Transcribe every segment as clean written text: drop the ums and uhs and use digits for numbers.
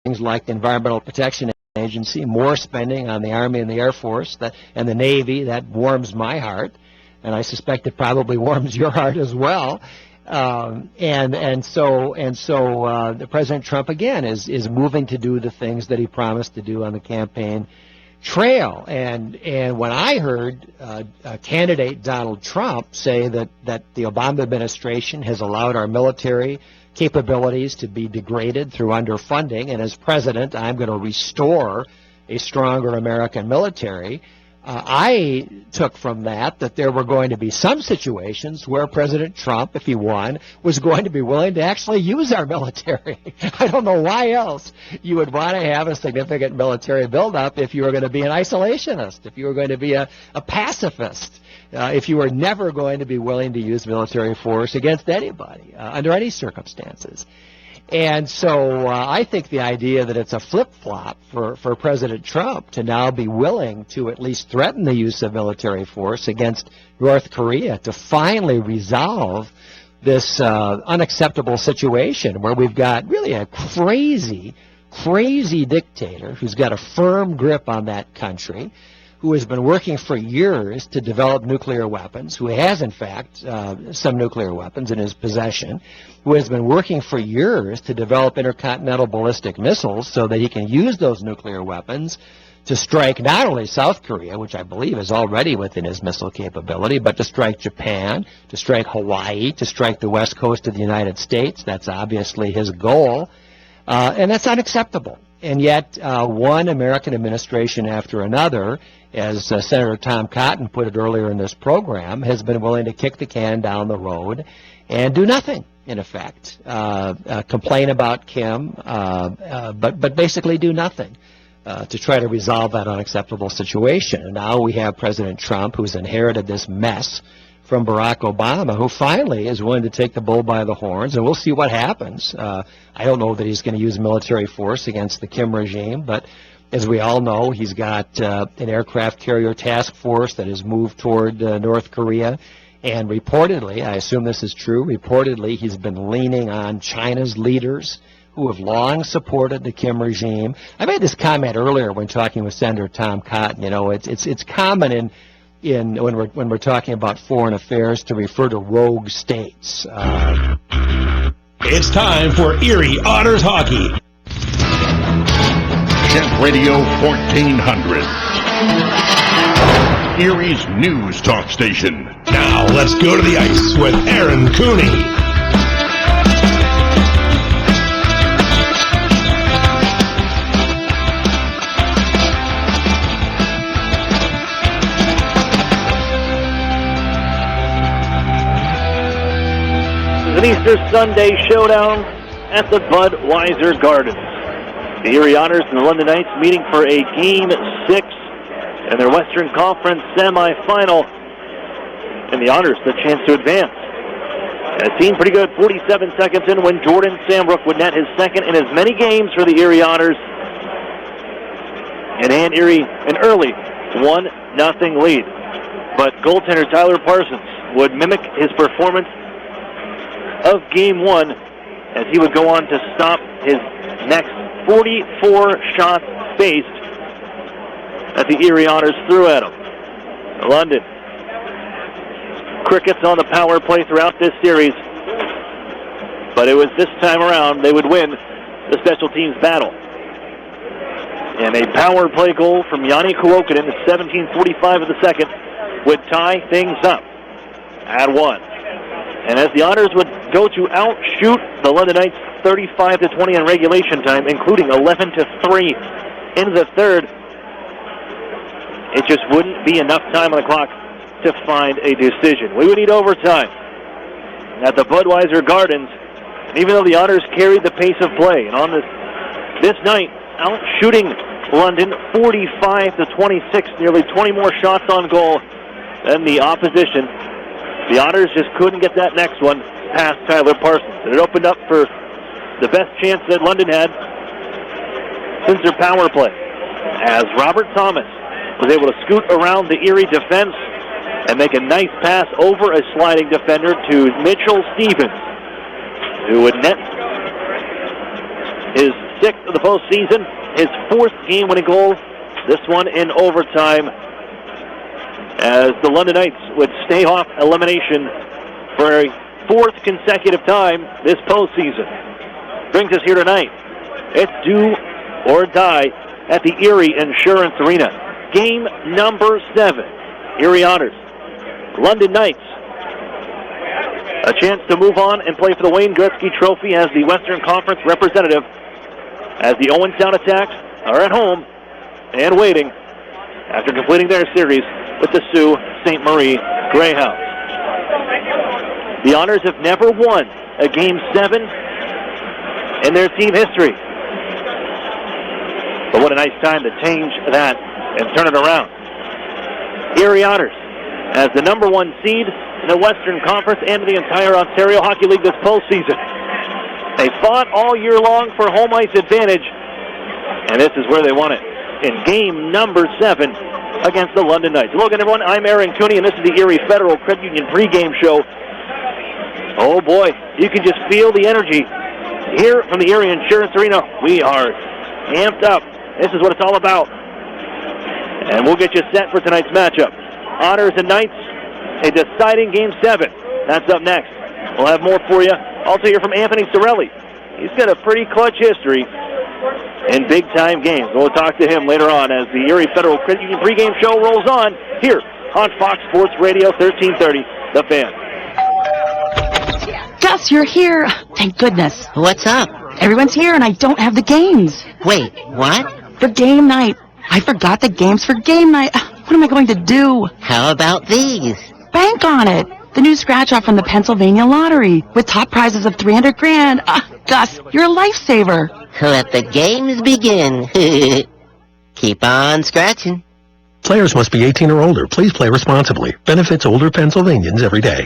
like the Environmental Protection Agency, more spending on the Army and the Air Force and the Navy. That warms my heart, and I suspect it probably warms your heart as well. So President Trump again is moving to do the things that he promised to do on the campaign trail. And when I heard candidate Donald Trump say that the Obama administration has allowed our military capabilities to be degraded through underfunding, and as president, I'm going to restore a stronger American military, I took from that there were going to be some situations where President Trump, if he won, was going to be willing to actually use our military. I don't know why else you would want to have a significant military buildup if you were going to be an isolationist, if you were going to be a pacifist, if you were never going to be willing to use military force against anybody, under any circumstances. And so I think the idea that it's a flip-flop for President Trump to now be willing to at least threaten the use of military force against North Korea to finally resolve this unacceptable situation where we've got really a crazy dictator who's got a firm grip on that country, who has been working for years to develop nuclear weapons, who has, in fact, some nuclear weapons in his possession, who has been working for years to develop intercontinental ballistic missiles so that he can use those nuclear weapons to strike not only South Korea, which I believe is already within his missile capability, but to strike Japan, to strike Hawaii, to strike the west coast of the United States. That's obviously his goal, and that's unacceptable. And yet, one American administration after another, as Senator Tom Cotton put it earlier in this program, has been willing to kick the can down the road and do nothing, in effect. Complain about Kim, but basically do nothing to try to resolve that unacceptable situation. And now we have President Trump, who's inherited this mess from Barack Obama, who finally is willing to take the bull by the horns, and we'll see what happens. I don't know that he's going to use military force against the Kim regime, but as we all know, he's got an aircraft carrier task force that has moved toward North Korea, and reportedly, I assume this is true, reportedly he's been leaning on China's leaders who have long supported the Kim regime. I made this comment earlier when talking with Senator Tom Cotton. You know, it's common when we're talking about foreign affairs to refer to rogue states. It's time for Erie Otters Hockey. Kent Radio 1400. Erie's news talk station. Now let's go to the ice with Aaron Cooney. An Easter Sunday showdown at the Budweiser Gardens. The Erie Otters and the London Knights meeting for a Game 6 in their Western Conference semifinal. And the Otters the chance to advance. And it seemed pretty good 47 seconds in when Jordan Sambrook would net his second in as many games for the Erie Otters and hand Erie an early 1-0 lead. But goaltender Tyler Parsons would mimic his performance of Game 1 as he would go on to stop his next 44 shots faced that the Erie Otters threw at him. London Crickets on the power play throughout this series, but it was this time around they would win the special teams battle. And a power play goal from Yanni Kuokkanen in 17:45 of the second would tie things up at 1. And as the Otters would go to outshoot the London Knights 35-20 in regulation time, including 11-3 in the third, it just wouldn't be enough time on the clock to find a decision. We would need overtime at the Budweiser Gardens. And even though the Otters carried the pace of play, and on this night, out-shooting London 45-26, nearly 20 more shots on goal than the opposition, the Otters just couldn't get that next one past Tyler Parsons. And it opened up for the best chance that London had since their power play, as Robert Thomas was able to scoot around the Erie defense and make a nice pass over a sliding defender to Mitchell Stevens, who would net his 6th of the postseason. His 4th game-winning goal, this one in overtime, as the London Knights would stay off elimination for a 4th consecutive time this postseason. Brings us here tonight. It's do or die at the Erie Insurance Arena. Game number 7. Erie Otters, London Knights. A chance to move on and play for the Wayne Gretzky Trophy as the Western Conference representative, as the Owentown Attacks are at home and waiting after completing their series with the Sault Ste. Marie Greyhounds. The Otters have never won a Game 7 in their team history. But what a nice time to change that and turn it around. Erie Otters, as the number 1 seed in the Western Conference and the entire Ontario Hockey League this postseason. They fought all year long for home ice advantage, and this is where they won it in game number 7 against the London Knights. Hello again, everyone. I'm Aaron Cooney, and this is the Erie Federal Credit Union pregame show. Oh boy, you can just feel the energy here from the Erie Insurance Arena. We are amped up. This is what it's all about. And we'll get you set for tonight's matchup. Otters and Knights, a deciding Game 7. That's up next. We'll have more for you. Also hear from Anthony Sorelli. He's got a pretty clutch history in big-time games. We'll talk to him later on as the Erie Federal Credit Union pregame show rolls on here on Fox Sports Radio 1330, The Fan. Gus, you're here. Thank goodness. What's up? Everyone's here and I don't have the games. Wait, what? For game night. I forgot the games for game night. What am I going to do? How about these? Bank on it. The new scratch-off from the Pennsylvania Lottery with top prizes of $300,000. Gus, you're a lifesaver. Let the games begin. Keep on scratching. Players must be 18 or older. Please play responsibly. Benefits older Pennsylvanians every day.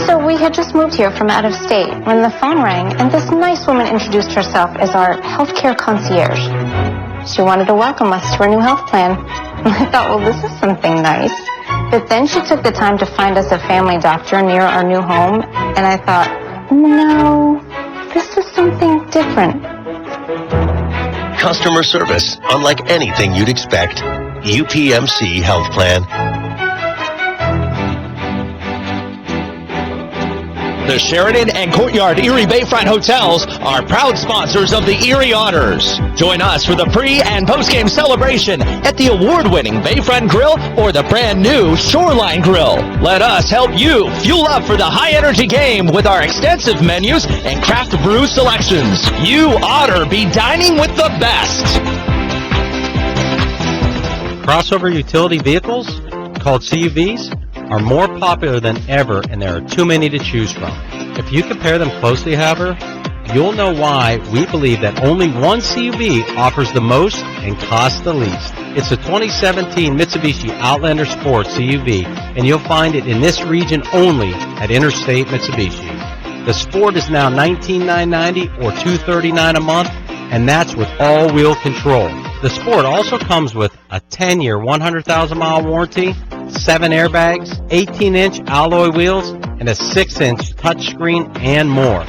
So we had just moved here from out of state when the phone rang and this nice woman introduced herself as our healthcare concierge. She wanted to welcome us to her new health plan. I thought, well, this is something nice. But then she took the time to find us a family doctor near our new home, and I thought, no, this is something different. Customer service, unlike anything you'd expect. UPMC Health Plan. The Sheridan and Courtyard Erie Bayfront Hotels are proud sponsors of the Erie Otters. Join us for the pre- and post-game celebration at the award-winning Bayfront Grill or the brand-new Shoreline Grill. Let us help you fuel up for the high-energy game with our extensive menus and craft brew selections. You Otter be dining with the best. Crossover utility vehicles, called CUVs, are more popular than ever, and there are too many to choose from. If you compare them closely, however, you'll know why we believe that only one CUV offers the most and costs the least. It's the 2017 Mitsubishi Outlander Sport CUV, and you'll find it in this region only at Interstate Mitsubishi. The Sport is now $19,990 or $239 a month, and that's with all-wheel control. The Sport also comes with a 10-year, 100,000-mile warranty, 7 airbags, 18-inch alloy wheels, and a 6-inch touchscreen, and more.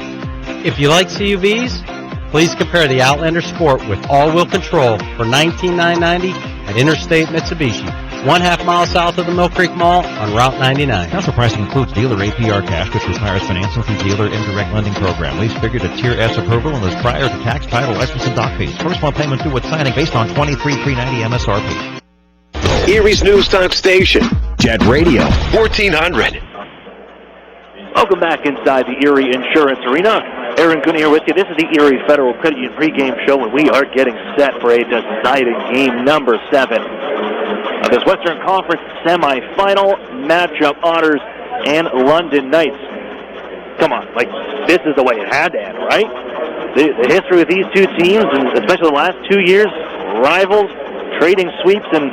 If you like CUVs, please compare the Outlander Sport with all-wheel control for $19,990 at Interstate Mitsubishi, 1/2 mile south of the Mill Creek Mall on Route 99. Transfer pricing includes dealer APR cash, which requires financing through dealer indirect lending program. Lease figured at Tier S approval and is prior to tax, title, license, and dock fees. First month payment due at signing based on $23,390 MSRP. Erie's News Talk Station. Jet Radio 1400. Welcome back inside the Erie Insurance Arena. Aaron Cooney here with you. This is the Erie Federal Credit Union pregame show, and we are getting set for a deciding game number 7 of this Western Conference semifinal matchup. Otters and London Knights. Come on, like, this is the way it had to end, right? The history of these two teams, and especially the last 2 years, rivals, trading sweeps and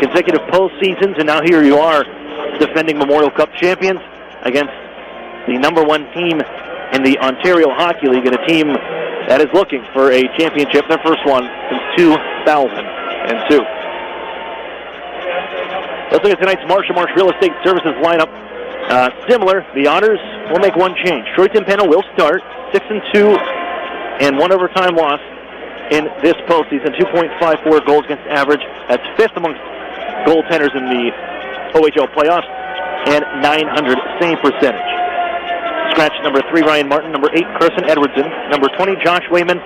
consecutive postseasons, and now here you are defending Memorial Cup champions against the number 1 team in the Ontario Hockey League, and a team that is looking for a championship, their first one since 2002. Let's look at tonight's Marshall Marsh Real Estate Services lineup. Similar, the Otters will make one change. Troy Timpano will start, 6-2 and 1 overtime loss. in this postseason, 2.54 goals against average. That's fifth amongst goaltenders in the OHL playoffs, and 900 save percentage. Scratch number 3, Ryan Martin. Number 8, Carson Edwardson. Number 20, Josh Wayman.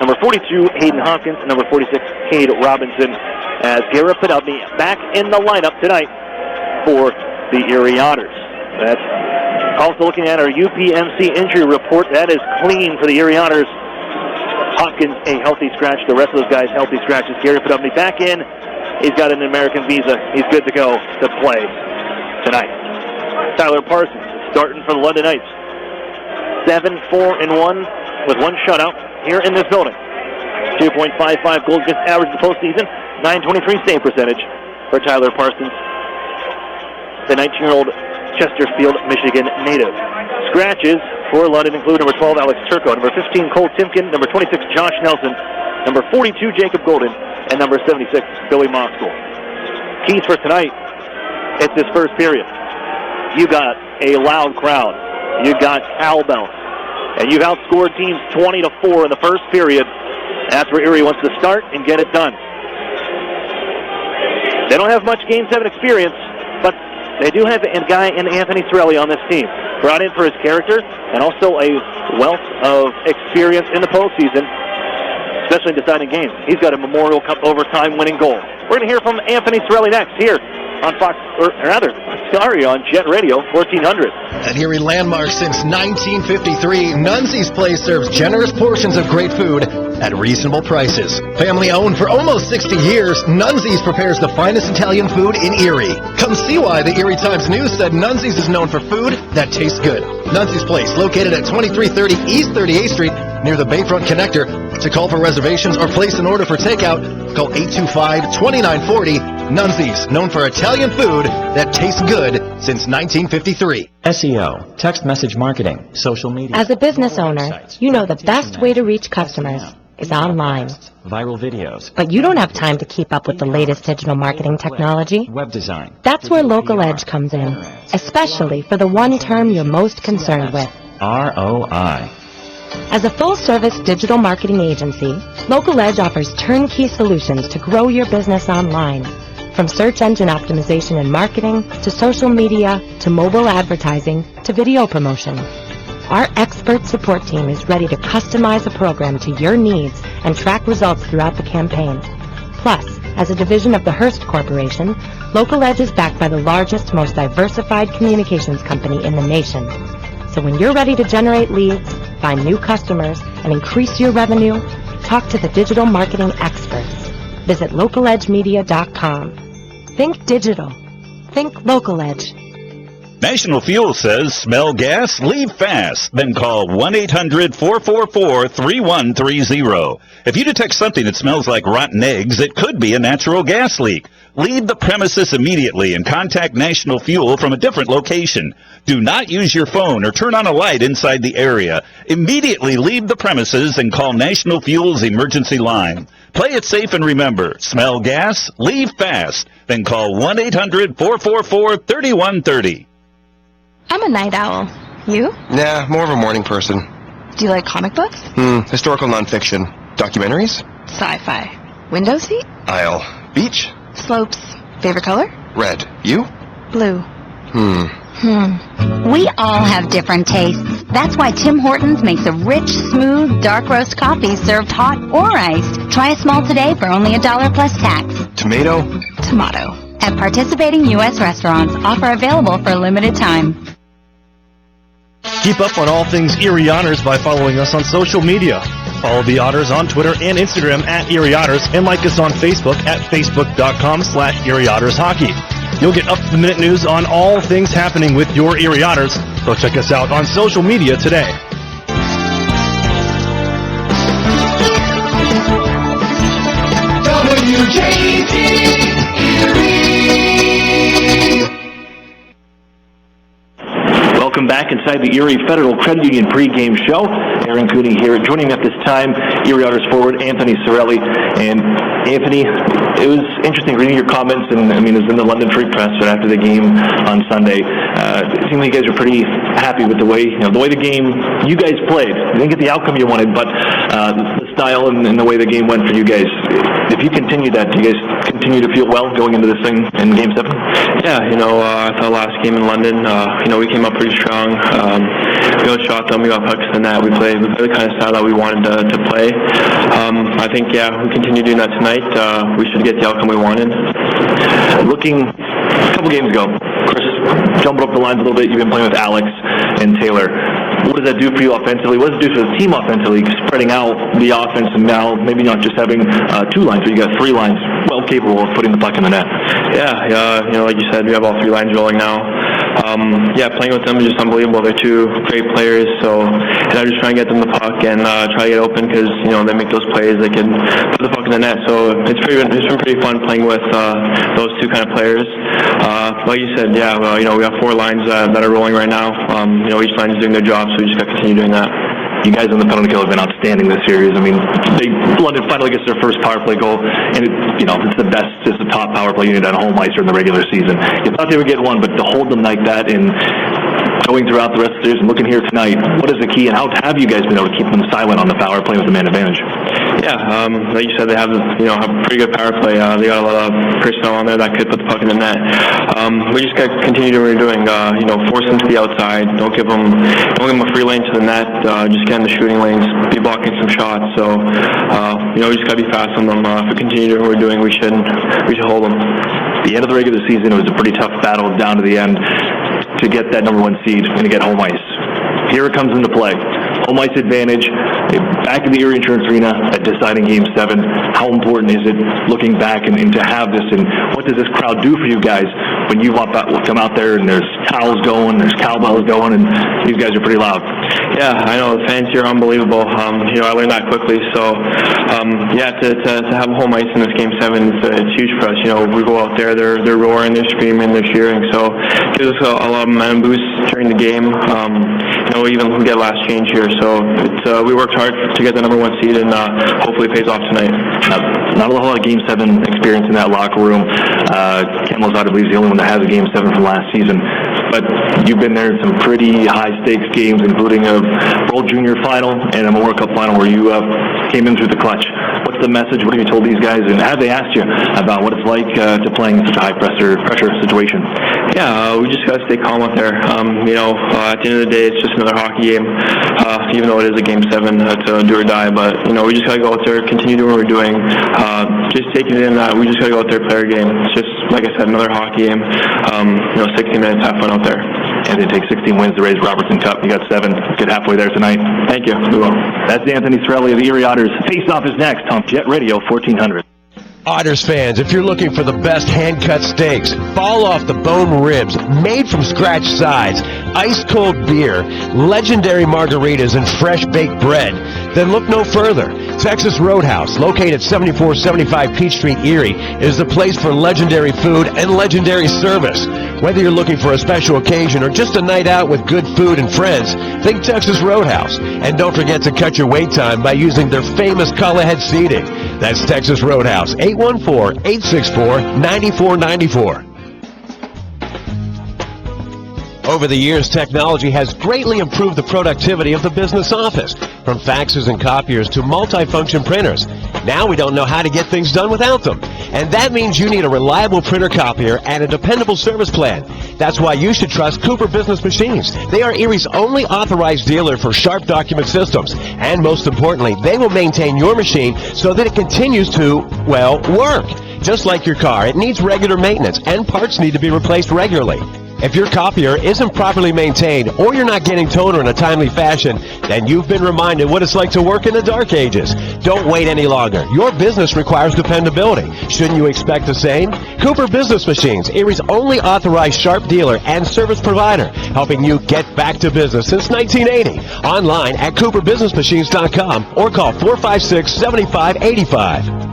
Number 42, Hayden Hopkins. And number 46, Cade Robinson. As Garrett Podolny back in the lineup tonight for the Erie Otters. That's also looking at our UPMC injury report. That is clean for the Erie Otters. Hopkins, a healthy scratch. The rest of those guys, healthy scratches. Garrett Podolny back in. He's got an American visa. He's good to go to play tonight. Tyler Parsons starting for the London Knights. 7-4-1 with one shutout here in this building. 2.55 goals against average in the postseason. 923 save percentage for Tyler Parsons, the 19-year-old Chesterfield, Michigan native. Scratches for London include number 12, Alex Turco, number 15, Cole Timken, number 26, Josh Nelson, number 42, Jacob Golden, and number 76, Billy Moxell. Keys for tonight, it's this first period. You got a loud crowd. You got cowbells. And you've outscored teams 20-4 in the first period. That's where Erie wants to start and get it done. They don't have much Game 7 experience, but they do have a guy in Anthony Sorelli on this team. Brought in for his character and also a wealth of experience in the postseason, especially in deciding games. He's got a Memorial Cup overtime winning goal. We're going to hear from Anthony Sorelli next here on on Jet Radio 1400. An Erie landmark since 1953, Nunzie's Place serves generous portions of great food at reasonable prices. Family owned for almost 60 years, Nunzie's prepares the finest Italian food in Erie. Come see why the Erie Times News said Nunzie's is known for food that tastes good. Nunzie's Place, located at 2330 East 38th Street, near the Bayfront Connector. To call for reservations or place an order for takeout, call 825-2940. Nunzie's, known for Italian food that tastes good since 1953. SEO, text message marketing, social media. As a business owner, you know the best way to reach customers is online. Viral videos. But you don't have time to keep up with the latest digital marketing technology. Web design. That's where Local Edge comes in, especially for the one term you're most concerned with. ROI. As a full-service digital marketing agency, Local Edge offers turnkey solutions to grow your business online. From search engine optimization and marketing, to social media, to mobile advertising, to video promotion. Our expert support team is ready to customize a program to your needs and track results throughout the campaign. Plus, as a division of the Hearst Corporation, Local Edge is backed by the largest, most diversified communications company in the nation. So when you're ready to generate leads, find new customers, and increase your revenue, talk to the digital marketing experts. Visit localedgemedia.com. Think digital. Think Local Edge. National Fuel says, smell gas, leave fast. Then call 1-800-444-3130. If you detect something that smells like rotten eggs, it could be a natural gas leak. Leave the premises immediately and contact National Fuel from a different location. Do not use your phone or turn on a light inside the area. Immediately leave the premises and call National Fuel's emergency line. Play it safe and remember, smell gas, leave fast. Then call 1-800-444-3130. I'm a night owl. You? Nah, more of a morning person. Do you like comic books? Historical nonfiction. Documentaries? Sci-fi. Window seat? Aisle. Beach? Slopes. Favorite color? Red. You? Blue. We all have different tastes. That's why Tim Hortons makes a rich, smooth, dark roast coffee served hot or iced. Try a small today for only $1 plus tax. Tomato? Tomato. At participating U.S. restaurants, offer available for a limited time. Keep up on all things Erie Otters by following us on social media. Follow the Otters on Twitter and Instagram at Erie Otters, and like us on Facebook at facebook.com/Erie Otters Hockey. You'll get up-to-the-minute news on all things happening with your Erie Otters, so check us out on social media today. Welcome back inside the Erie Federal Credit Union pregame show. Aaron Cooney here. Joining me at this time, Erie Otters forward Anthony Sorelli. And Anthony, it was interesting reading your comments, and it was in the London Free Press right after the game on Sunday. It seemed like you guys were pretty happy with the way the game you guys played. You didn't get the outcome you wanted, but the style and the way the game went for you guys. If you continue that, do you guys continue to feel well going into this thing in Game 7? Yeah, I thought last game in London, we came up pretty strong. We outshot them, we got pucks in that. We played the kind of style that we wanted to play. I think, we continue doing that tonight. We should get the outcome we wanted. Looking a couple games ago, Chris, jumping up the lines a little bit, you've been playing with Alex and Taylor. What does that do for you offensively? What does it do for the team offensively, spreading out the offense and now maybe not just having 2 lines, but you got 3 lines well capable of putting the puck in the net? Yeah, like you said, we have all 3 lines rolling now. Playing with them is just unbelievable. They're 2 great players, and I just try and get them the puck and try to get open because, they make those plays. They can put the puck in the net. So it's been pretty fun playing with those 2 kind of players. Like you said, we have 4 lines that are rolling right now. Each line is doing their job, so we just got to continue doing that. You guys on the penalty kill have been outstanding this series. I mean, London finally gets their first power play goal, and it's the best, it's the top power play unit on home ice in the regular season. You thought they would get one, but to hold them like that and going throughout the rest of the series and looking here tonight, what is the key, and how have you guys been able to keep them silent on the power play with the man advantage? Yeah, like you said, they have a pretty good power play. They got a lot of personnel on there that could put the puck in the net. We just got to continue doing what we're doing. Force them to the outside. Don't give them a free lane to the net. Just get in the shooting lanes. Be blocking some shots. So, we just got to be fast on them. If we continue doing what we're doing, we should hold them. The end of the regular season, it was a pretty tough battle down to the end to get that number 1 seed and to get home ice. Here it comes into play. Home ice advantage, back in the Erie Insurance Arena at deciding Game 7. How important is it looking back and to have this, and what does this crowd do for you guys when you come out there and there's towels going, there's cowbells going, and these guys are pretty loud? Yeah, I know, the fans here are unbelievable. I learned that quickly, so to have home ice in this Game 7, it's huge for us. We go out there, they're roaring, they're screaming, they're cheering, so it gives us a lot of momentum boost during the game. Even we get last change here, so we worked hard to get the number 1 seed, and hopefully it pays off tonight. Not a lot of Game 7 experience in that locker room. Ken Lozada believes the only one that has a Game 7 from last season. But you've been there in some pretty high-stakes games, including a World Junior Final and a Memorial Cup Final where you came in through the clutch. What's the message? What have you told these guys? And have they asked you about what it's like to playing in such a high-pressure situation? Yeah, we just got to stay calm out there. At the end of the day, it's just another hockey game, even though it is a Game 7, it's a do or die. But, we just got to go out there, continue doing what we're doing. Just taking it in that we just got to go out there and play our game. It's just, like I said, another hockey game. 60 minutes, have fun out there. Anthony takes 16 wins to raise Robertson Cup. You got 7. Get halfway there tonight. Thank you. We will. That's Anthony Sorelli of the Erie Otters. Face-off is next on Jet Radio 1400. Otters fans, if you're looking for the best hand-cut steaks, fall-off-the-bone ribs, made-from-scratch sides, ice-cold beer, legendary margaritas, and fresh-baked bread, then look no further. Texas Roadhouse, located 7475 Peach Street, Erie, is the place for legendary food and legendary service. Whether you're looking for a special occasion or just a night out with good food and friends, think Texas Roadhouse. And don't forget to cut your wait time by using their famous call-ahead seating. That's Texas Roadhouse, 814-864-9494. Over the years, technology has greatly improved the productivity of the business office, from faxes and copiers to multifunction printers. Now we don't know how to get things done without them. And that means you need a reliable printer copier and a dependable service plan. That's why you should trust Cooper Business Machines. They are Erie's only authorized dealer for Sharp document systems. And most importantly, they will maintain your machine so that it continues to, work. Just like your car, it needs regular maintenance and parts need to be replaced regularly. If your copier isn't properly maintained or you're not getting toner in a timely fashion, then you've been reminded what it's like to work in the dark ages. Don't wait any longer. Your business requires dependability. Shouldn't you expect the same? Cooper Business Machines, Erie's only authorized Sharp dealer and service provider, helping you get back to business since 1980. Online at cooperbusinessmachines.com or call 456-7585.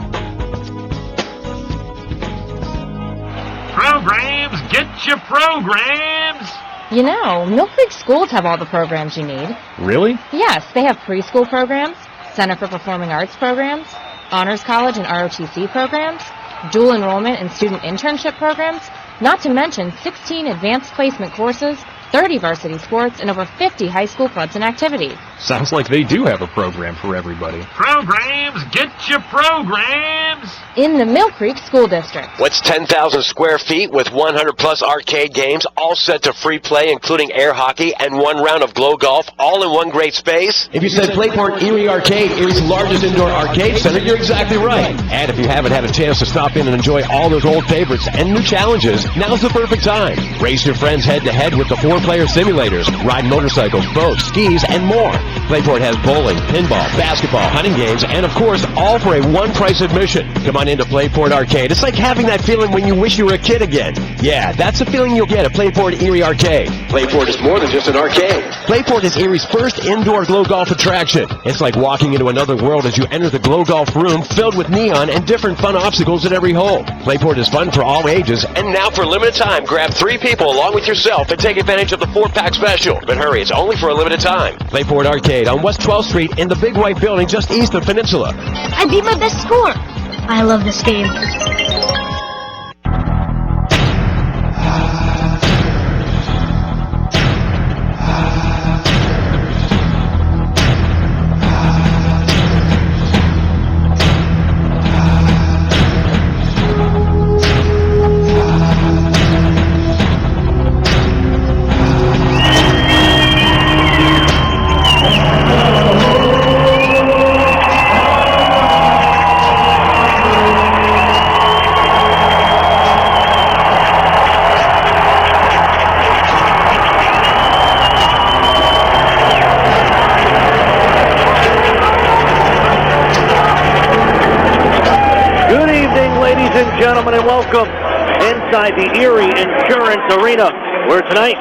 Programs, get your programs! Mill Creek schools have all the programs you need. Really? Yes, they have preschool programs, Center for Performing Arts programs, Honors College and ROTC programs, dual enrollment and student internship programs, not to mention 16 advanced placement courses, 30 varsity sports, and over 50 high school clubs and activities. Sounds like they do have a program for everybody. Programs, get your programs! In the Mill Creek School District. What's 10,000 square feet with 100-plus arcade games, all set to free play, including air hockey and 1 round of glow golf, all in one great space? If you said Playport Erie Arcade, Erie's largest indoor arcade center, you're exactly right. And if you haven't had a chance to stop in and enjoy all those old favorites and new challenges, now's the perfect time. Race your friends head-to-head with the 4-player simulators, ride motorcycles, boats, skis, and more. Playport has bowling, pinball, basketball, hunting games, and of course, all for a one-price admission. Come on into Playport Arcade. It's like having that feeling when you wish you were a kid again. Yeah, that's the feeling you'll get at Playport Erie Arcade. Playport is more than just an arcade. Playport is Erie's first indoor glow golf attraction. It's like walking into another world as you enter the glow golf room filled with neon and different fun obstacles at every hole. Playport is fun for all ages. And now for a limited time, grab 3 people along with yourself and take advantage of the 4-pack special. But hurry, it's only for a limited time. Playport Arcade on West 12th Street in the Big White Building just east of Peninsula. I beat my best score. I love this game. Gentlemen, and welcome inside the Erie Insurance Arena, where tonight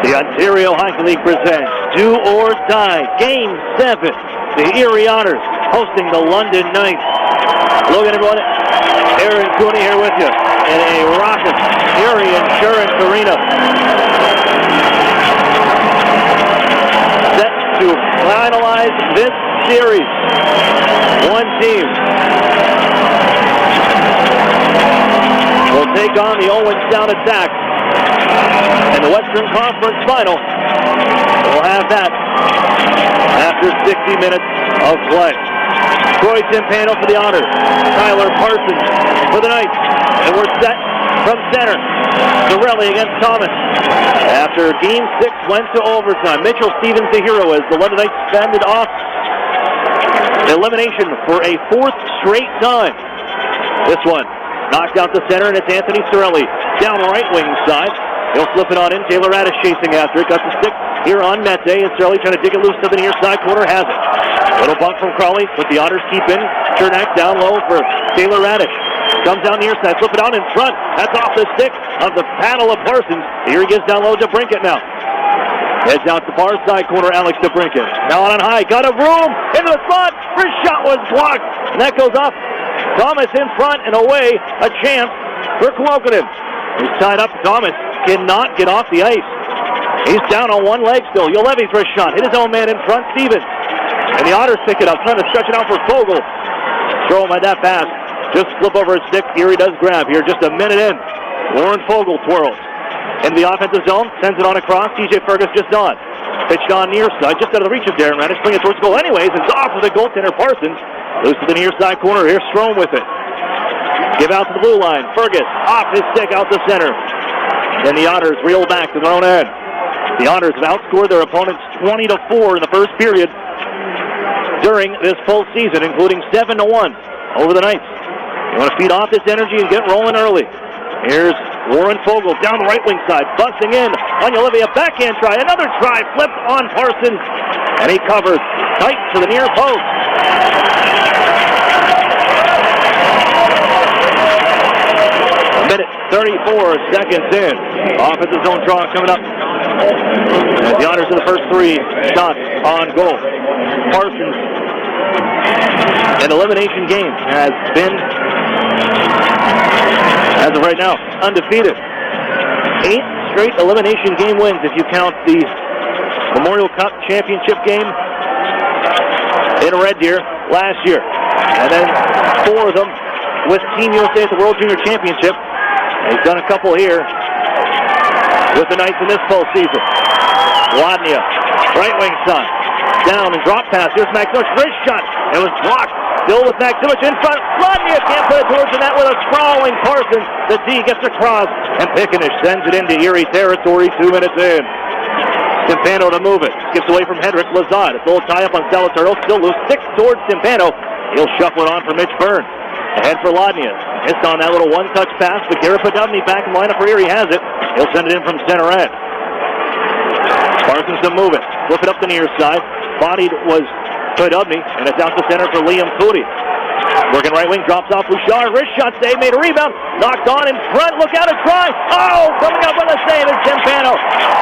the Ontario Hockey League presents Do or Die Game 7. The Erie Otters hosting the London Knights. Look at everyone. Aaron Cooney here with you in a rocking Erie Insurance Arena. Set to finalize this series. One team will take on the Owen Sound Attack in the Western Conference Final. We'll have that after 60 minutes of play. Troy Timpano for the Otters. Tyler Parsons for the Knights. And we're set from center. Zarelli against Thomas. After Game 6 went to overtime, Mitchell Stevens the hero as the London Knights fended off elimination for a 4th straight time. This one knocked out the center, and it's Anthony Cirelli down the right wing side. He'll flip it on in. Taylor Radish chasing after it. Got the stick here on Mete, and Cirelli trying to dig it loose to the near side corner. Has it. Little bump from Crawley, but the Otters keep in. Chernak down low for Taylor Radish. Comes down near side. Flip it on in front. That's off the stick of the paddle of Parsons. Here he gets down low to Brinkett now. Heads out to far side corner, Alex to Brinkett. Now on high. Got a room into the spot. First shot was blocked, and that goes off. Thomas in front and away, a chance for Klokonen. He's tied up. Thomas cannot get off the ice. He's down on one leg still. Ulevi for a shot. Hit his own man in front, Stevens. And the Otters pick it up, trying to stretch it out for Fogle. Throw him at that pass. Just flip over his stick. Erie does grab here, just a minute in. Warren Fogle twirls. In the offensive zone, sends it on across. TJ Fergus just on. Pitched on near side, just out of the reach of Darren Radish. Bring it towards goal anyways. It's off with the goaltender Parsons. Loose to the near side corner. Here's Strome with it. Give out to the blue line. Fergus off his stick out to center. Then the Otters reel back to their own end. The Otters have outscored their opponents 20-4 in the first period during this full season, including 7-1 over the Knights. You want to feed off this energy and get rolling early. Here's Warren Fogle down the right wing side, busting in on Olivia. Backhand try, another try, flipped on Parsons, and he covers tight to the near post. A minute 34 seconds in. Offensive zone draw coming up. As the Otters in the first 3 shots on goal. Parsons, an elimination game, has been, as of right now, undefeated. 8 straight elimination game wins if you count the Memorial Cup championship game in Red Deer last year. And then 4 of them with Team USA at the World Junior Championship. He's done a couple here with the Knights in this postseason. Wadnia, right wing side. Down and drop pass. Here's Maximich. Wrist shot. It was blocked. Still with Maximich in front. Rodney can't put it towards the net with a sprawling Parsons. The D gets across, and Pickenish sends it into Erie territory 2 minutes in. Timpano to move it. Skips away from Hendrick. Lazard. A full tie-up on Salaturtle. Still loose. Sticks towards Timpano. He'll shuffle it on for Mitch Byrne. Ahead for Lodnia. Missed on that little one-touch pass, but Garrett Podubny back in lineup for Erie has it. He'll send it in from center end. Parsons to move it. Flip it up the near side. Bodied was Podubny, and it's out to center for Liam Coody. Working right wing, drops off Bouchard. Wrist shot save, made a rebound. Knocked on in front. Look out, a try. Oh, coming up with a save is Timpano.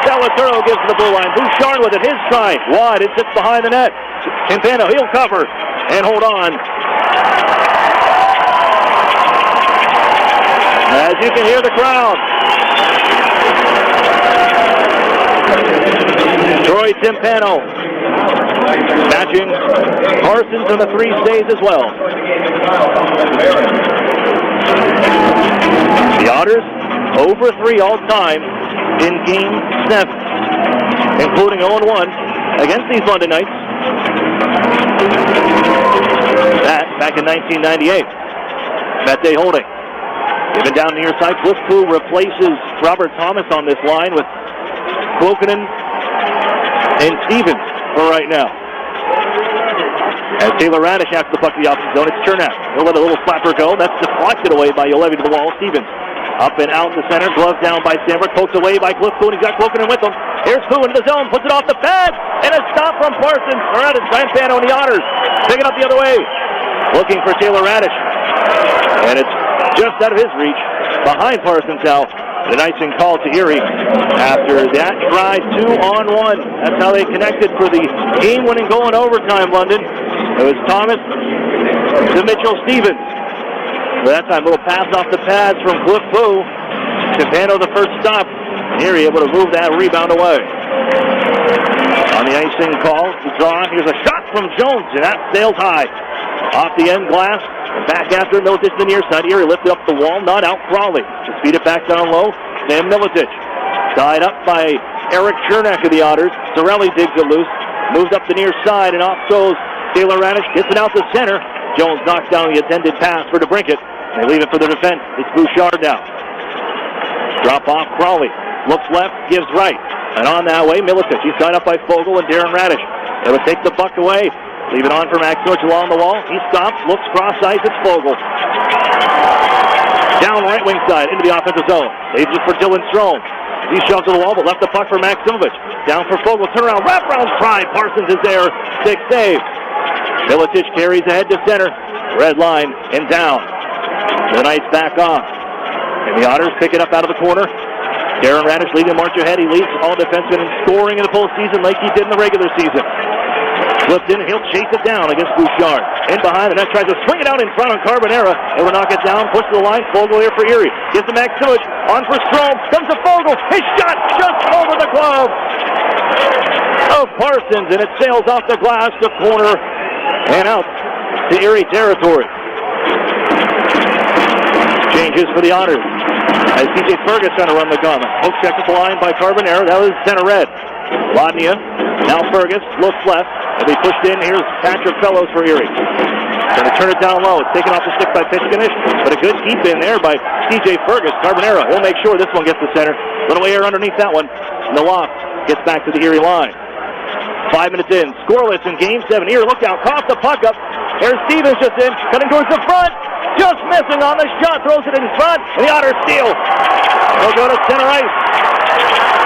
Salaturtle gives the blue line. Bouchard with it. His try. Wide. It sits behind the net. Timpano, he'll cover and hold on. As you can hear the crowd. Troy Timpano matching Parsons in the 3 stays as well. The Otters 0 for 3 all time in Game 7, including 0-1 against these London Knights. That back in 1998. Mette holding. Given down near side. Cliff Pooh replaces Robert Thomas on this line with Klokanen and Stevens for right now. As Taylor Radish after the puck to the opposite zone, it's Chernak. He'll let a little flapper go. That's deflected away by Yolevi to the wall. Stevens up and out in the center. Glove down by Sandberg. Poked away by Cliff Pooh, and he's got Klokanen with him. Here's Pooh into the zone. Puts it off the pad. And a stop from Parsons. Or out of Timpano and the Otters. Picking up the other way. Looking for Taylor Radish. And it's just out of his reach. Behind Parsons now. An icing call to Erie after that try 2-on-1. That's how they connected for the game-winning goal in overtime, London. It was Thomas to Mitchell Stevens. So that time, a little pass off the pads from Cliff Pooh. Timpano the first stop. Erie able to move that rebound away. On the icing call to draw, here's a shot from Jones, and that sails high. Off the end glass. Back after Milicic to the near side. Erie lifted up the wall, not out Crawley. Just feed it back down low. Sam Milicic. Tied up by Eric Chernak of the Otters. Sorelli digs it loose. Moves up the near side, and off goes Taylor Radish. Gets it out to center. Jones knocks down the intended pass for DeBrincat. They leave it for the defense. It's Bouchard now. Drop off Crawley. Looks left, gives right. And on that way, Milicic. He's tied up by Fogle and Darren Radish. They would take the puck away. Leave it on for Max George along the wall. He stops, looks cross ice. It's Fogle. Down right wing side into the offensive zone. Saves it for Dylan Strome. He shoves to the wall, but left the puck for Maximovich. Down for Fogle. Turn around. Wraparound try. Parsons is there. Big save. Milicic carries ahead to center. Red line and down. The Knights back off. And the Otters pick it up out of the corner. Darren Radish leading the march ahead. He leads all defensemen in scoring in the postseason like he did in the regular season. Flipped in, and he'll chase it down against Bouchard. In behind the net, tries to swing it out in front on Carbonera. They will knock it down, push to the line. Fogle here for Erie. Gets to Maximich, on for Strome. Comes to Fogle. His shot just over the glove of Parsons, and it sails off the glass to corner and out to Erie territory. Changes for the Otters as DJ Fergus trying to run the gauntlet. Hook check at the line by Carbonera. That was center red. Lodnia. Now Fergus looks left. And they pushed in. Here's Patrick Fellows for Erie. Going to turn it down low. It's taken off the stick by Pickenish, but a good keep in there by C.J. Fergus. Carbonera, he'll make sure this one gets to center. Little air underneath that one. And the loft gets back to the Erie line. 5 minutes in. Scoreless in Game 7. Erie, look out. Cough the puck up. There's Stevens just in. Cutting towards the front. Just missing on the shot. Throws it in front. And the Otters steal. They'll go to center ice.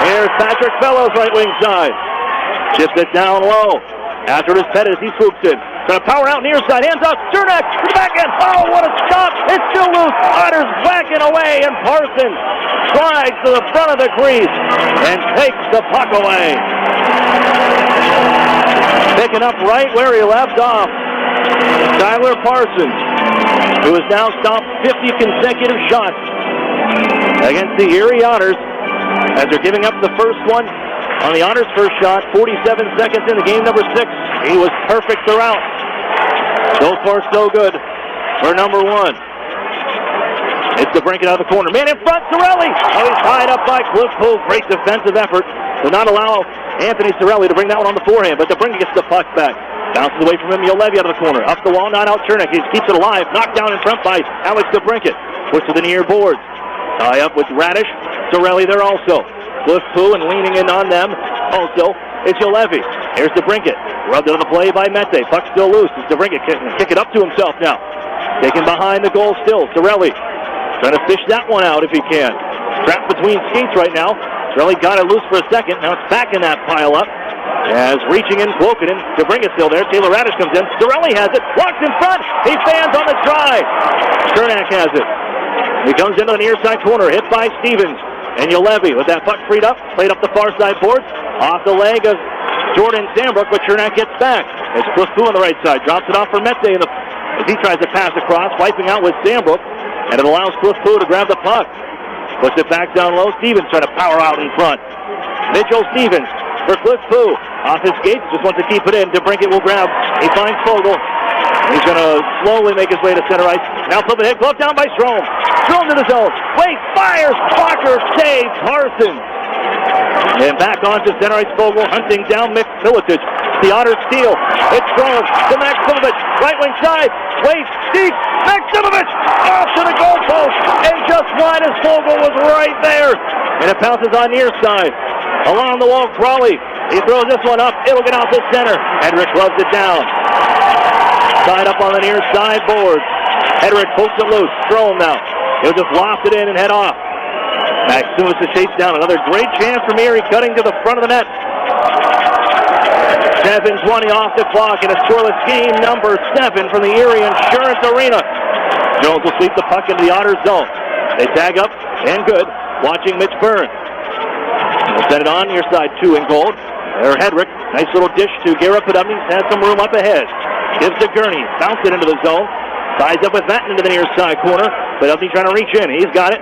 Here's Patrick Fellows, right wing side. Shift it down low. After it is Pettis, he swoops in. Going to power out near side. Hands off. Chernak to the back end. Oh, what a stop. It's still loose. Otters whacking away. And Parsons slides to the front of the crease and takes the puck away. Picking up right where he left off. Tyler Parsons, who has now stopped 50 consecutive shots against the Erie Otters as they're giving up the first one. On the Otters' first shot, 47 seconds into game number 6. He was perfect throughout. So far, so good for number 1. It's DeBrincat out of the corner. Man in front, Sorelli. Oh, he's tied up by Cliff Pooh. Great defensive effort to not allow Anthony Cirelli to bring that one on the forehand, but DeBrincat gets the puck back. Bounces away from him, Yolevi out of the corner. Up the wall, not out Chernak. He keeps it alive. Knocked down in front by Alex DeBrincat. Puts to the near boards. Tie up with Radish. Cirelli there also. Cliff Poo and leaning in on them. Also, it's Yolevi. Here's DeBrincat. Rubbed out of the play by Mete. Puck still loose. It's DeBrincat kick it up to himself now. Taken behind the goal still. Cirelli trying to fish that one out if he can. Trapped between skates right now. Cirelli got it loose for a second. Now it's back in that pile up. As reaching in, Cloakinen, DeBrincat still there. Taylor Radish comes in. Cirelli has it. Walks in front. He stands on the try. Chernak has it. He comes into the near side corner. Hit by Stevens. And Yolevi with that puck freed up. Played up the far side boards. Off the leg of Jordan Sandbrook, but Chernak gets back. It's Cliff Poo on the right side. Drops it off for Mete as he tries to pass across. Wiping out with Sandbrook. And it allows Cliff Poo to grab the puck. Puts it back down low. Stevens trying to power out in front. Mitchell Stevens for Cliff Poo. Off his skates, just wants to keep it in. DeBrincat will grab. He finds Fogle. He's going to slowly make his way to center ice. Now flip it hit. Glove down by Strome. Strome to the zone. Wait, fires. Walker saves Harson. And back onto center ice. Fogle hunting down Milotic. The Otters steal. It's Strome to Maximovich. Right wing side. Wait, deep. Maximovich off to the goalpost. And just wide as Fogle was right there. And it bounces on near side. Along the wall, Crawley. He throws this one up. It'll get out to center. Hedrick rubs it down. Tied up on the near side boards. Hedrick pokes it loose. Strome now. He'll just loft it in and head off. Maximus to chase down. Another great chance from Erie, cutting to the front of the net. 7:20 off the clock in a scoreless game, number 7 from the Erie Insurance Arena. Jones will sweep the puck into the Otters zone. They tag up, and good. Watching Mitch Burns. We'll send it on near side 2 in gold. There, Hedrick. Nice little dish to Garrett Podubny. Has some room up ahead. Gives to Gurney. Bounce it into the zone. Ties up with Matten into the near side corner. Podubny trying to reach in. He's got it.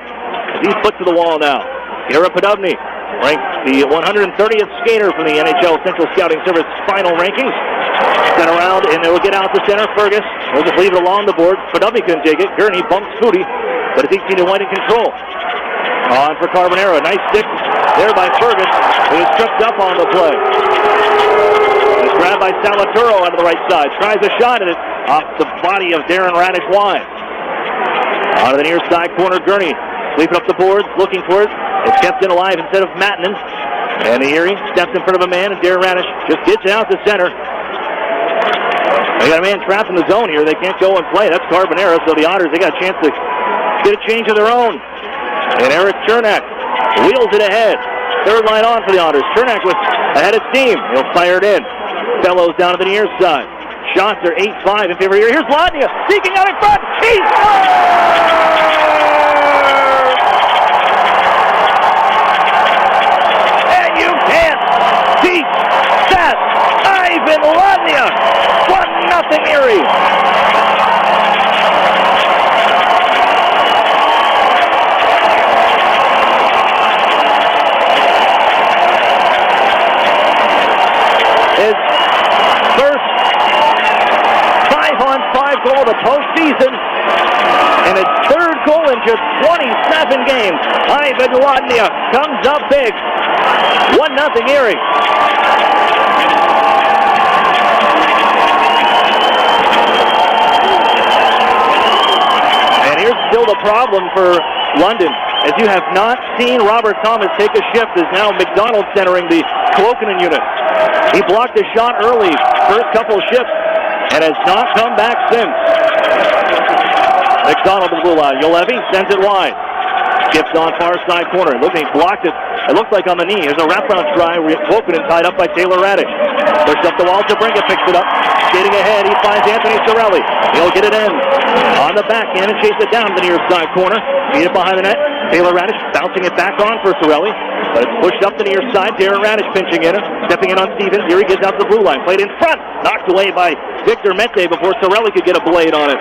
He's put to the wall now. Garrett Podubny, ranked the 130th skater from the NHL Central Scouting Service final rankings. Sent around, and it will get out to center. Fergus will just leave it along the board. Podubny couldn't take it. Gurney bumps Foodie, but it's 18-1 in control. On for Carbonero. Nice stick there by Fergus, who is tripped up on the play. It's grabbed by Salaturo out of the right side. Tries a shot at it off the body of Darren Radish wide. Out of the near side corner, Gurney sweeping up the boards, looking for it. It's kept in alive instead of Mattinen. And the Erie steps in front of a man, and Darren Radish just gets it out to center. They got a man trapped in the zone here. They can't go and play. That's Carbonero, so the Otters, they got a chance to get a change of their own. And Eric Chernak wheels it ahead. Third line on for the Otters. Chernak was ahead of steam. He'll fire it in. Fellows down to the near side. Shots are 8-5 in favor here. Here's Ladnia seeking out in front. He scores! And you can't beat that. Ivan Ladnia. 1-0 Erie. His first 5-on-5 goal of the postseason, and his third goal in just 27 games. Ivan Ladnia comes up big. 1-0 Erie. And here's still the problem for London. As you have not seen Robert Thomas take a shift, as now McDonald centering the Cloakinen unit. He blocked a shot early, first couple shifts, and has not come back since. McDonald to the blue line. Yolevi sends it wide. Skips on far side corner. Looking, blocked it. It looks like on the knee. There's a wraparound try. Cloakinen tied up by Taylor Radish. Pushed up the wall. DeBrincat picks it up. Skating ahead. He finds Anthony Cirelli. He'll get it in. On the backhand and chase it down to the near side corner. Beat it behind the net. Taylor Radish bouncing it back on for Cirelli. But it's pushed up the near side. Darren Radish pinching in it. Stepping in on Stevens. Here he gets out to the blue line. Played in front. Knocked away by Victor Mete before Cirelli could get a blade on it.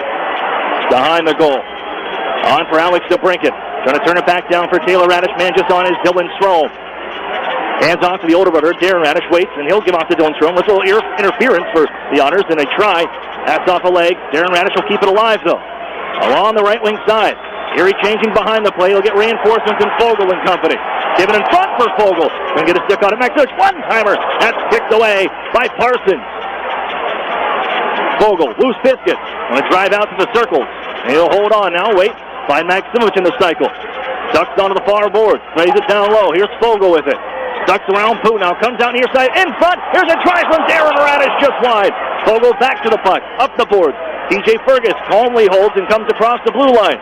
Behind the goal. On for Alex DeBrincat. Trying to turn it back down for Taylor Radish. Man just on is Dylan Strome. Hands off to the older brother. Darren Radish waits, and he'll give off to Dylan Strome. A little interference for the Otters, and they try. Pass off a leg. Darren Radish will keep it alive, though. Along the right wing side. Erie changing behind the play. He'll get reinforcements in Fogle and company. Given in front for Fogle. Going to get a stick on it. McNush, one-timer. That's kicked away by Parsons. Fogle, loose biscuit. Going to drive out to the circles. And he'll hold on now. Wait. Find Maximovich in the cycle. Ducks onto the far board. Plays it down low. Here's Fogle with it. Ducks around Pooh now. Comes down near side. In front. Here's a try from Darren Radish just wide. Fogle back to the puck. Up the board. TJ Fergus calmly holds and comes across the blue line.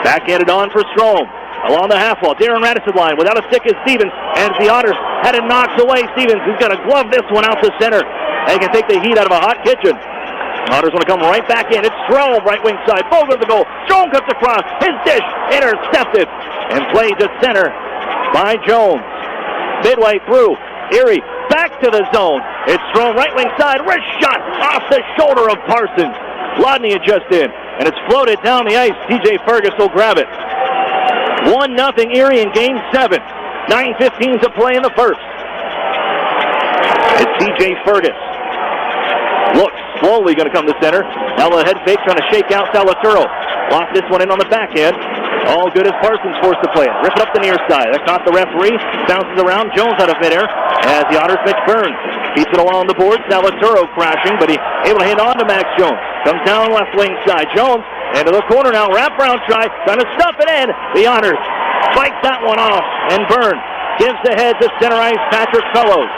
Backhanded on for Strome. Along the half wall. Darren Radish's line. Without a stick is Stevens. And the Otters had it knocked away. Stevens is going to glove this one out to center. They can take the heat out of a hot kitchen. Otters want to come right back in. It's Strome, right wing side. Fogle to the goal. Strome cuts across. His dish intercepted. And played to center by Jones. Midway through. Erie back to the zone. It's Strome, right wing side. Wrist shot off the shoulder of Parsons. Lodney had just in. And it's floated down the ice. TJ Fergus will grab it. 1-0 Erie in Game 7. 9:15 to play in the first. It's TJ Fergus. Looks slowly going to come to center. Now the head fake trying to shake out Salaturo. Lost this one in on the backhand. All good as Parsons forced to play it. Rip it up the near side. That caught the referee. Bounces around. Jones out of midair as the Otters Mitch Burns keeps it along the board. Salaturo crashing, but he able to hit on to Max Jones. Comes down left wing side. Jones into the corner now. Wraparound try. Trying to stuff it in. The Otters fight that one off. And Burns gives the head to center ice Patrick Fellows.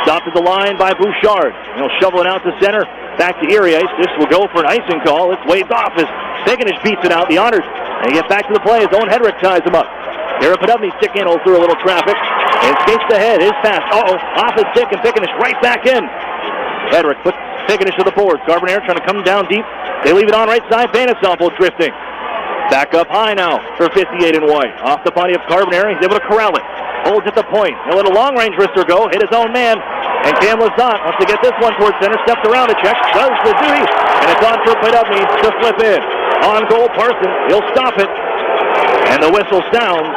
Stopped at the line by Bouchard. He'll shovel it out to center. Back to Erie ice. This will go for an icing call. It's waved off as Pegenish beats it out. The Otters, they get back to the play. His own Hedrick ties him up. Garrett Podubny stick handle through a little traffic. And skates ahead. His pass. Off his stick and Pegenish right back in. Hedrick puts Pegenish to the board. Carbonaire trying to come down deep. They leave it on right side. Vanasample drifting. Back up high now for 58 in white. Off the body of Carbonaire. He's able to corral it. Holds at the point. He'll let a long-range wrister go. Hit his own man. And Cam Lazat wants to get this one towards center. Steps around to check. Does the duty. And it's on for Podubny to flip in. On goal, Parsons. He'll stop it. And the whistle sounds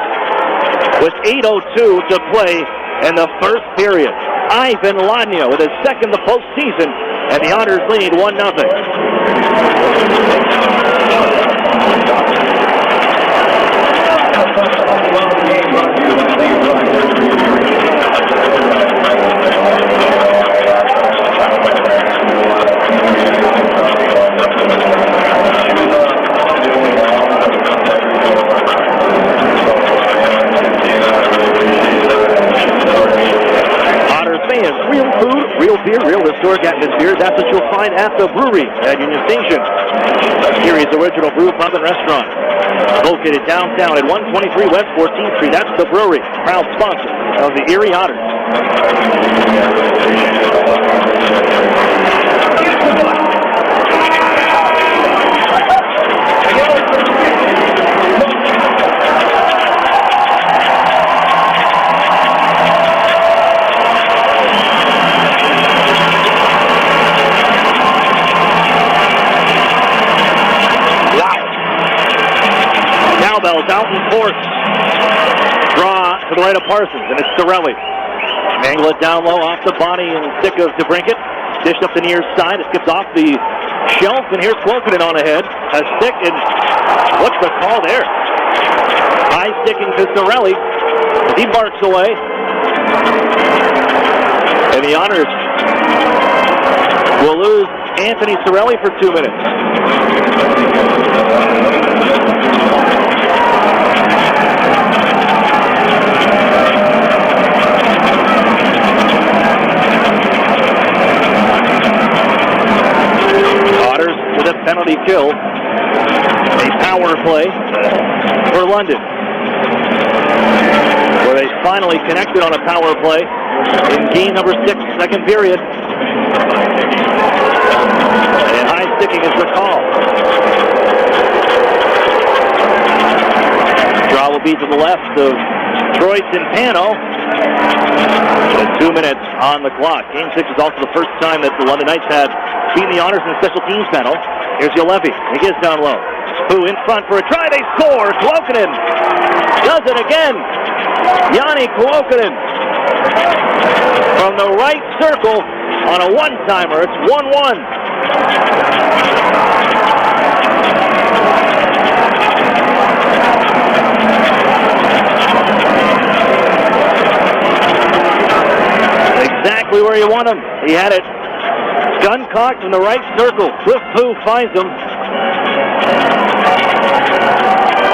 with 8:02 to play in the first period. Ivan Lodnia with his second the postseason. And the Otters lead 1-0. Real food, real beer, real historic atmosphere. That's what you'll find at the brewery at Union Station. Erie's original brew pub and restaurant. Located downtown at 123 West 14th Street. That's the brewery. Proud sponsor of the Erie Otters. Cowbell's out in force. Draw to the right of Parsons, and it's Sorelli. Angle it down low off the body and stick of DeBrincat. Dished up the near side. It skips off the shelf, and here's Clokenin on ahead. A stick, and what's the call there? High sticking to Sorelli as he barks away. And the Otters will lose Anthony Sorelli for 2 minutes. Otters with a penalty kill. A power play for London, where they finally connected on a power play in game number 6, second period. And high sticking is the call. Draw will be to the left of Troy Timpano. With 2 minutes on the clock. Game 6 is also the first time that the London Knights have beaten the Otters in the special teams panel. Here's Yolevi. He gets down low. Who in front for a try. They score. Clokenin does it again. Yanni Clokenin from the right circle on a one-timer. It's 1-1. exactly where you want him. He had it gun cocked in the right circle. Cliff Pooh finds him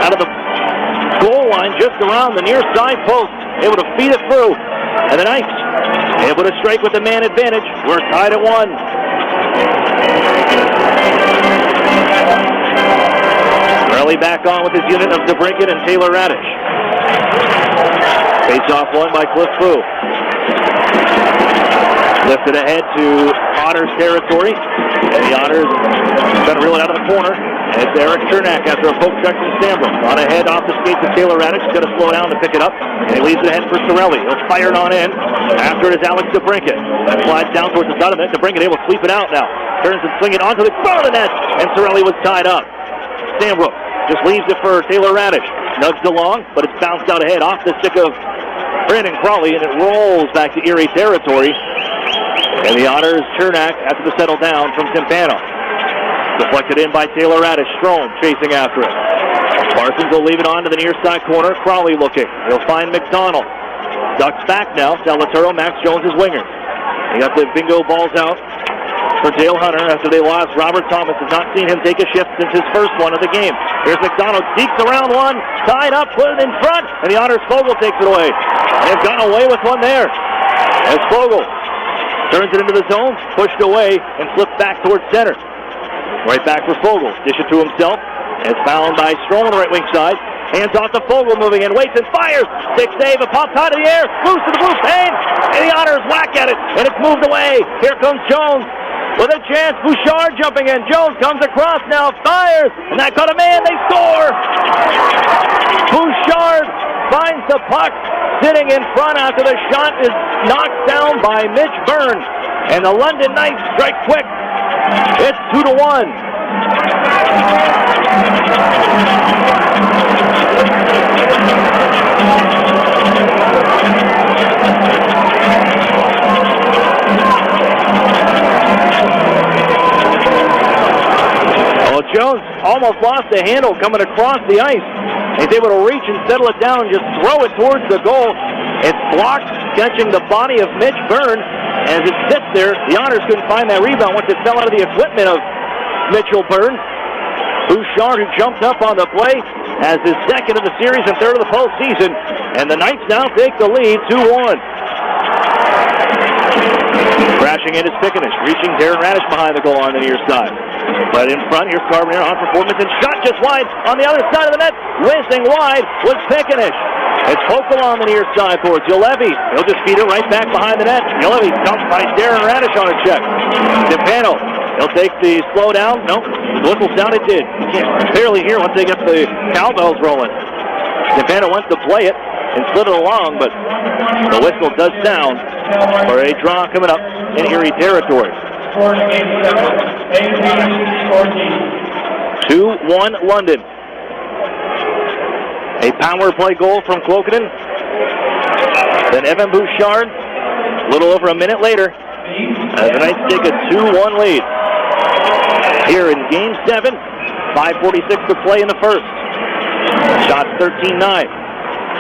out of the goal line, just around the near side post, able to feed it through. And the Knights able to strike with the man advantage. We're tied at 1. Early back on with his unit of DeBrincat and Taylor Radish. Face off one by Cliff Pooh. Lifted ahead to Otters territory. And the Otters going to reel it out of the corner. And it's Eric Chernak after a poke check from Stambro. On ahead off the skates of Taylor Radish. He's going to slow down to pick it up. And he leaves it ahead for Sorelli. He'll fire it on in. After it is Alex DeBrincat. Slides down towards the side of it. DeBrincat able to sweep it out now. Turns and swing it onto the front of the net. And Sorelli was tied up. Stambro just leaves it for Taylor Radish. Nudged along, but it's bounced out ahead off the stick of Brandon Crawley. And it rolls back to Erie territory. And the Otters, Chernak, has to settle down from Timpano. Deflected in by Taylor Radish. Strome chasing after it. Parsons will leave it on to the near side corner. Crawley looking. He'll find McDonald. Ducks back now. Salvatore, Max Jones' wingers. He got the bingo balls out for Dale Hunter after they lost. Robert Thomas has not seen him take a shift since his first one of the game. Here's McDonald. Seeks around one. Tied up. Put it in front. And the Otters Fogle takes it away. And they've gotten away with one there. As Fogle turns it into the zone, pushed away, and flipped back towards center. Right back for Fogle. Dish it to himself. It's found by Strome on the right wing side. Hands off to Fogle, moving in, waits and fires. Big save, a pop high to the air. Loose to the blue pane. And the Otters whack at it, and it's moved away. Here comes Jones with a chance. Bouchard jumping in. Jones comes across now, fires. And that caught a man. They score. Bouchard finds the puck sitting in front after the shot is knocked down by Mitch Byrne. And the London Knights strike quick. It's 2-1. Well, Jones almost lost the handle coming across the ice. He's able to reach and settle it down and just throw it towards the goal. It's blocked, catching the body of Mitch Byrne. As it sits there, the Otters couldn't find that rebound once it fell out of the equipment of Mitchell Byrne. Bouchard, who jumped up on the play, has his second of the series and third of the postseason. And the Knights now take the lead 2-1. Crashing in is Pickenish, reaching Darren Radish behind the goal on the near side. But in front, here's Carbonear on performance and shot just wide on the other side of the net. Whizzing wide was Pickenish. It's Fogle on the near side towards Ulevi. He'll just feed it right back behind the net. Ulevi dumped by Darren Radish on a check. Timpano, he'll take the slow down. Nope, the whistle sound it did. You can't barely hear once they get the cowbells rolling. Timpano wants to play it and slid it along, but the whistle does sound for a draw coming up in Erie territory. 2-1 London. A power play goal from Cloqueton. Then Evan Bouchard, a little over a minute later, as the Knights take a 2-1 lead. Here in Game 7, 5:46 to play in the first. Shots 13-9.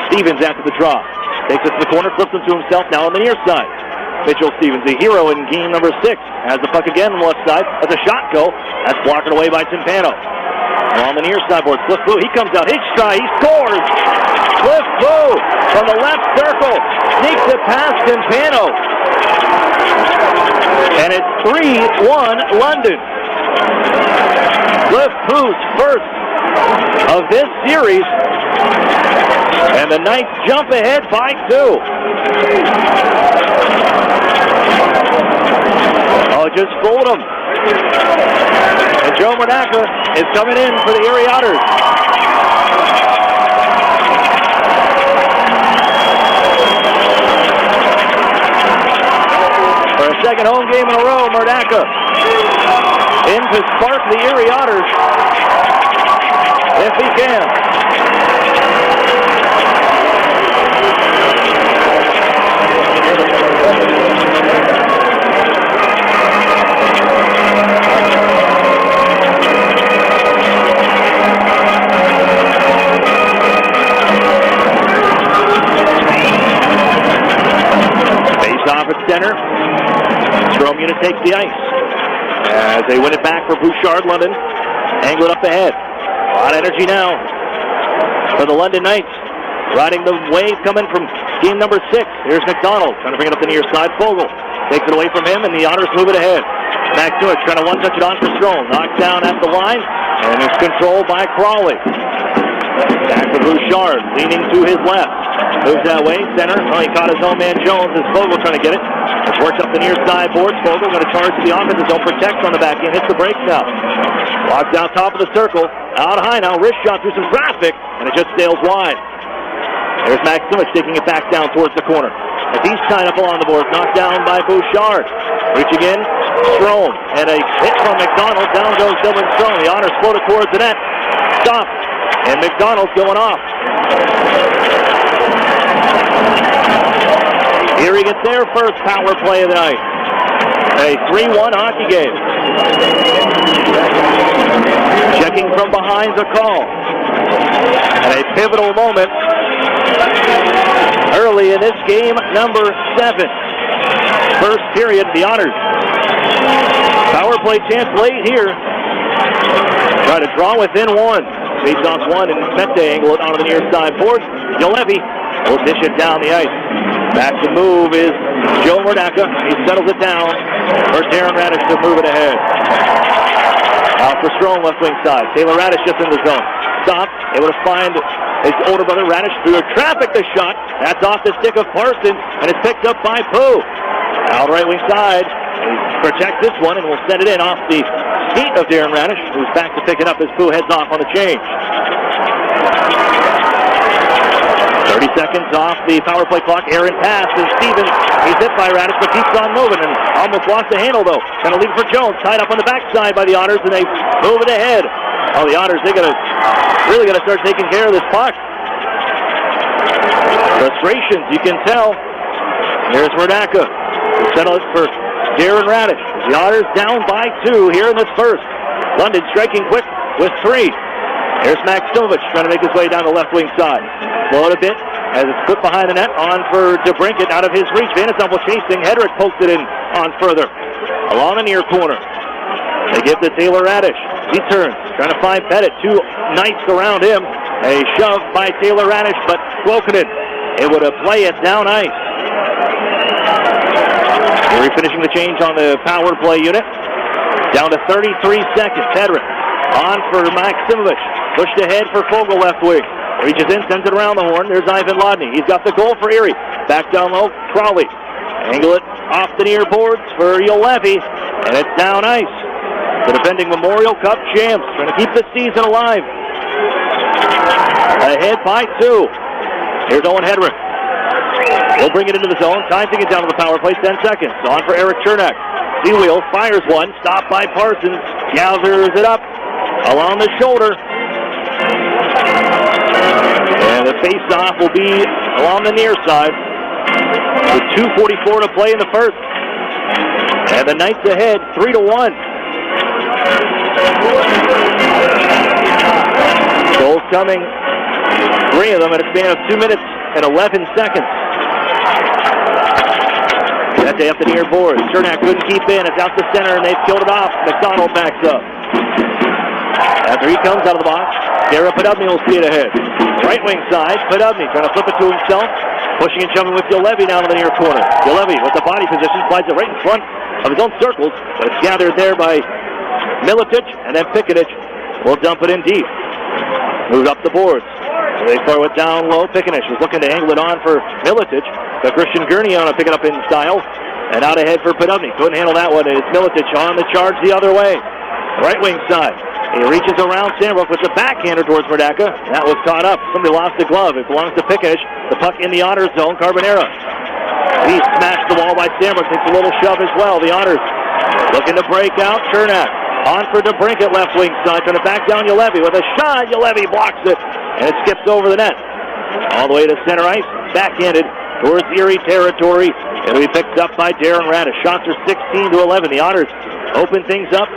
Stevens after the draw. Takes it to the corner, flips him to himself, now on the near side. Mitchell Stevens, the hero in game number 6, has the puck again on the left side. That's a shot go. That's blocked away by Timpano. And on the near sideboard, Cliff Pooh, he comes out, his try, he scores! Cliff Pooh from the left circle, sneaks it past Timpano. And it's 3-1 London. Cliff Pooh's first of this series. And the Knights jump ahead by 2. Oh, just fooled him. And Joe Mordaka is coming in for the Erie Otters. For a second home game in a row, Mordaka in to spark the Erie Otters if he can. Face off at center. unit takes the ice. As they win it back for Bouchard, London. Angle it up ahead. A lot of energy now for the London Knights. Riding the wave coming from game number 6. Here's McDonald trying to bring it up the near side. Fogle takes it away from him, and the Otters move it ahead. Back to it, trying to one-touch it on for Strome. Knocked down at the line, and it's controlled by Crawley. Back to Bouchard, leaning to his left. Moves that way, center. Oh, he caught his own man Jones as Fogle trying to get it. It's worked up the near side boards. Fogle going to charge to the offensive zone, protects on the back end, hits the brakes now. Walks down top of the circle, out high now, wrist shot through some traffic, and it just sails wide. There's Maximich taking it back down towards the corner. As he's tied up along the boards, knocked down by Bouchard. Reaching in, Strome, and a hit from McDonald. Down goes Dylan Strome. The Otters floated towards the net. Stopped, and McDonald's going off. Erie gets their first power play of the night. A 3-1 hockey game. Checking from behind the call. And a pivotal moment early in this game, number 7. First period, the Otters. Power play chance late here. Try to draw within 1. Face off 1 and Mete angle it onto the near side board. Jolevi will dish it down the ice. Back to move is Joe Murdaka. He settles it down for Darren Radish to move it ahead. Out for Strome, left wing side. Taylor Radish just in the zone. Stop. Able to find his older brother Radish through a traffic. The shot. That's off the stick of Parsons, and it's picked up by Pooh. Out right wing side. He protects this one and will send it in off the feet of Darren Radish, who's back to pick it up as Pooh heads off on the change. 30 seconds off the power play clock. Aaron pass to Stevens. He's hit by Radish, but keeps on moving and almost lost the handle, though. Going to leave it for Jones. Tied up on the backside by the Otters, and they move it ahead. Oh, the Otters, they're really going to start taking care of this puck. Frustrations, you can tell. Here's Murdaka. Settle it for Darren Radish. The Otters down by 2 here in this first. London striking quick with 3. Here's Maximich trying to make his way down the left wing side. Slow it a bit as it's put behind the net. On for DeBrincat out of his reach. Van Ensemble chasing. Hedrick poked it in on further. Along the near corner. They give to Taylor Radish. He turns. Trying to find Pettit. 2 Knights around him. A shove by Taylor Radish, but Klokonen able to play it down ice. We're finishing the change on the power play unit. Down to 33 seconds. Hedrick on for Maximich. Pushed ahead for Fogle left wing. Reaches in, sends it around the horn. There's Ivan Lodney. He's got the goal for Erie. Back down low, Crawley. Angle it off the near boards for Jolevi. And it's down ice. The defending Memorial Cup champs trying to keep the season alive. Ahead by 2. Here's Owen Hedrick. He'll bring it into the zone. Time to get down to the power play. 10 seconds. On for Eric Chernak. Seawheel fires one. Stopped by Parsons. Gathers it up along the shoulder. And the face-off will be along the near side. With 2:44 to play in the first. And the Knights ahead, 3-1. Goals coming. 3 of them in a span of 2 minutes and 11 seconds. That day up the near boards. Chernak couldn't keep in. It's out to center, and they've killed it off. McDonald backs up. After he comes out of the box, Garrett Podubny will see it ahead. Right wing side, Podubny trying to flip it to himself. Pushing and shoving with Jolevi down in the near corner. Jolevi with the body position, slides it right in front of his own circles, but it's gathered there by Miletich, and then Pickett will dump it in deep. Moves up the boards. They throw it down low. Pickett was looking to angle it on for Miletich, but Christian Gurney on to pick it up in style. And out ahead for Podubny. Couldn't handle that one. It's Miletich on the charge the other way. Right wing side. He reaches around Sandbrook with the backhander towards Murdaka. That was caught up. Somebody lost the glove. It belongs to Pickett. The puck in the Otters zone. Carbonera. He smashed the wall by Sandbrook. Takes a little shove as well. The Otters looking to break out. Chernak on for DeBrincat left wing side. Trying to back down Jolevi with a shot. Jolevi blocks it. And it skips over the net. All the way to center ice. Backhanded towards Erie territory. It'll be picked up by Darren Radish. Shots are 16-11. The Otters open things up.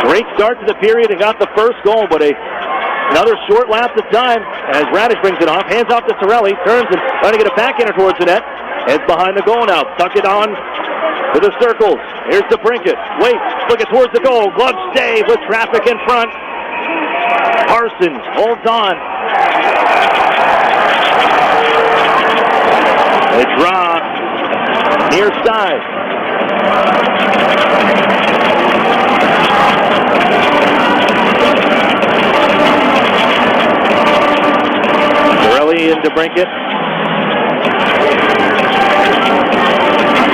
Great start to the period and got the first goal, but another short lapse of time as Radish brings it off. Hands off to Sorelli. Turns and trying to get a backhander towards the net. Heads behind the goal now. Tuck it on to the circles. Here's DeBrincat. Waits, looking towards the goal. Glove save with traffic in front. Parsons holds on. They draw near side. Borelli and DeBrincat.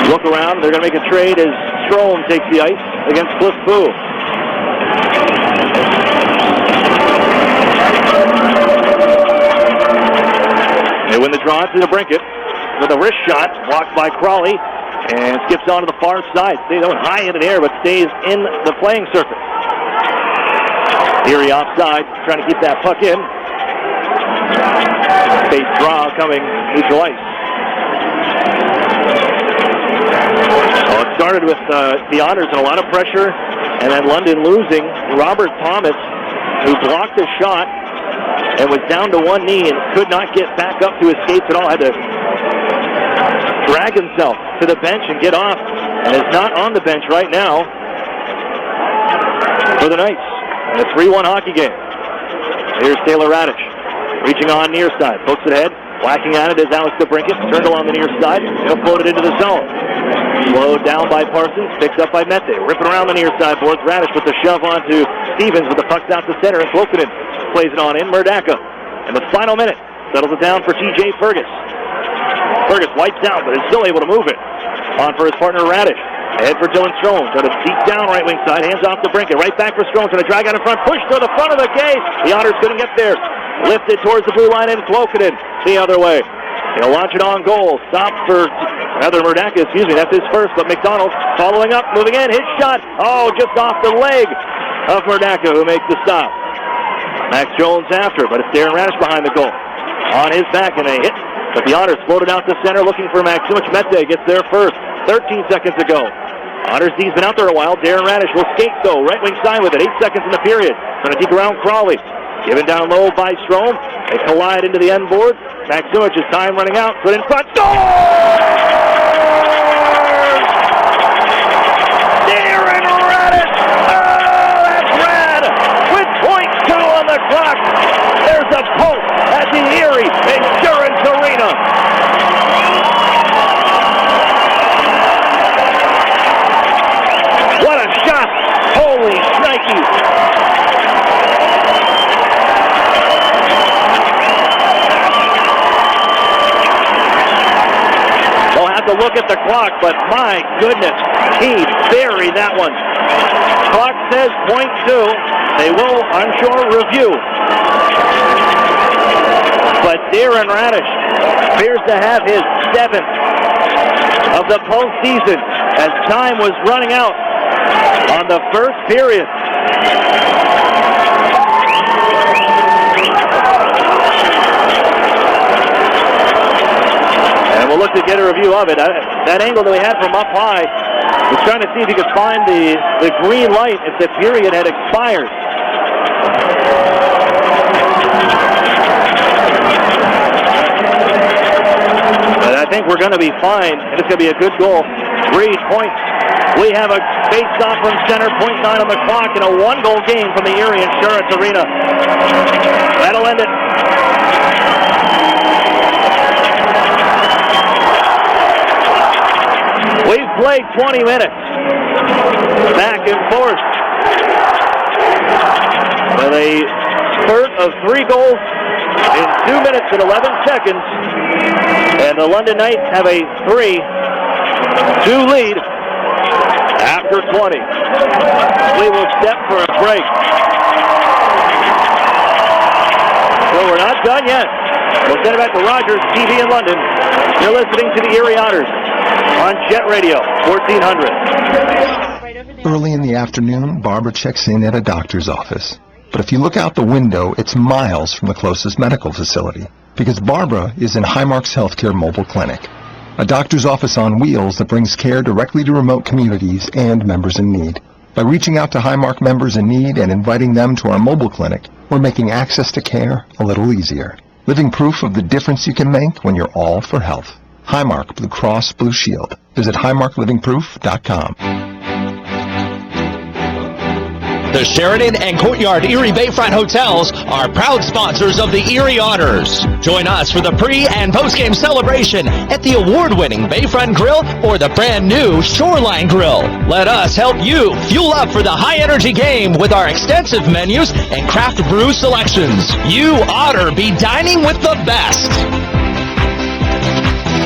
Look around. They're going to make a trade as Strome takes the ice against Cliff Boo. They win the draw to DeBrincat with a wrist shot, blocked by Crawley, and skips onto the far side. Stays out high in the air, but stays in the playing surface. Erie offside, trying to keep that puck in. Base draw coming neutral ice. Well, it started with the Otters and a lot of pressure, and then London losing. Robert Thomas, who blocked a shot and was down to one knee and could not get back up to his skates at all, had to drag himself to the bench and get off, and is not on the bench right now for the Knights. A 3-1 hockey game. Here's Taylor Radish, reaching on near side, pokes it ahead, whacking at it is Alex DeBrincat, turned along the near side, he'll float it into the zone. Slowed down by Parsons, picked up by Mete, ripping around the near side boards. Radish with the shove onto Stevens, with the puck's out to center, and Klokonen plays it on in. Murdaka, in the final minute, settles it down for TJ Fergus. Fergus wipes out, but is still able to move it on for his partner Radish. Ahead for Dylan Strome, trying to deep down right wing side, hands off to Brinket, right back for Strome, trying to drag out in front, push to the front of the gate. The Otters couldn't get there. Lifted towards the blue line, and Klokonen the other way. He'll launch it on goal. Stop for Murdaka, that's his first, but McDonald following up, moving in, his shot, just off the leg of Murdaka, who makes the stop. Max Jones after, but it's Darren Radish behind the goal. On his back, and a hit, but the Otters floated out to center, looking for Maximich. Mete gets there first, 13 seconds ago. Otters D's been out there a while. Darren Radish will skate, though, right wing side with it, 8 seconds in the period. Trying to deep around Crawley. Given down low by Strome. They collide into the end board. Maximich's time running out. Put in front. Scores! Darren Radish! Oh, that's red! With .2 on the clock. There's a pulse at the Erie Insurance Arena. What a shot! Holy shnikes! To look at the clock, but my goodness, he buried that one. Clock says .2. They will, I'm sure, review. But Darren Radish appears to have his 7th of the postseason as time was running out on the first period. And we'll look to get a review of it. That angle that we had from up high was trying to see if he could find the green light if the period had expired. But I think we're going to be fine, and it's going to be a good goal. 3 points. We have a face-off from center, .9 on the clock, and a 1-goal game from the Erie Insurance Arena. That'll end it. We've played 20 minutes. Back and forth. With a spurt of 3 goals in 2 minutes and 11 seconds. And the London Knights have a 3-2 lead after 20. We will step for a break. So we're not done yet. We'll send it back to Rogers TV in London. You're listening to the Erie Otters on Jet Radio 1400. Early in the afternoon, Barbara checks in at a doctor's office. But if you look out the window, it's miles from the closest medical facility, because Barbara is in Highmark's Healthcare Mobile Clinic, a doctor's office on wheels that brings care directly to remote communities and members in need. By reaching out to Highmark members in need and inviting them to our mobile clinic, we're making access to care a little easier. Living proof of the difference you can make when you're all for health. Highmark Blue Cross Blue Shield. Visit highmarklivingproof.com. The Sheridan and Courtyard Erie Bayfront Hotels are proud sponsors of the Erie Otters. Join us for the pre- and post-game celebration at the award-winning Bayfront Grill or the brand-new Shoreline Grill. Let us help you fuel up for the high-energy game with our extensive menus and craft brew selections. You oughter be dining with the best.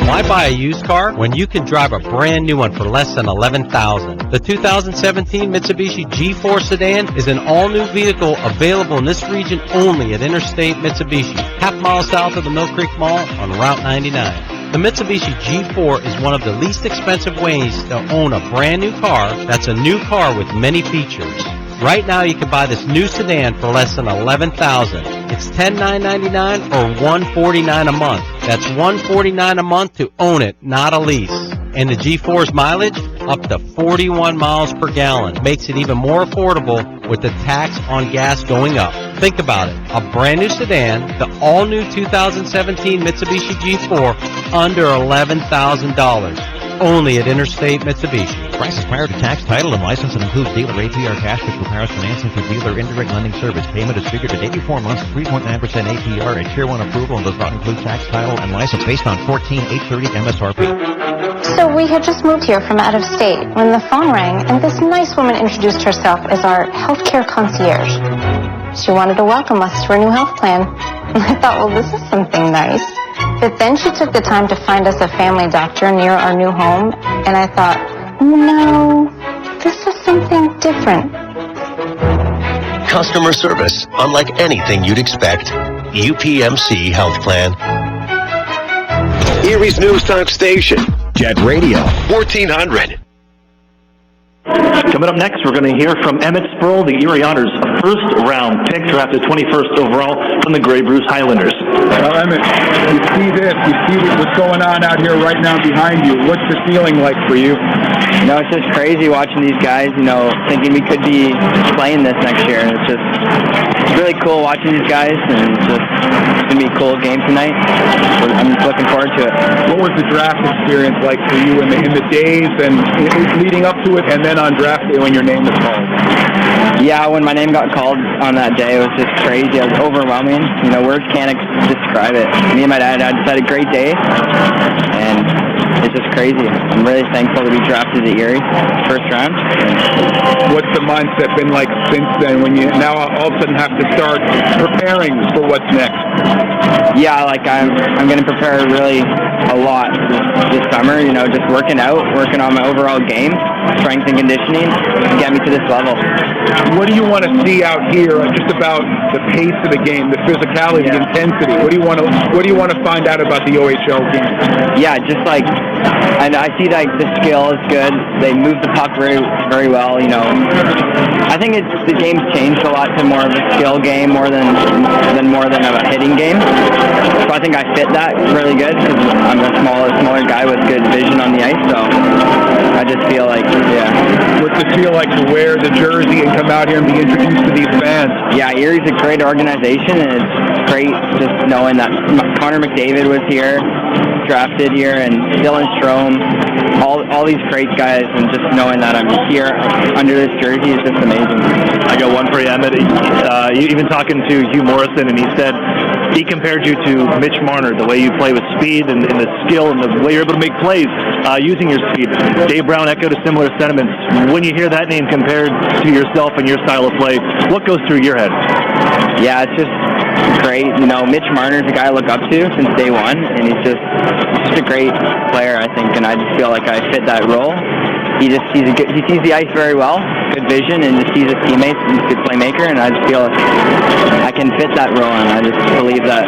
Why buy a used car when you can drive a brand new one for less than $11,000? The 2017 Mitsubishi G4 sedan is an all-new vehicle available in this region only at Interstate Mitsubishi, half-mile south of the Mill Creek Mall on Route 99. The Mitsubishi G4 is one of the least expensive ways to own a brand new car that's a new car with many features. Right now you can buy this new sedan for less than $11,000. It's $10,999 or $149 a month. That's $149 a month to own it, not a lease. And the G4's mileage, up to 41 miles per gallon. Makes it even more affordable with the tax on gas going up. Think about it. A brand new sedan, the all-new 2017 Mitsubishi G4, under $11,000. Only at Interstate Mitsubishi. Prices prior to tax, title, and license and includes dealer APR cash, which requires financing through dealer indirect lending service. Payment is figured at 84 months, 3.9% APR, at Tier 1 approval, and does not include tax, title, and license based on 14,830 MSRP. So we had just moved here from out of state when the phone rang, and this nice woman introduced herself as our healthcare concierge. She wanted to welcome us to her new health plan. And I thought, well, this is something nice. But then she took the time to find us a family doctor near our new home, and I thought, no, this is something different. Customer service, unlike anything you'd expect. UPMC Health Plan. Erie's News Talk Station. Jet Radio. 1400. Coming up next, we're going to hear from Emmett Sproul, the Erie Otters, a first-round pick drafted 21st overall from the Grey Bruce Highlanders. Well, Emmett, you see this. You see what's going on out here right now behind you. What's the feeling like for you? You know, it's just crazy watching these guys, you know, thinking we could be playing this next year. And it's really cool watching these guys, and it's going to be a cool game tonight. I'm just looking forward to it. What was the draft experience like for you in the days and leading up to it, and then on draft day when your name was called? Yeah, when my name got called on that day, it was just crazy. It was overwhelming. You know, words can't describe it. Me and my dad had a great day, and it's just crazy. I'm really thankful to be drafted to Erie first round. What's the mindset been like since then when you now all of a sudden have to start preparing for what's next? Yeah, like I'm going to prepare really a lot this summer, you know, just working out, working on my overall game, strength and conditioning to get me to this level. What do you want to see out here just about the pace of the game, the physicality, the intensity? What do you want to find out about the OHL game? Yeah, just like, and I see that the skill is good. They move the puck very, very well, you know. I think the game's changed a lot to more of a skill game more than of a hitting game. So I think I fit that really good because I'm a smaller guy with good vision on the ice. So I just feel like, yeah. What's it feel like to wear the jersey and come out here and be introduced to these fans? Yeah, Erie's a great organization, and it's great just knowing that Connor McDavid was here, drafted here, and Dylan Strome, all these great guys, and just knowing that I'm here under this jersey is just amazing. I got one for you, Emmett. Even talking to Hugh Morrison, and he said he compared you to Mitch Marner, the way you play with speed and the skill and the way you're able to make plays using your speed. Dave Brown echoed a similar sentiment. When you hear that name compared to yourself and your style of play, what goes through your head? Yeah, it's just great. You know, Mitch Marner's a guy I look up to since day one, and he's just a great player, I think, and I just feel like I fit that role. He sees the ice very well, good vision, and just sees his teammates, and he's a good playmaker, and I just feel like I can fit that role, and I just believe that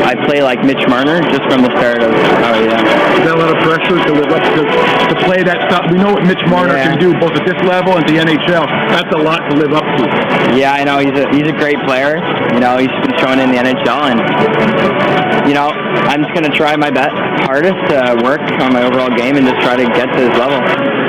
I play like Mitch Marner just from the start of, Is that a lot of pressure to live up to play that stuff? We know what Mitch Marner can do both at this level and the NHL. That's a lot to live up to. Yeah, I know. He's a great player. You know, he's been shown in the NHL, and, you know, I'm just going to try my hardest to work on my overall game and just try to get to this level.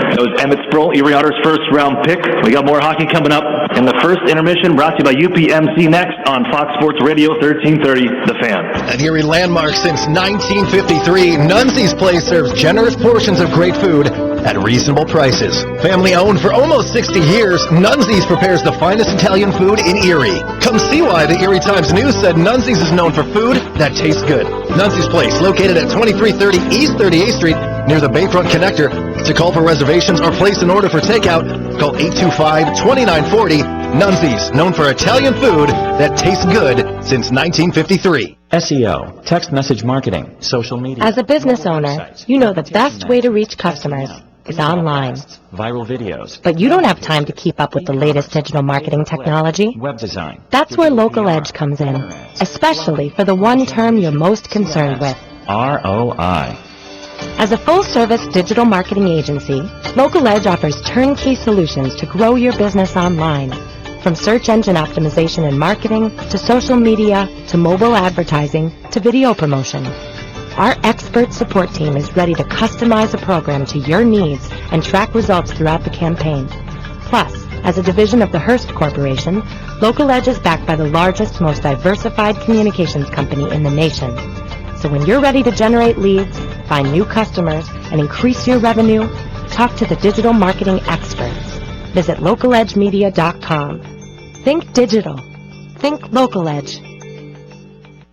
That was Emmett Sproul, Erie Otters' first-round pick. We got more hockey coming up in the first intermission, brought to you by UPMC next on Fox Sports Radio 1330, The Fan. An Erie landmark since 1953, Nunzi's Place serves generous portions of great food at reasonable prices. Family owned for almost 60 years, Nunzi's prepares the finest Italian food in Erie. Come see why the Erie Times News said Nunzi's is known for food that tastes good. Nunzi's Place, located at 2330 East 38th Street, near the Bayfront Connector. To call for reservations or place an order for takeout, call 825-2940. Nunzi's, known for Italian food that tastes good since 1953. SEO, text message marketing, social media. As a business owner, you know the best way to reach customers is online. Viral videos. But you don't have time to keep up with the latest digital marketing technology. Web design. That's where Local Edge comes in, especially for the one term you're most concerned with. ROI. As a full-service digital marketing agency, Local Edge offers turnkey solutions to grow your business online. From search engine optimization and marketing, to social media, to mobile advertising, to video promotion. Our expert support team is ready to customize a program to your needs and track results throughout the campaign. Plus, as a division of the Hearst Corporation, Local Edge is backed by the largest, most diversified communications company in the nation. So when you're ready to generate leads, find new customers, and increase your revenue, talk to the digital marketing experts. Visit localedgemedia.com. Think digital. Think Local Edge.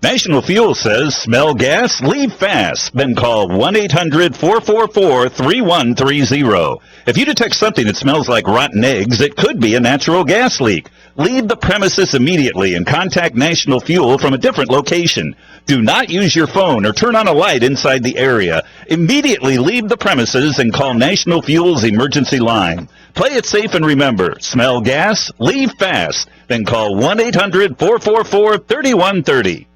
National Fuel says, smell gas, leave fast. Then call 1-800-444-3130. If you detect something that smells like rotten eggs, it could be a natural gas leak. Leave the premises immediately and contact National Fuel from a different location. Do not use your phone or turn on a light inside the area. Immediately leave the premises and call National Fuel's emergency line. Play it safe and remember, smell gas, leave fast. Then call 1-800-444-3130.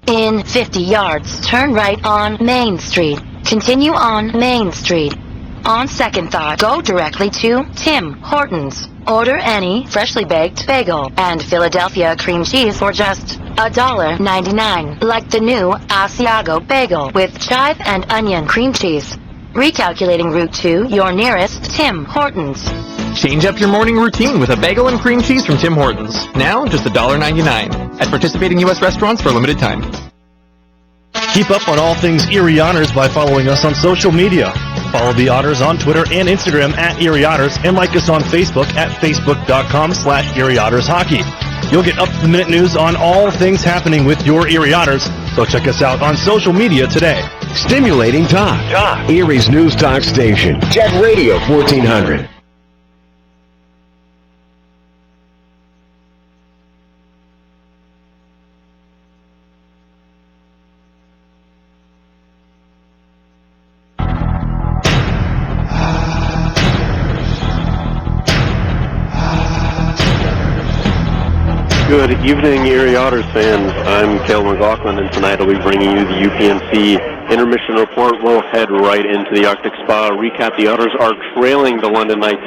In 50 yards, turn right on Main Street. Continue on Main Street. On second thought, go directly to Tim Hortons. Order any freshly baked bagel and Philadelphia cream cheese for just $1.99, like the new Asiago bagel with chive and onion cream cheese. Recalculating route to your nearest Tim Hortons. Change up your morning routine with a bagel and cream cheese from Tim Hortons. Now, just $1.99 at participating U.S. restaurants for a limited time. Keep up on all things Erie Otters by following us on social media. Follow the Otters on Twitter and Instagram at Erie Otters, and like us on Facebook at facebook.com/Erie Otters Hockey. You'll get up-to-the-minute news on all things happening with your Erie Otters, so check us out on social media today. Stimulating talk. Erie's News Talk Station. Jet Radio 1400. Good evening, Erie Otters fans. I'm Cale McLaughlin, and tonight I'll be bringing you the UPNC intermission report. We'll head right into the Arctic Spa. Recap, the Otters are trailing the London Knights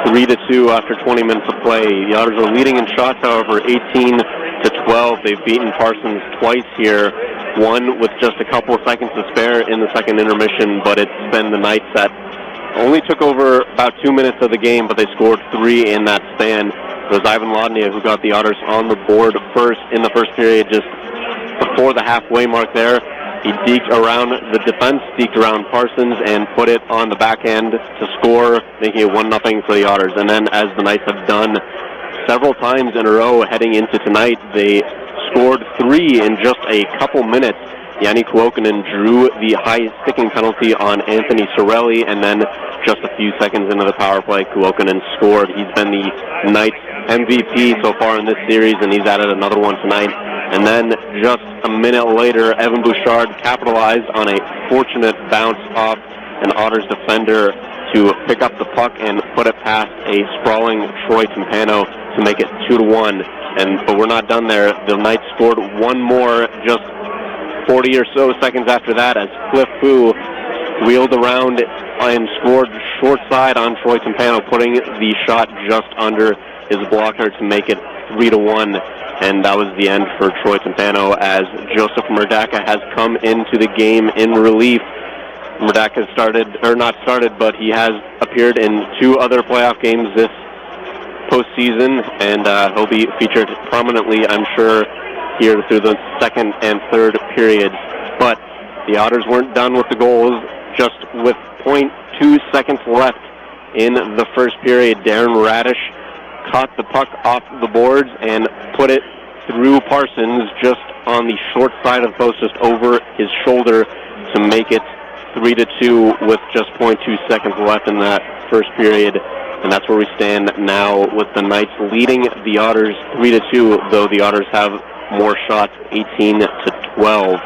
3-2 after 20 minutes of play. The Otters are leading in shots, however, 18-12. They've beaten Parsons twice here, one with just a couple of seconds to spare in the second intermission, but it's been the Knights that only took over about 2 minutes of the game, but they scored 3 in that span. It was Ivan Lodnia who got the Otters on the board first in the first period, just before the halfway mark there. He deked around the defense, deked around Parsons, and put it on the backhand to score, making it 1-0 for the Otters. And then, as the Knights have done several times in a row heading into tonight, they scored 3 in just a couple minutes. Jani Kuokkanen drew the high sticking penalty on Anthony Sorelli, and then just a few seconds into the power play, Kuokkanen scored. He's been the Knights' MVP so far in this series, and he's added another one tonight. And then just a minute later, Evan Bouchard capitalized on a fortunate bounce off an Otters defender to pick up the puck and put it past a sprawling Troy Timpano to make it 2-1. But we're not done there. The Knights scored one more just 40 or so seconds after that, as Cliff Fu wheeled around and scored short side on Troy Timpano, putting the shot just under his blocker to make it 3-1. And that was the end for Troy Timpano, as Joseph Murdaka has come into the game in relief. Murdaka but he has appeared in 2 other playoff games this postseason, and he'll be featured prominently, I'm sure, here through the second and third periods. But the Otters weren't done with the goals. just with 0.2 seconds left in the first period. Darren Radish caught the puck off the boards and put it through Parsons just on the short side of the post, just over his shoulder to make it 3-2 with just 0.2 seconds left in that first period. And that's where we stand now with the Knights leading the Otters 3-2, though the Otters have more shots, 18-12.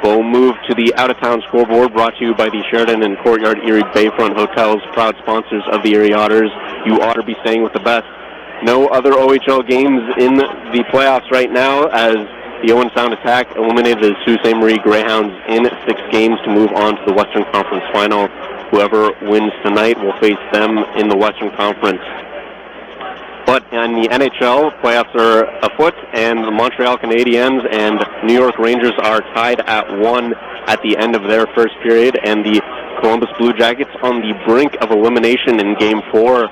We'll move to the out-of-town scoreboard, brought to you by the Sheraton and Courtyard Erie Bayfront Hotels, proud sponsors of the Erie Otters. You ought to be staying with the best. No other OHL games in the playoffs right now, as the Owen Sound Attack eliminated the Sault Ste. Marie Greyhounds in 6 games to move on to the Western Conference Final. Whoever wins tonight will face them in the Western Conference. But in the NHL, playoffs are afoot, and the Montreal Canadiens and New York Rangers are tied at 1 at the end of their first period, and the Columbus Blue Jackets on the brink of elimination in Game 4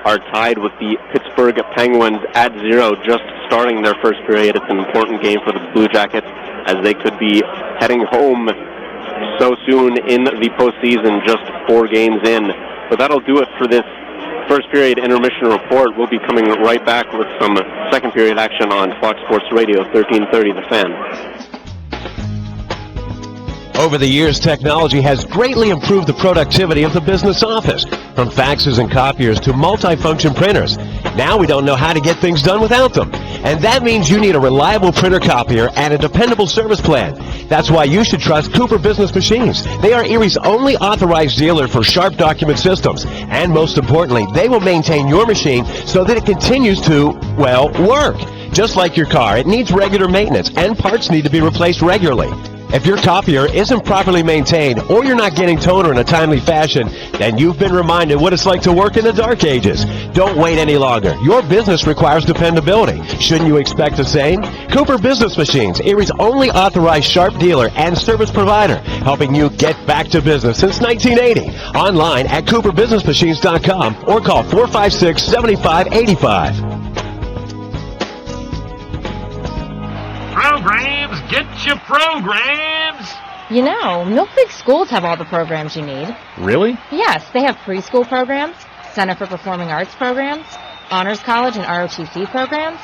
are tied with the Pittsburgh Penguins at 0, just starting their first period. It's an important game for the Blue Jackets, as they could be heading home so soon in the postseason, just 4 games in. But that'll do it for this first period intermission report. We'll be coming right back with some second period action on Fox Sports Radio 1330 The Fan. Over the years, technology has greatly improved the productivity of the business office, from faxes and copiers to multifunction printers. Now we don't know how to get things done without them. And that means you need a reliable printer copier and a dependable service plan. That's why you should trust Cooper Business Machines. They are Erie's only authorized dealer for Sharp document systems. And most importantly, they will maintain your machine so that it continues to, well, work. Just like your car, it needs regular maintenance, and parts need to be replaced regularly. If your copier isn't properly maintained, or you're not getting toner in a timely fashion, then you've been reminded what it's like to work in the dark ages. Don't wait any longer. Your business requires dependability. Shouldn't you expect the same? Cooper Business Machines, Erie's only authorized Sharp dealer and service provider, helping you get back to business since 1980. Online at cooperbusinessmachines.com or call 456-7585. Programs, get your programs! You know, Mill Creek schools have all the programs you need. Really? Yes, they have preschool programs, Center for Performing Arts programs, Honors College and ROTC programs,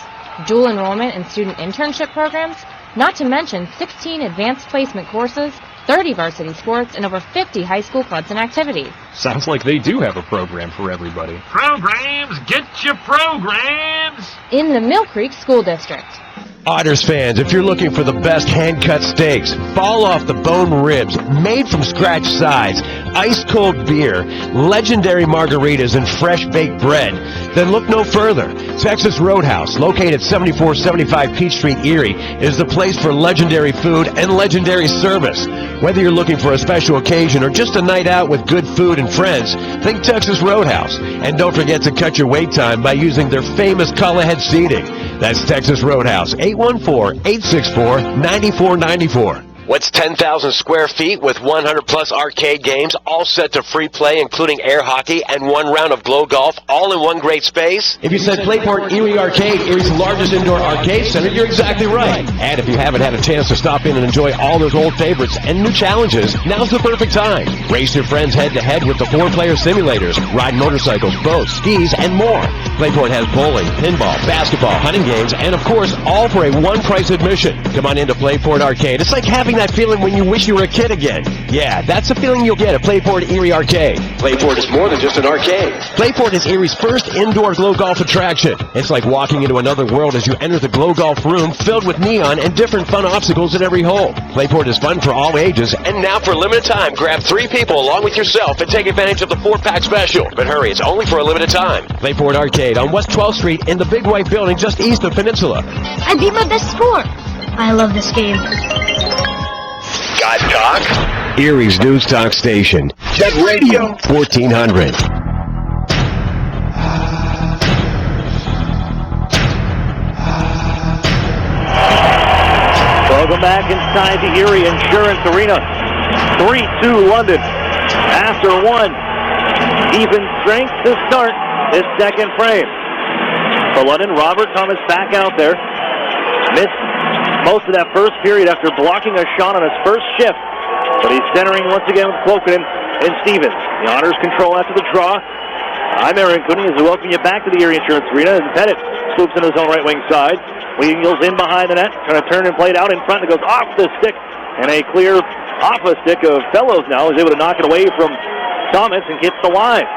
dual enrollment and student internship programs, not to mention 16 advanced placement courses, 30 varsity sports, and over 50 high school clubs and activities. Sounds like they do have a program for everybody. Programs, get your programs! In the Mill Creek School District. Otters fans, if you're looking for the best hand-cut steaks, fall-off-the-bone ribs, made-from-scratch sides, ice-cold beer, legendary margaritas, and fresh-baked bread, then look no further. Texas Roadhouse, located 7475 Peach Street, Erie, is the place for legendary food and legendary service. Whether you're looking for a special occasion or just a night out with good food and friends, think Texas Roadhouse. And don't forget to cut your wait time by using their famous call-ahead seating. That's Texas Roadhouse, 814-864-9494. What's 10,000 square feet with 100-plus arcade games, all set to free play, including air hockey and 1 round of glow golf, all in one great space? If you said Playport Erie Arcade, Erie's largest indoor arcade center, you're exactly right. And if you haven't had a chance to stop in and enjoy all those old favorites and new challenges, now's the perfect time. Race your friends head-to-head with the 4-player simulators, ride motorcycles, boats, skis, and more. Playport has bowling, pinball, basketball, hunting games, and of course, all for a one-price admission. Come on into Playport Arcade. It's like having that feeling when you wish you were a kid again. Yeah, that's the feeling you'll get at Playport Erie Arcade. Playport is more than just an arcade. Playport is Erie's first indoor glow golf attraction. It's like walking into another world as you enter the glow golf room filled with neon and different fun obstacles at every hole. Playport is fun for all ages. And now for a limited time, grab 3 people along with yourself and take advantage of the 4-pack special. But hurry, it's only for a limited time. Playport Arcade on West 12th Street in the Big White Building just east of Peninsula. I beat my best score. I love this game. Got talk? Erie's News Talk Station. Jet Radio 1400. Welcome back inside the Erie Insurance Arena. 3-2 London. After 1. Even strength to start this second frame. For London, Robert Thomas back out there. Missed most of that first period after blocking a shot on his first shift. But he's centering once again with Cloakinen. and Stevens. The Otters control after the draw. I'm Aaron Cooney as we welcome you back to the Erie Insurance Arena. As Pettit swoops in his own right wing side. Wheels in behind the net, trying to turn and play it out in front. It goes off the stick, and a clear off a stick of Fellows now is able to knock it away from Thomas and hits the line.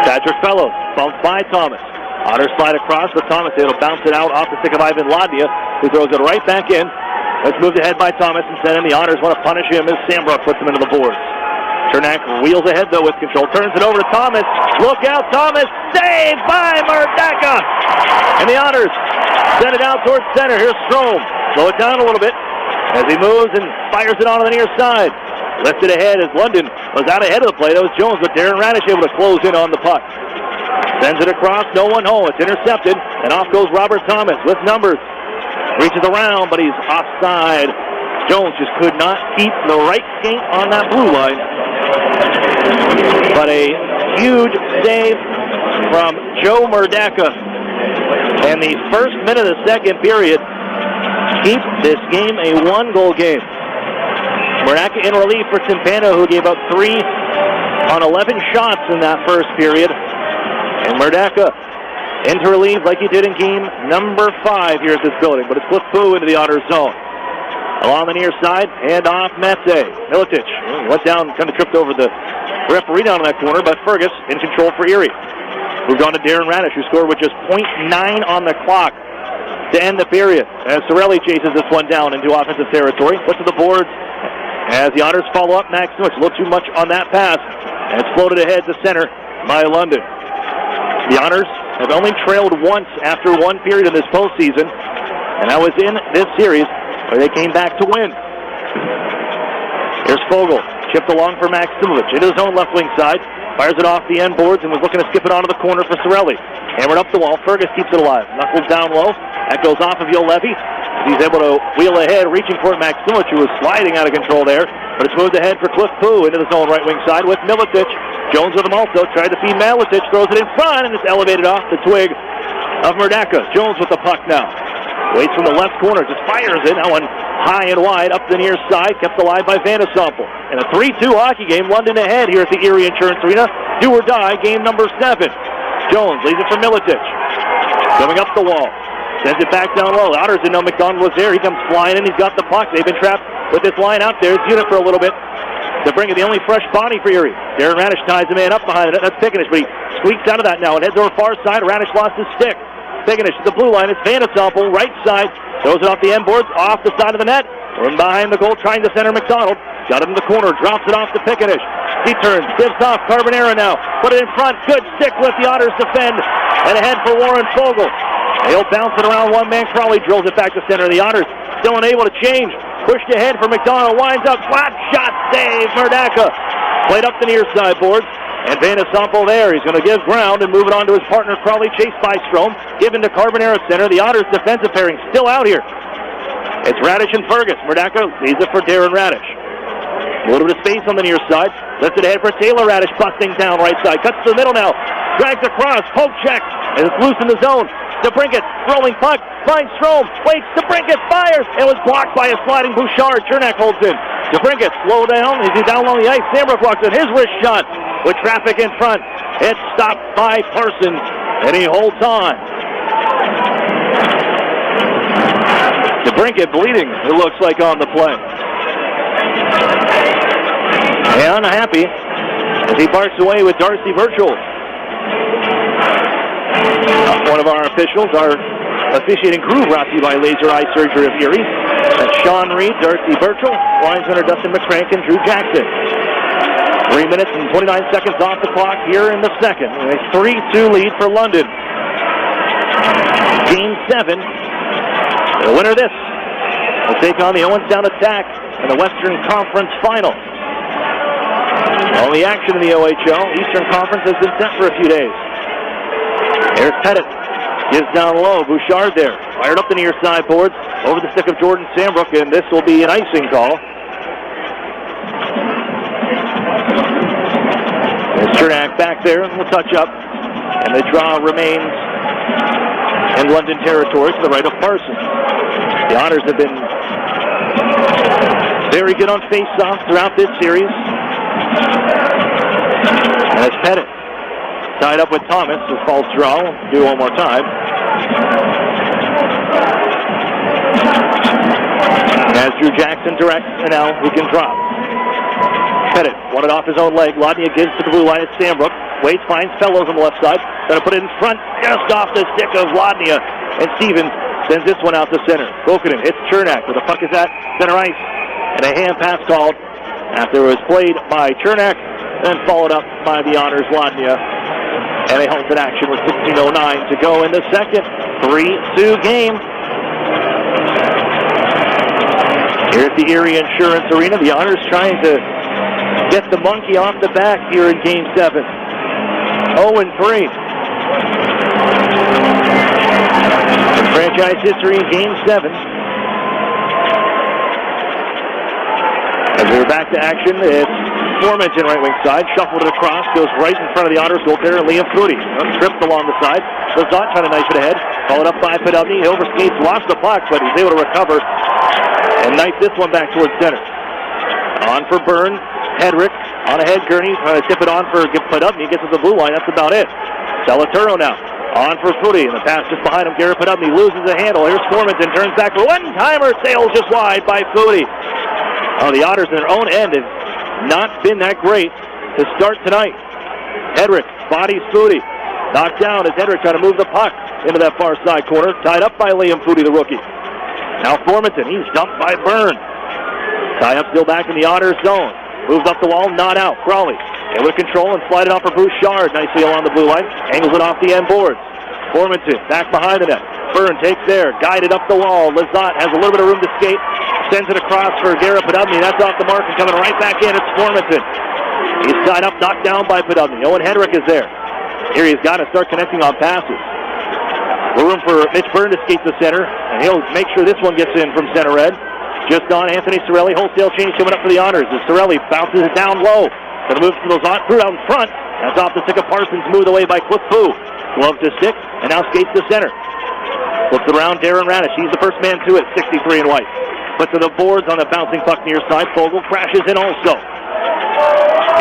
Patrick Fellows bumped by Thomas. Otters slide across, but Thomas able to bounce it out off the stick of Ivan Ladnia, who throws it right back in. Let's move ahead by Thomas and send in. The Otters want to punish him as Sambrook puts him into the boards. Chernak wheels ahead, though, with control. Turns it over to Thomas. Look out, Thomas. Saved by Murdaka. And the Otters send it out towards center. Here's Strome. Slow it down a little bit as he moves and fires it onto the near side. Lifted ahead as London was out ahead of the play. That was Jones, but Darren Radish able to close in on the puck. Sends it across. No one home. It's intercepted. And off goes Robert Thomas with numbers. Reaches around, but he's offside. Jones just could not keep the right skate on that blue line. But a huge save from Joe Murdaka. And the first minute of the second period keep this game a one-goal game. Murdaka in relief for Timpano, who gave up 3 on 11 shots in that first period. And Murdaka into relief like he did in game number 5 here at this building. But it's Cliff Boo into the Otters zone. Along the near side, hand off Mete. Militic went down, kind of tripped over the referee down in that corner, but Fergus in control for Erie. Moved on to Darren Radish, who scored with just .9 on the clock to end the period. As Sorelli chases this one down into offensive territory. Puts to the boards as the Otters follow up. Max Simic, a little too much on that pass. And it's floated ahead to center by London. The Otters have only trailed once after one period in this postseason, and that was in this series where they came back to win. Here's Fogle, chipped along for Maximovich into his own left wing side, fires it off the end boards and was looking to skip it onto the corner for Sorelli. Hammered up the wall, Fergus keeps it alive, knuckles down low, that goes off of Yolevi. He's able to wheel ahead, reaching for Maximovich, who was sliding out of control there, but it's moved ahead for Cliff Poo into his own right wing side with Militic. Jones with him also, tried to feed Militic, throws it in front, and it's elevated off the twig of Murdaka. Jones with the puck now. Waits from the left corner, just fires it. That one high and wide up the near side, kept alive by Vandesample. In a 3-2 hockey game, London ahead here at the Erie Insurance Arena. Do or die, game number 7. Jones leaves it for Militic. Coming up the wall. Sends it back down low. Otters didn't know McDonald was there. He comes flying in. He's got the puck. They've been trapped with this line out there. It's unit for a little bit. To bring it the only fresh body for Erie. Darren Radish ties the man up behind it. That's Pickenish, but he squeaks out of that now and heads over far side. Radish lost his stick. Pickenish to the blue line. It's Vandesample, right side. Throws it off the end boards, off the side of the net. From behind the goal, trying to center McDonald. Got it in the corner, drops it off to Pickenish. He turns, gives off Carbonera now. Put it in front, good stick with the Otters defend. And ahead for Warren Fogle. He'll bounce it around one man. Crawley drills it back to center. The Otters still unable to change. Pushed ahead for McDonald. Winds up. Flat shot save. Murdaka played up the near side boards. And Vandesample there. He's going to give ground and move it on to his partner Crawley. Chased by Strome. Given to Carbonera center. The Otters defensive pairing still out here. It's Radish and Fergus. Murdaka leaves it for Darren Radish. A little bit of space on the near side. Lifted ahead for Taylor Radish. Busting down right side. Cuts to the middle now. Drags across. Poke check. And it's loose in the zone. DeBrincat, rolling puck, finds Strome, waits, DeBrincat fires, and was blocked by a sliding Bouchard. Chernak holds in. DeBrincat, slow down, he's down along the ice. Sambrook walks in, his wrist shot with traffic in front. It's stopped by Parsons, and he holds on. DeBrincat bleeding, it looks like, on the play. And unhappy as he barks away with Darcy Virtual. One of our officials, our officiating crew, brought to you by Laser Eye Surgery of Erie. That's Sean Reed, Darcy Birchall, linesman Dustin McCrank, and Drew Jackson. 3 minutes and 29 seconds off the clock here in the second. A 3-2 lead for London. Game 7. The winner of this will take on the Owens Sound Attack in the Western Conference Final. All the action in the OHL. Eastern Conference has been set for a few days. Here's Pettit. Gives down low. Bouchard there. Fired up the near side boards. Over the stick of Jordan Sambrook, and this will be an icing call. There's Chernak back there. We'll touch up. And the draw remains in London territory to the right of Parsons. The Otters have been very good on face-off throughout this series. And it's Pettit. Tied up with Thomas. This false draw. Do one more time. As Drew Jackson directs, and now he can drop. Pettit won it off his own leg. Lodnia gives to the blue line. It's Sandbrook. Waits, finds Fellows on the left side. Going to put it in front, just off the stick of Lodnia. And Stevens sends this one out to center. Broken hits Chernak, where the puck is at center ice. And a hand pass called after it was played by Chernak, then followed up by the Otters Lodnia. And they held in action with 16:09 to go in the second. 3-2 game. Here at the Erie Insurance Arena, the Otters trying to get the monkey off the back here in Game 7. 0-3. In franchise history in Game 7. As we're back to action, it's Formanton right wing side, shuffled it across, goes right in front of the Otters goaltender, Liam Flutie. Tripped along the side. Lazat trying to knife it ahead. Followed up by Podubny. He overskates, lost the puck, but he's able to recover and knife this one back towards center. On for Burns. Hedrick on ahead. Gurney trying to tip it on for Podubny. Gets to the blue line. That's about it. Salaturo now. On for Flutie. And the pass just behind him. Garrett Podubny loses the handle. Here's Formanton. Turns back for one-timer. Sails just wide by Flutie. Oh, the Otters in their own end have not been that great to start tonight. Hedrick bodies Flutie. Knocked down as Hedrick trying to move the puck into that far side corner. Tied up by Liam Flutie, the rookie. Now Formanton. He's dumped by Burns. Tie up still back in the Otters zone. Moves up the wall, not out. Crawley able to control and slide it off for Bouchard. Nicely along the blue line. Angles it off the end boards. Formanton back behind the net. Burns takes there. Guided up the wall. Lazat has a little bit of room to skate. Sends it across for Garrett Podubny. That's off the mark and coming right back in. It's Formanton. He's tied up, knocked down by Podubny. Owen Hedrick is there. Here he's got to start connecting on passes. Room for Mitch Byrne to skate the center, and he'll make sure this one gets in from center red. Just on Anthony Cirelli. Wholesale change coming up for the Otters as Cirelli bounces it down low. Going to move to Lazat, through out in front. That's off the stick of Parsons, moved away by Cliff Fu. Glove to stick, and now skates to center. Looks around Darren Radish. He's the first man to it, 63 in white. But to the boards on the bouncing puck near side. Fogle crashes in also.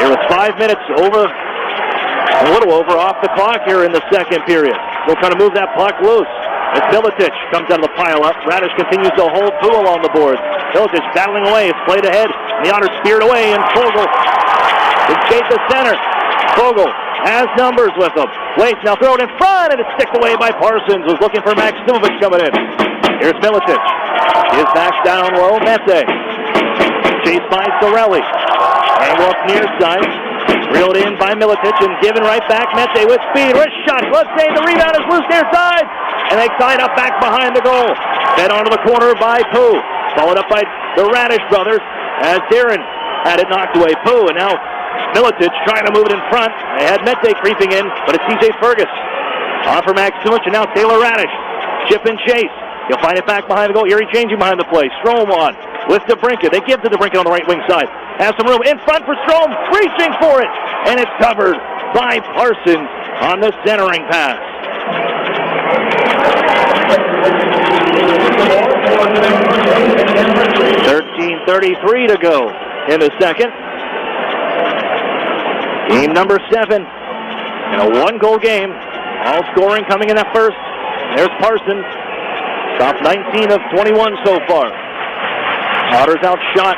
Here with 5 minutes over, a little over off the clock here in the second period. They'll try to move that puck loose. It's Miletich comes out of the pile-up. Radish continues to hold Fu along the boards. Miletich battling away. It's played ahead. The Otters speared away, and Fogle can skate the center. Fogle has numbers with him. Waits now, throw it in front, and it's sticked away by Parsons. Was looking for Max Simovic coming in. Here's Miletich. His back down low. Mete. Chased by Cirelli. Angle up near side. Reeled in by Miletich and given right back. Mete with speed. Wrist shot. Let's say the rebound is loose near side. And they tied up back behind the goal. Fed onto the corner by Pooh. Followed up by the Radish brothers as Darren had it knocked away. Pooh, and now Miletich trying to move it in front. They had Mete creeping in, but it's TJ Fergus. On for Max Simic, and now Taylor Radish. Chip and chase. He'll find it back behind the goal. Erie changing behind the play. Strome on with DeBrincat. They give to DeBrincat on the right wing side. Has some room in front for Strome. Reaching for it. And it's covered by Parsons on the centering pass. 13:33 to go in the second. Game number 7 in a one-goal game. All scoring coming in that first. There's Parsons. Top 19 of 21 so far. Otters outshot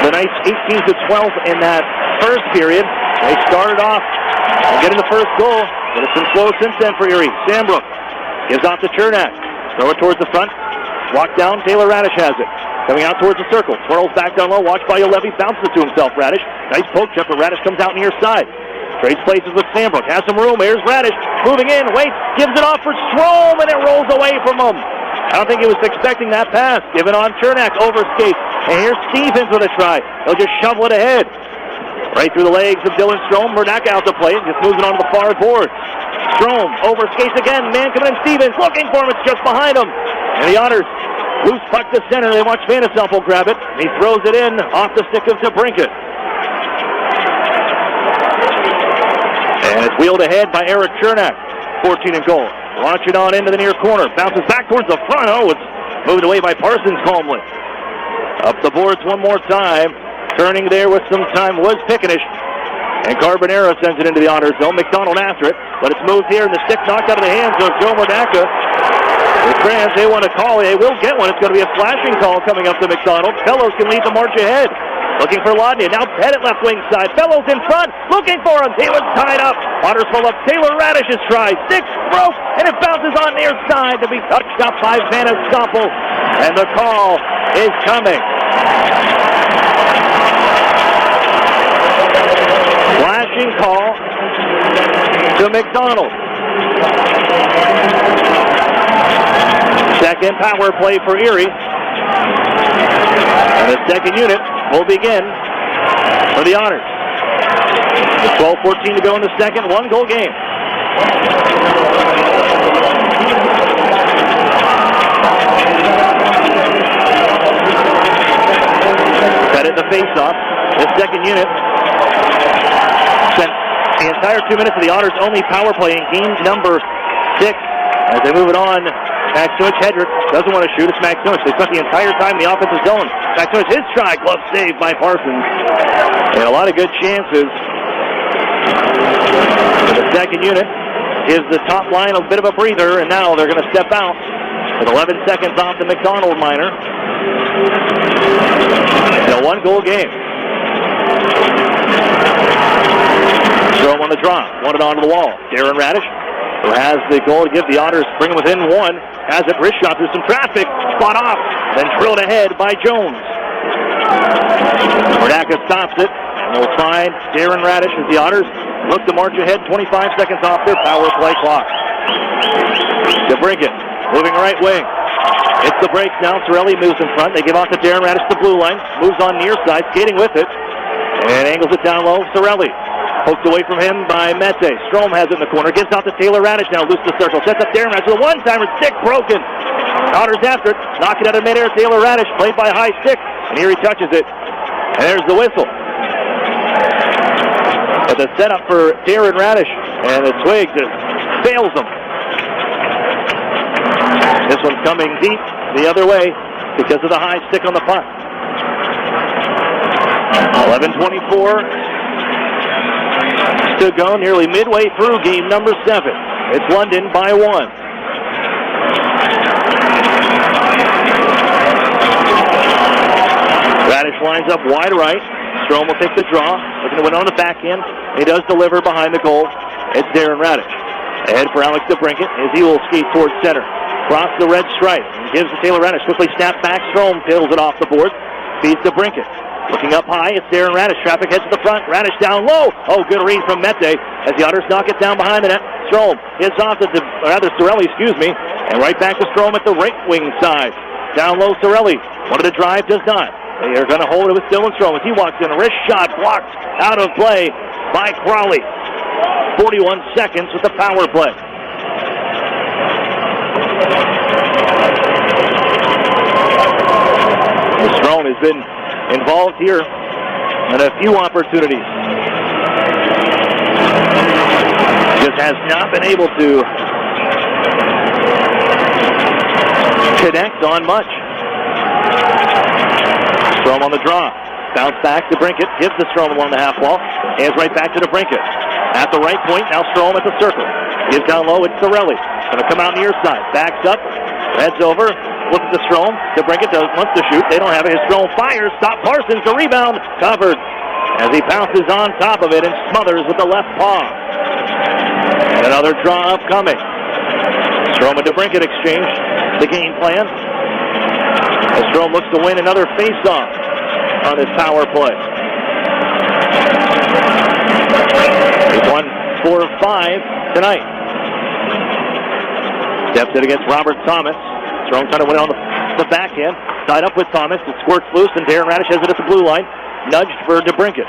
the Knights 18-12 in that first period. They started off getting the first goal, but it's been slow since then for Erie. Sandbrook gives off to Chernak. Throw it towards the front. Walk down. Taylor Radish has it. Coming out towards the circle. Twirls back down low. Watched by Olevi. Bounces it to himself. Radish. Nice poke check, but Radish comes out near side. Trades places with Sandbrook. Has some room. Here's Radish. Moving in. Waits. Gives it off for Strome, and it rolls away from him. I don't think he was expecting that pass. Given on Chernak. Overskate. And here's Stevens with a try. He'll just shovel it ahead. Right through the legs of Dylan Strome. Bernacka out to play. Just moves it onto the far board. Strome overskates again. Man coming in. Stevens looking for him. It's just behind him. And the Otters loose puck to center. They watch Vandeselp grab it. He throws it in off the stick of DeBrincat. And it's wheeled ahead by Eric Chernak. 14 in goal. Launching on into the near corner. Bounces back towards the front. Oh, it's moved away by Parsons calmly. Up the boards one more time. Turning there with some time was Pickenish. And Carbonero sends it into the honor zone. McDonald after it. But it's moved here, and the stick knocked out of the hands of Joe Mordaka. The Trans, they want to call. They will get one. It's going to be a slashing call coming up to McDonald. Fellows can lead the march ahead. Looking for Lodnia. Now Pettit left wing side. Fellows in front. Looking for him. He was tied up. Otters pull up. Taylor Radish's try. Stick broke. And it bounces on near side to be touched up by Vanna Stoppel. And the call is coming. Flashing call to McDonald. Second power play for Erie. And the second unit will begin for the Otters. With 12:14 to go in the second, 1-goal game. Cut in the face-off. The second unit spent the entire 2 minutes of the Otters' only power play in game number 6. As they move it on, Maximich Hedrick doesn't want to shoot. It's Maximich. They spent the entire time in the offensive zone. Maximich, his try, glove saved by Parsons. And a lot of good chances. The second unit gives the top line a bit of a breather, and now they're going to step out with 11 seconds off the McDonald minor. In a 1-goal game. Strom on the draw. Wanted onto the wall. Darren Radish, who has the goal to give the Otters, bring them within one. Has it wrist shot through some traffic. Fought off. Then drilled ahead by Jones. Mordaka stops it. And we'll find Darren Radish as the Otters look to march ahead. 25 seconds off their power play clock. DeBrincat moving right wing. It's the break now. Sorelli moves in front. They give off to Darren Radish, the blue line. Moves on near side, skating with it. And angles it down low. Sorelli. Poked away from him by Mete. Strom has it in the corner. Gives out to Taylor Radish now. Loose the circle. Sets up Darren Radish with a one-timer. Stick broken. Otters after it. Knock it out of midair. Taylor Radish played by high stick. And here he touches it. And there's the whistle. But the setup for Darren Radish. And the twig just fails him. This one's coming deep the other way because of the high stick on the puck. 11:24 to go, nearly midway through game number 7. It's London by 1. Radish lines up wide right. Strom will take the draw. Looking to win on the backhand. He does deliver behind the goal. It's Darren Radish. Ahead for Alex DeBrincat as he will skate towards center. Cross the red stripe. Gives to Taylor Radish. Quickly snap back. Strom tails it off the board. Feeds to Brinket. Looking up high, it's Darren Radish. Traffic heads to the front. Radish down low. Oh, good read from Mete as the Otters knock it down behind the net. Strom hits off to Sorelli, and right back to Strom at the right wing side. Down low, Sorelli. Wanted to drive, does not. They are going to hold it with Dylan Strom as he walks in. A wrist shot blocked out of play by Crowley. 41 seconds with the power play. Strom has been involved here in a few opportunities. Just has not been able to connect on much. Strom on the draw. Bounce back to Brinket. Gives to Strom along the half wall. Hands right back to DeBrincat. At the right point, now Strom at the circle. Gives down low, it's Sorelli. Going to come out near side. Backs up. Heads over. Looks at the Strom. DeBrincat wants to shoot. They don't have it. His Strom fires. Stop Parsons. The rebound. Covered. As he bounces on top of it and smothers with the left paw. And another draw upcoming. Strom and DeBrincat exchange the game plan. As Strom looks to win another face-off on his power play. He's won 4 of 5 tonight. Steps in against Robert Thomas. Strom trying to win on the backhand. Tied up with Thomas. It squirts loose, and Darren Radish has it at the blue line. Nudged for DeBrincat.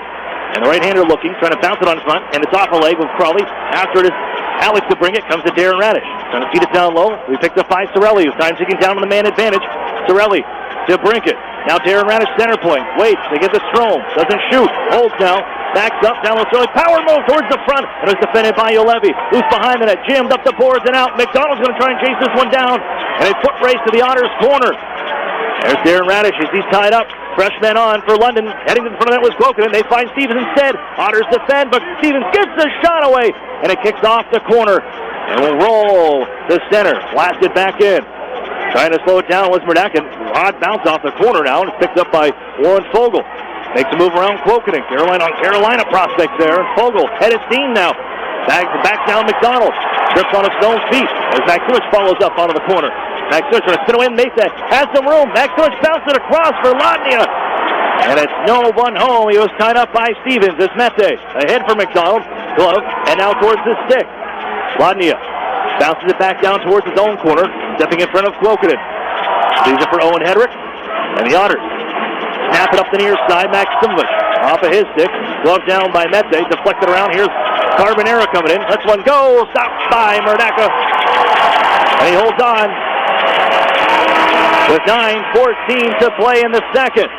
And the right-hander looking, trying to bounce it on front, and it's off a leg with Crawley. After it is Alex DeBrincat, comes to Darren Radish. Trying to feed it down low. We picked up by Sorelli, who's time seeking down on the man advantage. Sorelli, DeBrincat. Now Darren Radish, center point. Waits, they get the Strom. Doesn't shoot. Holds now. Backs up, down low Sorelli. Power move towards the front. And it's defended by Ulevi. Who's behind the net. Jammed up the boards and out. McDonald's going to try and chase this one down. And a foot race to the Otters' corner. There's Darren Radish as he's tied up. Freshman on for London. Heading to the front of that was Quoken. They find Stevens instead. Otters defend, but Stevens gets the shot away, and it kicks off the corner. And will roll to center. Blasted back in. Trying to slow it down was Murdakin. Odd bounce off the corner now, and it's picked up by Warren Fogle. Makes a move around Quoken. Carolina prospects there. And Fogle headed steam now. Back down McDonald. Trips on his own feet as Maximich follows up onto the corner. Maximich trying to spin away. Mesa has some room. Maximich bounces it across for Lodnia. And it's no one home. He was tied up by Stevens as Mete. Ahead for McDonald. Glove. And now towards the stick. Lodnia bounces it back down towards his own corner. Stepping in front of Quoken. Leaves it for Owen Hedrick. And the Otters snap it up the near side. Maximich off of his stick. Glove down by Mete. Deflected around. Here's Carbonera coming in. Lets one go. Stopped by Murdaka. And he holds on with 9:14 to play in the second.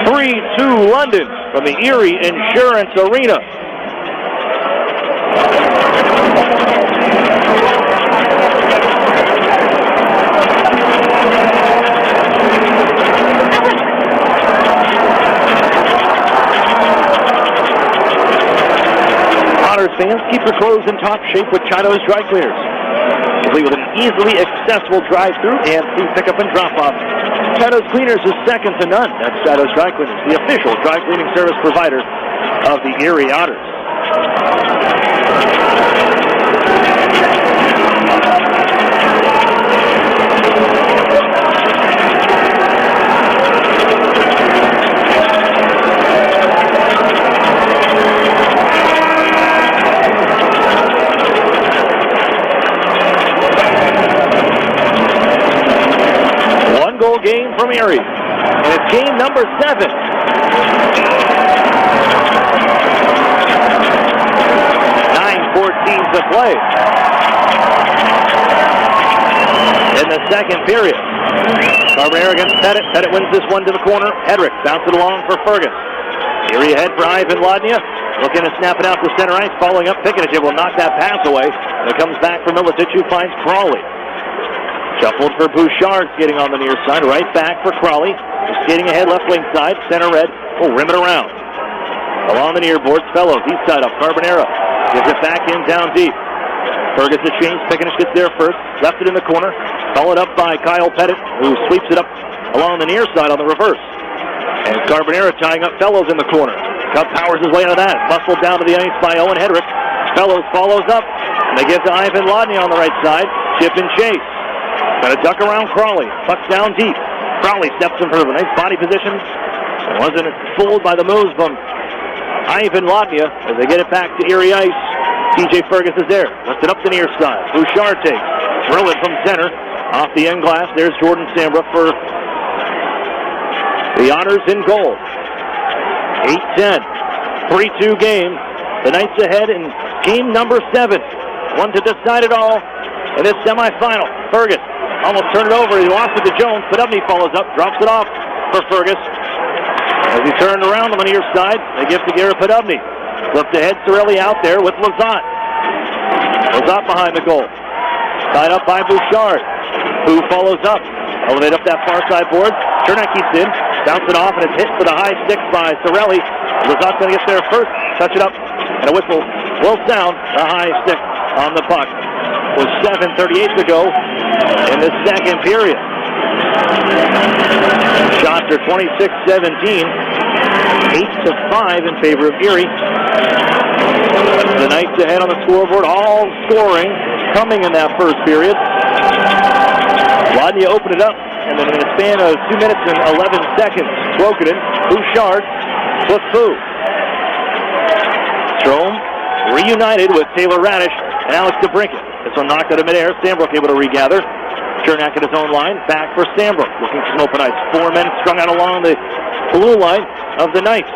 3-2 London from the Erie Insurance Arena. Otters fans, keep your clothes in top shape with Chino's Dry Cleaners. Complete with an easily accessible drive-through and free pickup and drop-off. Chino's Cleaners is second to none. That's Chino's Dry Cleaners, the official dry cleaning service provider of the Erie Otters. Goal game from Erie, and it's game number 7. 9:14 to play in the second period. Carbonera against Pettit. Pettit wins this one to the corner. Hedrick bounces it along for Fergus. Erie ahead for Ivan Lodnia. Looking to snap it out to center ice. Following up, Pickett will knock that pass away. And it comes back for Milicic, who finds Crawley. Shuffled for Bouchard, skating on the near side. Right back for Crawley. Skating ahead, left wing side. Center red. Will rim it around. Along the near boards, Fellows. East side up. Carbonera gives it back in down deep. Fergus the change. Pickenish gets there first. Left it in the corner. Followed up by Kyle Pettit, who sweeps it up along the near side on the reverse. And Carbonera tying up Fellows in the corner. Cup powers his way out of that. Muscled down to the ice by Owen Hedrick. Fellows follows up. And they give to Ivan Lodnia on the right side. Chip and chase. Got to duck around Crawley. Puck's down deep. Crawley steps in for a nice body position. Wasn't fooled by the moves from Ivan Lodnia as they get it back to Erie ice. TJ Fergus is there. Left it up the near side. Bouchard takes. Throw it from center. Off the end glass. There's Jordan Sambrook for the Otters in goal. 8-10. 3-2 game. The Knights ahead in game number 7. One to decide it all in this semifinal. Fergus almost turned it over. He lost it to Jones. Podubny follows up, drops it off for Fergus. As he turned around on the near side, they give to Garrett Podubny. Flipped ahead, Sorelli out there with Lazat. Lazat behind the goal. Tied up by Bouchard, who follows up. Elevate up that far side board. Chernak keeps in. Bounce it off, and it's hit for the high stick by Sorelli. Lazat's going to get there first. Touch it up, and a whistle will sound. The high stick on the puck. With 7:38 to go in the second period. Shots are 26-17, 8-5 in favor of Erie. The Knights ahead on the scoreboard, all scoring coming in that first period. Lodnia opened it up, and then in a span of 2 minutes and 11 seconds, Brokanen, Bouchard, Fu. Strome reunited with Taylor Radish and Alex DeBrincat. This one knocked out of midair. Sambrook able to regather. Chernak at his own line. Back for Sambrook. Looking for some open ice. 4 men strung out along the blue line of the Knights.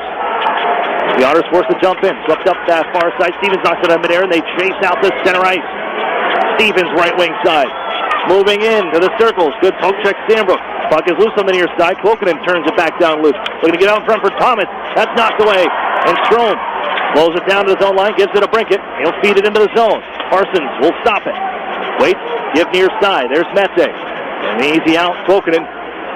The Otters forced to jump in. Swept up that far side. Stevens knocks it out of midair, and they chase out the center ice. Stevens right wing side. Moving in to the circles. Good poke check Sambrook. Puck is loose on the near side. Klokanen turns it back down loose. Looking to get out in front for Thomas. That's knocked away. And Strome blows it down to his own line, gives it a Brinkett. He'll feed it into the zone. Parsons will stop it. Waits, give near side. There's Mete. An easy out. Klokanen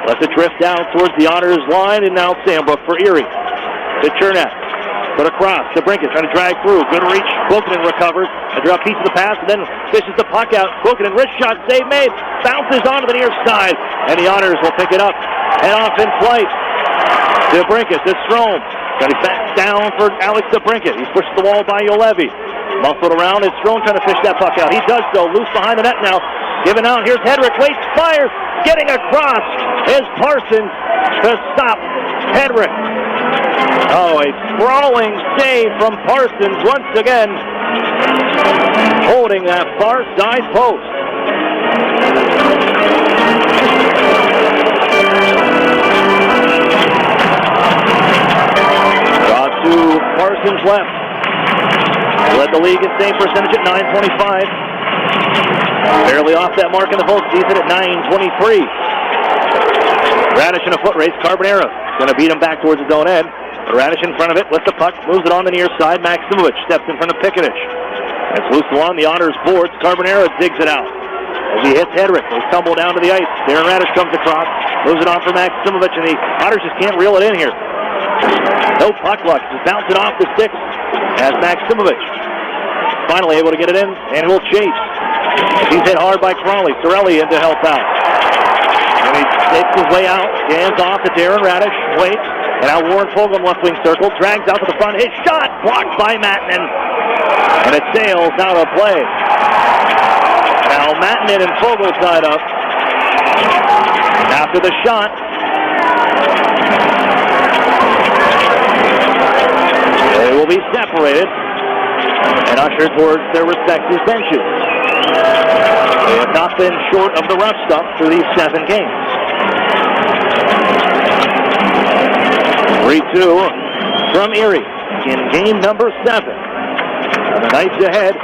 Lets it drift down towards the Otters line, and now Sandbrook for Erie. To Chernak. Put across to Brinkett, trying to drag through. Good reach. Quilkinen recovers. A drop piece of the pass, and then fishes the puck out. Quilkinen, wrist shot, save made. Bounces onto the near side, and the Otters will pick it up. Head off in flight. To Brinkett, to Strome. Got his back down for Alex DeBrincat. He's pushed the wall by Ulevi. Muscled around, and Strome trying to fish that puck out. He does so. Loose behind the net now. Given out. Here's Hedrick. Waits, fires. Getting across is Parsons to stop Hedrick. Oh, a sprawling save from Parsons once again. Holding that far side post. Draw to Parsons left. He led the league in save percentage at .925. Barely off that mark in the postseason at .923. Radish in a foot race. Carbonero going to beat him back towards his own end. Radish in front of it with the puck. Moves it on the near side. Maximovich steps in front of Pikinich. It's loose along the Otters boards. Carbonero digs it out. As he hits Hedrick, they tumble down to the ice. Darren Radish comes across. Moves it on for Maximovich, and the Otters just can't reel it in here. No puck luck. Just bounce it off the sticks as Maximovich finally able to get it in, and will chase. He's hit hard by Crawley. Sorelli in to help out. And he takes his way out. Hands off to Darren Radish. Waits. And now Warren Fogle left wing circle. Drags out to the front. His shot blocked by Mattinen. And it sails out of play. Now Mattinen and Fogle tied up. After the shot. They will be separated and ushered towards their respective benches. They have not been short of the rough stuff through these 7 games. 3-2 from Erie in game number 7. And the Knights ahead,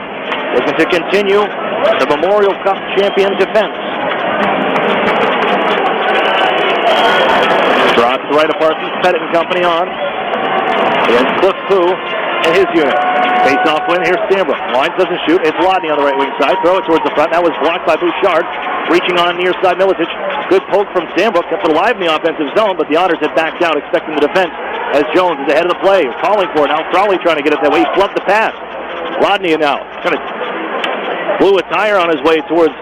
looking to continue the Memorial Cup champion defense. Drops right of Parsons, Pettit and company on. Against Cliff Pooh and his unit. Face-off win. Here's Sambrook. Lines doesn't shoot. It's Lodney on the right wing side. Throw it towards the front. That was blocked by Bouchard. Reaching on near side Milicic. Good poke from Sambrook. Kept it alive in the offensive zone, but the Otters had backed out, expecting the defense as Jones is ahead of the play. Calling for it. Now Crowley trying to get it that way. He flubbed the pass. Lodney now kind of blew a tire on his way towards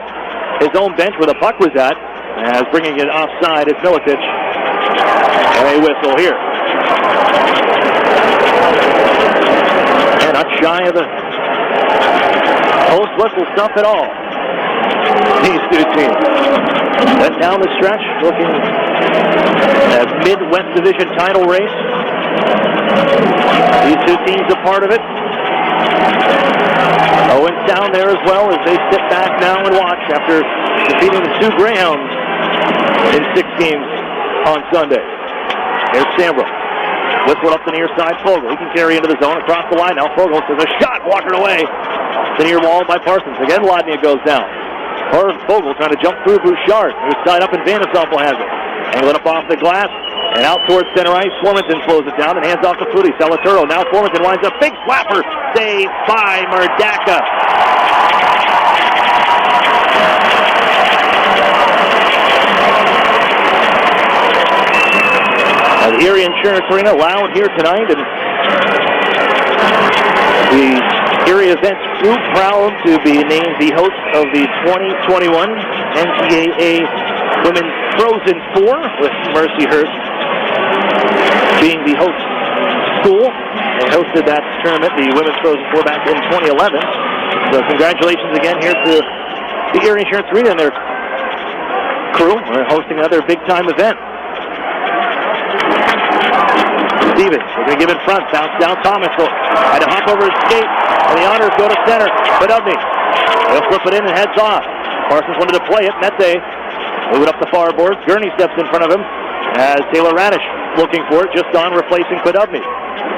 his own bench where the puck was at. As bringing it offside is Milicic. And a whistle here. And not shy of the post whistle stuff at all. These two teams. Then down the stretch, looking at Midwest Division title race. These two teams a part of it. Owens down there as well as they sit back now and watch after defeating the 2 Greyhounds in 6 games on Sunday. Here's Sambrook. Whistle up the near side, Fogle. He can carry into the zone across the line. Now Fogle says a shot, walking away. The near wall by Parsons. Again, Lodney goes down. Fogle trying to jump through Bouchard, who's tied up, and Vandersoffel has it. Angling up off the glass and out towards center ice. Formanton slows it down and hands off to Flutie. Salaturo. Now Formanton winds up. Big slapper. Saved by Merdaka. The Erie Insurance Arena loud here tonight, and the Erie Events Group proud to be named the host of the 2021 NCAA Women's Frozen Four, with Mercyhurst being the host school. They hosted that tournament, the Women's Frozen Four, back in 2011. So congratulations again here to the Erie Insurance Arena and their crew. We're hosting another big-time event. Stevens, they're going to give in front, bounce down Thomas, had to hop over his skate, and the Otters go to center, Podubny, they'll flip it in and heads off. Parsons wanted to play it, Mete, move it up the far boards, Gurney steps in front of him, as Taylor Radish looking for it, just on replacing Podubny.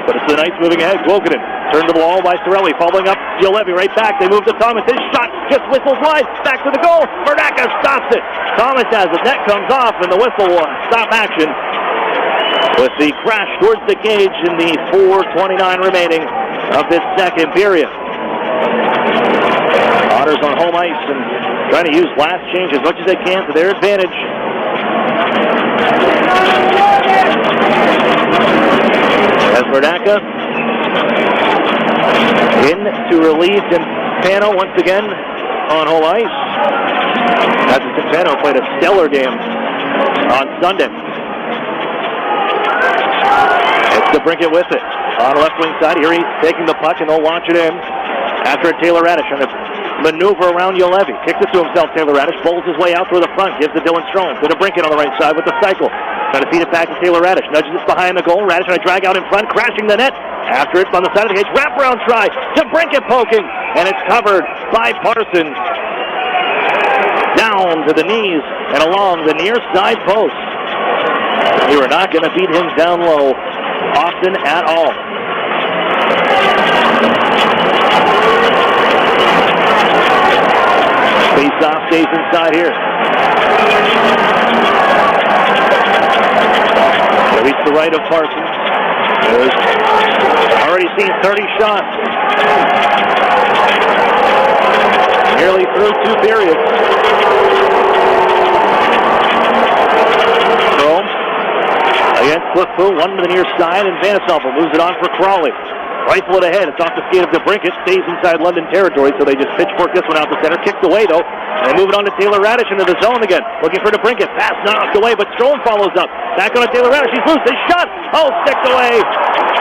But it's the Knights moving ahead, Glogonen, turned to the wall by Sorelli, following up, Ulevi right back, they move to Thomas, his shot just whistles wide, back to the goal, Merdaka stops it, Thomas has it, net comes off, and the whistle will stop action. With the crash towards the cage in the 4:29 remaining of this second period. Otters on home ice and trying to use last change as much as they can to their advantage. As Merdaka in to relieve Campano once again on whole ice. After Campano played a stellar game on Sunday. It's DeBrincat with it. On the left wing side, Erie taking the puck, and they'll launch it in. After Taylor Radish on a maneuver around Ulevi. Kicks it to himself, Taylor Radish. Bowls his way out through the front. Gives to Dylan Strome. To DeBrincat on the right side with the cycle. Trying to feed it back to Taylor Radish. Nudges it behind the goal. Radish trying to drag out in front. Crashing the net. After it's on the side of the cage. Wraparound try. DeBrincat poking. And it's covered by Parsons. Down to the knees and along the near side post. We were not going to beat him down low often at all. Face-off stays inside here. They reach the right of Parsons. Already seen 30 shots. Nearly through 2 periods. Strome against Clifford, one to the near side, and Vanisovil moves it on for Crawley. Rifle it ahead. It's off the skate of DeBrincat. Stays inside London territory, so they just pitchfork this one out the center. Kicked away, though. They move it on to Taylor Radish into the zone again. Looking for DeBrincat. Pass knocked away, but Strome follows up. Back on to Taylor Radish. He's loose. His shot. Oh, sticked away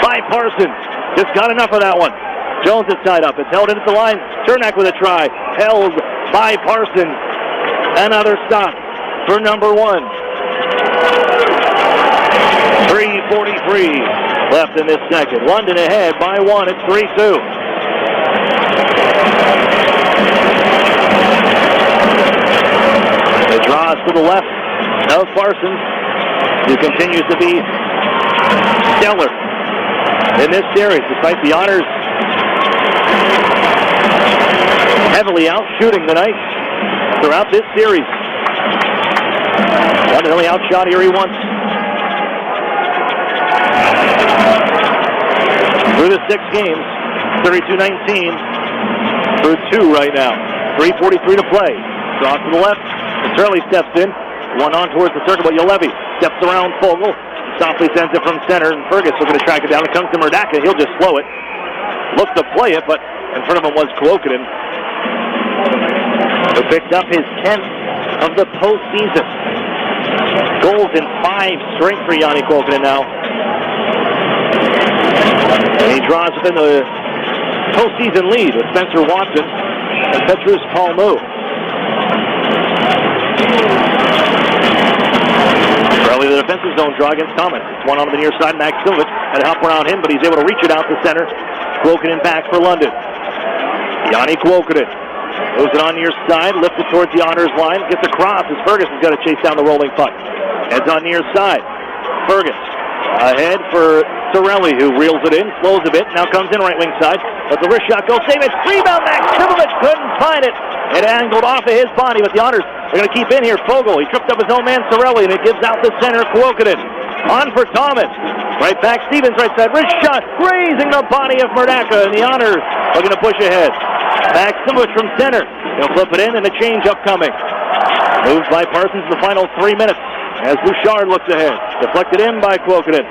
by Parsons. Just got enough of that one. Jones is tied up. It's held into the line. Cernak with a try. Held by Parsons. Another stop for number 1. 3:43 left in this second. London ahead by 1. It's 3-2. It draws to the left of Parsons, who continues to be stellar in this series, despite the Otters heavily out shooting the Knights throughout this series. London only outshot Erie once. Through the 6 games, 32-19, through 2 right now. 3:43 to play. Draws to the left. Turley steps in. One on towards the circle, but Ulevi steps around Fogle. Softly sends it from center, and Fergus looking to track it down. It comes to Merdaka. He'll just slow it. Looked to play it, but in front of him was Kuokkanen, who picked up his 10th of the postseason. Goals in 5 straight for Yanni Kuokkanen now. And he draws within the postseason lead with Spencer Watson and Petrus Palmu. Early the defensive zone draw against Thomas. It's one on the near side. Max Silvich had to help around him, but he's able to reach it out to center. Kuokkanen back for London. Yanni Kuokkanen moves it on near side, lifts it towards the Otters line, gets across as Fergus has got to chase down the rolling puck. Heads on near side. Fergus ahead for Sorelli, who reels it in, slows a bit, now comes in right wing side. But the wrist shot goes, save it, rebound back, Tribovich couldn't find it. It angled off of his body, but the Otters are going to keep in here. Fogle, he tripped up his own man, Sorelli, and it gives out the center, Kuokkanen. On for Thomas. Right back, Stevens right side, wrist shot, grazing the body of Merdaka, and the Otters are going to push ahead. Max Silvich from center. He'll flip it in, and a change upcoming. Moved by Parsons in the final 3 minutes as Bouchard looks ahead. Deflected in by Kuokkanen.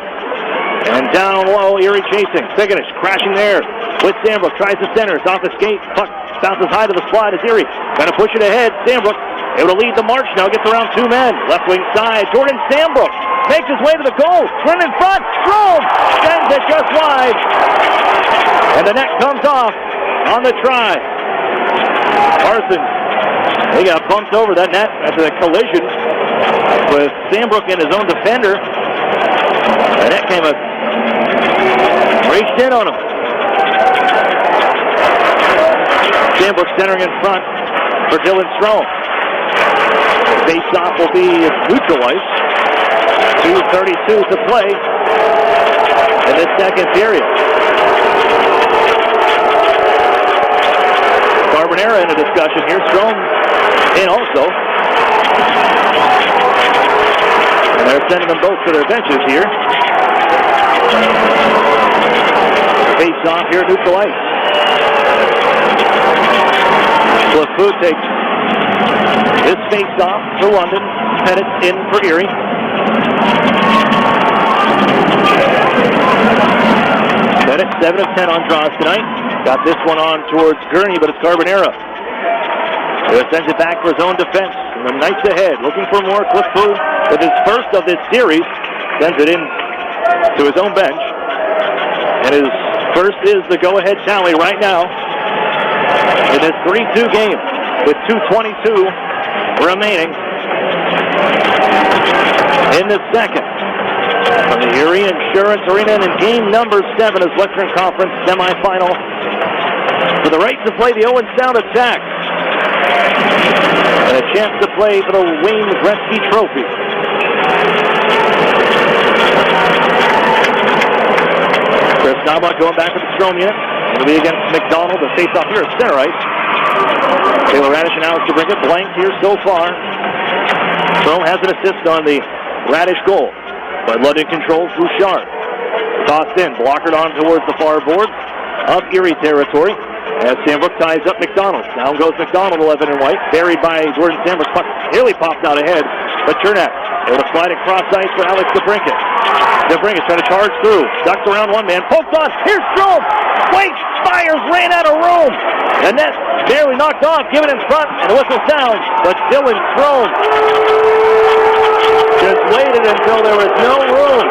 And down low, Erie chasing. Sigonish crashing there with Sandbrook. Tries to center. It's off the skate. Puck bounces high to the slide as Erie trying to push it ahead. Sandbrook able to lead the march now. Gets around 2 men. Left wing side. Jordan Sandbrook makes his way to the goal. Run in front. Strome sends it just wide. And the net comes off on the try. Parsons, he got bumped over that net after the collision with Sandbrook and his own defender. And that came up, reached in on him. Sandbrook centering in front for Dylan Strome. Face-off will be neutral ice. 2:32 to play in this second period. Carbonera in a discussion here. Strome in also. And they're sending them both to their benches here. Face off here at neutral ice. Clifford takes his face off for London. Pettit in for Erie. Bennett, 7 of 10 on draws tonight. Got this one on towards Gurney, but it's Carbonera. He sends it back for his own defense. And the Knights ahead, looking for more. Clifford with his first of this series. Sends it in to his own bench. And his first is the go-ahead tally right now in this 3-2 game with 2:22 remaining in the second. From the Erie Insurance Arena in game number 7 is Western Conference semifinal for the right to play the Owen Sound Attack. And a chance to play for the Wayne Gretzky Trophy. Chris Knobloch going back to the Strom unit. It'll be against McDonald. The face-off here at center ice. Taylor Radish and Alex DeBrincat blank here so far. Strom has an assist on the Radish goal. But London controls Bouchard. Tossed in, blockered on towards the far board of Erie territory. As Sandbrook ties up McDonald. Down goes McDonald, 11 and white. Buried by Jordan Sandbrook. Puck nearly popped out ahead. But Chernak able to slide across ice for Alex DeBrincat. DeBrincat trying to charge through. Ducks around one man. Poked on. Here's Strom. Waits. Fires. Ran out of room. The net barely knocked off. Given in front. And the whistle sounds. But Dylan Strom just waited until there was no room.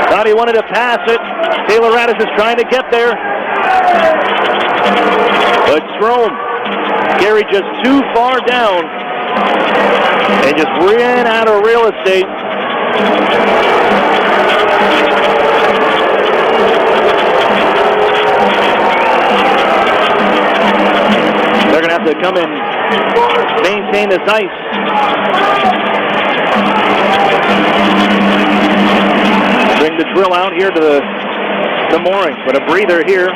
Thought he wanted to pass it. Taylor Radish is trying to get there. But Strom carried just too far down and just ran out of real estate. They're going to have to come and maintain this ice. Bring the drill out here to the mooring. But a breather here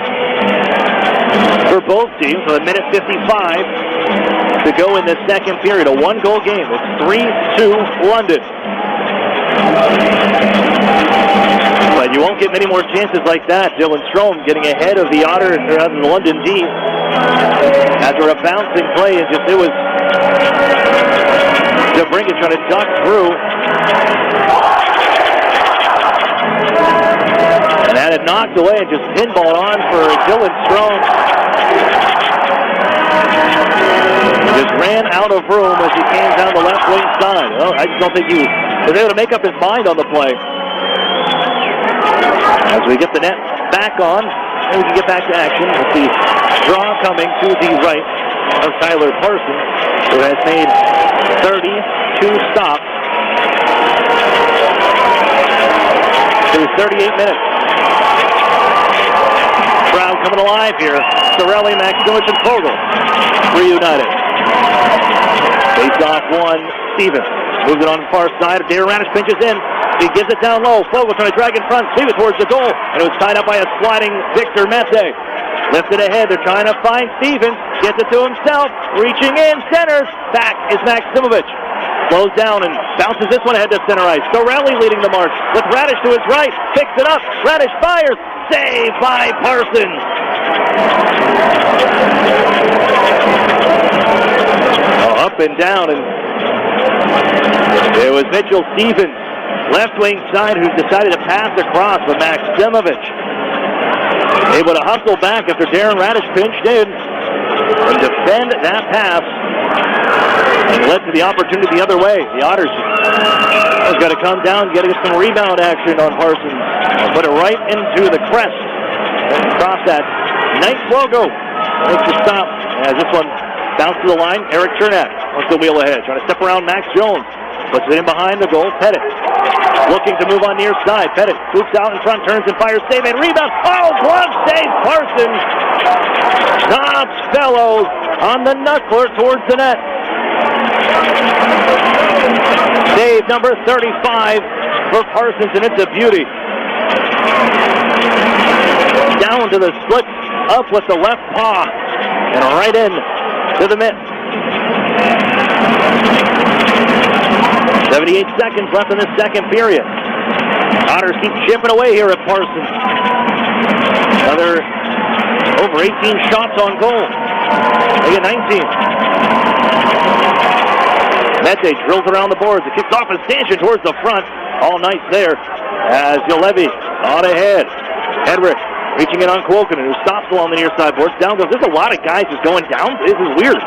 for both teams. So a minute 55 to go in the second period. A one-goal game. It's 3-2 London. But you won't get many more chances like that. Dylan Strom getting ahead of the Otters, or rather the London D, after a bouncing play. And just it was DeBrincat trying to duck through. And had it knocked away and just pinballed on for Dylan Strom. Just ran out of room as he came down the left wing side. Well, I just don't think he was able to make up his mind on the play. As we get the net back on, and we can get back to action with the draw coming to the right of Tyler Parsons, who has made 32 stops through 38 minutes. Crowd coming alive here. Sorelli, Maximowicz, and Fogel reunited. Face off one, Stevens. Moves it on the far side. Taylor Radish pinches in. He gives it down low. Fogel trying to drag in front. Stevens towards the goal. And it was tied up by a sliding Victor Mete. Lifted ahead. They're trying to find Stevens. Gets it to himself. Reaching in. Centers. Back is Maximowicz. Slows down and bounces this one ahead to center ice. Sorelli leading the march with Radish to his right. Picks it up. Radish fires. Saved by Parsons. Up and down, and there was Mitchell Stevens, left wing side, who decided to pass across, but Maximowicz able to hustle back after Darren Radish pinched in and defend that pass, and led to the opportunity the other way. The Otters has got to come down, get some rebound action on Parsons, and put it right into the crest and across that Knights logo. Makes the stop as this one bounced to the line. Eric Chernak wants to wheel ahead, trying to step around Max Jones. Puts it in behind the goal. Pettit looking to move on near side. Pettit swoops out in front, turns and fires. Save and rebound. Oh, glove save. Parsons stops Fellows on the knuckler towards the net. Save number 35 for Parsons, and it's a beauty. Down to the split, up with the left paw, and right in to the mitt. 78 seconds left in this second period. Otters keep chipping away here at Parsons. Another over 18 shots on goal. They get 19. Mete drills around the boards. It kicks off a stanchion towards the front. all night there as Ulevi on ahead. Hedrick reaching in on Kuokkanen, who stops along the near side boards. Down goes. There's a lot of guys just going down. This is weird.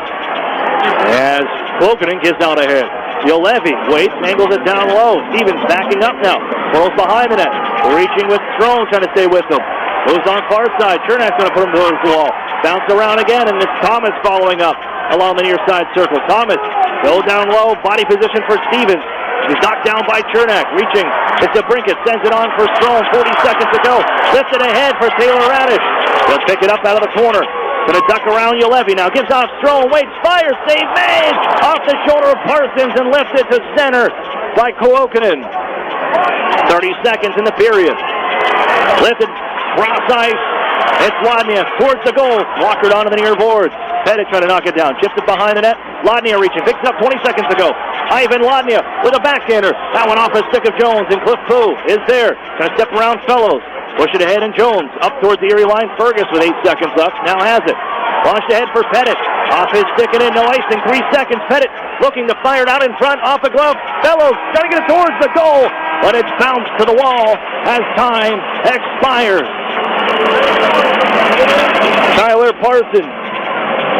As Kuokkanen gets out ahead. Ulevi waits, angles it down low. Stevens backing up now. Whirls behind the net. Reaching with Strome, trying to stay with him. Moves on far side. Chernak's going to put him towards the wall. Bounce around again, and it's Thomas following up along the near side circle. Thomas goes down low. Body position for Stevens. He's knocked down by Chernak. Reaching. It's a Brinket. Sends it on for Strome. 40 seconds to go. Lifted ahead for Taylor Radish. He'll pick it up out of the corner. Going to duck around Ulevi now. Gives off Strome. Waits. Fires. Save made. Off the shoulder of Parsons and lifted to center by Kuokkanen. 30 seconds in the period. Lifted. Cross ice. It's Ladnia towards the goal. Walkered onto the near boards. Pettit trying to knock it down. Chips it behind the net. Ladnia reaching. Picks it up 20 seconds to go. Ivan Ladnia with a backhander. That one off a stick of Jones, and Cliff Pooh is there. Trying to step around Fellows. Push it ahead, and Jones up towards the Erie line. Fergus with 8 seconds left. Now has it. Launched ahead for Pettit. Off his stick and in. No icing. 3 seconds. Pettit looking to fire it out in front. Off a glove. Fellows trying to get it towards the goal. But it's bounced to the wall as time expires. Tyler Parsons,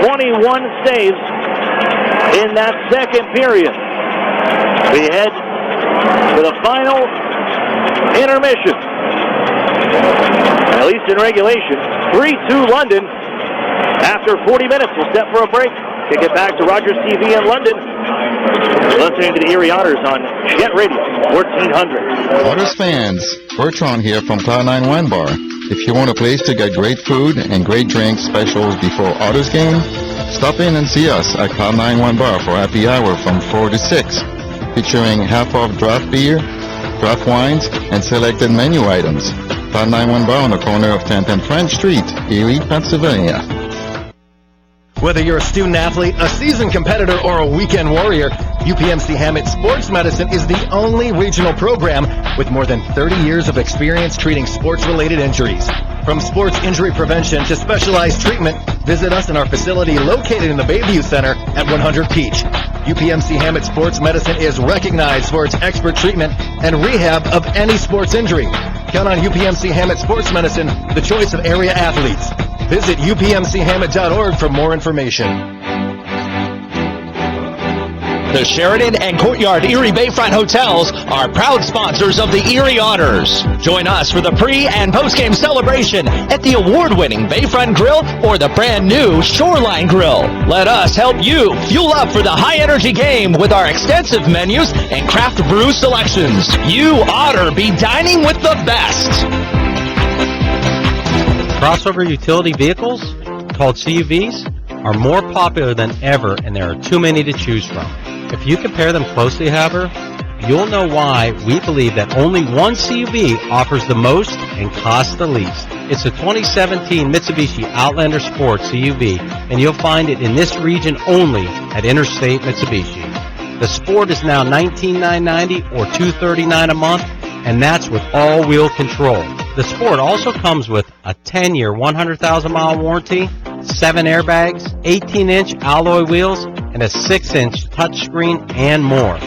21 saves in that second period. We head to the final intermission. At least in regulation, 3-2 London. After 40 minutes, we'll step for a break. Kick it back to Rogers TV in London. You're listening to the Erie Otters on Jet Radio 1400. Otters fans, Bertrand here from Cloud9 Wine Bar. If you want a place to get great food and great drink specials before Otters game, stop in and see us at Cloud9 Wine Bar for happy hour from 4 to 6, featuring half-off draft beer, draft wines, and selected menu items. Cloud9 Wine Bar on the corner of 10th and French Street, Erie, Pennsylvania. Whether you're a student athlete, a seasoned competitor, or a weekend warrior, UPMC Hammett Sports Medicine is the only regional program with more than 30 years of experience treating sports-related injuries. From sports injury prevention to specialized treatment, visit us in our facility located in the Bayview Center at 100 Peach. UPMC Hammett Sports Medicine is recognized for its expert treatment and rehab of any sports injury. Count on UPMC Hammett Sports Medicine, the choice of area athletes. Visit upmchammett.org for more information. The Sheridan and Courtyard Erie Bayfront Hotels are proud sponsors of the Erie Otters. Join us for the pre- and post-game celebration at the award-winning Bayfront Grill or the brand-new Shoreline Grill. Let us help you fuel up for the high-energy game with our extensive menus and craft brew selections. You Otter be dining with the best. Crossover utility vehicles, called CUVs, are more popular than ever, and there are too many to choose from. If you compare them closely, however, you'll know why we believe that only one CUV offers the most and costs the least. It's a 2017 Mitsubishi Outlander Sport CUV, and you'll find it in this region only at Interstate Mitsubishi. The Sport is now $19,990 or $239 a month, and that's with all-wheel control. The Sport also comes with a 10-year, 100,000-mile warranty, 7 airbags, 18-inch alloy wheels, and a 6-inch touchscreen, and more.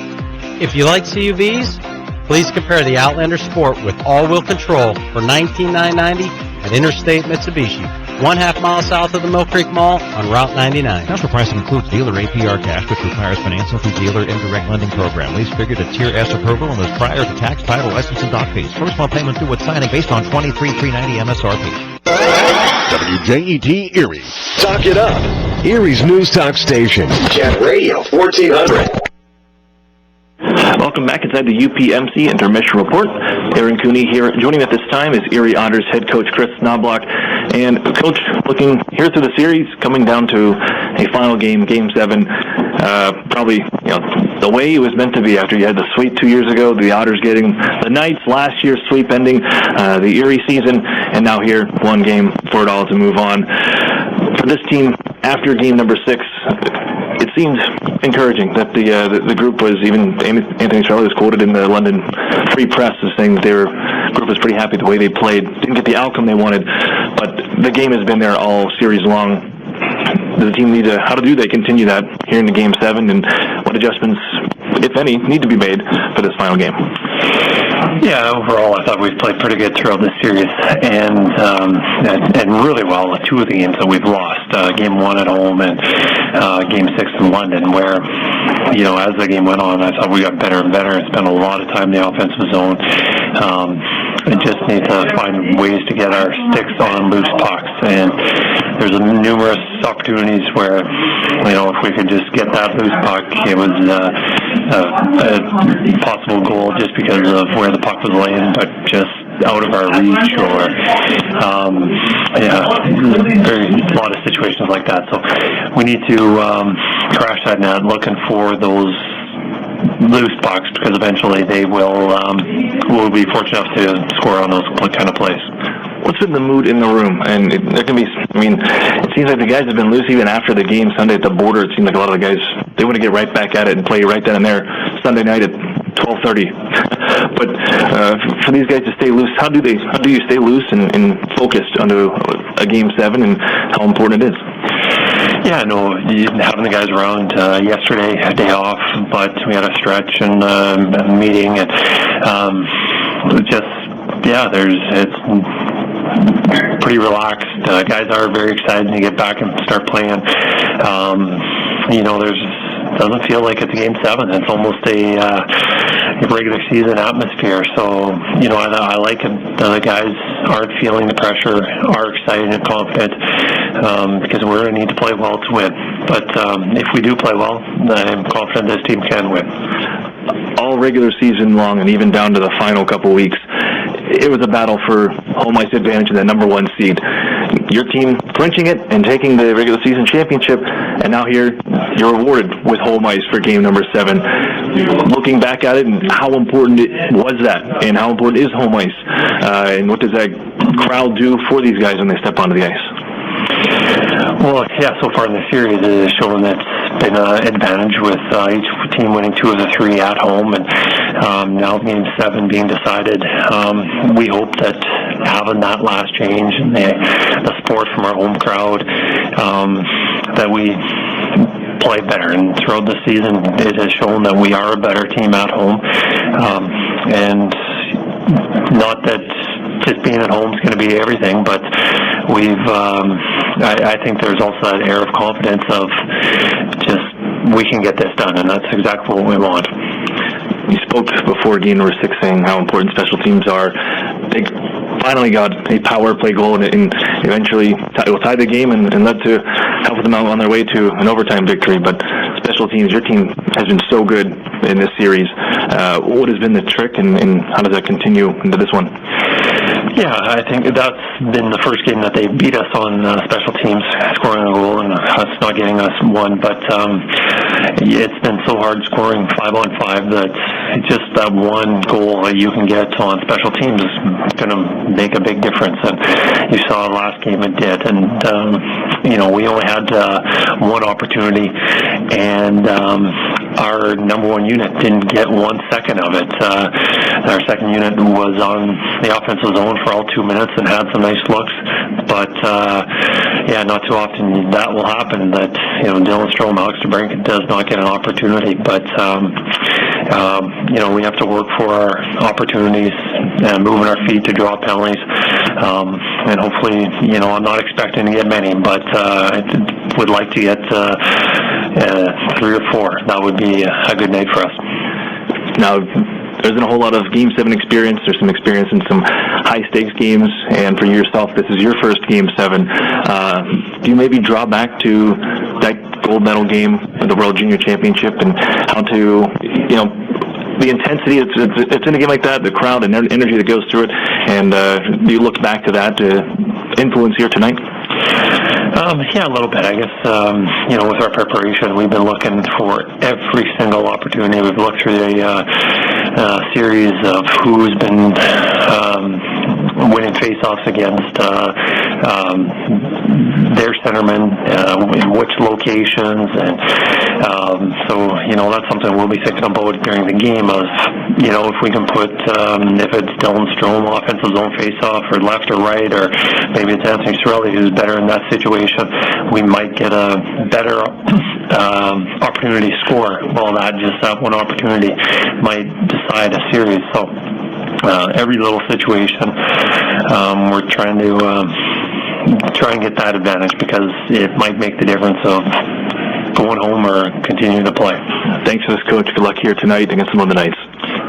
If you like CUVs, please compare the Outlander Sport with all-wheel control for $19,990 at Interstate Mitsubishi, 1/2 mile south of the Mill Creek Mall on Route 99. Transfer pricing includes dealer APR cash, which requires financing through dealer indirect lending program. Lease figured at Tier S approval and is prior to tax, title, license, and dock fees. First month payment due with signing based on $23,390 MSRP. WJET Erie. Talk it up. Erie's News Talk Station. Jet Radio 1400. Welcome back inside the UPMC Intermission Report. Aaron Cooney here. Joining me at this time is Erie Otters head coach Chris Knobloch. And Coach, looking here through the series, coming down to a final game, Game 7, probably the way it was meant to be after you had the sweep 2 years ago, the Otters getting the Knights, last year's sweep ending, the Erie season, and now here, one game for it all to move on. For this team, after game number 6, it seemed encouraging that the group was, even Anthony Charlie was quoted in the London Free Press as saying that their group was pretty happy the way they played. Didn't get the outcome they wanted, but the game has been there all series long. Does the team how do they continue that here in the Game 7, and what adjustments, if any, need to be made for this final game? Yeah, overall, I thought we've played pretty good throughout this series, and really well with two of the games that we've lost. Game 1 at home and Game 6 in London, where, as the game went on, I thought we got better and better and spent a lot of time in the offensive zone. And just need to find ways to get our sticks on loose pucks. And there's numerous opportunities where, if we could just get that loose puck, it was a possible goal just because of where the puck was laying, but just out of our reach, or a lot of situations like that. So we need to crash that net, looking for those loose pucks, because eventually they will be fortunate enough to score on those kind of plays. What's been the mood in the room? And there can be, it seems like the guys have been loose even after the game Sunday at the border. It seemed like a lot of the guys, they want to get right back at it and play right then and there Sunday night at 12:30. But for these guys to stay loose, how do you stay loose and focused onto a Game 7 and how important it is? Yeah, no, having the guys around yesterday, a day off, but we had a stretch and a meeting, and it's pretty relaxed. Guys are very excited to get back and start playing. Doesn't feel like it's a Game 7. It's almost a regular season atmosphere. So, I like it. The guys aren't feeling the pressure, are excited and confident, because we're going to need to play well to win. But if we do play well, I'm confident this team can win. All regular season long, and even down to the final couple weeks, it was a battle for home ice advantage in that number 1 seed. Your team clinching it and taking the regular season championship, and now here you're rewarded with home ice for game number 7. Looking back at it, and how important was that, and how important is home ice, and what does that crowd do for these guys when they step onto the ice? Well, so far in the series it has shown that it's been an advantage with each team winning 2 of the 3 at home, and now Game 7 being decided. We hope that having that last change and the support from our home crowd, that we play better. And throughout the season, it has shown that we are a better team at home, and not that just being at home is going to be everything, but I think there's also that air of confidence of just, we can get this done, and that's exactly what we want. You spoke before game number 6 saying how important special teams are. They finally got a power play goal, and eventually it will tie the game and led to help them out on their way to an overtime victory. But special teams, your team has been so good in this series. What has been the trick, and how does that continue into this one? Yeah, I think that's been the first game that they beat us on special teams, scoring a goal and us not getting us one. But it's been so hard scoring 5-on-5 that just that one goal that you can get on special teams is going to make a big difference. And you saw last game it did. And, we only had one opportunity, and our number 1 unit didn't get 1 second of it. Our second unit was on the offensive zone for all 2 minutes and had some nice looks, but not too often that will happen, that Dylan Strome, Alex DeBrink does not get an opportunity. But we have to work for our opportunities and moving our feet to draw penalties, and hopefully, I'm not expecting to get many, but I would like to get 3 or 4. That would be a good night for us. Now, there isn't a whole lot of Game 7 experience. There's some experience in some high-stakes games, and for yourself, this is your first Game 7. Do you maybe draw back to that gold medal game, the World Junior Championship, and how to, the intensity, it's in a game like that, the crowd and energy that goes through it, and do you look back to that to influence here tonight? A little bit. I guess, with our preparation, we've been looking for every single opportunity. We've looked through a series of who's been winning face-offs against their centermen, in which locations, and that's something we'll be thinking about during the game of, if we can put, if it's Dylan Strome offensive zone face-off, or left or right, or maybe it's Anthony Sorelli who's better in that situation, we might get a better opportunity to score. Well, that one opportunity might decide a series. So every little situation. We're trying to get that advantage because it might make the difference of going home or continuing to play. Thanks for this, Coach. Good luck here tonight against the London Knights.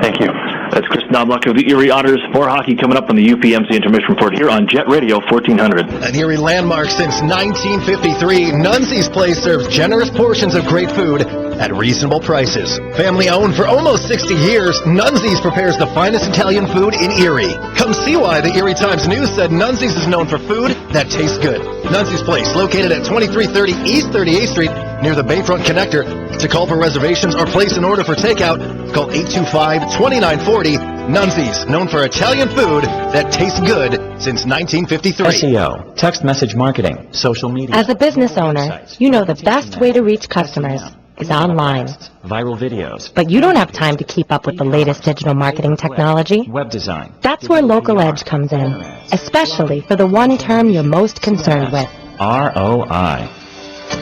Thank you. That's Chris Knobloch of the Erie Otters. More hockey coming up on the UPMC Intermission Report here on Jet Radio 1400. An Erie landmark since 1953, Nunzi's Place serves generous portions of great food at reasonable prices. Family owned for almost 60 years, Nunzi's prepares the finest Italian food in Erie. Come see why the Erie Times News said Nunzi's is known for food that tastes good. Nunzi's Place, located at 2330 East 38th Street, near the Bayfront Connector. To call for reservations or place an order for takeout, call 825-2940. Nunzi's, known for Italian food that tastes good since 1953. SEO, text message marketing, social media. As a business owner, you know the best way to reach customers is online. Viral videos. But you don't have time to keep up with the latest digital marketing technology. Web design. That's where Local Edge comes in, especially for the one term you're most concerned with. ROI.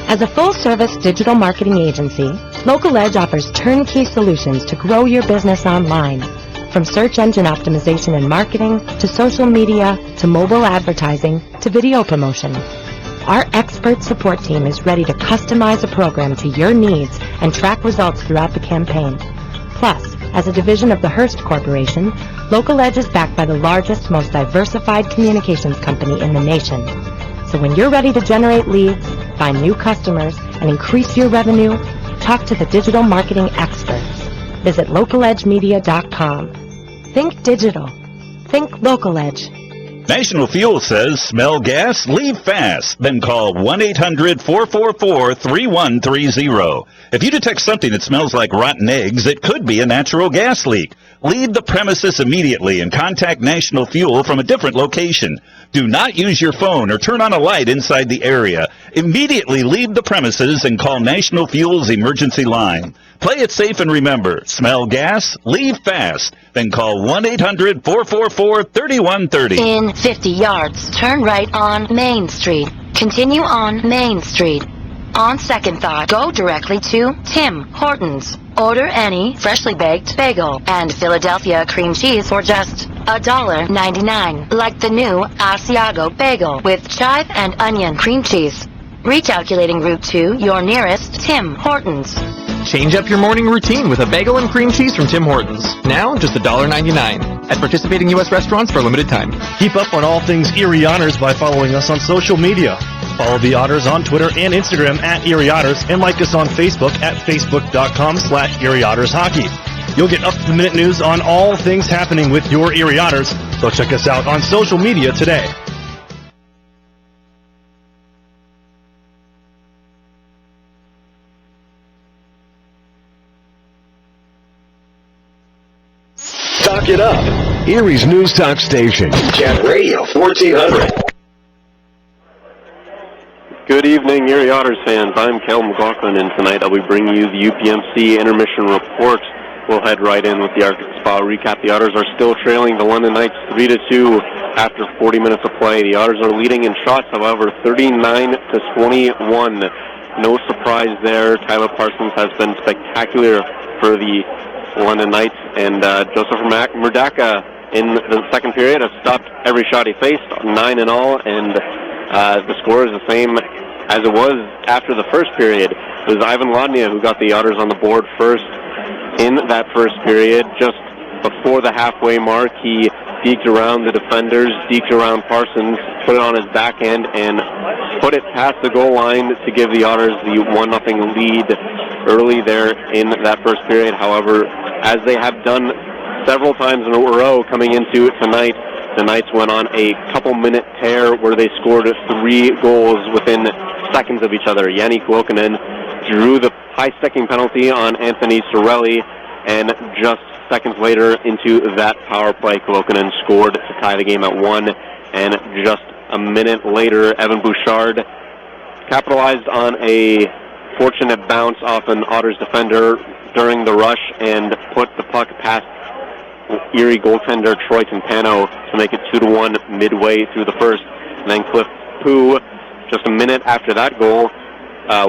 As a full-service digital marketing agency, Local Edge offers turnkey solutions to grow your business online. From search engine optimization and marketing, to social media, to mobile advertising, to video promotion. Our expert support team is ready to customize a program to your needs and track results throughout the campaign. Plus, as a division of the Hearst Corporation, Local Edge is backed by the largest, most diversified communications company in the nation. So when you're ready to generate leads, find new customers, and increase your revenue, talk to the digital marketing experts. Visit localedgemedia.com. Think digital. Think Local Edge. National Fuel says, smell gas? Leave fast. Then call 1-800-444-3130. If you detect something that smells like rotten eggs, it could be a natural gas leak. Leave the premises immediately and contact National Fuel from a different location. Do not use your phone or turn on a light inside the area. Immediately leave the premises and call National Fuel's emergency line. Play it safe and remember, smell gas? Leave fast. Then call 1-800-444-3130. In 50 yards, turn right on Main Street. Continue on Main Street. On second thought, go directly to Tim Hortons. Order any freshly baked bagel and Philadelphia cream cheese for just $1.99, like the new Asiago bagel with chive and onion cream cheese. Recalculating route to your nearest Tim Hortons. Change up your morning routine with a bagel and cream cheese from Tim Hortons. Now, just $1.99 at participating U.S. restaurants for a limited time. Keep up on all things Erie Otters by following us on social media. Follow the Otters on Twitter and Instagram at Erie Otters, and like us on Facebook at facebook.com/Erie Otters Hockey. You'll get up-to-the-minute news on all things happening with your Erie Otters, so check us out on social media today. Talk it up. Erie's News Talk Station. Jet Radio 1400. Good evening, Erie Otters fans. I'm Kel McLaughlin, and tonight I'll be bringing you the UPMC Intermission Report. We'll head right in with the Arctic Spa recap. The Otters are still trailing the London Knights 3-2 after 40 minutes of play. The Otters are leading in shots, however, 39-21. No surprise there. Tyler Parsons has been spectacular for the London Knights, and Joseph Murdaka in the second period has stopped every shot he faced, 9 in all, and the score is the same as it was after the first period. It was Ivan Lodnia who got the Otters on the board first in that first period. Just before the halfway mark, he deked around the defenders, deked around Parsons, put it on his backhand, and put it past the goal line to give the Otters the 1-0 lead early there in that first period. However, as they have done several times in a row coming into tonight, the Knights went on a couple-minute tear where they scored 3 goals within seconds of each other. Yanni Kuokkanen drew the high-sticking penalty on Anthony Sorelli, and just seconds later into that power play, Kuokkanen scored to tie the game at 1, and just a minute later, Evan Bouchard capitalized on a fortunate bounce off an Otters defender during the rush and put the puck past Erie goaltender Troy Timpano to make it 2-1 midway through the first. And then Cliff Pooh, just a minute after that goal,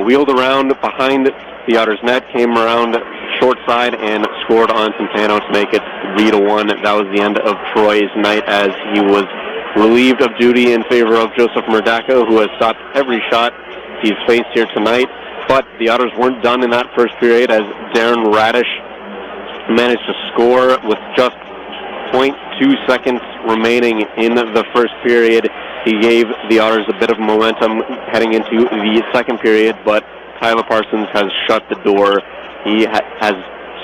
wheeled around behind the Otters net, came around short side and scored on Centeno to make it 3-1. That was the end of Troy's night as he was relieved of duty in favor of Joseph Murdacco, who has stopped every shot he's faced here tonight. But the Otters weren't done in that first period as Darren Radish managed to score with just 0.2 seconds remaining in the first period. He gave the Otters a bit of momentum heading into the second period, but Tyler Parsons has shut the door. He has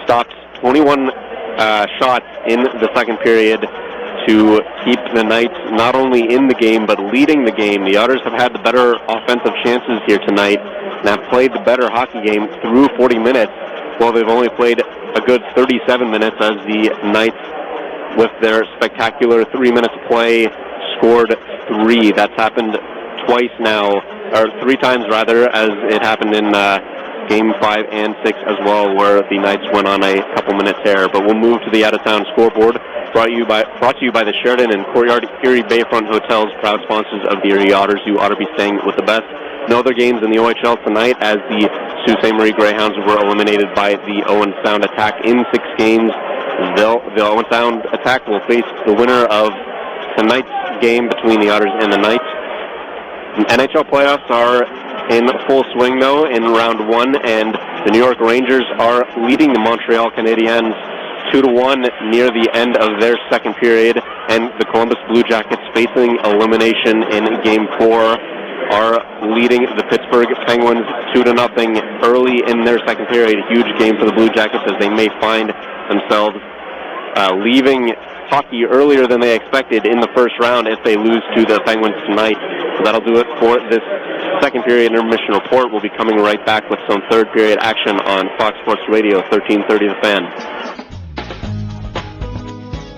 stopped 21 shots in the second period to keep the Knights not only in the game but leading the game. The Otters have had the better offensive chances here tonight and have played the better hockey game through 40 minutes, while they've only played a good 37 minutes as the Knights, with their spectacular 3 minutes of play, scored 3. That's happened twice now, or 3 times rather, as it happened in Game 5 and 6 as well, where the Knights went on a couple minutes there. But we'll move to the out-of-town scoreboard, brought to you by the Sheraton and Courtyard Erie Bayfront Hotels, proud sponsors of the Erie Otters. You ought to be staying with the best. No other games in the OHL tonight, as the Sault Ste. Marie Greyhounds were eliminated by the Owen Sound Attack in 6 games. The Owen Sound Attack will face the winner of tonight's game between the Otters and the Knights. NHL playoffs are in full swing, though, in round 1, and the New York Rangers are leading the Montreal Canadiens 2-1 near the end of their second period, and the Columbus Blue Jackets, facing elimination in Game 4, are leading the Pittsburgh Penguins 2-0 early in their second period. A huge game for the Blue Jackets, as they may find themselves leaving hockey earlier than they expected in the first round if they lose to the Penguins tonight. So that'll do it for this second period intermission report. We'll be coming right back with some third period action on Fox Sports Radio 1330 The Fan.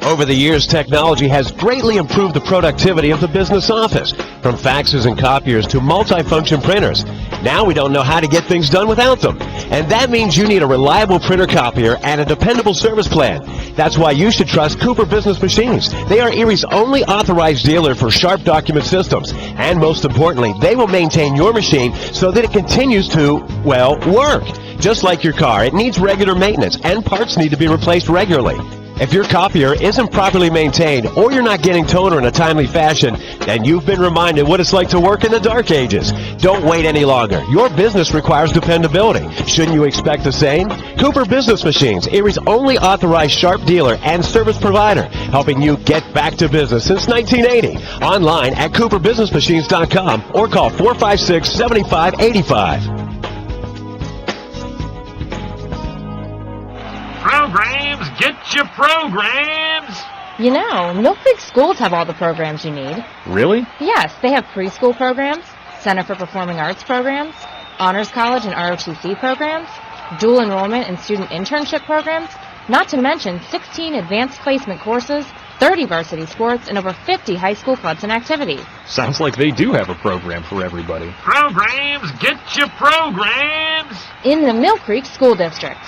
Over the years, technology has greatly improved the productivity of the business office, from faxes and copiers to multifunction printers. Now we don't know how to get things done without them. And that means you need a reliable printer copier and a dependable service plan. That's why you should trust Cooper Business Machines. They are Erie's only authorized dealer for Sharp document systems. And most importantly, they will maintain your machine so that it continues to, well, work. Just like your car, it needs regular maintenance and parts need to be replaced regularly. If your copier isn't properly maintained or you're not getting toner in a timely fashion, then you've been reminded what it's like to work in the dark ages. Don't wait any longer. Your business requires dependability. Shouldn't you expect the same? Cooper Business Machines, Erie's only authorized Sharp dealer and service provider, helping you get back to business since 1980. Online at cooperbusinessmachines.com or call 456-7585. Programs, get your programs! You know, Mill Creek schools have all the programs you need. Really? Yes, they have preschool programs, Center for Performing Arts programs, Honors College and ROTC programs, dual enrollment and student internship programs, not to mention 16 advanced placement courses, 30 varsity sports, and over 50 high school clubs and activities. Sounds like they do have a program for everybody. Programs, get your programs! In the Mill Creek School District.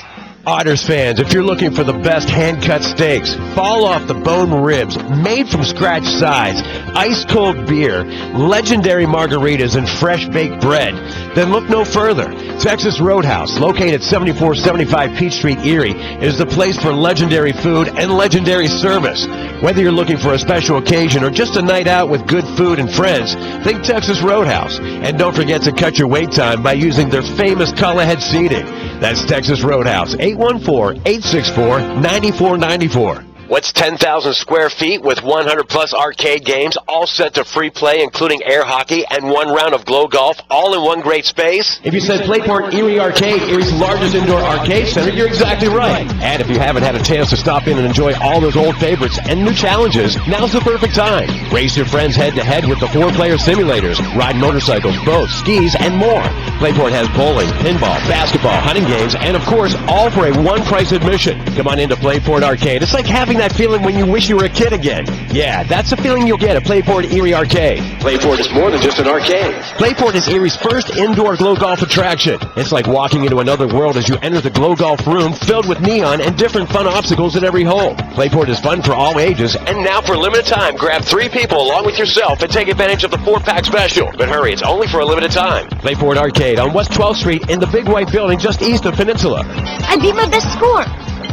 Otters fans, if you're looking for the best hand-cut steaks, fall-off-the-bone ribs, made-from-scratch sides, ice-cold beer, legendary margaritas, and fresh-baked bread, then look no further. Texas Roadhouse, located 7475 Peach Street, Erie, is the place for legendary food and legendary service. Whether you're looking for a special occasion or just a night out with good food and friends, think Texas Roadhouse. And don't forget to cut your wait time by using their famous call-ahead seating. That's Texas Roadhouse, 814-864-9494. What's 10,000 square feet with 100-plus arcade games, all set to free play, including air hockey and 1 round of glow golf, all in one great space? If you said Playport Erie Arcade, Erie's largest indoor arcade center, you're exactly right. And if you haven't had a chance to stop in and enjoy all those old favorites and new challenges, now's the perfect time. Race your friends head-to-head with the 4-player simulators, ride motorcycles, boats, skis, and more. Playport has bowling, pinball, basketball, hunting games, and of course, all for a one-price admission. Come on into Playport Arcade. It's like having that feeling when you wish you were a kid again. Yeah, that's the feeling you'll get at Playport Erie Arcade. Playport is more than just an arcade. Playport is Erie's first indoor glow golf attraction. It's like walking into another world as you enter the glow golf room filled with neon and different fun obstacles at every hole. Playport is fun for all ages. And now for a limited time, grab 3 people along with yourself and take advantage of the 4-pack special. But hurry, it's only for a limited time. Playport Arcade on West 12th Street in the Big White Building just east of Peninsula. I beat my best score.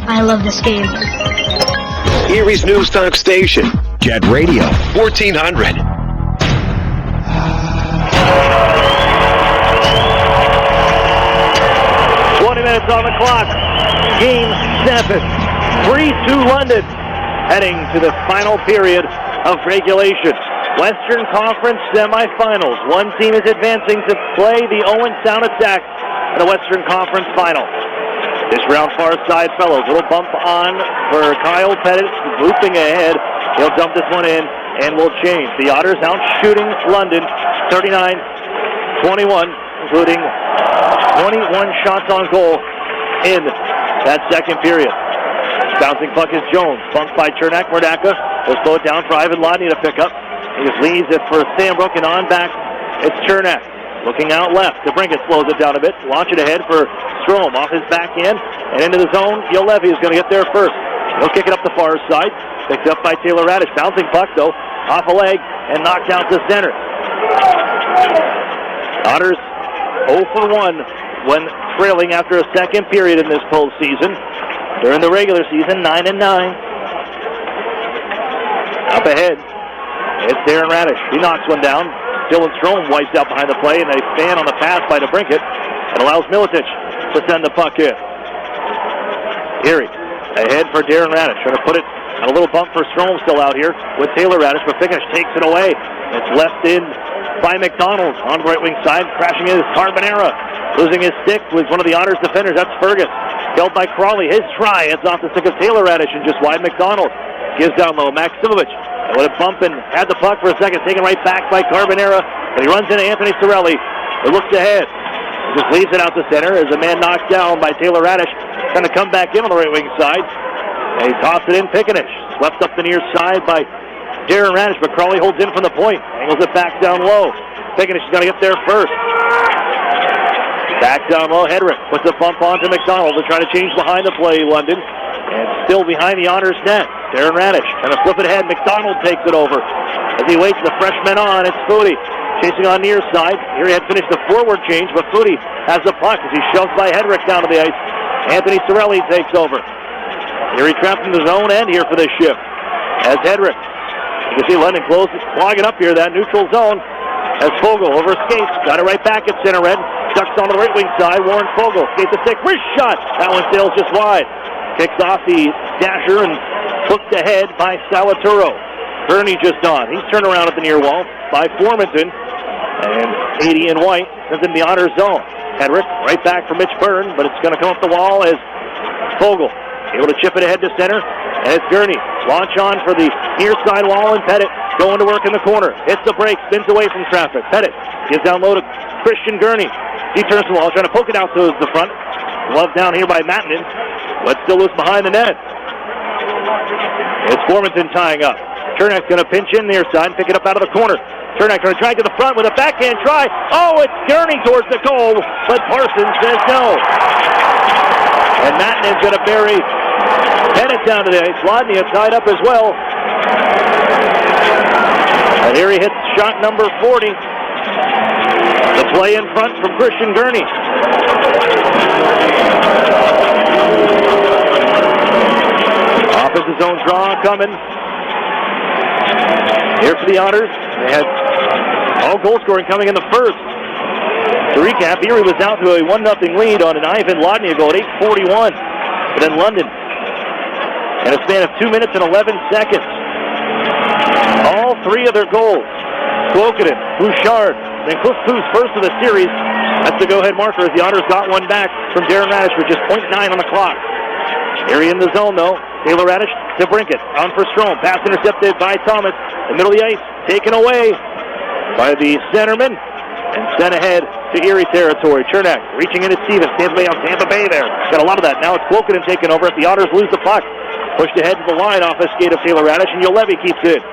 I love this game. Erie's News Talk Station. Jet Radio, 1400. 20 minutes on the clock. Game 7. 3-2 London. Heading to the final period of regulation. Western Conference Semifinals. One team is advancing to play the Owen Sound Attack in the Western Conference Final. This round far side fellows. Little bump on for Kyle Pettit. Looping ahead. He'll dump this one in and will change. The Otters out shooting London 39-21, including 21 shots on goal in that second period. Bouncing puck is Jones. Bumped by Chernak. Murdaka will slow it down for Ivan Lodny to pick up. He just leaves it for Sandbrook, and on back, it's Chernak. Looking out left. DeBrincat slows it down a bit. Launch it ahead for Strome. Off his back end and into the zone. Yolevi is going to get there first. He'll kick it up the far side. Picked up by Taylor Radish. Bouncing puck, though, off a leg and knocked out to center. Otters 0 for 1 when trailing after a second period in this postseason. During the regular season, 9-9. Up ahead, it's Darren Radish. He knocks one down. Dylan Strome wipes out behind the play, and they fan on the pass by DeBrincat. It allows Miletich to send the puck in. Erie ahead for Darren Radish. Trying to put it on a little bump for Strome still out here with Taylor Radish, but Ficknish takes it away. It's left in by McDonald on right wing side. Crashing in is Carbonera. Losing his stick was one of the Otters defenders. That's Fergus. Held by Crawley. His try. It's off the stick of Taylor Radish and just wide McDonald. Gives down low. Maximovich with a bump and had the puck for a second. Taken right back by Carbonera. But he runs into Anthony Sorelli. He looks ahead. He just leaves it out to center as a man knocked down by Taylor Radish. Trying to come back in on the right wing side. And he tossed it in. Pickenish. Swept up the near side by Darren Radish, but Crawley holds in from the point. Angles it back down low. Pickenish is going to get there first. Back down low, Hedrick puts a bump onto McDonald to try to change behind the play, London. And still behind the Otters net. Darren Radish trying to flip it ahead. McDonald takes it over. As he waits the freshman on, it's Foodie chasing on near side. Here he had finished the forward change, but Foodie has the puck as he's shoved by Hedrick down to the ice. Anthony Sorelli takes over. Here he trapped in his own end here for this shift. As Hedrick, you can see London clogging up here, that neutral zone. As Fogle over skates, got it right back at center red. Ducks on the right wing side. Warren Fogle skates a stick. Wrist shot. That one sails just wide. Kicks off the dasher and hooked ahead by Salaturo. Gurney just on. He's turned around at the near wall by Formanton. And 80 in white is in the Otter zone. Hedrick right back for Mitch Byrne, but it's going to come up the wall as Fogle able to chip it ahead to center. And it's Gurney. Launch on for the near side wall, and Pettit going to work in the corner. Hits the break, spins away from traffic. Pettit gives down low to Christian Gurney. He turns the wall, trying to poke it out to the front. Glove down here by Mattinen, but still loose behind the net. It's Formanton tying up. Chernak's going to pinch in near side and pick it up out of the corner. Chernak going to drag to the front with a backhand try. Oh, it's Gurney towards the goal, but Parsons says no. And Mattinen's going to bury Pettit down to the ice. Lodny tied up as well. And here he hits shot number 40. The play in front from Christian Gurney. Offensive zone draw coming. Here for the Otters. They had all goal scoring coming in the first. To recap, Erie was out to a 1-0 lead on an Ivan Lodny goal at 8:41. But then London, in a span of 2 minutes and 11 seconds, all three of their goals, Klokanen, Bouchard, and Cliff Poos first of the series. That's the go-ahead marker as the Otters got one back from Darren Radish with just 0.9 on the clock. Erie in the zone, though. Taylor Radish to Brinkett. On for Strome. Pass intercepted by Thomas. The middle of the ice taken away by the centerman and sent ahead to Erie territory. Chernak reaching into Stevens. Tampa Bay there. Got a lot of that. Now it's Klokanen taking over. If the Otters lose the puck, pushed ahead to the line off a skate of Taylor Radish, and Yolevi keeps it.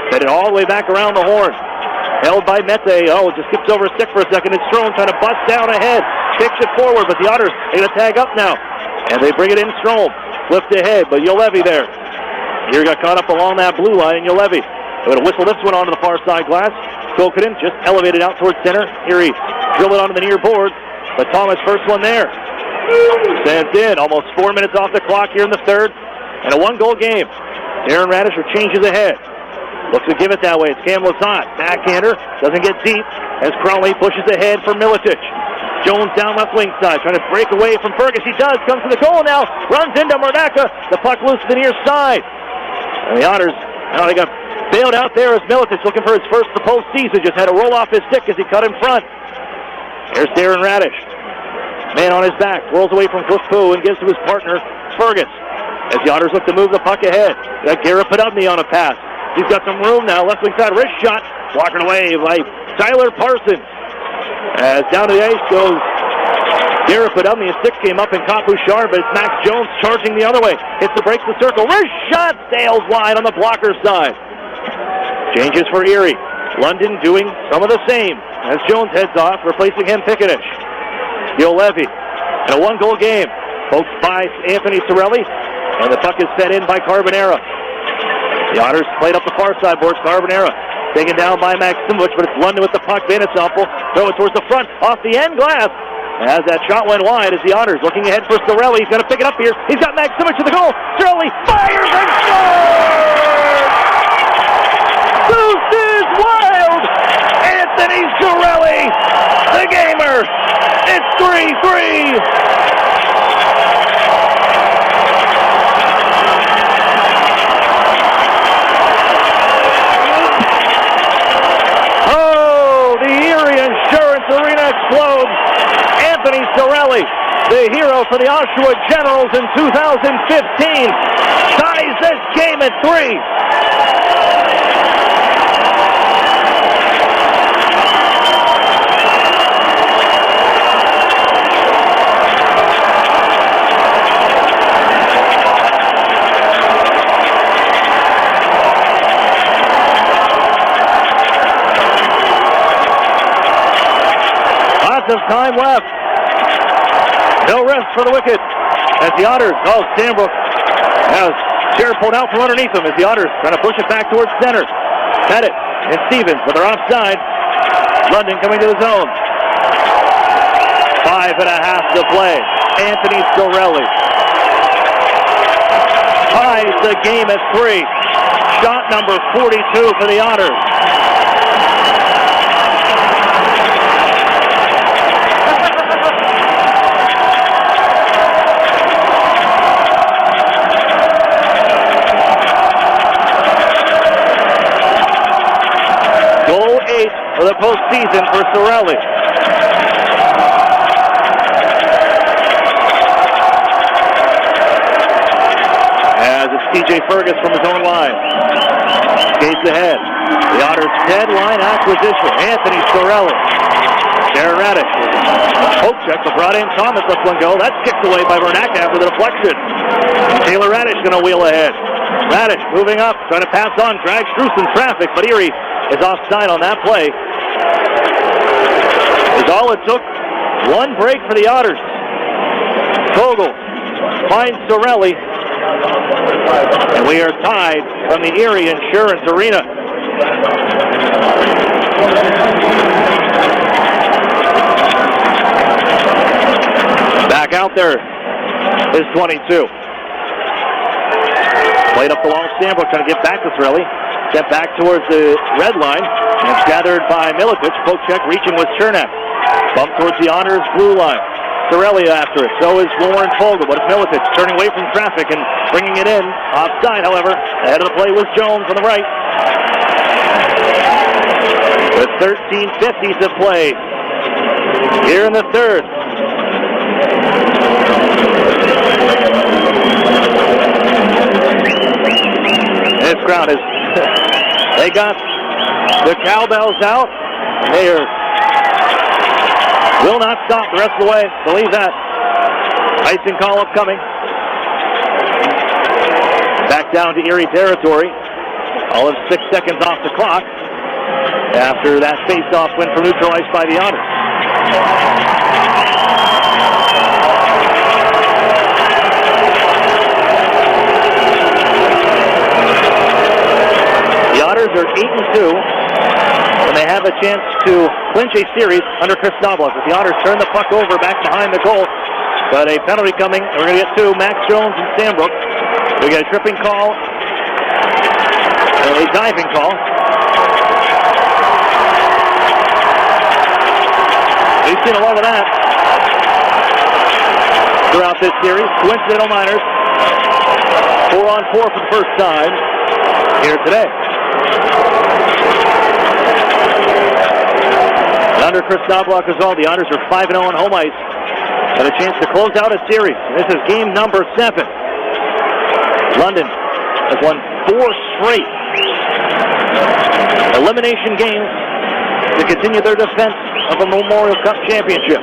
Fed it all the way back around the horn. Held by Mete. Oh, it just skips over a stick for a second. It's Strome trying to bust down ahead. Kicks it forward, but the Otters, they're going to tag up now. And they bring it in Strome. Flipped ahead, but Yolevi there. Here got caught up along that blue line, and Yolevi. They're going to whistle this one onto the far side glass. Klokanen just elevated out towards center. Here he drilled it onto the near board, but Thomas first one there. Sends in. Almost 4 minutes off the clock here in the third. And a one-goal game. Aaron Radisher changes ahead. Looks to give it that way. It's Cam Lazat. Backhander. Doesn't get deep as Crowley pushes ahead for Miletic. Jones down left wing side. Trying to break away from Fergus. He does. Comes to the goal now. Runs into Murdaka. The puck loose to the near side. And the Otters, they got bailed out there as Miletic looking for his first of the postseason. Just had to roll off his stick as he cut in front. Here's Darren Radish. Man on his back. Rolls away from Cliff Pooh and gives to his partner, Fergus. As the Otters look to move the puck ahead. Got Garrett Podubny on a pass. He's got some room now. Left wing side wrist shot. Walking away by Tyler Parsons. As down to the ice goes Garrett Podubny. His stick came up and caught Bouchard, but it's Max Jones charging the other way. Hits the break the circle. Wrist shot sails wide on the blocker side. Changes for Erie. London doing some of the same as Jones heads off, replacing him Pickenish. Gil Levy in a one-goal game. Poked by Anthony Sorelli. And the puck is fed in by Carbonera. The Otters played up the far side boards. Carbonera taken down by Maximovich, but it's London with the puck. Vanessel throw it towards the front, off the end glass. As that shot went wide, as the Otters looking ahead for Sorelli. He's going to pick it up here. He's got Maximovich to the goal. Sorelli fires and scores! Deuce is wild! Anthony Sorelli, the gamer. It's 3-3. Arena explodes. Anthony Sorelli, the hero for the Oshawa Generals in 2015, ties this game at 3. Of time left. No rest for the Wicked. As the Otters, Stanbrook has chair pulled out from underneath him as the Otters trying to push it back towards center. Pettit and Stevens, but they're offside. London coming to the zone. 5.5 to play. Anthony Sorelli ties the game at 3. Shot number 42 for the Otters. For the postseason for Sorelli. As it's TJ Fergus from his own line. Skates ahead. The Otters' deadline acquisition. Anthony Sorelli. Darren Radish. Hochek brought in Thomas. Lets one go. That's kicked away by Vernack after the deflection. Taylor Radish going to wheel ahead. Radish moving up, trying to pass on, drags through some traffic, but Erie is offside on that play. Is all it took. One break for the Otters. Kogel finds Sorelli. And we are tied from the Erie Insurance Arena. Back out there is 22. Played up the long Stanbrook, trying to get back to Sorelli. Get back towards the red line. And it's gathered by Miletic. Pochek reaching with Chernak. Bump towards the Otters blue line. Sorelli after it. So is Warren Fogel. But it's Miletic turning away from traffic and bringing it in. Offside, however. Ahead of the play was Jones on the right. With 13:50 to play here in the third. This crowd is, they got the cowbells out. They will not stop the rest of the way. Believe that. Icing call upcoming. Back down to Erie territory. All of 6 seconds off the clock after that face-off win from neutral ice by the Otters. The Otters are 8-2, and they have a chance to clinch a series under Chris Knobloch. But the Otters turn the puck over back behind the goal. But a penalty coming. We're going to get two. Max Jones and Sandbrook. We got a tripping call and a diving call. We've seen a lot of that throughout this series. Coincidental minors. 4-on-4 for the first time here today. And under Chris Knobloch as well, the Otters are 5-0 on home ice. And a chance to close out a series. This is game number 7. London has won 4 straight elimination games to continue their defense of a Memorial Cup championship.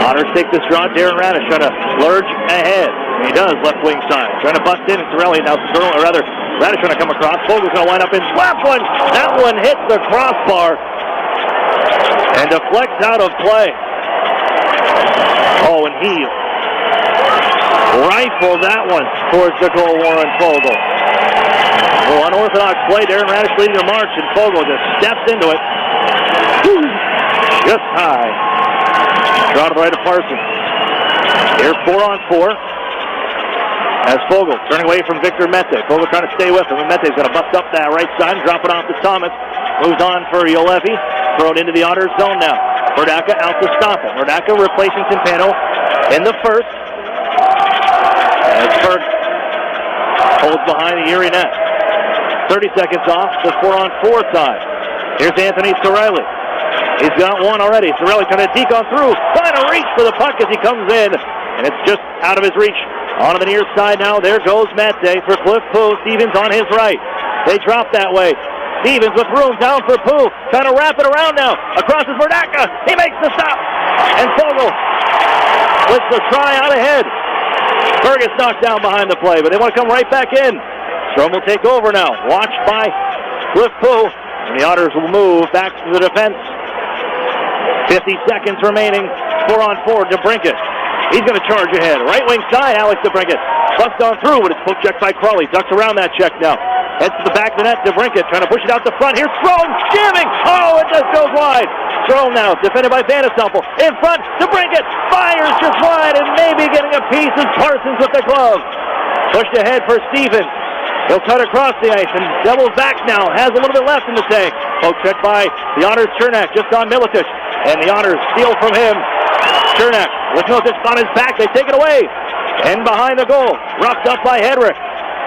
Otters take this draw. Darren Radish trying to lurch ahead. He does, left wing side. Trying to bust in. It's Torelli now, or rather, Radish trying to come across. Fogel's going to wind up in slap one. That one hits the crossbar and deflects out of play. Oh, and he rifled that one towards the goal, Warren Fogel. Well, unorthodox play. Darren Radish leading the march, and Fogel just steps into it. Woo! Just high. Draw to the right of Parsons. Here's 4-on-4. As Fogel turning away from Victor Mete. Fogel trying to stay with him, and Mete's going to bust up that right side and drop it off to Thomas. Moves on for Yolevi. Thrown into the Otters zone now. Murdaka out to stop it. Murdaka replacing Timpano in the first. As Berg holds behind the Erie net. 30 seconds off the 4-on-4 side. Here's Anthony Torelli. He's got one already. Torelli trying to deke on through. Trying to reach for the puck as he comes in. And it's just out of his reach. On to the near side now. There goes Mete for Cliff Pooh. Stevens on his right. They drop that way. Stevens with room down for Pooh. Trying to wrap it around now. Across is Murdaka. He makes the stop. And Fogel with the try out ahead. Fergus knocked down behind the play, but they want to come right back in. Strom will take over now. Watched by Cliff Pooh. And the Otters will move back to the defense. 50 seconds remaining. 4-on-4 to Brinkett. He's going to charge ahead. Right wing side, Alex DeBrinket. Bust on through, but it's poke check by Crawley. Ducks around that check now. Heads to the back of the net. DeBrinket trying to push it out the front. Here's Strom jamming. Oh, it just goes wide. Strom now defended by Vanderstumple. In front, DeBrinket fires just wide and maybe getting a piece of Parsons with the glove. Pushed ahead for Stevens. He'll cut across the ice and doubles back now. Has a little bit left in the tank. Poke check by the Otters. Chernak just on Miletich. And the Otters steal from him. Chernak with Miletich on his back. They take it away. And behind the goal. Roughed up by Hedrick.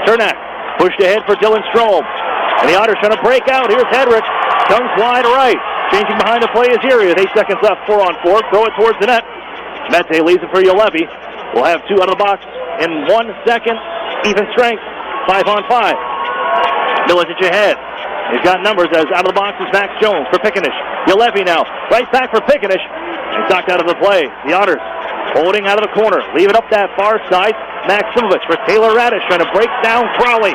Chernak pushed ahead for Dylan Strom. And the Otters trying to break out. Here's Hedrick. Comes wide right. Changing behind the play is Erie with 8 seconds left. 4-on-4. Throw it towards the net. Mete leaves it for Yolevi. We'll have 2 out of the box in 1 second. Even strength. 5-on-5. Miletich ahead. He's got numbers as out of the box is Max Jones for Pickenish. Yolevi now. Right back for Pickenish. He's knocked out of the play. The Otters holding out of the corner. Leave it up that far side. Maximovich for Taylor Radish trying to break down Crawley.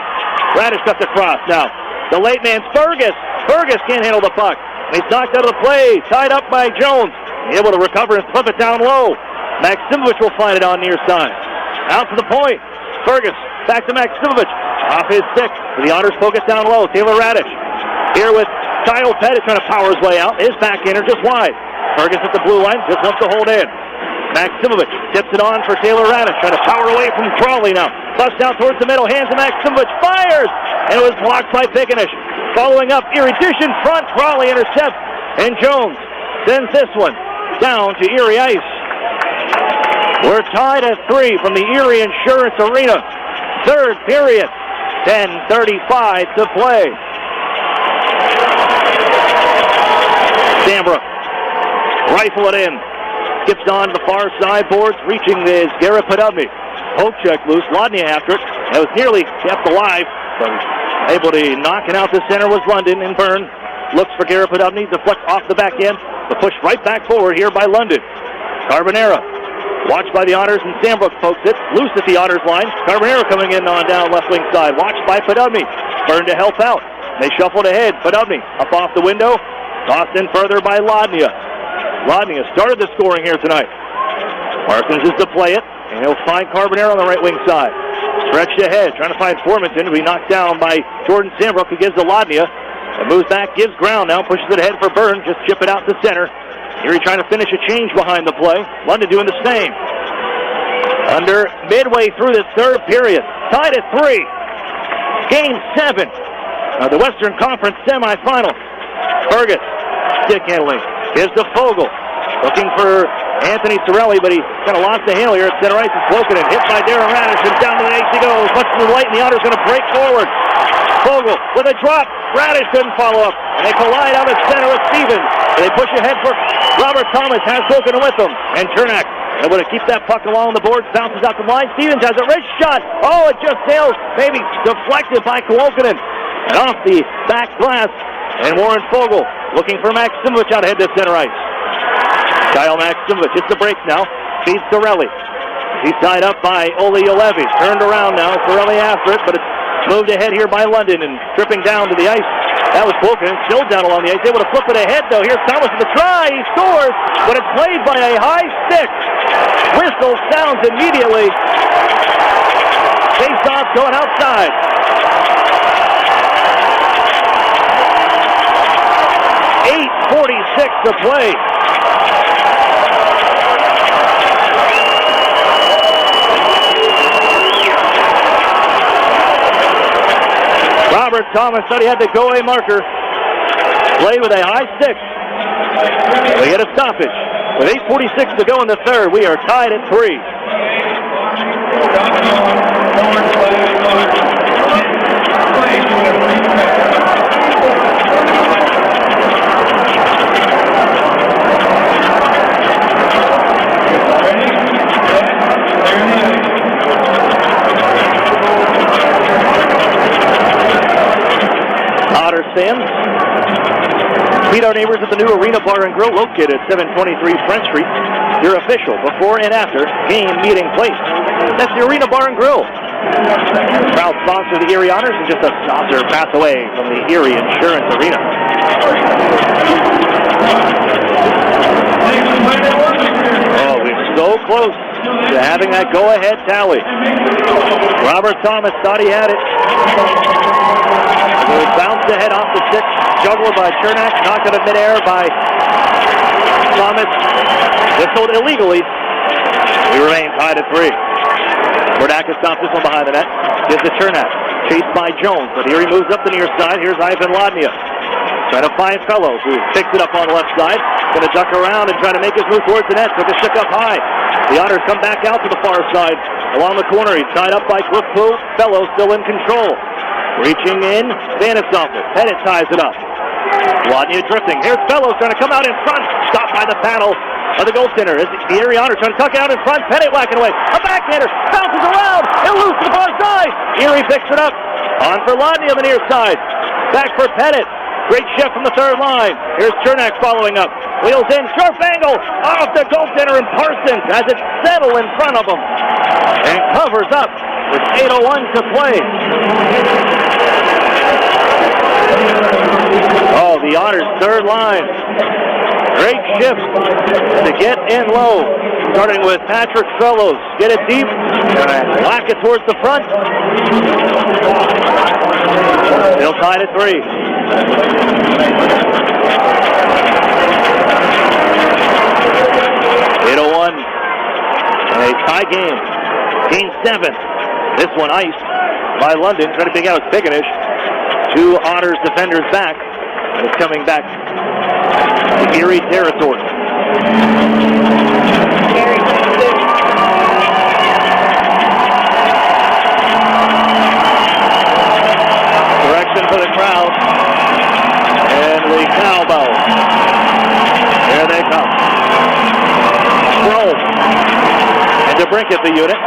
Radish cuts across now. The late man's Fergus. Fergus can't handle the puck. He's knocked out of the play. Tied up by Jones. Able to recover and flip it down low. Maximovich will find it on near side. Out to the point. Fergus back to Maximovich. Off his stick. The Otters poke it down low. Taylor Radish here with Kyle Pettit trying to power his way out. His backhander just wide. Fergus at the blue line. Just enough to hold in. Maximovich tips it on for Taylor Radish. Trying to power away from Crawley now. Bust out towards the middle. Hands to Maximovich. Fires! And it was blocked by Pickenish. Following up. Erie dish in front. Crawley intercepts. And Jones sends this one down to Erie ice. We're tied at 3 from the Erie Insurance Arena. Third period. 10:35 to play. Sambrook. Rifle it in. Skips on the far side boards. Reaching is Garrett Podubny. Poke check loose. Lodnia after it. That was nearly kept alive. But able to knock it out the center was London and Byrne. Looks for Garrett Podubny. Deflect off the back end. The push right back forward here by London. Carbonera. Watched by the Otters and Sambrook pokes it. Loose at the Otters line. Carbonera coming in on down left wing side. Watched by Podubny. Byrne to help out. They shuffled ahead. Podubny up off the window. Tossed in further by Lodnia. Lodnia started the scoring here tonight. Parsons is to play it. And he'll find Carbonera on the right wing side. Stretched ahead. Trying to find Formanton to be knocked down by Jordan Sambrook, who gives to Lodnia. And moves back. Gives ground now. Pushes it ahead for Byrne. Just chip it out to center. Erie trying to finish a change behind the play. London doing the same. Under midway through this third period. Tied at 3. Game 7 of the Western Conference semifinals. Fergus, stick handling. Gives to Fogle. Looking for Anthony Sorelli, but he kind of lost the handle here at center ice. It's broken and hit by Darren Radish, and down to the ice he goes. Much to the right, and the Otters going to break forward. Fogle with a drop. Radish couldn't follow up, and they collide out at center with Stevens. And they push ahead for Robert Thomas, has broken with them, and Chernak able to keep that puck along the boards, bounces out the line. Stevens has a wrist shot. Oh, it just sails, maybe deflected by Kowalkinen, and off the back glass. And Warren Fogle looking for Maximovich out ahead to center ice. Kyle Maximovich hits the brakes now. Feeds Sorelli. He's tied up by Ole Olevi. Turned around now. Sorelli after it, but it's moved ahead here by London and tripping down to the ice. That was Kowalkinen, still down along the ice. Able to flip it ahead though. Here's Thomas with the try. He scores, but it's played by a high stick. Whistle sounds immediately. Face off going outside. .46 to play. Robert Thomas thought he had the go-away marker. Play with a high stick. We get a stoppage. With 8:46 to go in the third, we are tied at 3. Otters fans, meet our neighbors at the new Arena Bar and Grill located at 723 Front Street. Your official before and after game meeting place. That's the Arena Bar and Grill. Proud sponsor of the Erie Otters and just a saucer pass away from the Erie Insurance Arena. Oh, we're so close to having that go-ahead tally. Robert Thomas thought he had it. It was bounced ahead off the stick, juggled by Chernak, knocked out of midair by Thomas. Whistled illegally. We remain tied at 3. Bordaka stops this one behind the net. Gives to Chernak. Chased by Jones, but here he moves up the near side. Here's Ivan Ladnia. Trying to find Fellows, who picks it up on the left side. Going to duck around and try to make his move towards the net. Took a stick up high. The Otters come back out to the far side. Along the corner, he's tied up by Cliff Poole. Fellows still in control. Reaching in, Vanisovich. Pettit ties it up. Ladnia drifting. Here's Fellows trying to come out in front. Stopped by the paddle of the goaltender. The Erie Otters trying to tuck it out in front. Pettit whacking away. A backhander. Bounces around. It loose to the far side. Erie picks it up. On for Ladnia on the near side. Back for Pettit. Great shift from the third line. Here's Chernak following up. Wheels in. Sharp angle. Off the goaltender, and Parsons has it settle in front of him. And covers up with 8:01 to play. Oh, the Otters' third line. Great shift to get in low. Starting with Patrick Fellows. Get it deep. And whack it towards the front. Still tied at 3. .801. A tie game. Game 7. This one iced by London. Trying to pick out his Pickenish. 2 Otters defenders back. And it's coming back to Erie territory. Direction for the crowd. And the cowbell. There they come. Rome. And DeBrincat the unit.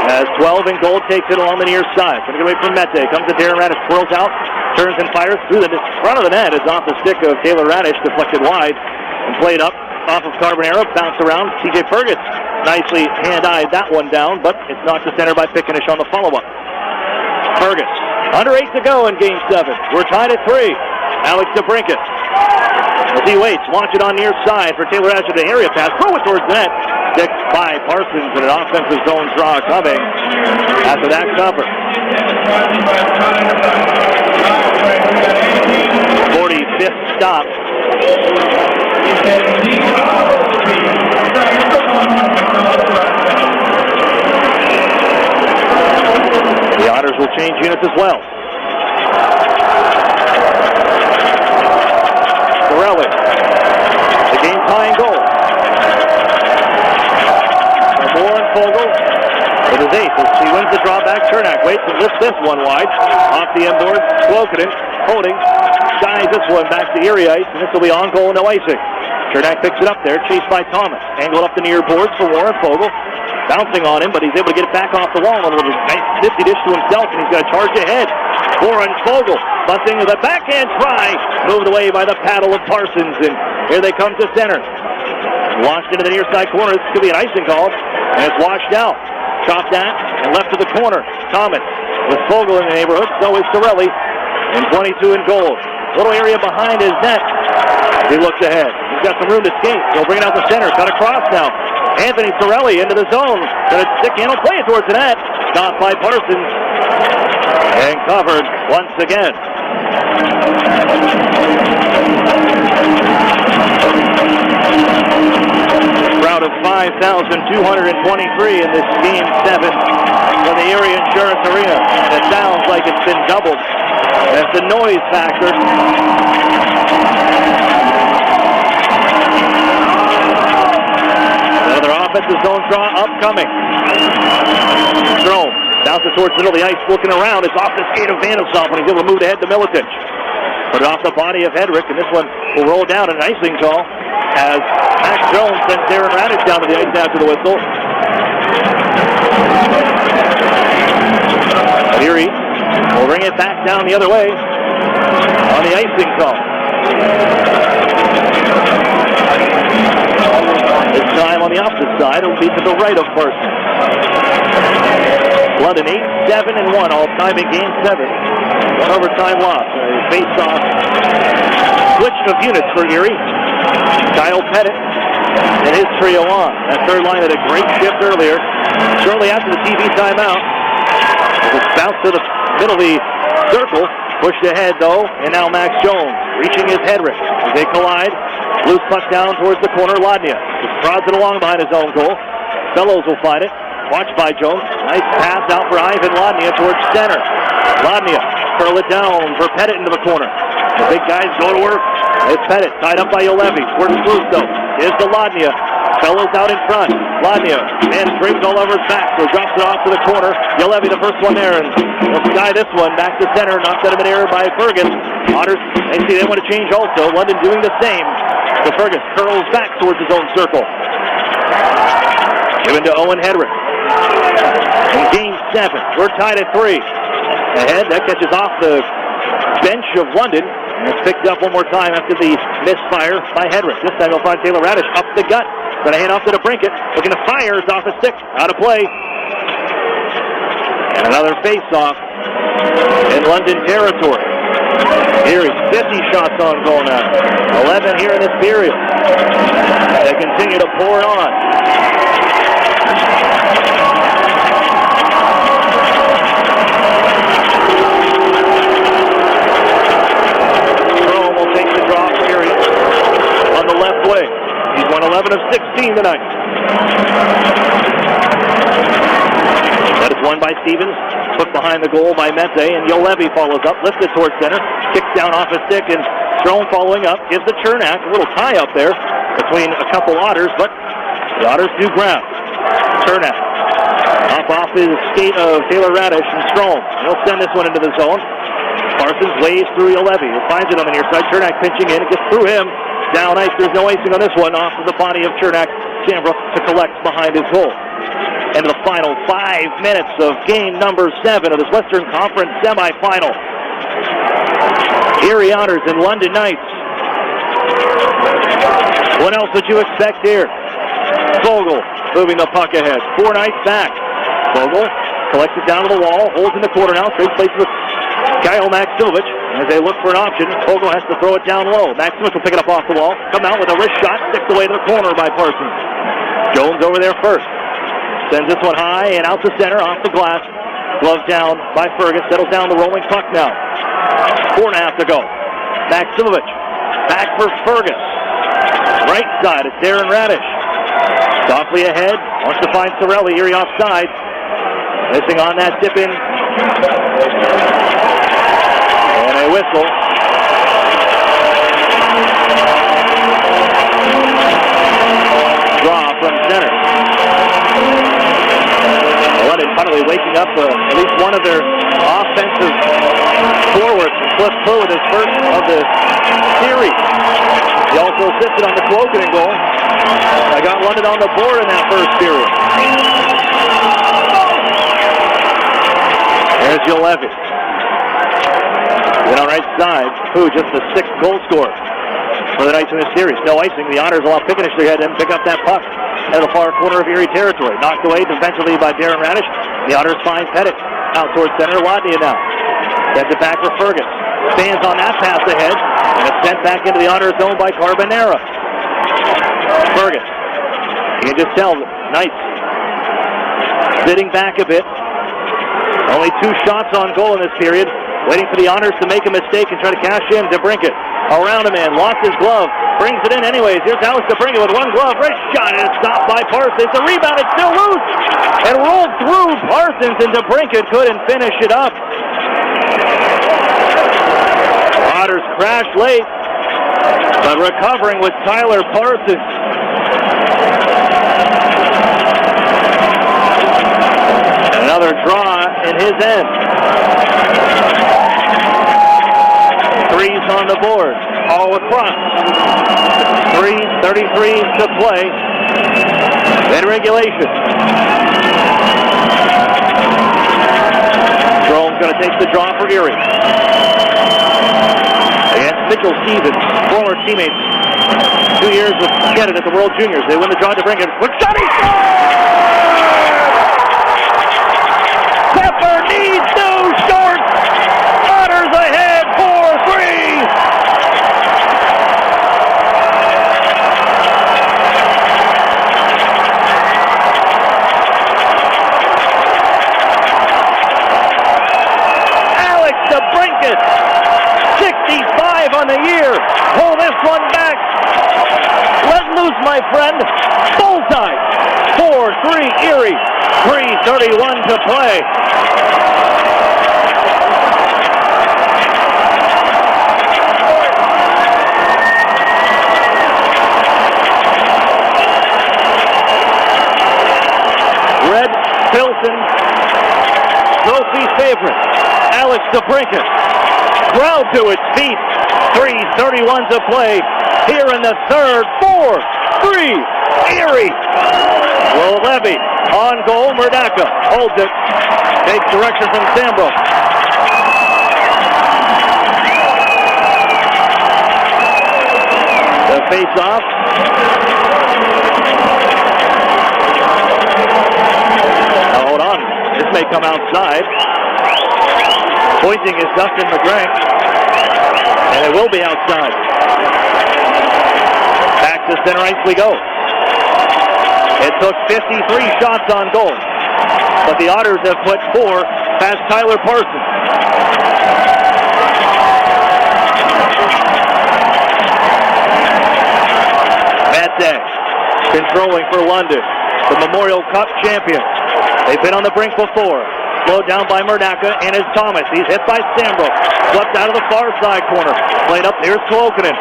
As 12 in goal, takes it along the near side. Going to get away from Mete. Comes to Darren Radish, twirls out, turns and fires through the front of the net. Is off the stick of Taylor Radish, deflected wide and played up off of Carbonero. Bounced around. TJ Fergus nicely hand-eyed that one down, but it's knocked to center by Pickenish on the follow-up. Fergus, under 8 to go in Game 7. We're tied at 3. Alex DeBrincat. As he waits, launch it on near side for Taylor Radish to area pass. Throw it towards the net. Stick by Parsons and an offensive zone draw coming after that cover. 45th stop will change units as well. Sorelli, the game-tying goal. Warren Fogle with his ace. He wins the draw back. Chernak waits and lifts this one wide. Off the inboard. Klokanen holding. Skies this one back to Erie ice, and this will be on goal, no icing. Chernak picks it up there, chased by Thomas. Angled up the near boards for Warren Fogle. Bouncing on him, but he's able to get it back off the wall. A little nice nifty dish to himself, and he's going to charge ahead. Warren Fogle busting the backhand try. Moved away by the paddle of Parsons, and here they come to center. Launched into the near side corner. This could be an icing call, and it's washed out. Chopped at and left to the corner. Thomas with Fogle in the neighborhood. So is Sorelli, and 22 in goal. Little area behind his net. He looks ahead. He's got some room to skate. He'll bring it out the center. Cut across now. Anthony Sorelli into the zone. Got a stick handle. Play it towards the net. Stopped by Parsons. And covered once again. Crowd of 5,223 in this Game 7 for the Erie Insurance Arena. It sounds like it's been doubled. That's the noise factor. Another offensive zone draw upcoming. Strome bounces towards the middle of the ice, looking around. It's off the skate of Vandalsov when he's able to move ahead to Miletich. Put it off the body of Hedrick, and this one will roll down an icing call as Max Jones sends Darren Radich down to the ice after the whistle. Erie will bring it back down the other way on the icing call. This time on the opposite side, it'll be to the right of Parsons. London 8-7-1 all time in Game 7. One overtime loss. A face-off switch of units for Erie. Kyle Pettit and his trio on. That third line had a great shift earlier. Shortly after the TV timeout, it bounced to the middle of the circle. Pushed ahead, though, and now Max Jones reaching his Hedrick. As they collide, loose puck down towards the corner. Ladnia just prods it along behind his own goal. Fellows will find it. Watched by Jones. Nice pass out for Ivan Ladnia towards center. Ladnia curl it down for Pettit into the corner. The big guys go to work. It's Pettit tied up by Olevi towards Russo. Here's the Ladnia. Fellows out in front. Ladnia, man, draped all over his back, so drops it off to the corner. Olevi, the first one there, and he'll sky this one back to center. Knocked out of midair by Fergus. Otters, they see they want to change also. London doing the same. So Fergus curls back towards his own circle. Given to Owen Hedrick. In Game 7, we're tied at 3. Ahead, that catches off the bench of London. And it's picked up one more time after the misfire by Hedrick. This time he'll find Taylor Radich up the gut. Going to hand off to the Brinket. Looking to fire. It's off a stick. Out of play. And another face-off in London territory. Erie, 50 shots on goal now. 11 here in this period. They continue to pour it on. Strome will take the draw for Erie on the left wing. He's won 11 of 16 tonight. That is won by Stevens. Put behind the goal by Mete, and Olevi follows up, lifted towards center, kicks down off a stick, and Strome following up, gives the Chernak a little tie up there between a couple Otters, but the Otters do ground. Chernak off his skate of Taylor Radich and Strome. He'll send this one into the zone. Parsons waves through Olevi. He finds it on the near side. Chernak pinching in. It gets through him. Down ice. There's no icing on this one. Off of the body of Chernak. Sambrook to collect behind his goal. And the final 5 minutes of game number 7 of this Western Conference semifinal. Erie Otters and London Knights. What else would you expect here? Fogle moving the puck ahead. 4 Knights back. Fogle collects it down to the wall. Holds in the corner now. Trades places with Kyle Maximovich. As they look for an option, Fogle has to throw it down low. Maximovich will pick it up off the wall. Come out with a wrist shot. Sticks away to the corner by Parsons. Jones over there first. Sends this one high and out to center, off the glass. Glove down by Fergus. Settles down the rolling puck now. 4.5 to go. Maximovich back for Fergus. Right side, it's Darren Radich. Softly ahead. Wants to find Sorelli. Erie offside. Missing on that tip in And a whistle. Draw from center. London finally waking up at least one of their offensive forwards. Cliff Poe with his first of the series. He also assisted on the Kuokkanen goal. I got London on the board in that first period. There's Julevi. Then on right side, Poe just the 6th goal scorer for the Knights in this series. No icing. The Otters will have Pickenish their head and pick up that puck at the far corner of Erie territory. Knocked away defensively by Darren Radish. The Otters find Pettit out towards center. Wadney now. Sends it back for Fergus. Stands on that pass ahead. And it's sent back into the Otters zone by Carbonera. Fergus. You can just tell Knights sitting back a bit. Only 2 shots on goal in this period. Waiting for the Otters to make a mistake and try to cash in. DeBrincat around a man. Lost his glove. Brings it in anyways. Here's Alex DeBrincat with one glove. Right shot, and it's stopped by Parsons. The rebound, it's still loose. And rolled through Parsons, and DeBrincat couldn't finish it up. Otters crash late, but recovering with Tyler Parsons. And another draw in his end. 3's on the board. All across. 3:33 to play in regulation. Strome's going to take the draw for Erie. Against Mitchell Stevens, former teammates. 2 years with Canada at the World Juniors. They win the draw to bring it. With shot, he scores! Pepper needs 2 shorts. Otters ahead 4-3. Alex DeBrincat, 65 on the year. Pull this one back. Let loose, my friend. Bullseye. 4-3 Erie. 3:31 to play. Red Pilsen trophy favorite, Alex DeBrincat, crowd to its feet. 3:31 to play here in the third. 4-3 Erie. Will Levy on goal. Murdaka holds it. Takes direction from Sambro. The face-off. Now hold on. This may come outside. Pointing is Dustin McGregor. And it will be outside. Back to center ice we go. It took 53 shots on goal, but the Otters have put 4 past Tyler Parsons. Mete controlling for London, the Memorial Cup champion. They've been on the brink before. Slowed down by Murdaka, and is Thomas. He's hit by Sambro. Swept out of the far side corner. Played up, here's Kuokkanen.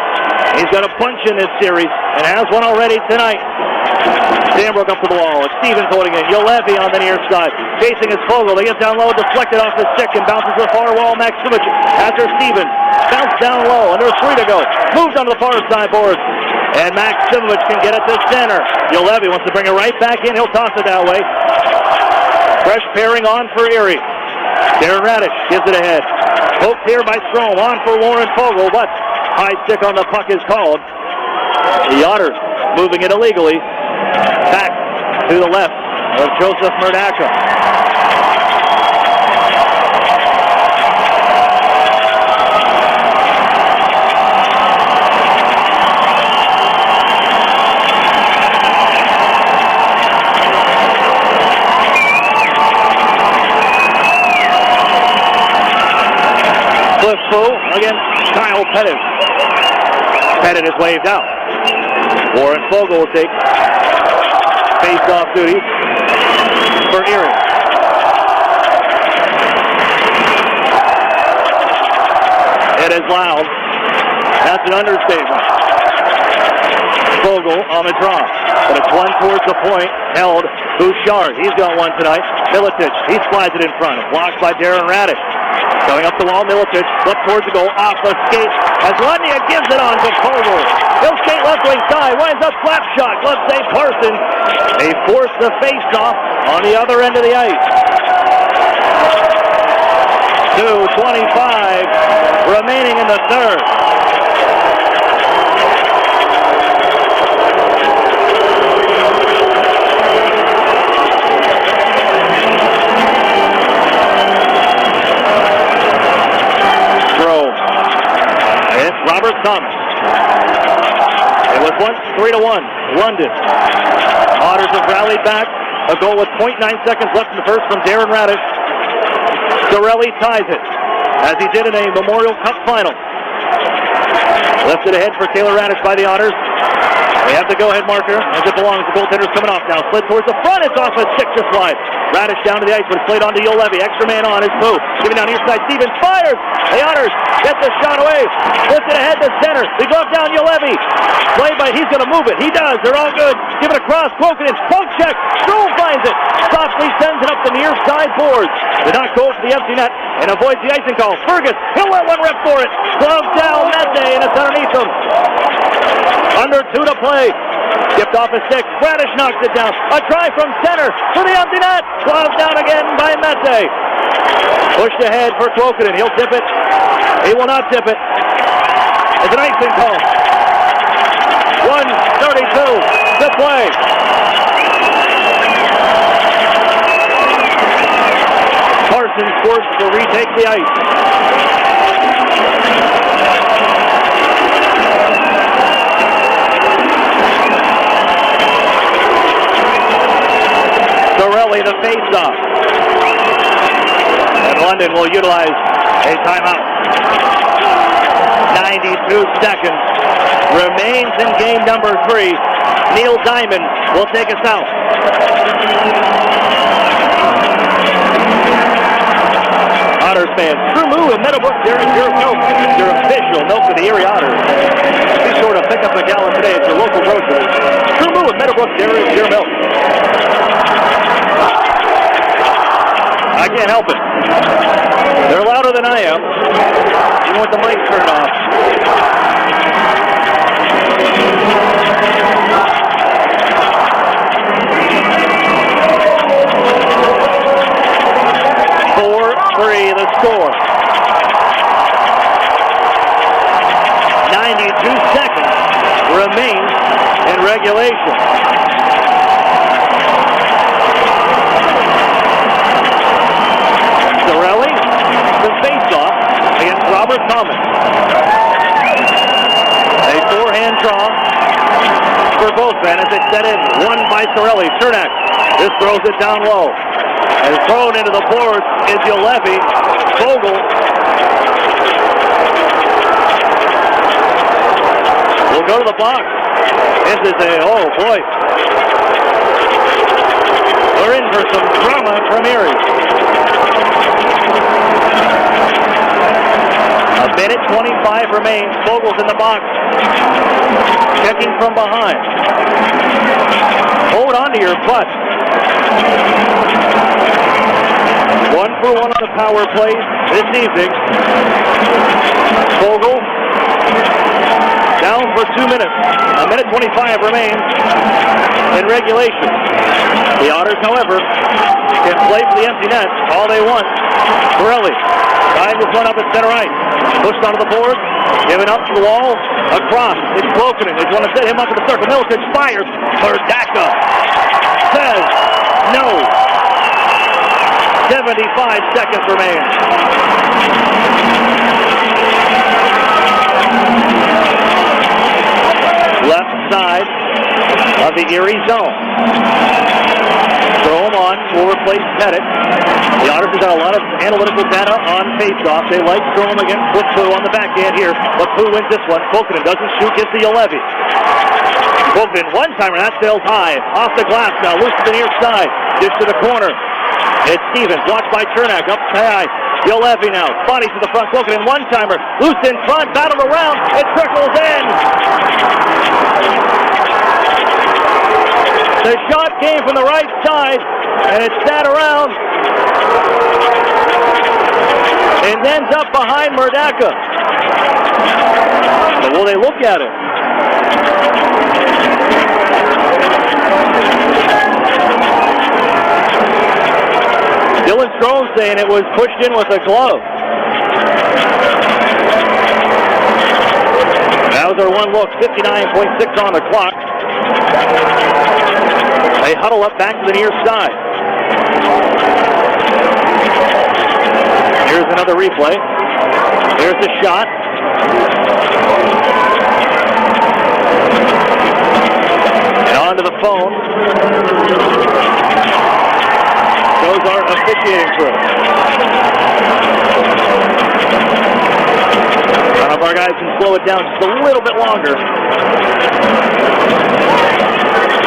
He's got a punch in this series, and has one already tonight. Sambrook up to the wall. It's Stevens holding in. Julevi on the near side. Chasing his Fogel. They get down low, deflected off the stick, and bounces to the far wall. Maximich after Stevens. Bounce down low, and there's 3 to go. Moves onto the far side boards. And Maximich can get it to center. Julevi wants to bring it right back in. He'll toss it that way. Fresh pairing on for Erie. Darren Radish gives it ahead. Poked here by Strome. On for Warren Fogel, but high stick on the puck is called. The Otters moving it illegally. Back to the left of Joseph Murdaka. Cliff Poe against Kyle Pettit. Pettit is waved out. Warren Fogel will take face-off duty for Erie. It is loud. That's an understatement. Vogel on the draw. But it's one towards the point. Held. Bouchard. He's got one tonight. Miletich. He slides it in front. Blocked by Darren Radish. Going up the wall, Miletich. Flip towards the goal. Off the skate. As Ludnia gives it on to Vogel. He'll skate left wing side. Winds up slap shot. Glove save Parsons. They force the face-off on the other end of the ice. 2:25 remaining in the third. Robert Thomas. It was once 3-1. London. Otters have rallied back. A goal with 0.9 seconds left in the first from Darren Radish. Sorelli ties it, as he did in a Memorial Cup final. Lifted ahead for Taylor Radish by the Otters. They have the go-ahead marker as it belongs. The goaltender's coming off now. Slid towards the front. It's off a stick to slide. Radish down to the ice, but it's played on to Yolevi. Extra man on is Pooh. Giving down near side. Stevens fires. The Otters get the shot away. Lifted ahead to center. They go down Yolevi. Played by, he's going to move it. He does. They're all good. Give it across. Krokanen. Poke check. Stroll finds it. Softly sends it up the near side boards. Did not go for the empty net and avoids the icing call. Fergus. He'll let one rip for it. Glove down Mete, and it's underneath him. Under 2 to play. Skipped off a stick. Radish knocks it down. A try from center for the empty net. Glove down again by Mete. Pushed ahead for Krokanen. He'll tip it. He will not tip it. It's an icing call. 1:32 to play. Parsons forced to retake the ice. Sorelli the face-off. And London will utilize a timeout. 92 seconds remains in game number 3. Neil Diamond will take us out. Otters fans, True Moo and Meadowbrook Dairy Pure Milk, your official milk of the Erie Otters. Be sure to pick up a gallon today at your local grocery. True Moo and Meadowbrook Dairy Pure Milk. I can't help it. They're louder than I am, even with the mic turned off. The score. 92 seconds remain in regulation. Sorelli, the face-off against Robert Thomas. A forehand draw for both men as they set in. One by Sorelli. Cernak just throws it down low. And thrown into the boards is Yolevi. Vogel will go to the box. This is oh boy. We're in for some drama from Erie. 1:25 remains. Vogel's in the box. Checking from behind. Hold on to your butt. 1-for-1 on the power play this evening. Vogel down for 2 minutes. 1:25 remains in regulation. The Otters, however, can play for the empty net all they want. Borelli, side with one up at center ice. Pushed onto the board, given up to the wall, across. It's Krokanen. They want to set him up in the circle. Miletich fires. Berdaka says no. 75 seconds remain. Left side of the Erie zone. Throw him on will replace Pettit. The Otters have got a lot of analytical data on faceoff. They like to throw him against Pooh on the backhand here, but Pooh wins this one. Krokanen doesn't shoot, gets to Yolevi. Krokanen one-timer, that sails high. Off the glass now, loose to the near side. Dish to the corner. It's Stevens, blocked by Cernak, up high. Gillespie now, body to the front, broken in one-timer, loose in front, battled around, it trickles in. The shot came from the right side, and it sat around, and ends up behind Murdaka. So will they look at it? Dylan Strome saying it was pushed in with a glove. That was our one look, 59.6 on the clock. They huddle up back to the near side. Here's another replay. There's the shot. And on to the phone goes our officiating crew. One of our guys can slow it down just a little bit longer.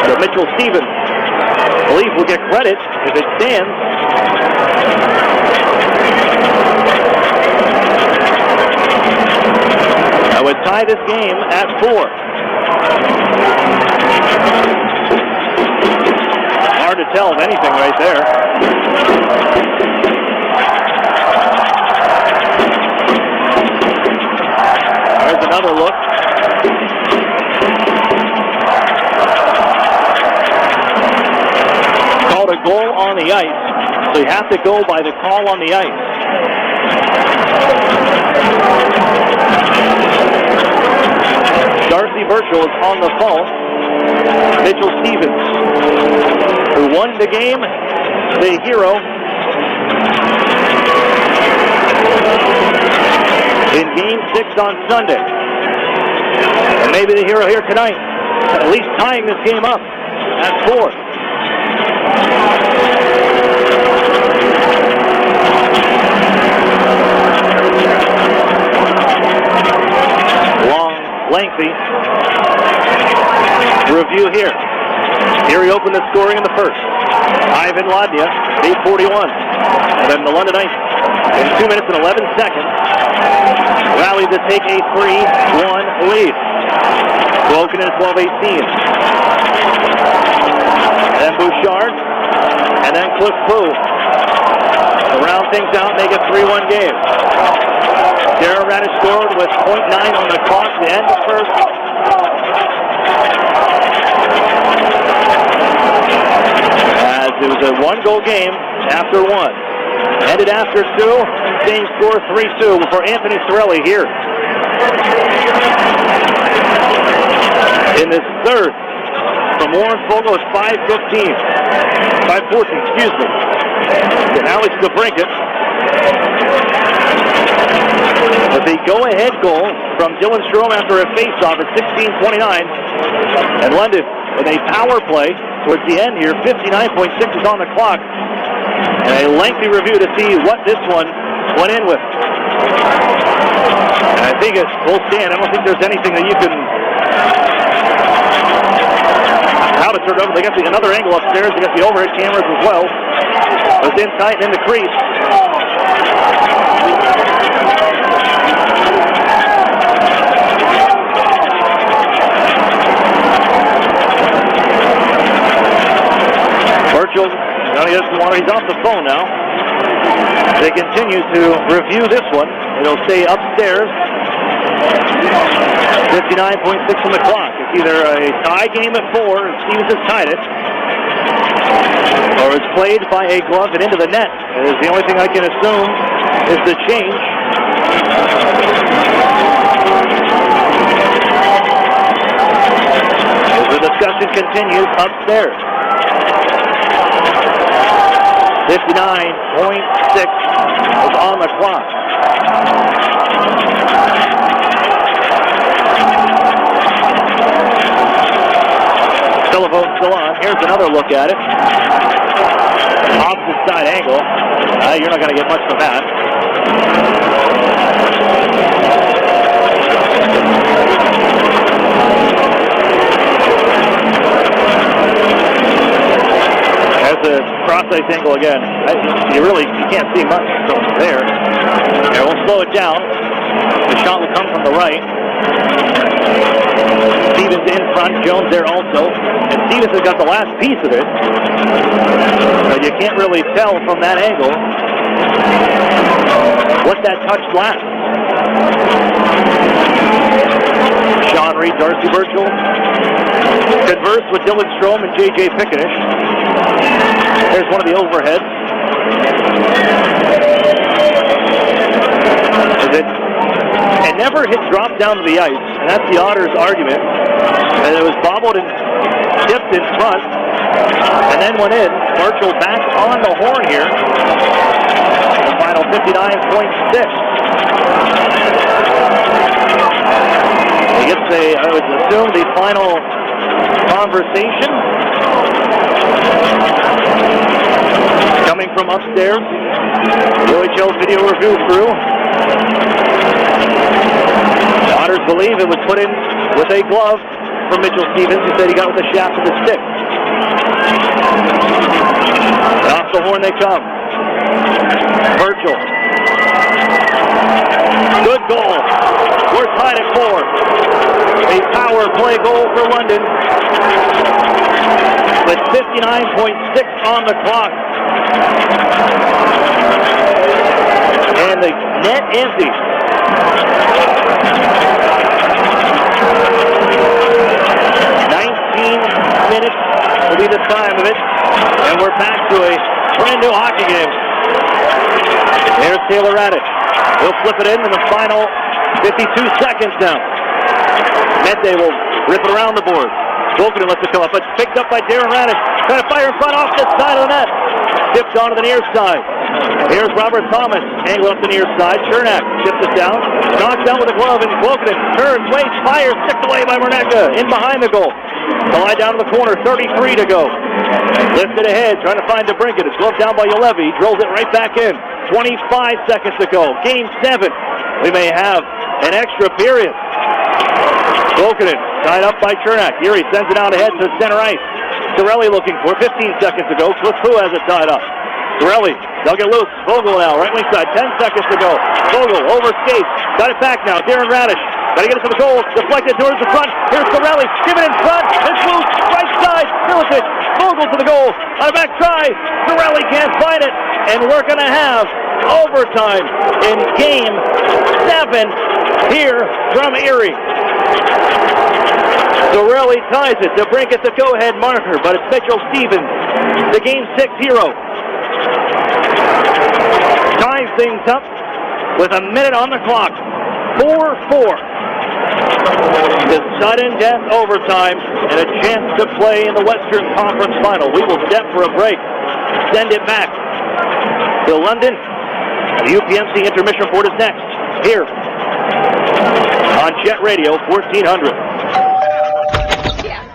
So Mitchell Stevens, I believe, will get credit if it stands. That would tie this game at 4. Hard to tell of anything right there. There's another look. Called a goal on the ice, so you have to go by the call on the ice. Darcy Birchall is on the phone. Mitchell Stevens, who won the game, the hero in Game 6 on Sunday. And maybe the hero here tonight, at least tying this game up at 4. Long, lengthy review here. Erie opened the scoring in the first. Ivan Ladnia, 8:41. And then the London Knights, in 2 minutes and 11 seconds, rallied to take a 3-1 lead. Broken in 12-18. And then Bouchard, and then Cliff Boo to round things out, make it 3-1 game. Darren Radish scored with 0.9 on the clock to end the first. As it was a 1-goal game after 1. Ended after 2. Same score 3-2 before Anthony Sorelli here. In this third, from Warren Fogle, it's 5:14, excuse me. And Alex DeBrincat. With the go-ahead goal from Dylan Strome after a face-off at 16:29. And London with a power play towards the end here, 59.6 is on the clock. And a lengthy review to see what this one went in with. And I think it will stand. I don't think there's anything that you can... How to turn it over. They got another angle upstairs. They got the overhead cameras as well. It was in tight and in the crease. Birchall, he's off the phone now. They continue to review this one. It'll stay upstairs. 59.6 on the clock. It's either a tie game at 4, and Stevens has tied it, or it's played by a glove and into the net. It is the only thing I can assume is the change. As the discussion continues upstairs. 59.6 is on the clock. Telephone still on. Here's another look at it. Opposite side angle. You're not going to get much from that. There's a cross-ice angle again. You can't see much from there. Here, we'll slow it down. The shot will come from the right. Stevens in front, Jones there also. And Stevens has got the last piece of it. But you can't really tell from that angle what that touch lasts. Sean Reed, Darcy Burchell converse with Dylan Strom and J.J. Pickenish. There's one of the overheads. It never hit drop down to the ice, and that's the Otters' argument. And it was bobbled and tipped in front, and then went in. Burchell back on the horn here. The final 59.6. He gets I would assume, the final conversation coming from upstairs. The OHL video review crew. The Otters believe it was put in with a glove from Mitchell Stevens. He said he got with the shaft of the stick. And off the horn they come. Burchell. Good goal. We're tied at 4. A power play goal for London with 59.6 on the clock. And the net empty. 19 minutes will be the time of it. And we're back to a brand new hockey game. There's Taylor Radich. He'll flip it in the final 52 seconds now. Mete will rip it around the board. Volkinen lets it come up, but picked up by Darren Radich. Trying to fire in front off the side of the net. Tipped onto the near side. Here's Robert Thomas, angle up the near side. Chernak tips it down. Knocks down with a glove, and Volkinen turns, waits, fires, tipped away by Merneka. In behind the goal. The line down in the corner, 33 to go. Lifted ahead, trying to find DeBrincat. It's gloved down by Ulevi. Drills it right back in. 25 seconds to go. Game 7. We may have an extra period. Volkinen tied up by Chernak. Erie sends it out ahead to center ice. Sorelli looking for 15 seconds to go. Cliffoo has it tied up. Sorelli, they'll get loose. Vogel now, right wing side, 10 seconds to go. Vogel over skates. Got it back now. Darren Radich. Got to get it to the goal. Deflected towards the front. Here's Sorelli. Give it in front. It's loose. Right side. Milicic. Vogel to the goal. On a back try. Sorelli can't find it. And we're going to have overtime in Game 7 here from Erie. Sorelli ties it to bring it the go-ahead marker, but it's Mitchell Stevens, the Game 6 hero. Ties things up with a minute on the clock. 4-4. The sudden death overtime and a chance to play in the Western Conference Final. We will step for a break. Send it back to London. The UPMC intermission report is next here on Jet Radio 1400.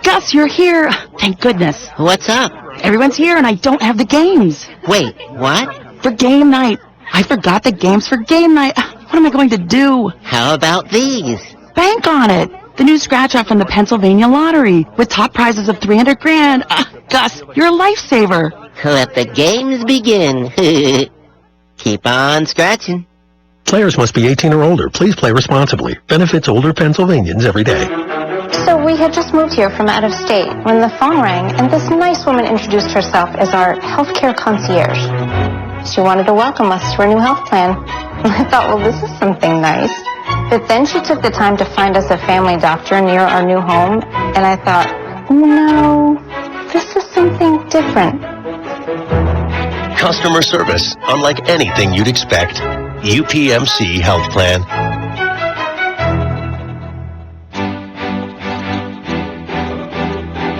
Gus, you're here. Thank goodness. What's up? Everyone's here and I don't have the games. Wait, what? For game night. I forgot the games for game night. What am I going to do? How about these? Bank on it. The new scratch-off from the Pennsylvania Lottery with top prizes of $300,000. Gus, you're a lifesaver. Let the games begin. Keep on scratching. Players must be 18 or older. Please play responsibly. Benefits older Pennsylvanians every day. So we had just moved here from out of state when the phone rang and this nice woman introduced herself as our healthcare concierge. She wanted to welcome us to her new health plan. I thought, well, this is something nice. But then she took the time to find us a family doctor near our new home, and I thought, no, this is something different. Customer service, unlike anything you'd expect. UPMC Health Plan.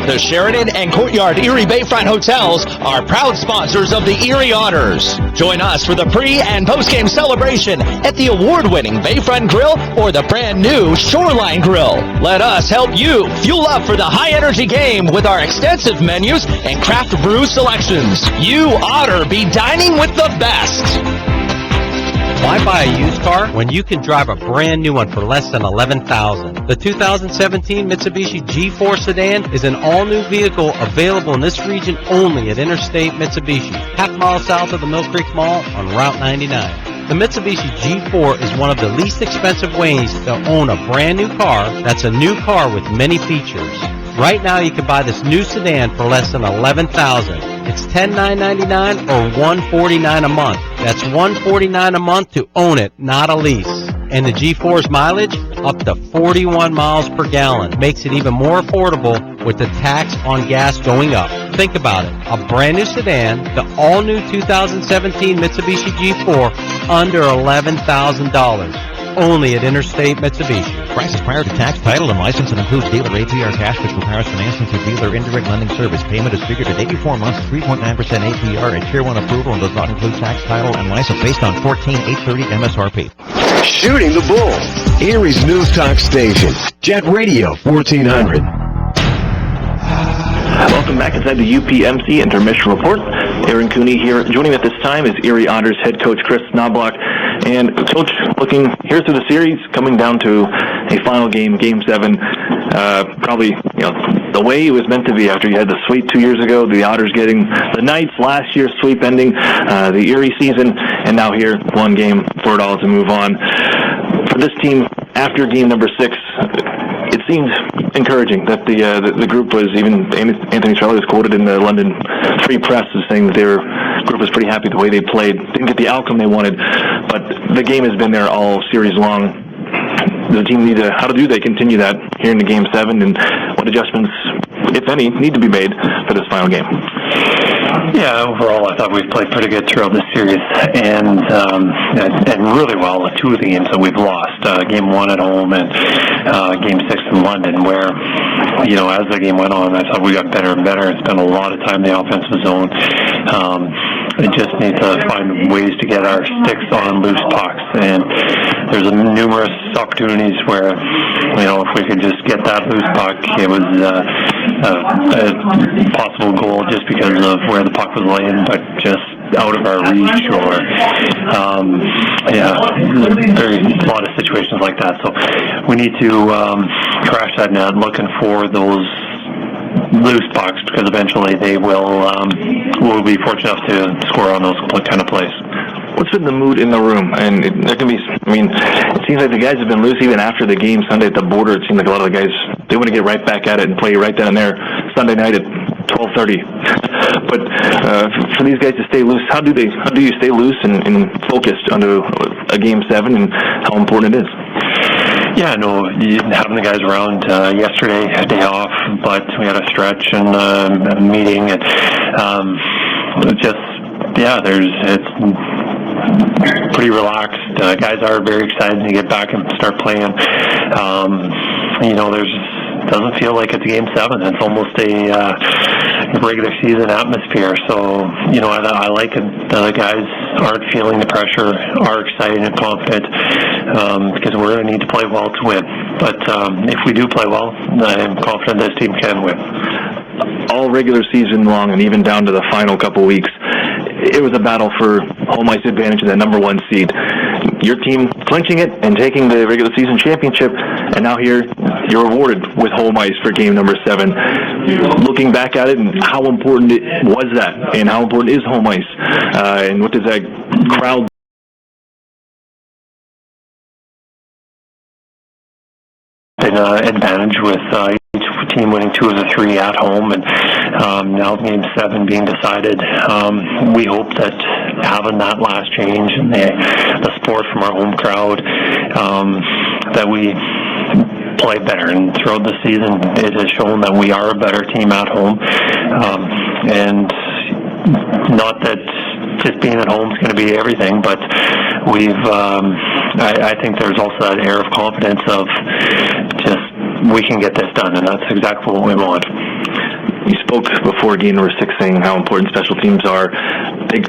The Sheridan and Courtyard Erie Bayfront Hotels are proud sponsors of the Erie Otters. Join us for the pre- and post-game celebration at the award-winning Bayfront Grill or the brand-new Shoreline Grill. Let us help you fuel up for the high-energy game with our extensive menus and craft brew selections. You Otter be dining with the best. Why buy a used car when you can drive a brand new one for less than $11,000? The 2017 Mitsubishi G4 sedan is an all-new vehicle available in this region only at Interstate Mitsubishi, half mile south of the Mill Creek Mall on Route 99. The Mitsubishi G4 is one of the least expensive ways to own a brand new car that's a new car with many features. Right now you can buy this new sedan for less than $11,000. It's $10,999 or $149 a month. That's $149 a month to own it, not a lease. And the G4's mileage, up to 41 miles per gallon. Makes it even more affordable with the tax on gas going up. Think about it. A brand new sedan, the all-new 2017 Mitsubishi G4, under $11,000. Only at Interstate Mitsubishi. Prices prior to tax, title, and license, and includes dealer APR cash, which requires financing through dealer indirect lending service. Payment is figured at 84 months, 3.9% APR, and Tier 1 approval, and does not include tax, title, and license based on 14,830 MSRP. Shooting the bull. Erie's News Talk Station. Jet Radio 1400. Welcome back inside the UPMC Intermission Report. Aaron Cooney here. Joining me at this time is Erie Otters head coach Chris Knobloch. And Coach, looking here through the series, coming down to a final game, Game 7, probably the way it was meant to be after you had the sweep 2 years ago, the Otters getting the Knights, last year's sweep ending, the Erie season, and now here, one game for it all to move on. For this team, after game number 6, it seemed encouraging that the group was, even Anthony Charlie was quoted in the London Free Press as saying that their group was pretty happy the way they played. Didn't get the outcome they wanted, but the game has been there all series long. The team how do they continue that here in the Game 7, and what adjustments, if any, need to be made for this final game? Yeah, overall, I thought we've played pretty good throughout this series, and really well at 2 of the games that we've lost. Game 1 at home and Game 6 in London, where, as the game went on, I thought we got better and better. Spent a lot of time in the offensive zone. We just need to find ways to get our sticks on loose pucks, and there's numerous opportunities where, if we could just get that loose puck, it was a possible goal just because of where the puck was laying, but just out of our reach, or a lot of situations like that. So we need to crash that net, looking for those loose pucks, because eventually they will be fortunate enough to score on those kind of plays. What's been the mood in the room? And it can be, it seems like the guys have been loose even after the game Sunday at the border. It seems like a lot of the guys, they want to get right back at it and play right down there Sunday night at 12:30. But for these guys to stay loose, how do you stay loose and focused onto a Game 7, and how important it is? Yeah, no, having the guys around yesterday, a day off, but we had a stretch and a meeting, and it's pretty relaxed. Guys are very excited to get back and start playing. Doesn't feel like it's Game 7. It's almost a regular season atmosphere. So, I like it. The guys aren't feeling the pressure, are excited and confident, because we're going to need to play well to win. But if we do play well, I'm confident this team can win. All regular season long, and even down to the final couple weeks, it was a battle for home ice advantage of that number 1 seed. Your team clinching it and taking the regular season championship, and now here you're awarded with home ice for game number 7. Looking back at it, and how important it was that, and how important is home ice, and what does that crowd advantage with each team winning 2 of the 3 at home, and now Game 7 being decided. We hope that having that last change and the support from our home crowd, that we play better. And throughout the season, it has shown that we are a better team at home, and not that just being at home is going to be everything, but I think there's also that air of confidence of just, we can get this done, and that's exactly what we want. You spoke before game number 6 saying how important special teams are. They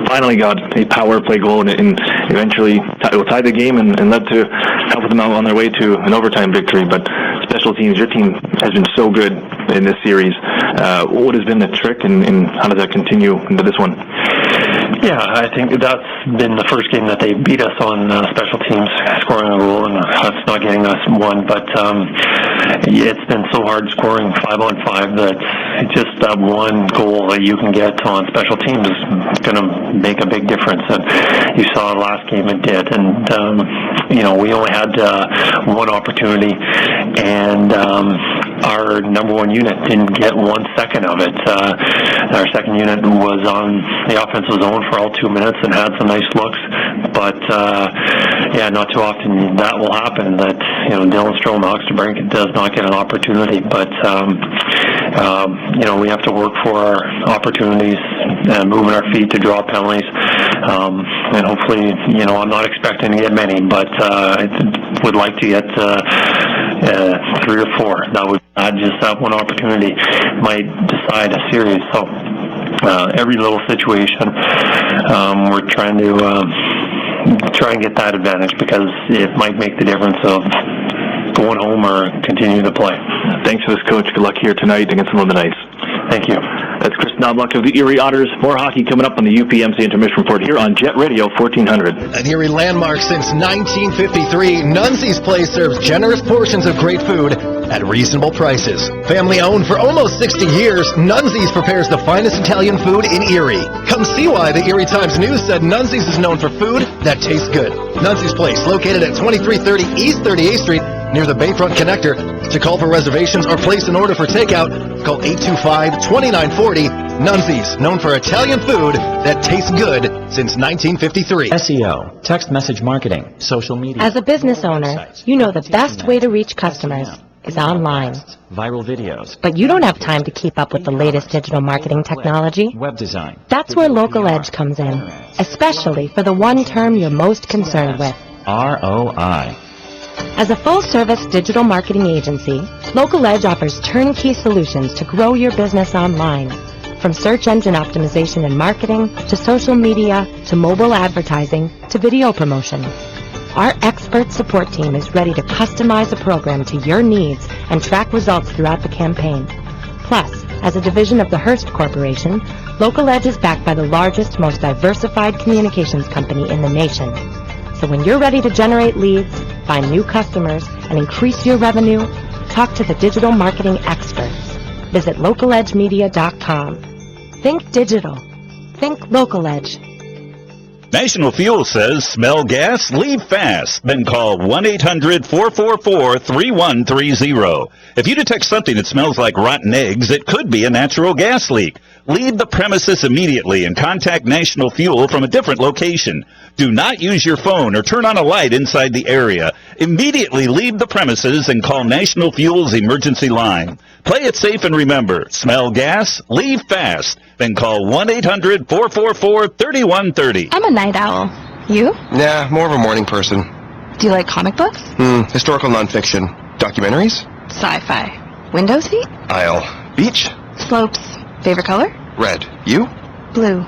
finally got a power play goal, and eventually tied the game and led to help them out on their way to an overtime victory. But special teams, your team has been so good in this series. What has been the trick, and how does that continue into this one? Yeah, I think that's been the first game that they beat us on special teams, scoring a goal, and that's not getting us one. But it's been so hard scoring 5-on-5 that just that one goal that you can get on special teams is going to make a big difference. And you saw last game it did. And, we only had one opportunity, and our number one unit didn't get 1 second of it. Our second unit was on the offensive zone for all 2 minutes and had some nice looks, but not too often that will happen, that Dylan Strome, Alex DeBrink does not get an opportunity. But we have to work for our opportunities and moving our feet to draw penalties, and hopefully, I'm not expecting to get many, but I would like to get 3 or 4. That would add just that one opportunity might decide a series. So every little situation, we're trying to get that advantage, because it might make the difference of going home or continue to play. Thanks for this, Coach. Good luck here tonight against the London Knights. Thank you. That's Chris Knobloch of the Erie Otters. More hockey coming up on the UPMC Intermission Report here on Jet Radio 1400. An Erie landmark since 1953, Nunzi's Place serves generous portions of great food at reasonable prices. Family owned for almost 60 years, Nunzi's prepares the finest Italian food in Erie. Come see why the Erie Times News said Nunzi's is known for food that tastes good. Nunzi's Place, located at 2330 East 38th Street, near the Bayfront Connector. To call for reservations or place an order for takeout, call 825-2940. Nunzi's, known for Italian food that tastes good since 1953. SEO, text message marketing, social media. As a business owner, you know the best way to reach customers is online. Viral videos. But you don't have time to keep up with the latest digital marketing technology. Web design. That's where Local Edge comes in, especially for the one term you're most concerned with. ROI. As a full-service digital marketing agency, Local Edge offers turnkey solutions to grow your business online. From search engine optimization and marketing, to social media, to mobile advertising, to video promotion. Our expert support team is ready to customize a program to your needs and track results throughout the campaign. Plus, as a division of the Hearst Corporation, Local Edge is backed by the largest, most diversified communications company in the nation. So when you're ready to generate leads, find new customers, and increase your revenue, talk to the digital marketing experts. Visit localedgemedia.com. Think digital. Think Local Edge. National Fuel says, smell gas, leave fast. Then call 1-800-444-3130. If you detect something that smells like rotten eggs, it could be a natural gas leak. Leave the premises immediately and contact National Fuel from a different location. Do not use your phone or turn on a light inside the area. Immediately leave the premises and call National Fuel's emergency line. Play it safe and remember, smell gas, leave fast. Then call 1-800-444-3130. I'm a night owl. You? Nah, more of a morning person. Do you like comic books? Historical nonfiction. Documentaries? Sci-fi. Window seat? Aisle. Beach? Slopes. Favorite color? Red. You? Blue.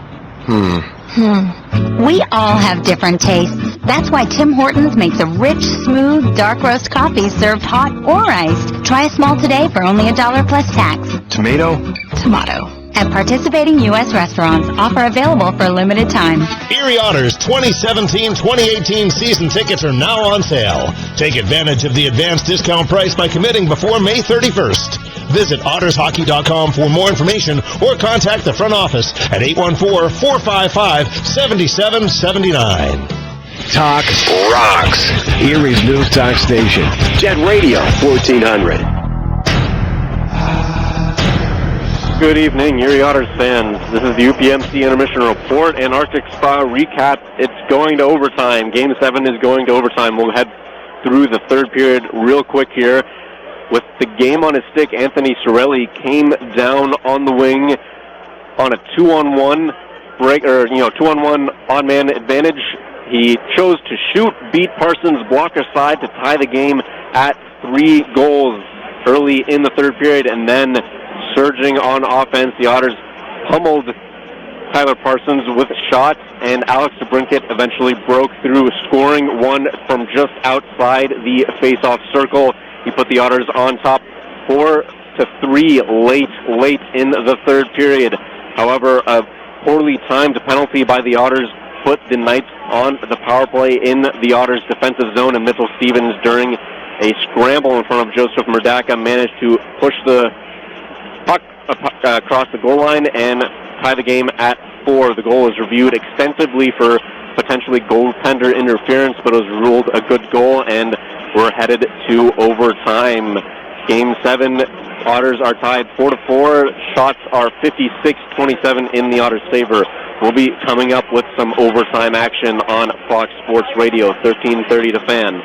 We all have different tastes. That's why Tim Hortons makes a rich, smooth, dark roast coffee served hot or iced. Try a small today for only $1 plus tax. Tomato? Tomato. At participating U.S. restaurants, offer available for a limited time. Erie Otters 2017-2018 season tickets are now on sale. Take advantage of the advanced discount price by committing before May 31st. Visit ottershockey.com for more information or contact the front office at 814-455-7779. Talk rocks. Erie's news talk station. Jet Radio 1400. Good evening, Erie Otters fans. This is the UPMC Intermission Report and Arctic Spa recap. It's going to overtime. Game 7 is going to overtime. We'll head through the third period real quick here. With the game on his stick, Anthony Sorelli came down on the wing on a 2-on-1 break, or 2-on-1 odd man advantage. He chose to shoot, beat Parsons' blocker side to tie the game at 3 goals early in the third period, and then surging on offense, the Otters pummeled Tyler Parsons with shots, and Alex DeBrincat eventually broke through, scoring one from just outside the face-off circle. He put the Otters on top 4-3 late in the third period. However, a poorly timed penalty by the Otters put the Knights on the power play in the Otters' defensive zone, and Mitchell Stevens, during a scramble in front of Joseph Murdaka, managed to push the puck across the goal line and tie the game at 4. The goal was reviewed extensively for potentially goaltender interference, but it was ruled a good goal, and we're headed to overtime. Game 7, Otters are tied 4-4. Shots are 56-27 in the Otters' favor. We'll be coming up with some overtime action on Fox Sports Radio, 1330 The Fan.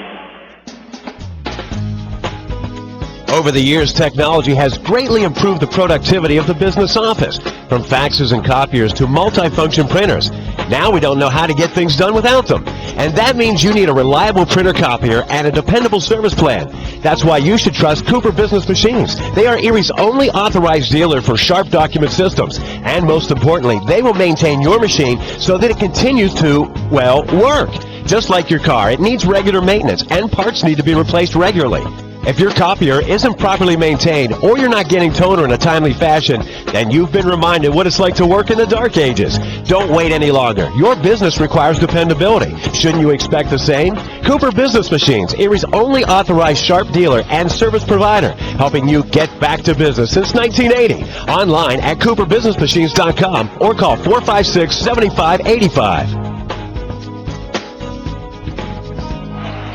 Over the years, technology has greatly improved the productivity of the business office, from faxes and copiers to multifunction printers. Now we don't know how to get things done without them. And that means you need a reliable printer copier and a dependable service plan. That's why you should trust Cooper Business Machines. They are Erie's only authorized dealer for Sharp document systems. And most importantly, they will maintain your machine so that it continues to, well, work. Just like your car, it needs regular maintenance and parts need to be replaced regularly. If your copier isn't properly maintained or you're not getting toner in a timely fashion, then you've been reminded what it's like to work in the dark ages. Don't wait any longer. Your business requires dependability. Shouldn't you expect the same? Cooper Business Machines, Erie's only authorized Sharp dealer and service provider, helping you get back to business since 1980. Online at cooperbusinessmachines.com or call 456-7585.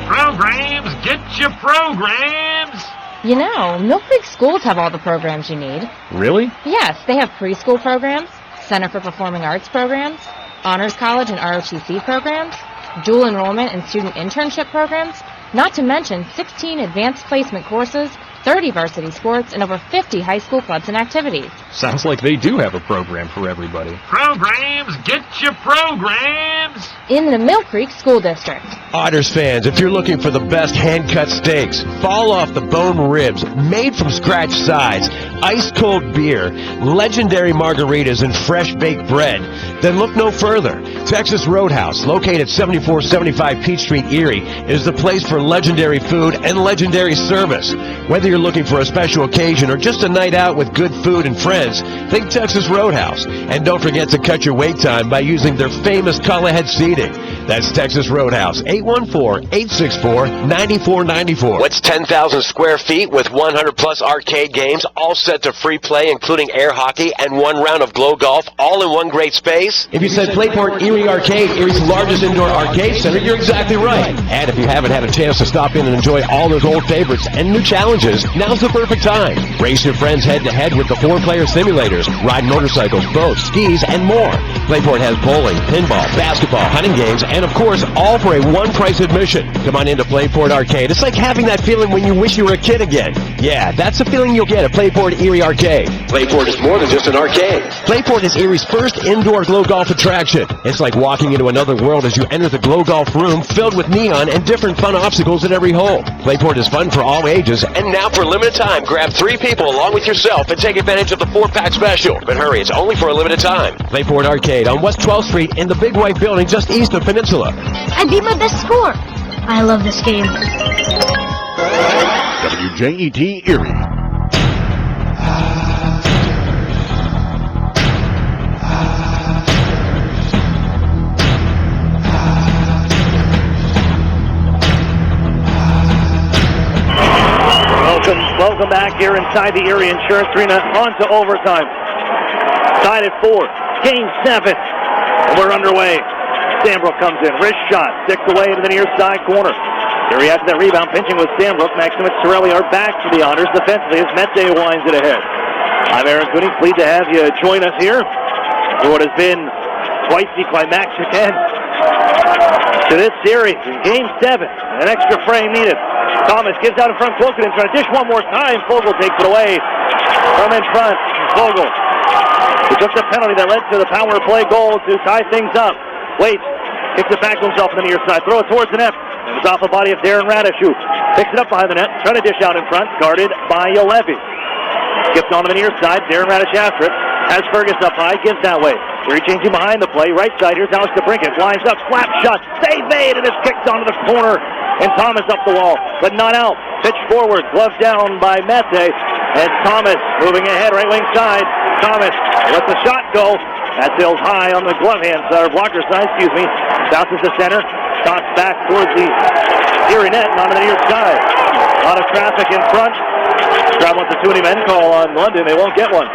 Programs, get your programs! You know, Mill Creek schools have all the programs you need. Really? Yes, they have preschool programs, Center for Performing Arts programs, Honors College and ROTC programs, dual enrollment and student internship programs, not to mention 16 advanced placement courses, 30 varsity sports, and over 50 high school clubs and activities. Sounds like they do have a program for everybody. Programs, get your programs! In the Mill Creek School District. Otters fans, if you're looking for the best hand-cut steaks, fall-off-the-bone ribs, made-from-scratch sides, ice-cold beer, legendary margaritas, and fresh-baked bread, then look no further. Texas Roadhouse, located at 7475 Peach Street, Erie, is the place for legendary food and legendary service. Whether you're looking for a special occasion or just a night out with good food and friends, think Texas Roadhouse. And don't forget to cut your wait time by using their famous call-ahead seating. That's Texas Roadhouse, 814-864-9494. What's 10,000 square feet with 100-plus arcade games, all set to free play, including air hockey and one round of glow golf, all in one great space? If you said Playport Erie Arcade, Erie's largest indoor arcade center, you're exactly right. And if you haven't had a chance to stop in and enjoy all those old favorites and new challenges, now's the perfect time. Race your friends head-to-head with the 4-player simulators, ride motorcycles, boats, skis, and more. Playport has bowling, pinball, basketball, hunting games, and of course, all for a one-price admission. Come on into Playport Arcade. It's like having that feeling when you wish you were a kid again. Yeah, that's the feeling you'll get at Playport Erie Arcade. Playport is more than just an arcade. Playport is Erie's first indoor glow golf attraction. It's like walking into another world as you enter the glow golf room filled with neon and different fun obstacles at every hole. Playport is fun for all ages. And now for a limited time, grab 3 people along with yourself and take advantage of the 4-pack special. But hurry, it's only for a limited time. Playport Arcade on West 12th Street in the Big White Building just east of Peninsula. I beat my best score. I love this game. WJET Erie. Welcome back here inside the Erie Insurance Arena. On to overtime. Tied at 4. Game 7. And we're underway. Sandbrook comes in. Wrist shot. 6 away to the near side corner. Erie after that rebound. Pinching with Sandbrook. Maxim and Sorelli are back for the Otters defensively as Mete winds it ahead. I'm Aaron Cooney. Pleased to have you join us here for what has been twice the climactic end to this series. In Game 7. An extra frame needed. Thomas gives out in front. Klokonen trying to dish one more time. Fogle takes it away from in front. Fogle, who took the penalty that led to the power play goal to tie things up. Waits, kicks it back to himself on the near side. Throw it towards the net. It's off the body of Darren Radish, who picks it up behind the net. Trying to dish out in front. Guarded by Yalevi. Skips on to the near side. Darren Radish after it. Has Fergus up high. Gives that way. Erie changing behind the play. Right side. Here's Alex DeBrincat. Lines up. Slap shot. Save made. And it's kicked onto the corner. And Thomas up the wall, but not out. Pitch forward, glove down by Mete. And Thomas moving ahead, right wing side. Thomas lets the shot go, That sails high on the glove hand side, or blocker side, Bounces to center. Toss back towards the Erie net and onto the near side. A lot of traffic in front. Crowd wants a 2 men call on London. They won't get one.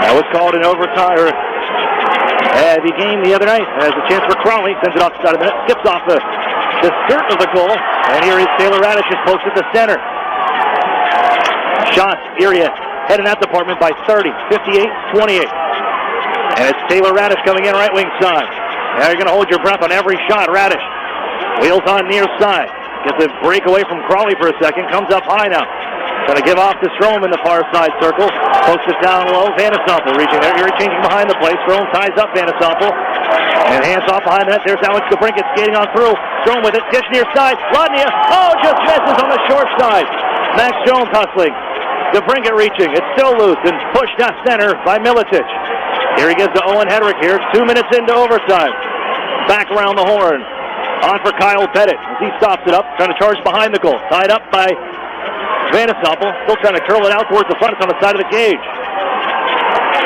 That was called in overtime. The game the other night has a chance for Crowley. Sends it off the side of the net. Skips off the skirt of the goal. And here is Taylor Radish is posted to center. Shots, Erie head in that department by 30, 58-28. And it's Taylor Radish coming in right wing side. Now you're going to hold your breath on every shot. Radish wheels on near side. Gets a break away from Crawley for a second. Comes up high now. Going to give off to Strom in the far side circle. Posts it down low. Vanasample reaching there. Erie changing behind the play. Strom ties up Vanasample. And hands off behind the net. There's Alex DeBrincat skating on through. Strom with it. Dish near side. Lodnia. Oh, just misses on the short side. Max Jones hustling. DeBrincat reaching. It's still loose and pushed down center by Milicic. Here he gives to Owen Hedrick here. 2 minutes into overtime. Back around the horn. On for Kyle Pettit as he stops it up. Trying to charge behind the goal. Tied up by Vanasample. Still trying to curl it out towards the front. It's on the side of the cage.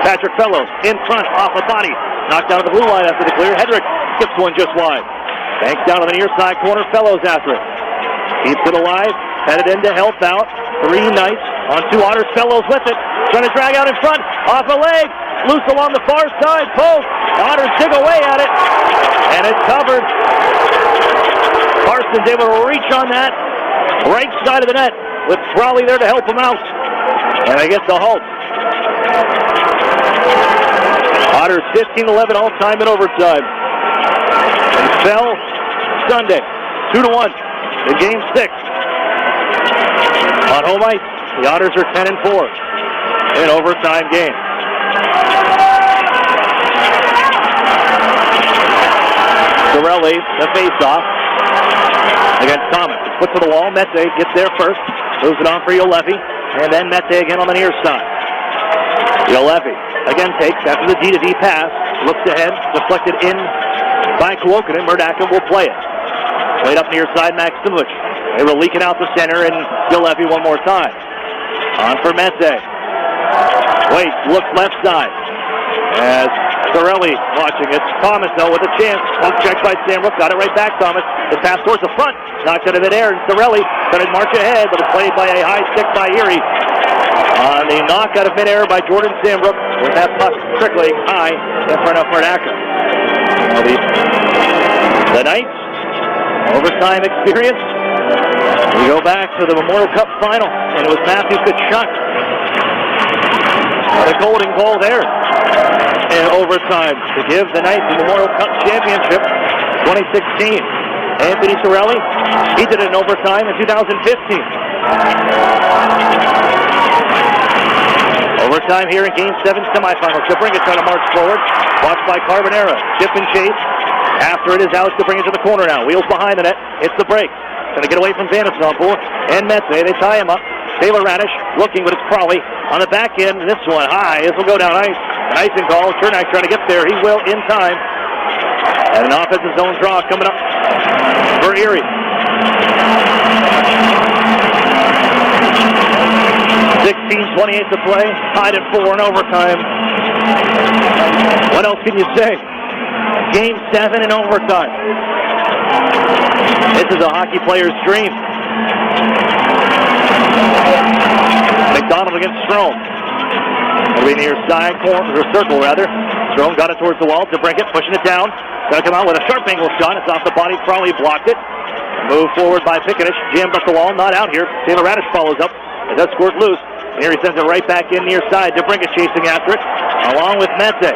Patrick Fellows in front off a body. Knocked out of the blue line after the clear. Hedrick skips one just wide. Banks down to the near side corner. Fellows after it. Keeps it alive. Headed in to help out. 3 Knights on 2 Otters. Fellows with it. Trying to drag out in front. Off a leg. Loose along the far side. Post. The Otters dig away at it. And it's covered. Parsons able to reach on that right side of the net with Crowley there to help him out. And I guess the halt. Otters 15-11 all time in overtime. And fell Sunday 2-1 in game 6. On home ice, the Otters are 10-4 in overtime game. Sorelli, the face-off against Thomas. Put to the wall. Mete gets there first. Moves it on for Yolevi. And then Mete again on the near side. Yolevi again takes after the D-to-D pass. Looks ahead. Deflected in by Kuokkanen. Murdaka will play it. Played up near side, Maximovich. They were leaking out the center, and Yolevi one more time. On for Mete. Wait, looks left side. As Sorelli watching it. Thomas, though, with a chance. Poke check by Samrook. Got it right back, Thomas. The pass towards the front. Knocked out of midair, and Sorelli started march ahead, but it's played by a high stick by Erie. On the knock out of midair by Jordan Samrook, with that puck trickling high in front of Murdaka. The Knights, overtime experience. We go back to the Memorial Cup final, and it was Matthew Tkachuk. The golden goal there in overtime to give the Knights the Memorial Cup Championship 2016. Anthony Sorelli, he did it in overtime in 2015. Overtime here in Game 7 semifinals. DeBrincat trying to march forward. Watched by Carbonera. Chip and chase. After it is Alex DeBrincat to the corner now. Wheels behind the net. Hits the break. Going to get away from Vanasample and Mete. They tie him up. Taylor Radish looking, but it's Crawley on the back end. This one high. This will go down ice. An icing call. Chernak trying to get there. He will in time. And an offensive zone draw coming up for Erie. 16:28 to play. Tied at 4 in overtime. What else can you say? Game 7 in overtime. This is a hockey player's dream. McDonald against Strom. It'll be near side corner, or circle rather. Strom got it towards the wall. DeBrincat pushing it down. Going to come out with a sharp angle shot. It's off the body. Crawley blocked it. Move forward by Pickenish. Jammed up the wall. Not out here. Taylor Radish follows up. It does squirt loose. Here he sends it right back in near side. DeBrincat chasing after it, along with Mete.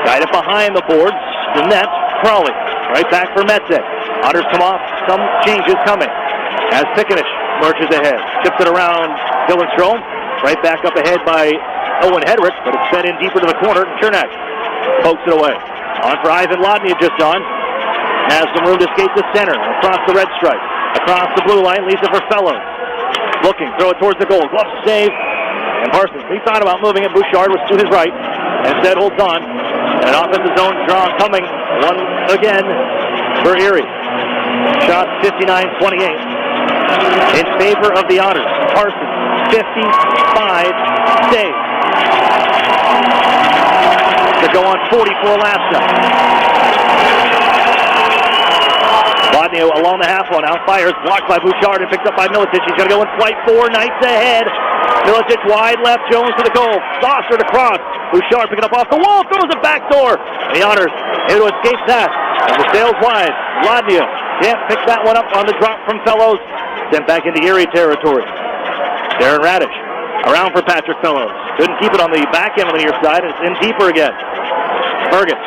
Got it behind the boards. The net. Crawley. Right back for Mete. Otters come off. Some changes coming. As Pickenish marches ahead. Tips it around Dylan Strom. Right back up ahead by Owen Hedrick, but it's fed in deeper to the corner. Chernak pokes it away. On for Ivan Lodnia just on. Has some room to skate to center. Across the red stripe. Across the blue line. Leaves it for Fellows. Looking. Throw it towards the goal. Glove save. And Parsons, he thought about moving it. Bouchard was to his right. Instead holds on. And an offensive zone draw coming. One again for Erie. Shot 59-28. In favor of the Otters. Parsons, 55 saves. to go on 40 for Alaska. Wadney along the half wall now. Fires. Blocked by Bouchard and picked up by Milicic. He's going to go in flight 4. Knights ahead. Milicic wide left. Jones to the goal. Saucered across. Bouchard picking up off the wall. Throws it back door. The Otters able to escape that. And the sails wide. Wadney can't pick that one up on the drop from Fellows. Sent back into Erie territory. Darren Radish around for Patrick Fellows. Couldn't keep it on the back end on the near side. It's in deeper again. Fergus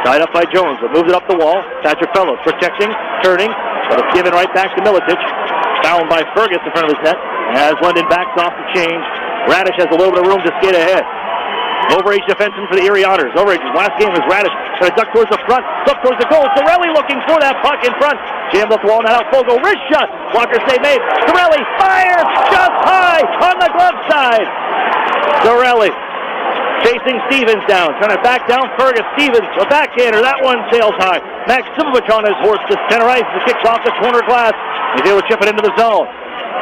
tied up by Jones, but moves it up the wall. Patrick Fellows protecting, turning, but it's given right back to Milicic. Fouled by Fergus in front of his net. As London backs off the change, Radish has a little bit of room to skate ahead. Overage defenseman for the Erie Otters. Overage's last game was Radish. Going to duck towards the front, up towards the goal. Sorelli looking for that puck in front. Jammed up the wall, now out. Fogo, wrist shot. Blocker save made. Sorelli fires just high on the glove side. Sorelli chasing Stevens down. Trying to back down Fergus. Stevens, a backhander. That one sails high. Maximovich on his horse to center ice. He kicks off the corner glass. He's able to chip it into the zone.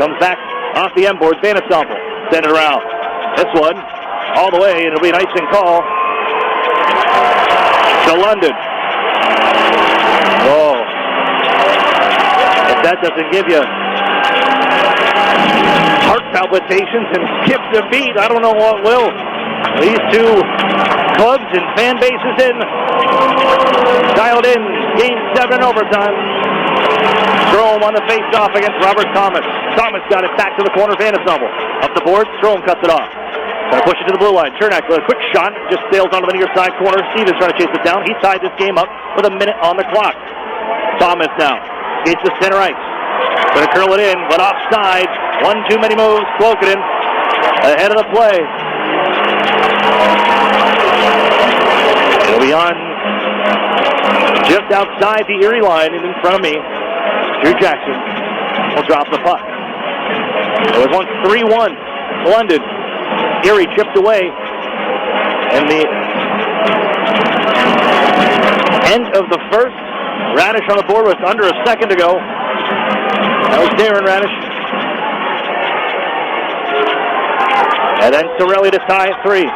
Comes back off the end board. Van Assemble. Send it around. This one all the way. It'll be an icing call to London. Oh. If that doesn't give you heart palpitations and skips a beat, I don't know what will. These two clubs and fan bases dialed in. Game 7 overtime. Strome on the face-off against Robert Thomas. Thomas got it back to the corner. Van Assemble up the board. Strome cuts it off. Trying to push it to the blue line. Chernak with a quick shot. Just sails onto the near side corner. Stevens trying to chase it down. He tied this game up with a minute on the clock. Thomas now skates to center ice. Going to curl it in, but offside. One too many moves. Klokanen ahead of the play. It'll be on just outside the Erie line and in front of me. Drew Jackson will drop the puck. It was once 3-1 London. Erie chipped away. And the end of the first. Radish on the board with under a second to go. That was Darren Radish. And then Sorelli to tie at 3.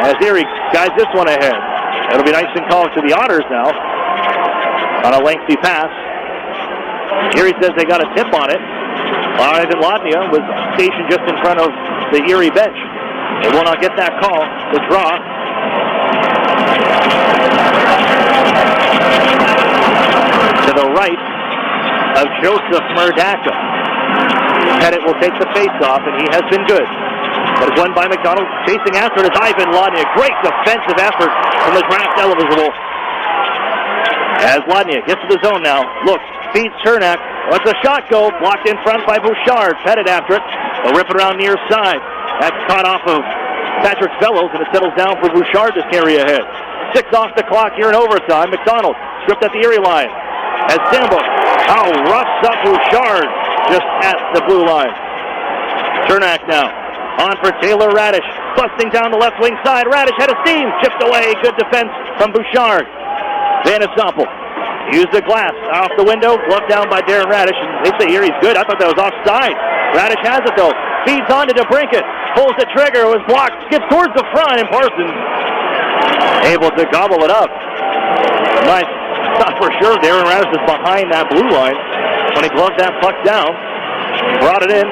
As Erie guides this one ahead. It'll be nice and call to the Otters now. On a lengthy pass. Erie says they got a tip on it. Ivan Latnia was stationed just in front of the Erie bench. They will not get that call. The draw. To the right of Joseph Murdaka. Pettit will take the face-off, and he has been good. But it's won by McDonald. Chasing after it is Ivan Latnia. Great defensive effort from the draft eligible. As Latnia gets to the zone now. Looks, feeds Chernak. Lets a shot go. Blocked in front by Bouchard. Pettit after it. They'll rip it around near side. That's caught off of Patrick Fellows, and it settles down for Bouchard to carry ahead. 6 off the clock here in overtime. McDonald stripped at the Erie line. As Sambo, roughs up Bouchard just at the blue line. Chernak now on for Taylor Radish. Busting down the left wing side. Radish had a steam. Chipped away. Good defense from Bouchard. Van Assemble used the glass off the window. Gloved down by Darren Radish. And they say Erie's good. I thought that was offside. Radish has it though. Feeds on to DeBrincat. Pulls the trigger. It was blocked. Skips towards the front. And Parsons able to gobble it up. Nice. Not for sure Darren Radish is behind that blue line when he gloved that puck down. Brought it in.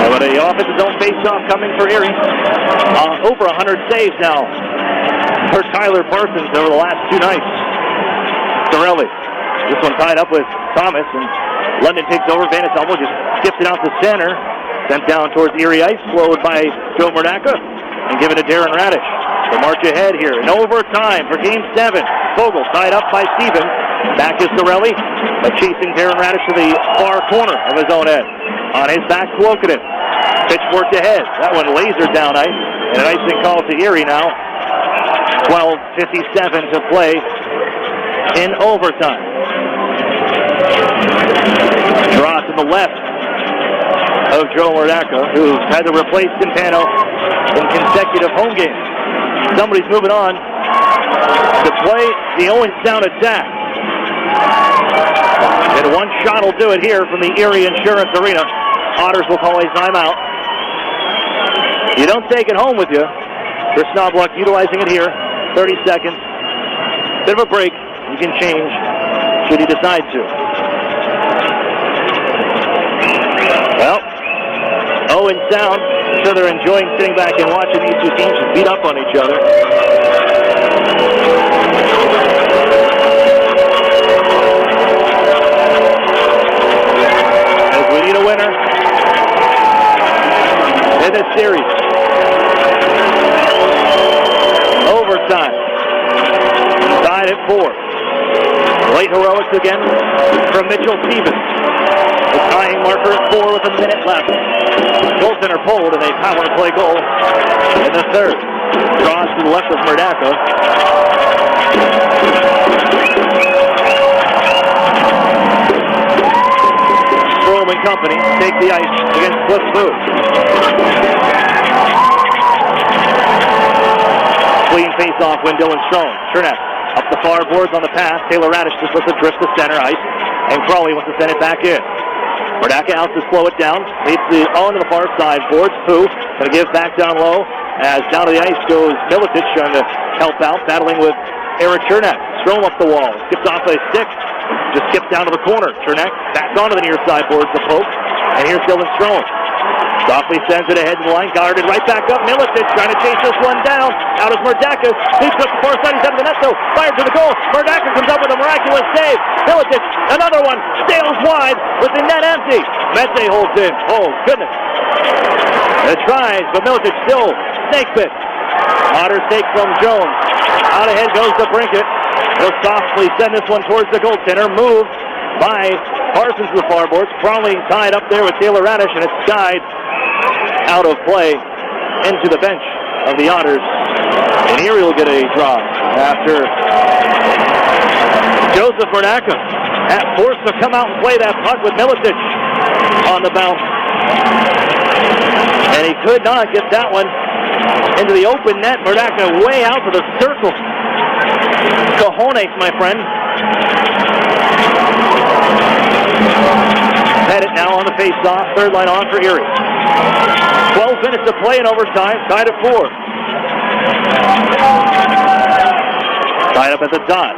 But the offensive zone face-off coming for Erie. Over 100 saves now for Tyler Parsons over the last 2 nights. Sorelli. This one tied up with Thomas, and London takes over. Van Assemble just skips it out to center. Sent down towards Erie ice, flowed by Joe Murdaka, and given to Darren Radish. They'll march ahead here in overtime for Game 7. Vogel tied up by Stevens. Back is Sorelli, but chasing Darren Radish to the far corner of his own end. On his back, Klokanen. Pitch worked ahead. That one lasered down ice, and an icing call to Erie now. 12:57 to play in overtime. Draw to the left of Joe Murdaka, who had to replace Quintano in consecutive home games. Somebody's moving on to play the Owen Sound attack. And one shot will do it here from the Erie Insurance Arena. Otters will call a timeout. You don't take it home with you. Chris Knobloch utilizing it here. 30 seconds. Bit of a break. You can change should he decide to. Well, Owen Sound. I'm sure they're enjoying sitting back and watching these two teams beat up on each other. As we need a winner in this series. Overtime. Tied at 4. Late heroics again from Mitchell Stevens. The tying marker at 4 with a minute left. Goaltender pulled and a power play goal in the third. Draws to the left of Murdaka. Strom and company take the ice against Cliff Booth. Clean face-off when Dylan Strom. Chernak up the far boards on the pass. Taylor Radish just lets it drift to center ice. And Crawley wants to send it back in. Murdaka out to slow it down. Leads the onto the far side. Boards Pooh. Going to give back down low. As down to the ice goes Miletic trying to help out. Battling with Eric Chernak. Strom up the wall. Skips off a stick. Just skips down to the corner. Chernak back onto the near side boards the poke. And here's Dylan Strom. Softly sends it ahead to the line. Guarded right back up. Miletic trying to chase this one down. Out is Murdaka. Sweeps up the far side. He's out of the net though. Fired to the goal. Murdaka comes up with a miraculous save. Miletic, another one. Sails wide with the net empty. Mete holds in. Oh, goodness. The tries, but Miletic still snake bit. Otters take from Jones. Out ahead goes to Brinkett. He'll softly send this one towards the goaltender. Moved by Parsons to the far boards. Crawley tied up there with Taylor Radish, and it's skied out of play into the bench of the Otters. And Erie will get a draw after Joseph Murdaka forced to come out and play that puck with Miletic on the bounce. And he could not get that one into the open net. Murdaka way out to the circle. Cojones, my friend. Pettit now on the face-off. Third line on for Erie. 12 minutes to play in overtime. Tied at 4. Tied up at the dot.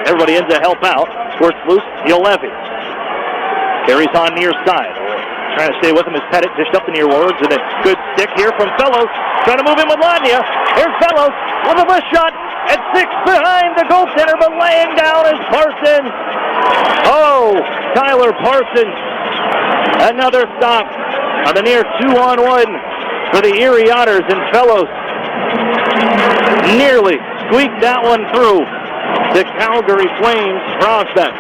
Everybody in to help out. Squirts loose. Levy. Carries on near side. Trying to stay with him as Pettit dished up the near wards. And a good stick here from Fellows. Trying to move in with Ladnia. Here's Fellows with a bush shot. At 6 behind the goaltender, but laying down is Parsons. Oh, Tyler Parsons. Another stop on the near 2-on-1 for the Erie Otters, and Fellows nearly squeaked that one through the Calgary Flames prospect.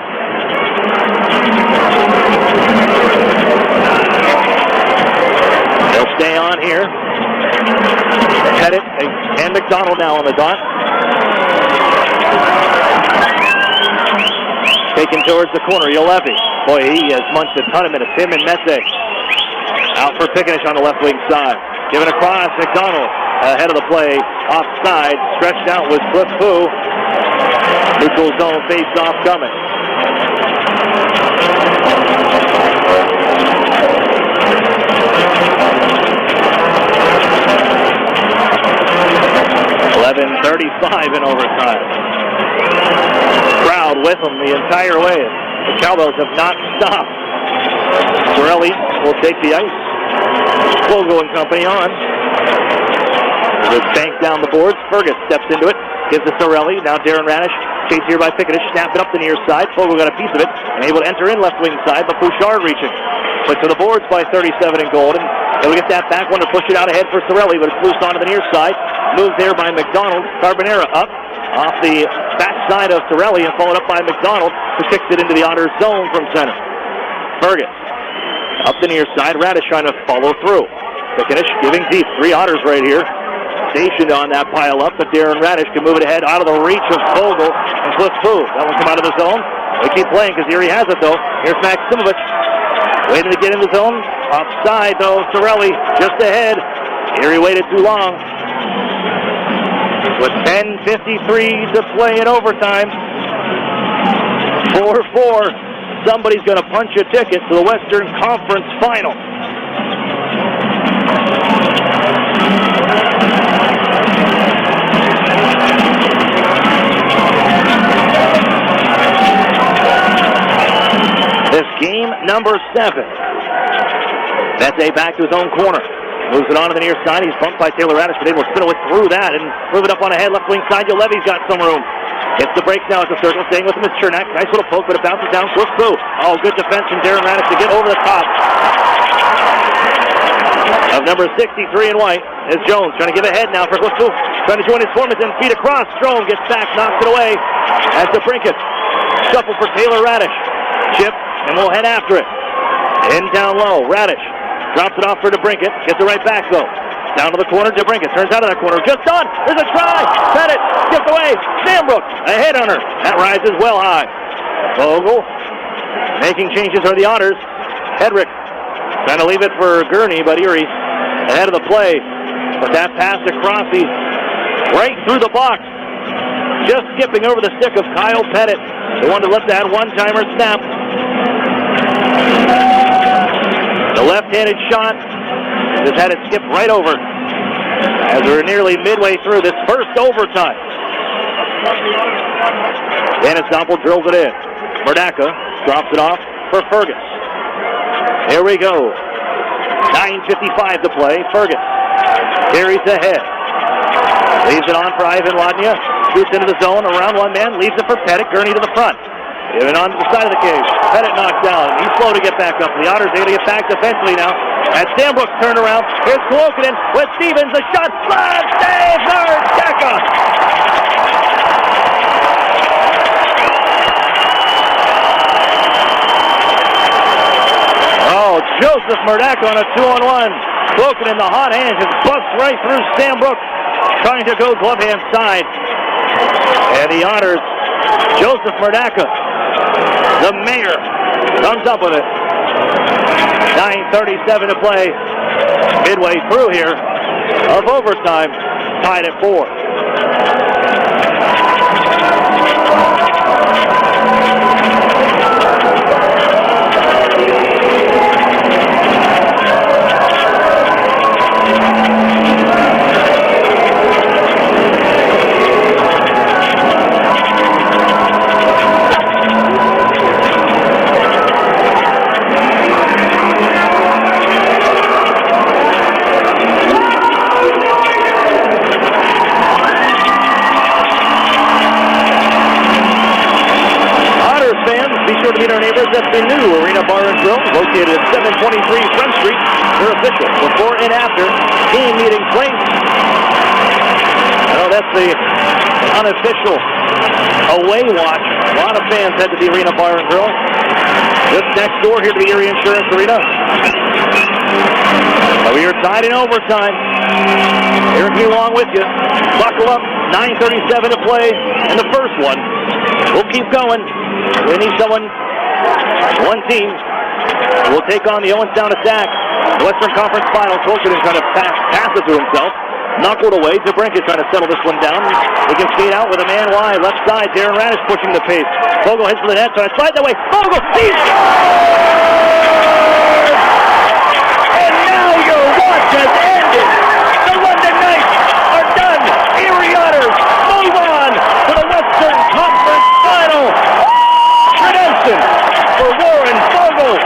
They'll stay on here. Pettit and McDonald now on the dot. Taken towards the corner, Levy. Boy, he has munched a ton of minutes. Him and Mete. Out for Pickenish on the left wing side. Given across, McDonald ahead of the play. Offside, stretched out with Cliff Pooh. Neutral zone face-off coming. .35 in overtime. Crowd with them the entire way. The Cowbells have not stopped. Sorelli will take the ice. Fogo and company on. The bank down the boards. Fergus steps into it. Gives it to Sorelli. Now Darren Radish. Chased here by Pickenish. Snapped it up the near side. Fogo got a piece of it. And able to enter in left wing side. But Bouchard reaching. Put to the boards by 37 in Golden. He'll get that back one to push it out ahead for Sorelli. But it's loose onto the near side. Moved there by McDonald. Carbonera up. Off the back side of Sorelli and followed up by McDonald, who kicks it into the Otters zone from center. Fergus up the near side. Radish trying to follow through. Pickenish giving deep. 3 Otters right here. Stationed on that pile up, but Darren Radish can move it ahead out of the reach of Vogel and Cliff Pooh. That one come out of the zone. They keep playing because Erie has it though. Here's Maximovich. Waiting to get in the zone. Offside though. Sorelli just ahead. Erie waited too long. With 10:53 to play in overtime. 4-4. Somebody's going to punch a ticket to the Western Conference Final. This game number 7. Mete back to his own corner. Moves it on to the near side. He's bumped by Taylor Radish, but able to spin it through that and move it up on ahead. Left wing side. Levy's got some room. Gets the break now at the circle. Staying with him is Chernak. Nice little poke, but it bounces down. Close through. Oh, good defense from Darren Radish to get over the top of number 63 in white. Is Jones trying to give ahead now for Clifton. Trying to join his foreman and feed across. Strome gets back, knocks it away. As the Brinket. Shuffle for Taylor Radish. Chip, and we'll head after it. In down low. Radish drops it off for DeBrinket. Gets it right back, though. Down to the corner. DeBrinket turns out of that corner. Just on. There's a try. Pettit gets away. Sandbrook ahead on her. That rises well high. Vogel making changes are the Otters. Hedrick trying to leave it for Gurney, but Erie ahead of the play. But that pass across the right through the box. Just skipping over the stick of Kyle Pettit. They wanted to let that one-timer snap. The left-handed shot just had it skip right over as we're nearly midway through this first overtime. Dennis Doppel drills it in. Murdaka drops it off for Fergus. Here we go. 9:55 to play. Fergus carries ahead. Leaves it on for Ivan Ladnia. Shoots into the zone around one man. Leaves it for Pettit. Gurney to the front. Even on the side of the cage. Pettit knocked down. He's slow to get back up. The Otters, they're going to get back defensively now. At Sandbrook's turnaround. Here's Klokonen with Stevens. A shot. Slide. Save. Third. Jacka. Oh, Joseph Murdaka on a 2-on-1. Klokonen in the hot hand. Just busts right through Sandbrook. Trying to go glove hand side. And the Otters, Joseph Murdaka, the mayor, comes up with it. 9:37 to play. Midway through here of overtime. Tied at 4. Meet our neighbors at the new Arena Bar and Grill, located at 723 Front Street. They're official before and after team meeting place. That's the unofficial away watch. A lot of fans head to the Arena Bar and Grill. Just next door here to the Erie Insurance Arena. We are tied in overtime. Eric me along with you. Buckle up. 9:37 to play in the first one. We'll keep going. We need someone, one team, will take on the Owens Sound attack. The Western Conference Final. Klokonen trying to pass it to himself. Knuckled away. DeBrinket trying to settle this one down. He can skate out with a man wide. Left side. Darren Radish pushing the pace. Vogel hits for the net. Trying to slide that way. Vogel! He's scored! And now your watch has ended. The London Knights are done. Erie Otters move on to the Western Conference Final. Redemption for Warren Vogel.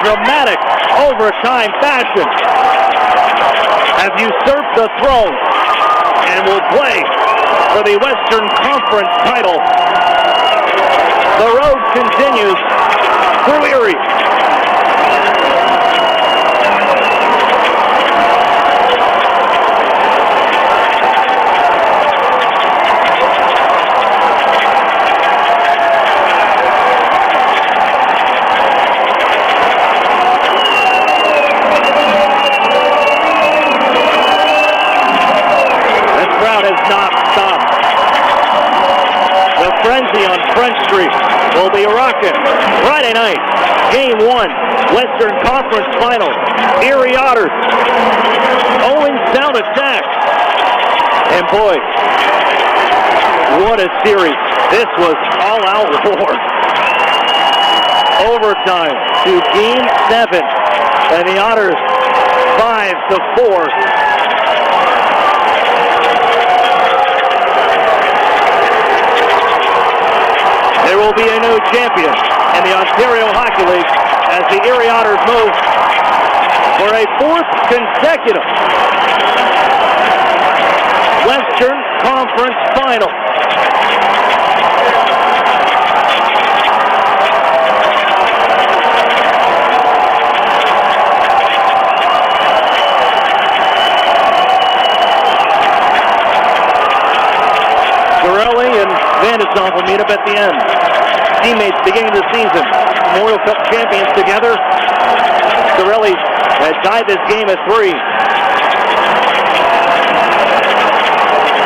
dramatic overtime fashion have usurped the throne and will play for the Western Conference title. The road continues through Erie. Frenzy on French Street will be rocking Friday night. Game 1, Western Conference Final. Erie Otters, Owens down attack. And boy, what a series. This was all-out war. Overtime to Game 7. And the Otters 5-4. There will be a new champion in the Ontario Hockey League as the Erie Otters move for a 4th consecutive Western Conference Final. Vanderstoff will meet up at the end. Teammates beginning the season. Memorial Cup champions together. Sorelli has tied this game at 3.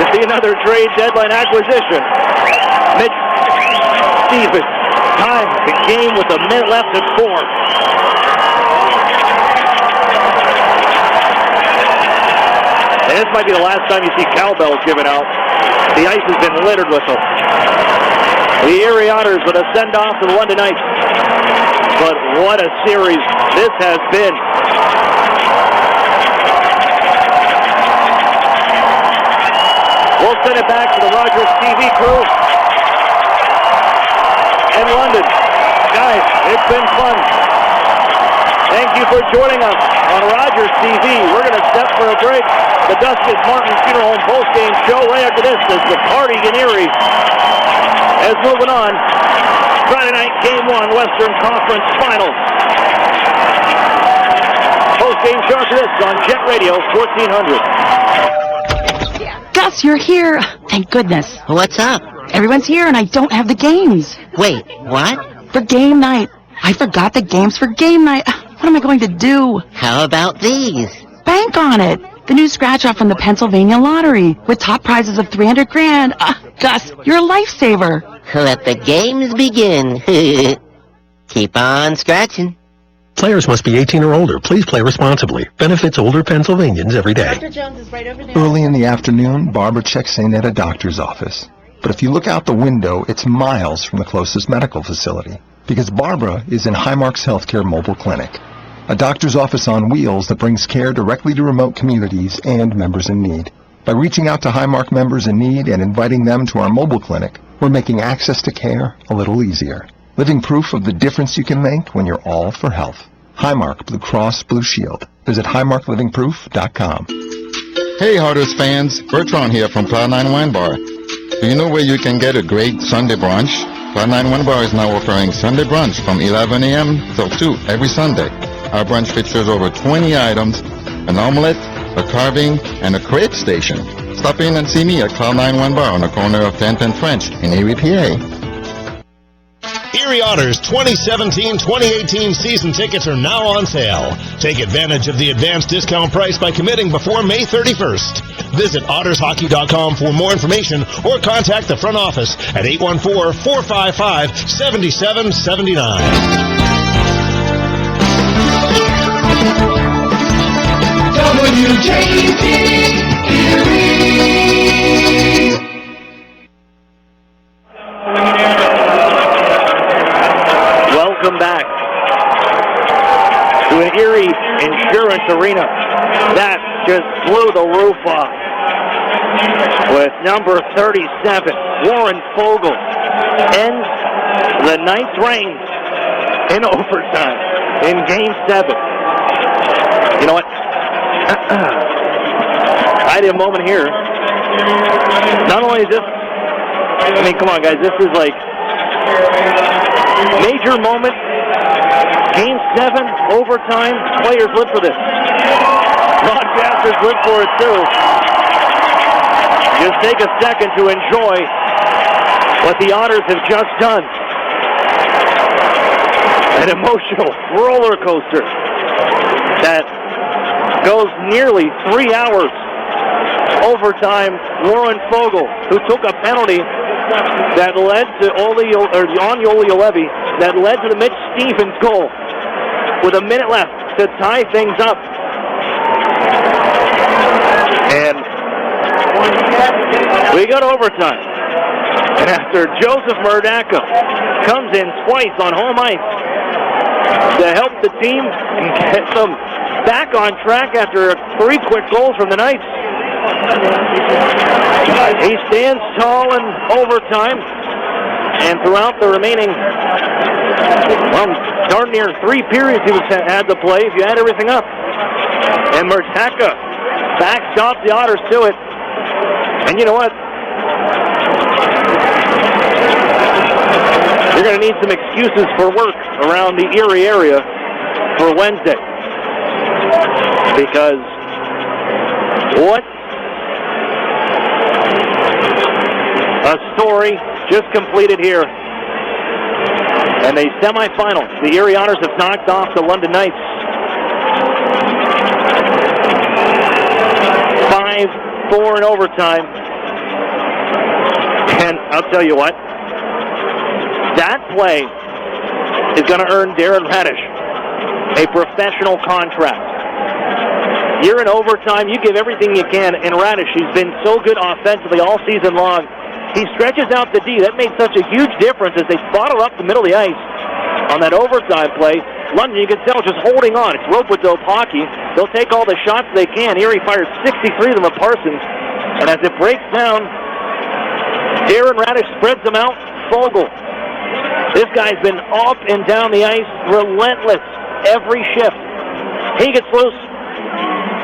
To see another trade deadline acquisition. Mitch Stevens ties the game with a minute left at 4. And this might be the last time you see cowbells given out. The ice has been littered with them. The Erie Otters with a send-off to the London Knights. But what a series this has been. We'll send it back to the Rogers TV crew in London. Guys, it's been fun. Thank you for joining us on Rogers TV. We're going to step for a break. The Duskus Martin Funeral Home postgame show right after this as the party in Erie is moving on. Friday night, Game 1, Western Conference Finals. Postgame show after this on Jet Radio 1400. Gus, you're here. Thank goodness. What's up? Everyone's here and I don't have the games. Wait, what? For game night. I forgot the games for game night. What am I going to do? How about these? Bank on it. The new scratch-off from the Pennsylvania Lottery with top prizes of $300,000. Gus, you're a lifesaver. Let the games begin. Keep on scratching. Players must be 18 or older. Please play responsibly. Benefits older Pennsylvanians every day. Dr. Jones is right over there. Early in the afternoon, Barbara checks in at a doctor's office. But if you look out the window, it's miles from the closest medical facility. Because Barbara is in Highmark's Healthcare Mobile Clinic. A doctor's office on wheels that brings care directly to remote communities and members in need. By reaching out to Highmark members in need and inviting them to our mobile clinic, we're making access to care a little easier. Living proof of the difference you can make when you're all for health. Highmark Blue Cross Blue Shield. Visit highmarklivingproof.com. Hey Otters fans, Bertrand here from Cloud9 Wine Bar. Do you know where you can get a great Sunday brunch? Cloud9 Wine Bar is now offering Sunday brunch from 11 a.m. till 2 every Sunday. Our brunch features over 20 items, an omelette, a carving, and a crepe station. Stop in and see me at Cloud9 Wine Bar on the corner of 10th and French in Erie, PA. Erie Otters 2017-2018 season tickets are now on sale. Take advantage of the advanced discount price by committing before May 31st. Visit ottershockey.com for more information or contact the front office at 814-455-7779. WJT Erie. Welcome back to an Erie Insurance Arena that just blew the roof off with number 37, Warren Fogle, ends the ninth reign in overtime. in Game 7. You know what? I had a moment here. Not only is this, I mean, come on, guys, this is like major moment. Game 7, overtime. Players live for this. Broadcasters live for it, too. Just take a second to enjoy what the Otters have just done. An emotional roller coaster that goes nearly 3 hours. Overtime, Warren Fogle, who took a penalty that led to Yoli Olevi, that led to the Mitch Stevens goal with a minute left to tie things up. And we go to overtime. And after Joseph Murdacco comes in twice on home ice to help the team and get them back on track after 3 quick goals from the Knights, he stands tall in overtime and throughout the remaining, well, darn near 3 periods he had to play if you add everything up. And Murdacco backstops the Otters to it. And you know what? You're going to need some excuses for work around the Erie area for Wednesday. Because what a story just completed here. And the semifinals. The Erie Otters have knocked off the London Knights. 5-4 in overtime. And I'll tell you what, that play is going to earn Darren Radish a professional contract. You're in overtime, you give everything you can, and Radish, he's been so good offensively all season long. He stretches out the D. That made such a huge difference as they bottle up the middle of the ice on that overtime play. London, you can tell, just holding on. It's rope-a-dope hockey. They'll take all the shots they can. Erie fires 63 of them at Parsons. And as it breaks down, Darren Radish spreads them out. Fogle. This guy's been up and down the ice, relentless every shift. He gets loose.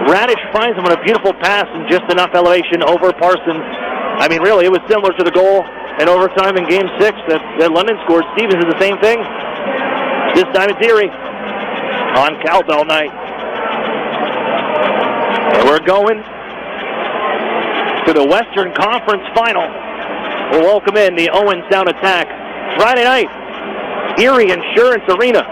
Radish finds him on a beautiful pass and just enough elevation over Parsons. I mean, really, it was similar to the goal in overtime in Game 6 that London scored. Stevens did the same thing. This time it's Erie on Cowbell night. And we're going to the Western Conference Final. We'll welcome in the Owen Sound Attack. Friday night, Erie Insurance Arena.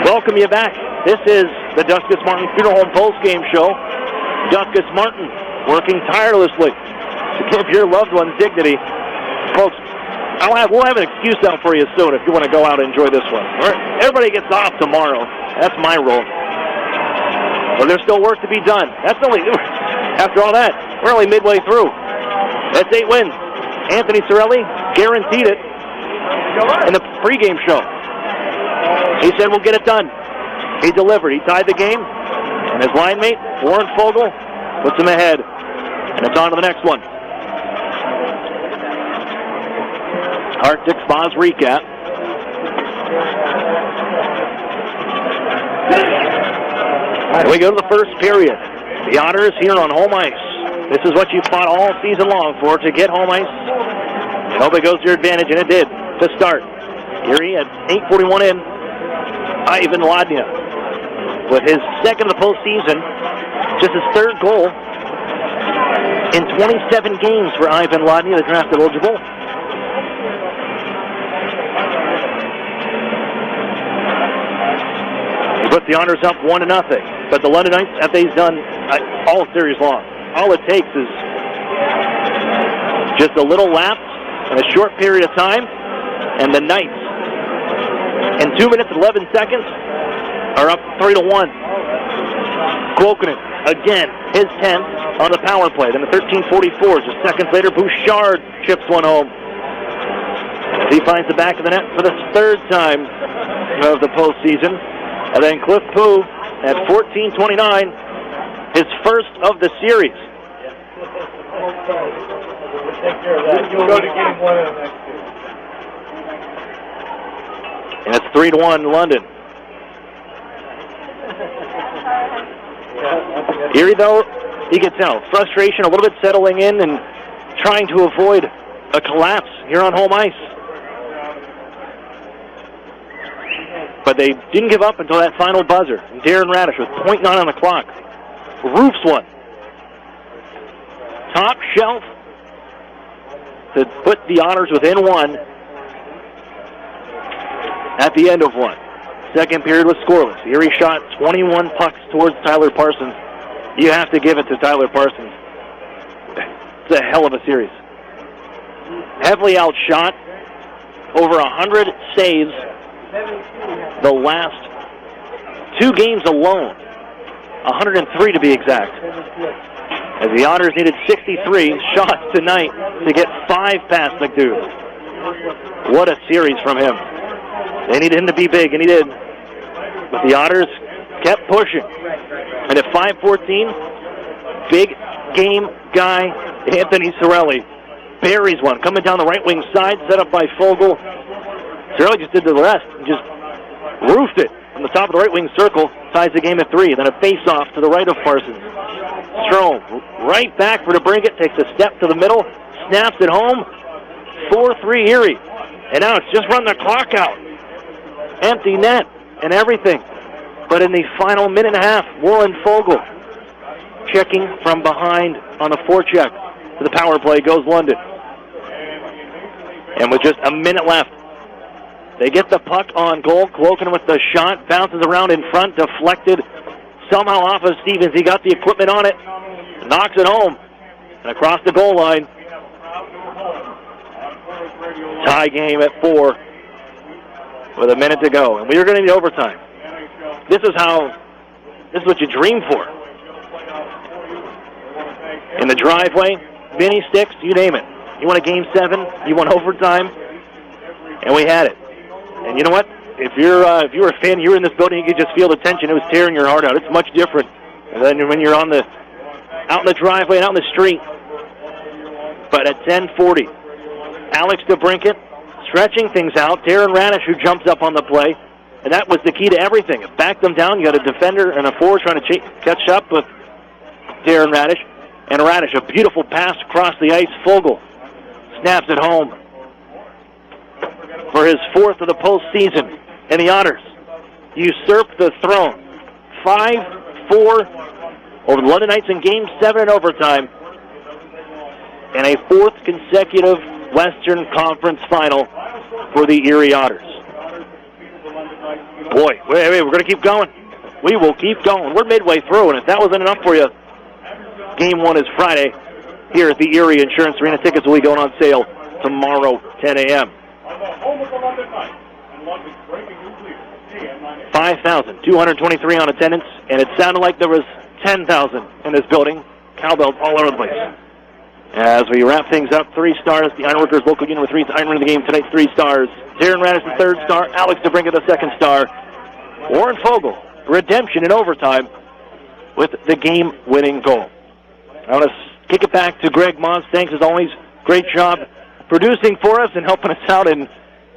Welcome you back. This is the Duskus Martin Funeral Home Postgame Show. Duskus Martin working tirelessly to give your loved ones dignity. Folks, we'll have an excuse out for you soon if you want to go out and enjoy this one. Everybody gets off tomorrow. That's my role. But there's still work to be done. That's only, after all that, we're only midway through. That's 8 wins. Anthony Sorelli guaranteed it in the pregame show. He said, we'll get it done. He delivered. He tied the game. And his line mate, Warren Fogle, puts him ahead. And it's on to the next one. Arctic Spas recap. And we go to the first period. The Otters here on home ice. This is what you fought all season long for, to get home ice. I hope it goes to your advantage, and it did to start. Erie at 8:41 in. Ivan Ladnia with his second of the postseason, just his 3rd goal in 27 games for Ivan Ladnia, the draft eligible. He put the Otters up 1-0, but the London Knights, as they've done all series long, all it takes is just a little lapse in a short period of time, and the Knights, in 2 minutes and 11 seconds, are up 3-1. Quokkanen, again, his 10th on the power play. Then the 13:44, just seconds later, Bouchard chips one home. He finds the back of the net for the 3rd time of the postseason. And then Cliff Pooh at 14:29, his first of the series. We'll go to game 1 of the next year. And it's 3-1 London. Erie, though, he gets out. Frustration a little bit settling in and trying to avoid a collapse here on home ice. But they didn't give up until that final buzzer. And Darren Radish with .9 on the clock roofs one. Top shelf to put the Otters within one at the end of one. Second period was scoreless. Erie shot 21 pucks towards Tyler Parsons. You have to give it to Tyler Parsons. It's a hell of a series. Heavily outshot. Over 100 saves the last 2 games alone. 103 to be exact. As the Otters needed 63 shots tonight to get 5 past McDougall. What a series from him. They needed him to be big, and he did. But the Otters kept pushing. And at 5:14, big game guy Anthony Sorelli buries one. Coming down the right wing side, set up by Fogle. Sorelli just did the rest. Just roofed it from the top of the right wing circle. Ties the game at 3. Then a face-off to the right of Parsons. Strome right back for DeBrincat. Takes a step to the middle. Snaps it home. 4-3 Erie. And now it's just run the clock out. Empty net and everything. But in the final minute and a half, Warren Fogle checking from behind on the forecheck to the power play goes London. And with just a minute left, they get the puck on goal. Cloken with the shot, bounces around in front, deflected somehow off of Stevens. He got the equipment on it, knocks it home, and across the goal line. Tie game at 4 with a minute to go. And we are going to need overtime. This is what you dream for. In the driveway, mini sticks, you name it. You want a game 7, you want overtime, and we had it. And you know what? If you're a fan, you were in this building, you could just feel the tension. It was tearing your heart out. It's much different. And then when you're out in the driveway and out in the street. But at 10:40, Alex DeBrincat stretching things out. Darren Radish, who jumps up on the play. And that was the key to everything. It backed them down. You got a defender and a forward trying to catch up with Darren Radish. And Radish, a beautiful pass across the ice. Fogle snaps it home for his 4th of the postseason. And the Otters usurp the throne. 5-4 over the London Knights in Game 7 in overtime. And a 4th consecutive Western Conference final for the Erie Otters. Boy, wait, we're going to keep going. We will keep going. We're midway through, and if that wasn't enough for you, Game 1 is Friday here at the Erie Insurance Arena. Tickets will be going on sale tomorrow, 10 a.m. 5,223 on attendance, and it sounded like there was 10,000 in this building. Cowbells all over the place. As we wrap things up, 3 stars. The Ironworkers local unit with 3 Ironman of the game tonight, 3 stars. Darren Radish, the 3rd star. Alex DeBrincat, the 2nd star. Warren Fogle, redemption in overtime with the game-winning goal. I want to kick it back to Greg Mons. Thanks, as always. Great job producing for us and helping us out, and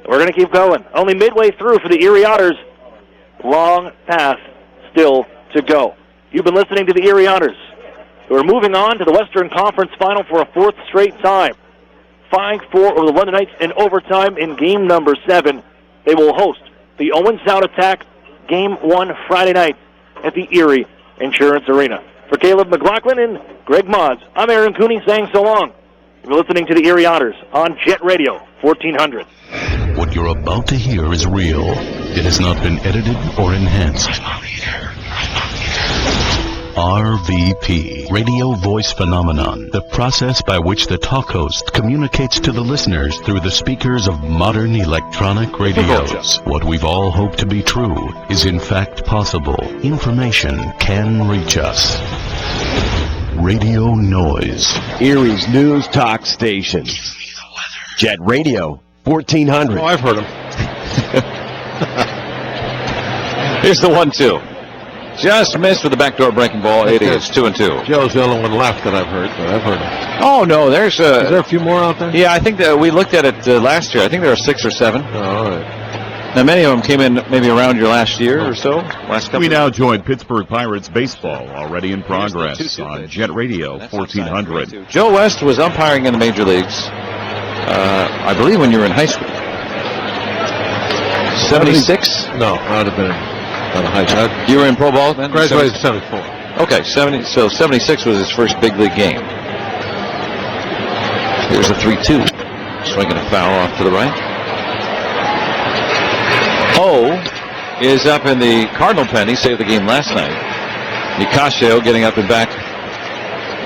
we're going to keep going. Only midway through for the Erie Otters. Long path still to go. You've been listening to the Erie Otters. We're moving on to the Western Conference Final for a 4th straight time. 5-4 over the London Knights in overtime in game number 7. They will host the Owen Sound Attack Game 1 Friday night at the Erie Insurance Arena. For Caleb McLaughlin and Greg Mods, I'm Aaron Cooney saying so long. You're listening to the Erie Otters on Jet Radio 1400. What you're about to hear is real. It has not been edited or enhanced. RVP, Radio Voice Phenomenon, the process by which the talk host communicates to the listeners through the speakers of modern electronic radios. What we've all hoped to be true is in fact possible. Information can reach us. Radio Noise. Erie's news talk station. Jet Radio 1400. Oh, I've heard him. Here's the 1-2. Just missed with the backdoor breaking ball. It is 2-2. Joe's the only one left that I've heard, but I've heard him. Oh, no, there's Is there a few more out there? Yeah, I think that we looked at it last year. I think there are 6 or 7. Oh, all right. Now, many of them came in maybe around your last year or so, last couple. We now join Pittsburgh Pirates baseball, already in progress on Jet Radio 1400. Joe West was umpiring in the major leagues, I believe, when you were in high school. 76? No, I would have been out of high school. You were in pro ball then? Graduated in 74. Okay, 76 was his first big league game. Here's a 3-2. Swinging a foul off to the right. O is up in the Cardinal pen. He saved the game last night. Nicasio getting up and back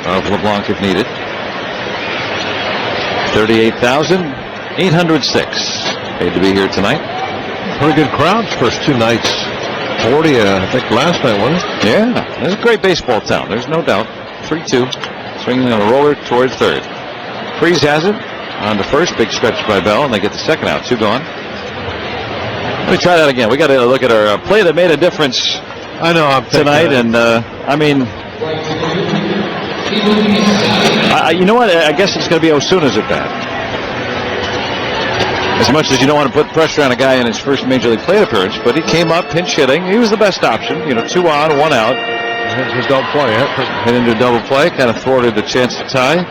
of LeBlanc if needed. 38,806 paid to be here tonight. Pretty good crowds first two nights. 40, I think, last night, wasn't it? Yeah, it's a great baseball town. There's no doubt. 3-2. Swinging on a roller towards third. Freeze has it on the first. Big stretch by Bell, and they get the second out. 2 gone. Let me try that again. We got to look at our play that made a difference. I know I'm tonight, and I mean, you know what? I guess it's going to be Osuna's at bat. As much as you don't want to put pressure on a guy in his first major league plate appearance, but he came up pinch hitting. He was the best option. 2 on, 1 out. Hit double play. Hit into a double play, kind of thwarted the chance to tie.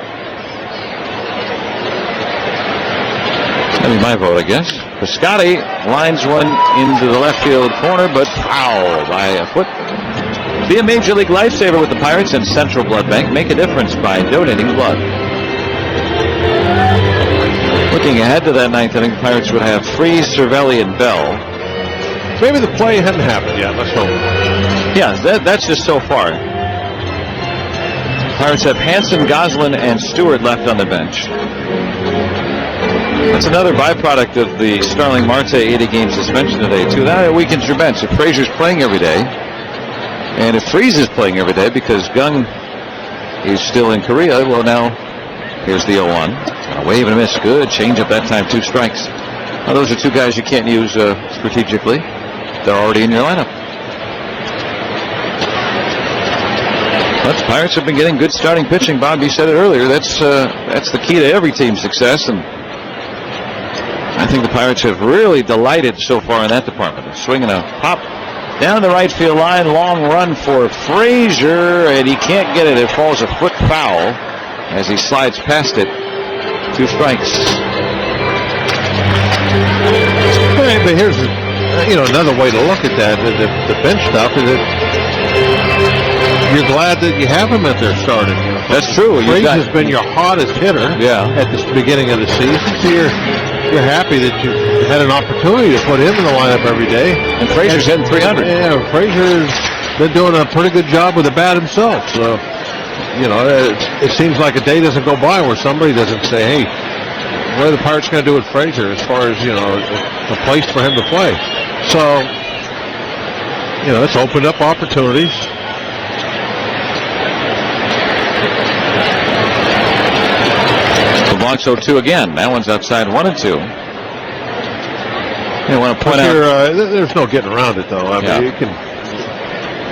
That'd be my vote, I guess. Piscotti lines one into the left field corner, but foul by a foot. Be a major league lifesaver with the Pirates and Central Blood Bank. Make a difference by donating blood. Looking ahead to that ninth inning, the Pirates would have Freeze, Cervelli, and Bell. Maybe the play hadn't happened yet. Let's hope. Yeah, that's just so far. Pirates have Hanson, Goslin, and Stewart left on the bench. That's another byproduct of the Starling Marte 80-game suspension today, too. That weakens your bench. If Frazier's playing every day, and if Freeze is playing every day because Gung is still in Korea, well, now here's the 0-1. A wave and a miss. Good change up that time. 2 strikes. Now, those are 2 guys you can't use strategically. They're already in your lineup. But the Pirates have been getting good starting pitching. Bob, you said it earlier. That's the key to every team's success, and I think the Pirates have really delighted so far in that department. They're swinging a pop down the right field line. Long run for Frazier, and he can't get it. It falls a foot foul as he slides past it. 2 strikes. But here's another way to look at that. The bench stuff is that you're glad that you have him at there starting. That's true. Frazier has been your hottest hitter at the beginning of the season. So you're happy that you had an opportunity to put him in the lineup every day. And Frazier's hitting 300. Yeah, Frazier's been doing a pretty good job with the bat himself. So, it seems like a day doesn't go by where somebody doesn't say, hey, what are the Pirates going to do with Frazier as far as, the place for him to play? So, it's opened up opportunities. LeBlanc's 0-2 again. That one's outside 1-2. I want to point out. There's no getting around it, though. I mean,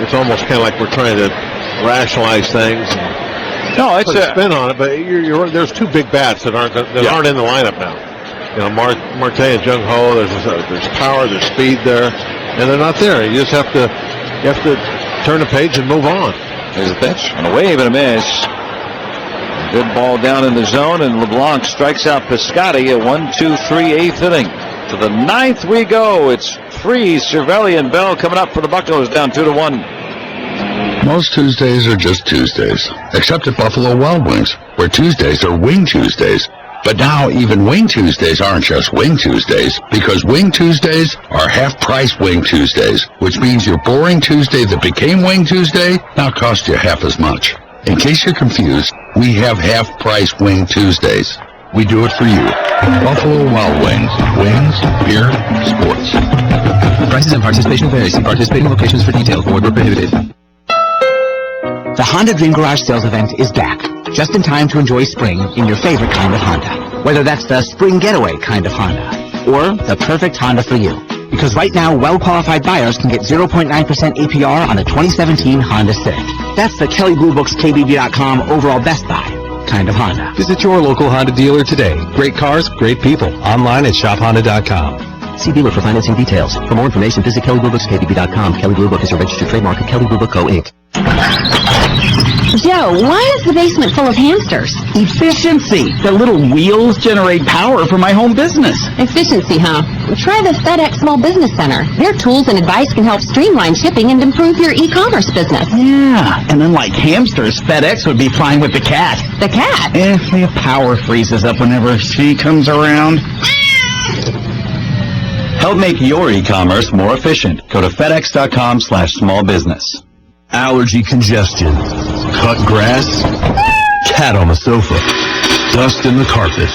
it's almost kind of like we're trying to rationalize things. No, it's a spin on it, but there's 2 big bats that aren't in the lineup now. Marte and Jung Ho. There's power, there's speed there, and they're not there. You just have to turn the page and move on. There's a pitch and a wave and a miss. Good ball down in the zone, and LeBlanc strikes out Piscotti at 1-2-3 8th inning. To the 9th we go. It's Freeze, Cervelli, and Bell coming up for the Buccos, down 2-1. Most Tuesdays are just Tuesdays, except at Buffalo Wild Wings, where Tuesdays are Wing Tuesdays. But now even Wing Tuesdays aren't just Wing Tuesdays, because Wing Tuesdays are half-price Wing Tuesdays, which means your boring Tuesday that became Wing Tuesday now costs you half as much. In case you're confused, we have half-price Wing Tuesdays. We do it for you. Buffalo Wild Wings. Wings, beer, sports. Prices and participation vary. See participating locations for details. Void where prohibited. The Honda Dream Garage sales event is back, just in time to enjoy spring in your favorite kind of Honda. Whether that's the spring getaway kind of Honda, or the perfect Honda for you. Because right now, well-qualified buyers can get 0.9% APR on a 2017 Honda Civic. That's the Kelley Blue Book's KBB.com overall best buy kind of Honda. Visit your local Honda dealer today. Great cars, great people. Online at shophonda.com. See dealer for financing details. For more information, visit KellyBlueBooksKBB.com. Kelly Blue Book is a registered trademark of Kelly Blue Book Co. Inc. Joe, why is the basement full of hamsters? Efficiency. The little wheels generate power for my home business. Efficiency, huh? Try the FedEx Small Business Center. Their tools and advice can help streamline shipping and improve your e-commerce business. Yeah, and unlike hamsters, FedEx would be fine with the cat. The cat? The power freezes up whenever she comes around. Help make your e-commerce more efficient. Go to FedEx.com/smallbusiness. Allergy congestion. Cut grass. Cat on the sofa. Dust in the carpet.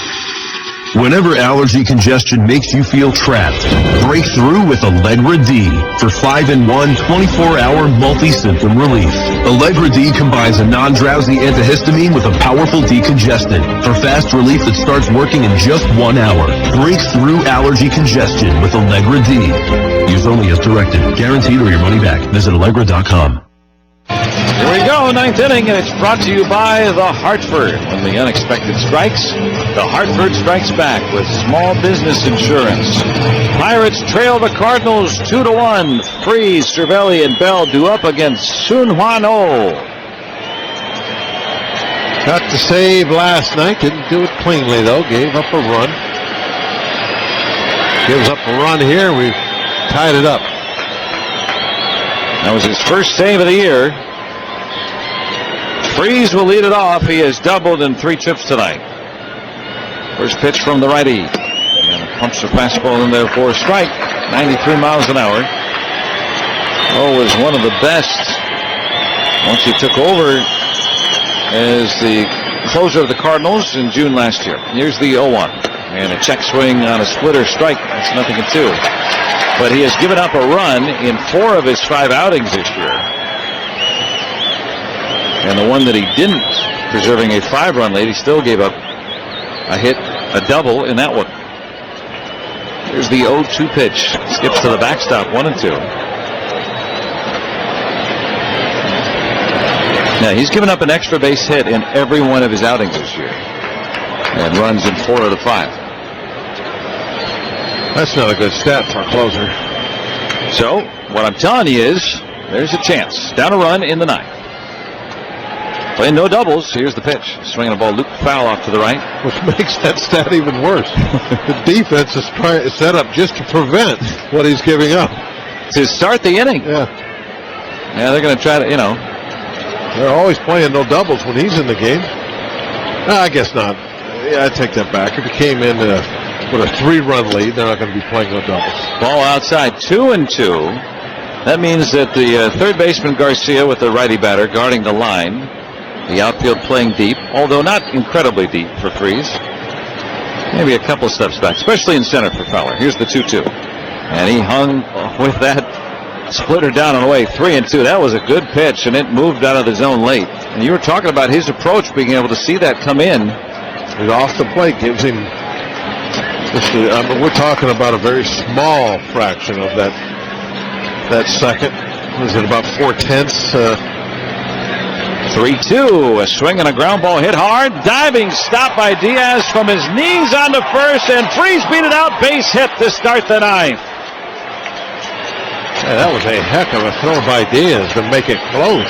Whenever allergy congestion makes you feel trapped, break through with Allegra D for 5-in-1 24-hour multi-symptom relief. Allegra D combines a non-drowsy antihistamine with a powerful decongestant for fast relief that starts working in just 1 hour. Break through allergy congestion with Allegra D. Use only as directed. Guaranteed or your money back. Visit Allegra.com. Here we go, ninth inning, and it's brought to you by the Hartford. When the unexpected strikes, the Hartford strikes back with small business insurance. Pirates trail the Cardinals 2-1. Freeze, Cervelli, and Bell do up against Sun Hwan Oh. Got the save last night. Didn't do it cleanly, though. Gave up a run. Gives up a run here. We've tied it up. That was his first save of the year. Freeze will lead it off. He has doubled in 3 trips tonight. First pitch from the righty. And pumps a fastball in there for a strike. 93 miles an hour. Oh, was one of the best once he took over as the closer of the Cardinals in June last year. Here's the 0-1. And a check swing on a splitter strike. That's 0-2. But he has given up a run in 4 of his 5 outings this year. And the one that he didn't, preserving a 5-run lead, he still gave up a hit, a double in that one. Here's the 0-2 pitch. Skips to the backstop, 1-2. Now, he's given up an extra base hit in every one of his outings this year. And runs in 4 out of 5. That's not a good stat for a closer. So, what I'm telling you is, there's a chance. Down a run in the 9th. Playing no doubles. Here's the pitch. Swinging a ball, loop foul off to the right. Which makes that stat even worse. The defense is set up just to prevent what he's giving up. To start the inning. Yeah. Yeah, they're going to try to, They're always playing no doubles when he's in the game. I guess not. Yeah, I take that back. If he came in with a 3-run lead, they're not going to be playing no doubles. Ball outside, 2-2. That means that the third baseman Garcia with the righty batter guarding the line. The outfield playing deep, although not incredibly deep for Freeze. Maybe a couple steps back, especially in center for Fowler. Here's the 2-2. And he hung with that splitter down and away, 3-2. That was a good pitch, and it moved out of the zone late. And you were talking about his approach, being able to see that come in. He's off the plate, gives him... we're talking about a very small fraction of that second. Was it about 4/10? 3-2, a swing and a ground ball hit hard. Diving stop by Diaz from his knees on the first, and Freeze beat it out. Base hit to start the 9th. Yeah, that was a heck of a throw by Diaz to make it close.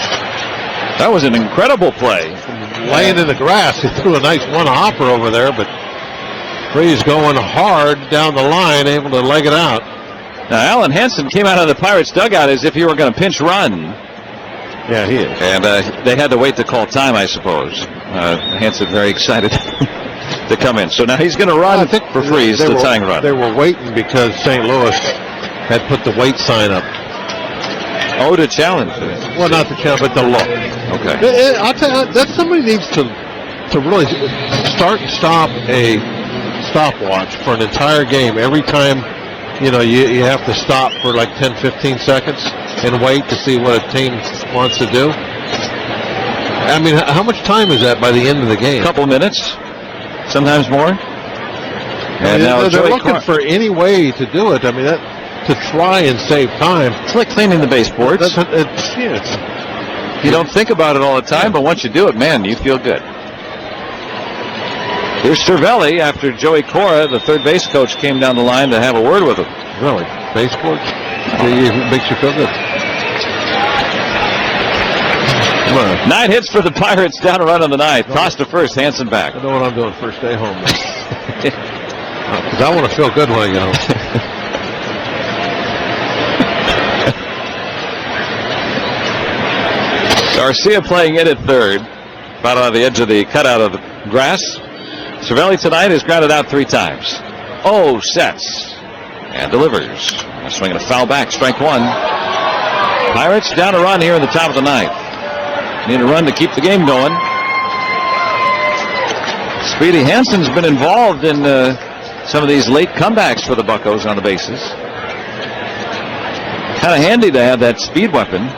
That was an incredible play. Laying in the grass, he threw a nice one-hopper over there, but Freeze going hard down the line, able to leg it out. Now, Alan Hansen came out of the Pirates dugout as if he were going to pinch run. Yeah, he is. And they had to wait to call time, I suppose. Hansen very excited to come in. So now he's going to run for Freeze, the tying run. They were waiting because St. Louis had put the wait sign up. Oh, to challenge. Well, not the challenge, but the look. Okay. I'll tell you, that somebody needs to really start and stop a stopwatch for an entire game. Every time, you have to stop for like 10, 15 seconds and wait to see what a team wants to do. I mean, how much time is that by the end of the game? A couple of minutes, sometimes more. And now they're looking for any way to do it. I mean, to try and save time. It's like cleaning the baseboards. You don't think about it all the time, but once you do it, man, you feel good. Here's Cervelli after Joey Cora, the third base coach, came down the line to have a word with him. Really? Baseboards? It makes you feel good. Come on. 9 hits for the Pirates, down a run in the ninth. Toss to first, Hansen back. I know what I'm doing first day home. Because I want to feel good when I get home. Garcia playing in at third. About on the edge of the cutout of the grass. Cervelli tonight has grounded out 3 times. Oh, sets. And delivers. Swinging a foul back, strike 1. Pirates down a run here in the top of the ninth. Need a run to keep the game going. Speedy Hansen's been involved in some of these late comebacks for the Buccos on the bases. Kind of handy to have that speed weapon.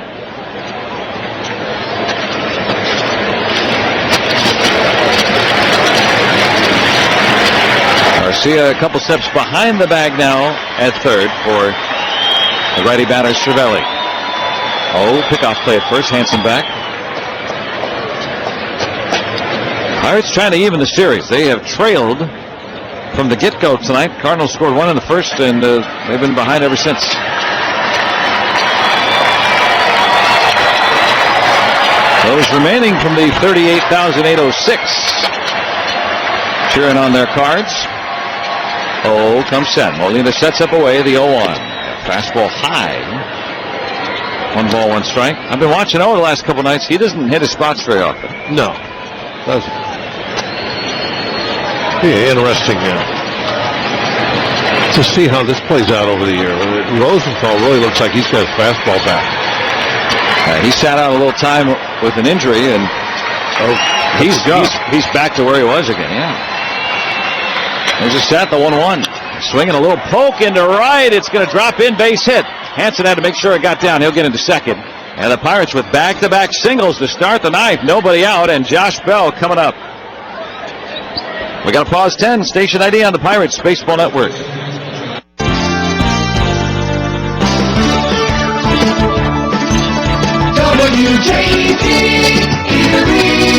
Garcia a couple steps behind the bag now at third for the righty batter Cervelli. Oh, pickoff play at first. Hansen back. Pirates trying to even the series. They have trailed from the get-go tonight. Cardinals scored 1 in the first, and they've been behind ever since. Those remaining from the 38,806 cheering on their cards. Oh, comes set. Molina sets up away the 0-1. Fastball high. 1 ball, 1 strike. I've been watching O the last couple nights. He doesn't hit his spots very often. No, doesn't. Yeah, interesting to see how this plays out over the year. Rosenthal really looks like he's got his fastball back. He sat out a little time with an injury, and he's back to where he was again. Yeah. There's a set, the 1-1. Swinging a little poke into right. It's going to drop in, base hit. Hansen had to make sure it got down. He'll get into second. And the Pirates with back-to-back singles to start the ninth. Nobody out, and Josh Bell coming up. We got to pause 10. Station ID on the Pirates Baseball Network. WJT Erie.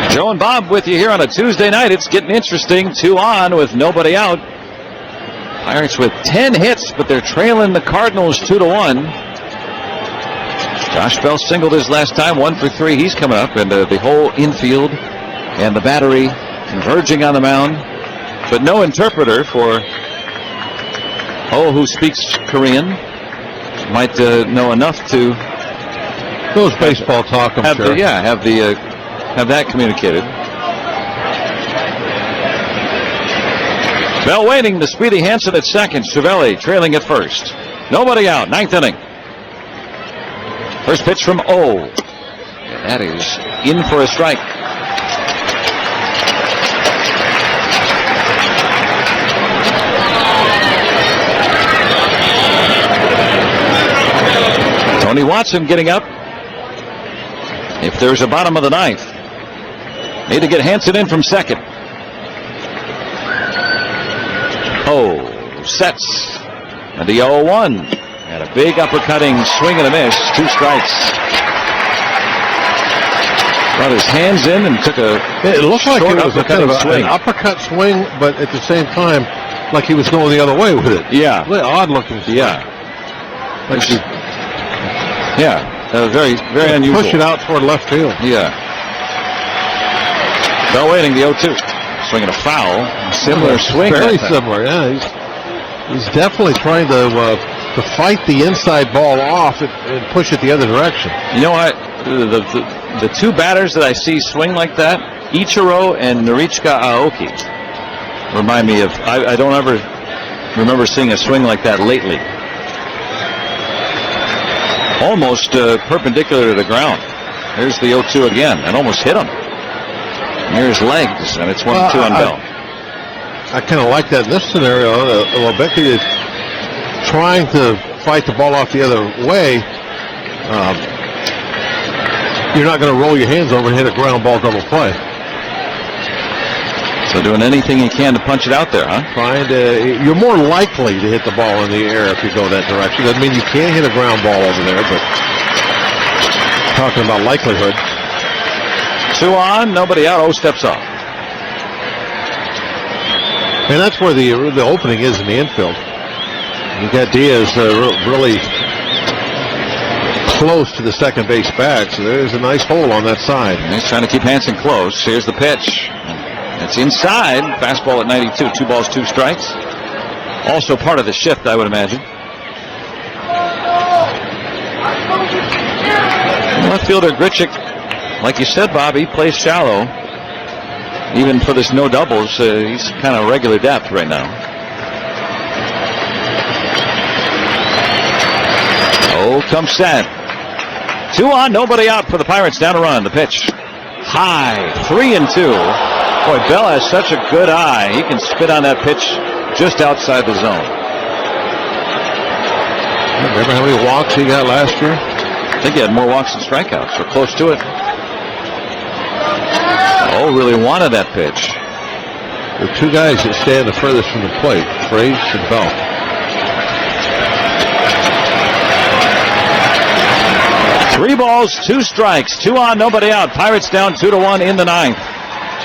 Joe and Bob with you here on a Tuesday night. It's getting interesting. 2 on with nobody out. Pirates with 10 hits, but they're trailing the Cardinals 2-1. Josh Bell singled his last time, 1 for 3. He's coming up, and the whole infield and the battery converging on the mound. But no interpreter for who speaks Korean. Might know enough to those baseball talk. I'm sure. Have that communicated. Bell waiting to Speedy Hansen at second. Cervelli trailing at first. Nobody out. 9th inning. First pitch from O. And that is in for a strike. Tony Watson getting up. If there's a bottom of the ninth. Need to get Hansen in from second. Oh, sets. And the 0-1. And a big uppercutting swing and a miss. 2 strikes. Brought his hands in and took a It looked like it was a kind of swing. An uppercut swing, but at the same time, like he was going the other way with it. Yeah. Really odd looking swing. Yeah. Very, very unusual. Push it out toward left field. Yeah. Bell waiting, the 0-2. Swinging a foul. Similar swing. Very similar, yeah. He's definitely trying to fight the inside ball off and push it the other direction. You know what? The 2 batters that I see swing like that, Ichiro and Norichika Aoki, remind me of, I don't ever remember seeing a swing like that lately. Almost perpendicular to the ground. There's the 0-2 again, and almost hit him. Near his legs, and it's 1-2 on Bell. I kind of like that in this scenario a little bit. He is trying to fight the ball off the other way. You're not going to roll your hands over and hit a ground ball double play. So doing anything you can to punch it out there, huh? You're more likely to hit the ball in the air if you go that direction. Doesn't mean you can't hit a ground ball over there, but talking about likelihood. 2 on, nobody out. O steps off. And that's where the opening is in the infield. You got Diaz really close to the second base back, so there's a nice hole on that side. And he's trying to keep Hansen close. Here's the pitch. It's inside. Fastball at 92. 2 balls, 2 strikes. Also part of the shift, I would imagine. Left fielder Grichuk, like you said, Bob, he plays shallow. Even for this no doubles, he's kind of regular depth right now. Oh, comes set. 2 on, nobody out for the Pirates. Down a run. The pitch. High. 3-2. Boy, Bell has such a good eye. He can spit on that pitch just outside the zone. Remember how many walks he got last year? I think he had more walks than strikeouts, or close to it. Oh, really wanted that pitch. The 2 guys that stand the furthest from the plate, Fraze and Bell. Three balls, 2 strikes, 2 on, nobody out. Pirates down 2-1 in the 9th.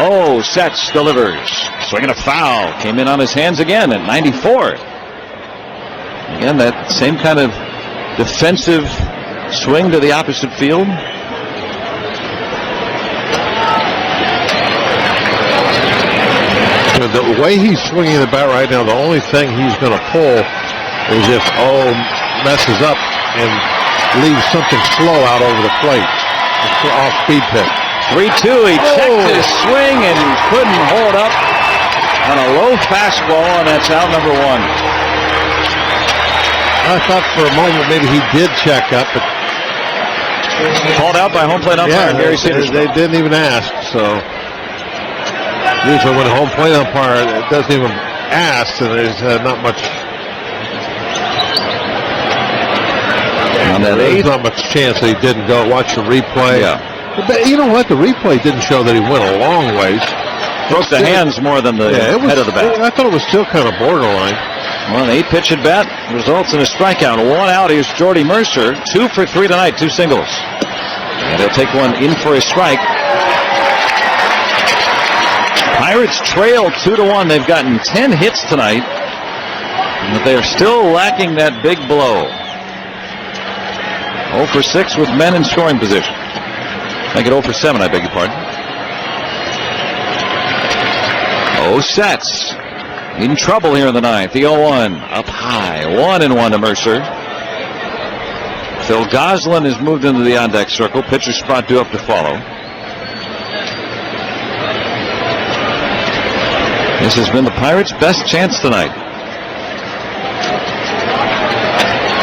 Oh, Setz delivers. Swinging a foul. Came in on his hands again at 94. Again, that same kind of defensive swing to the opposite field. The way he's swinging the bat right now, the only thing he's going to pull is if messes up and leaves something slow out over the plate. It's an off-speed pitch. 3-2. He checked his swing and couldn't hold up on a low fastball, and that's out number 1. I thought for a moment maybe he did check up, but called out by home plate umpire Gary Cedars. They didn't even ask, so usually when a home plate umpire doesn't even ask, then there's not much. There's not much chance that he didn't go. Watch the replay. Yeah. But you know what? The replay didn't show that he went a long ways. Broke the hands more than the head of the bat. I thought it was still kind of borderline. Well, an 8-pitch at bat results in a strikeout. 1 out. Here's Jordy Mercer. 2 for 3 tonight. 2 singles. And he'll take one in for a strike. Pirates trail 2-1. They've gotten 10 hits tonight, but they are still lacking that big blow. 0 for 6 with men in scoring position. Make it 0 for 7, I beg your pardon. Setz in trouble here in the 9th. The 0-1 up high. 1-1 to Mercer. Phil Goslin has moved into the on-deck circle. Pitcher spot due up to follow. This has been the Pirates' best chance tonight.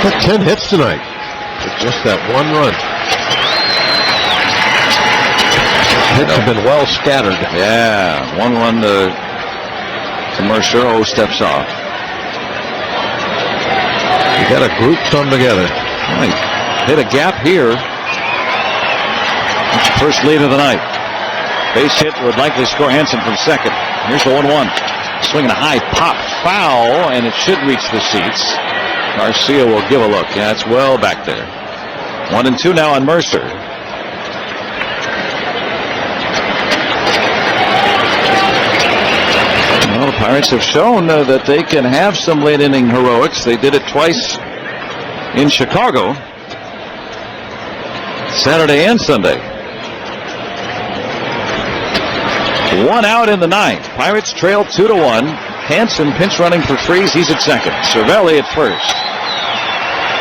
Got 10 hits tonight. With just that 1 run. Hits have been well scattered. Yeah, 1-1 to Mercer. Steps off. You got to group some together. Right. Hit a gap here. That's the first lead of the night. Base hit would likely score Hansen from second. Here's the 1-1. Swinging a high pop foul, and it should reach the seats. Garcia will give a look. Yeah, it's well back there. 1-2 now on Mercer. Well, the Pirates have shown that they can have some late inning heroics. They did it twice in Chicago, Saturday and Sunday. 1 out in the 9th. Pirates trail 2-1. Hansen pinch running for Freeze. He's at second. Cervelli at first.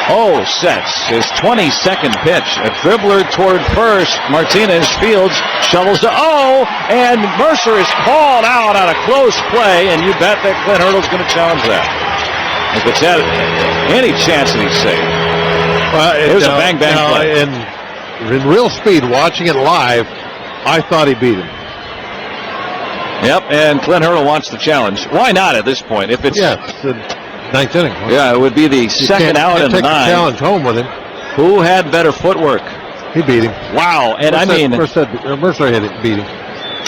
Setz his 22nd pitch. A dribbler toward first. Martinez fields, shovels to and Mercer is called out on a close play, and you bet that Clint Hurdle's going to challenge that. If it's had any chance that he's safe. It was a bang-bang play. In real speed, watching it live, I thought he beat him. Yep, and Clint Hurdle wants the challenge. Why not at this point? If it's the 9th inning. Yeah, it would be the second out in the 9th. Challenge home with him. Who had better footwork? He beat him. Wow, and Mercer beat him.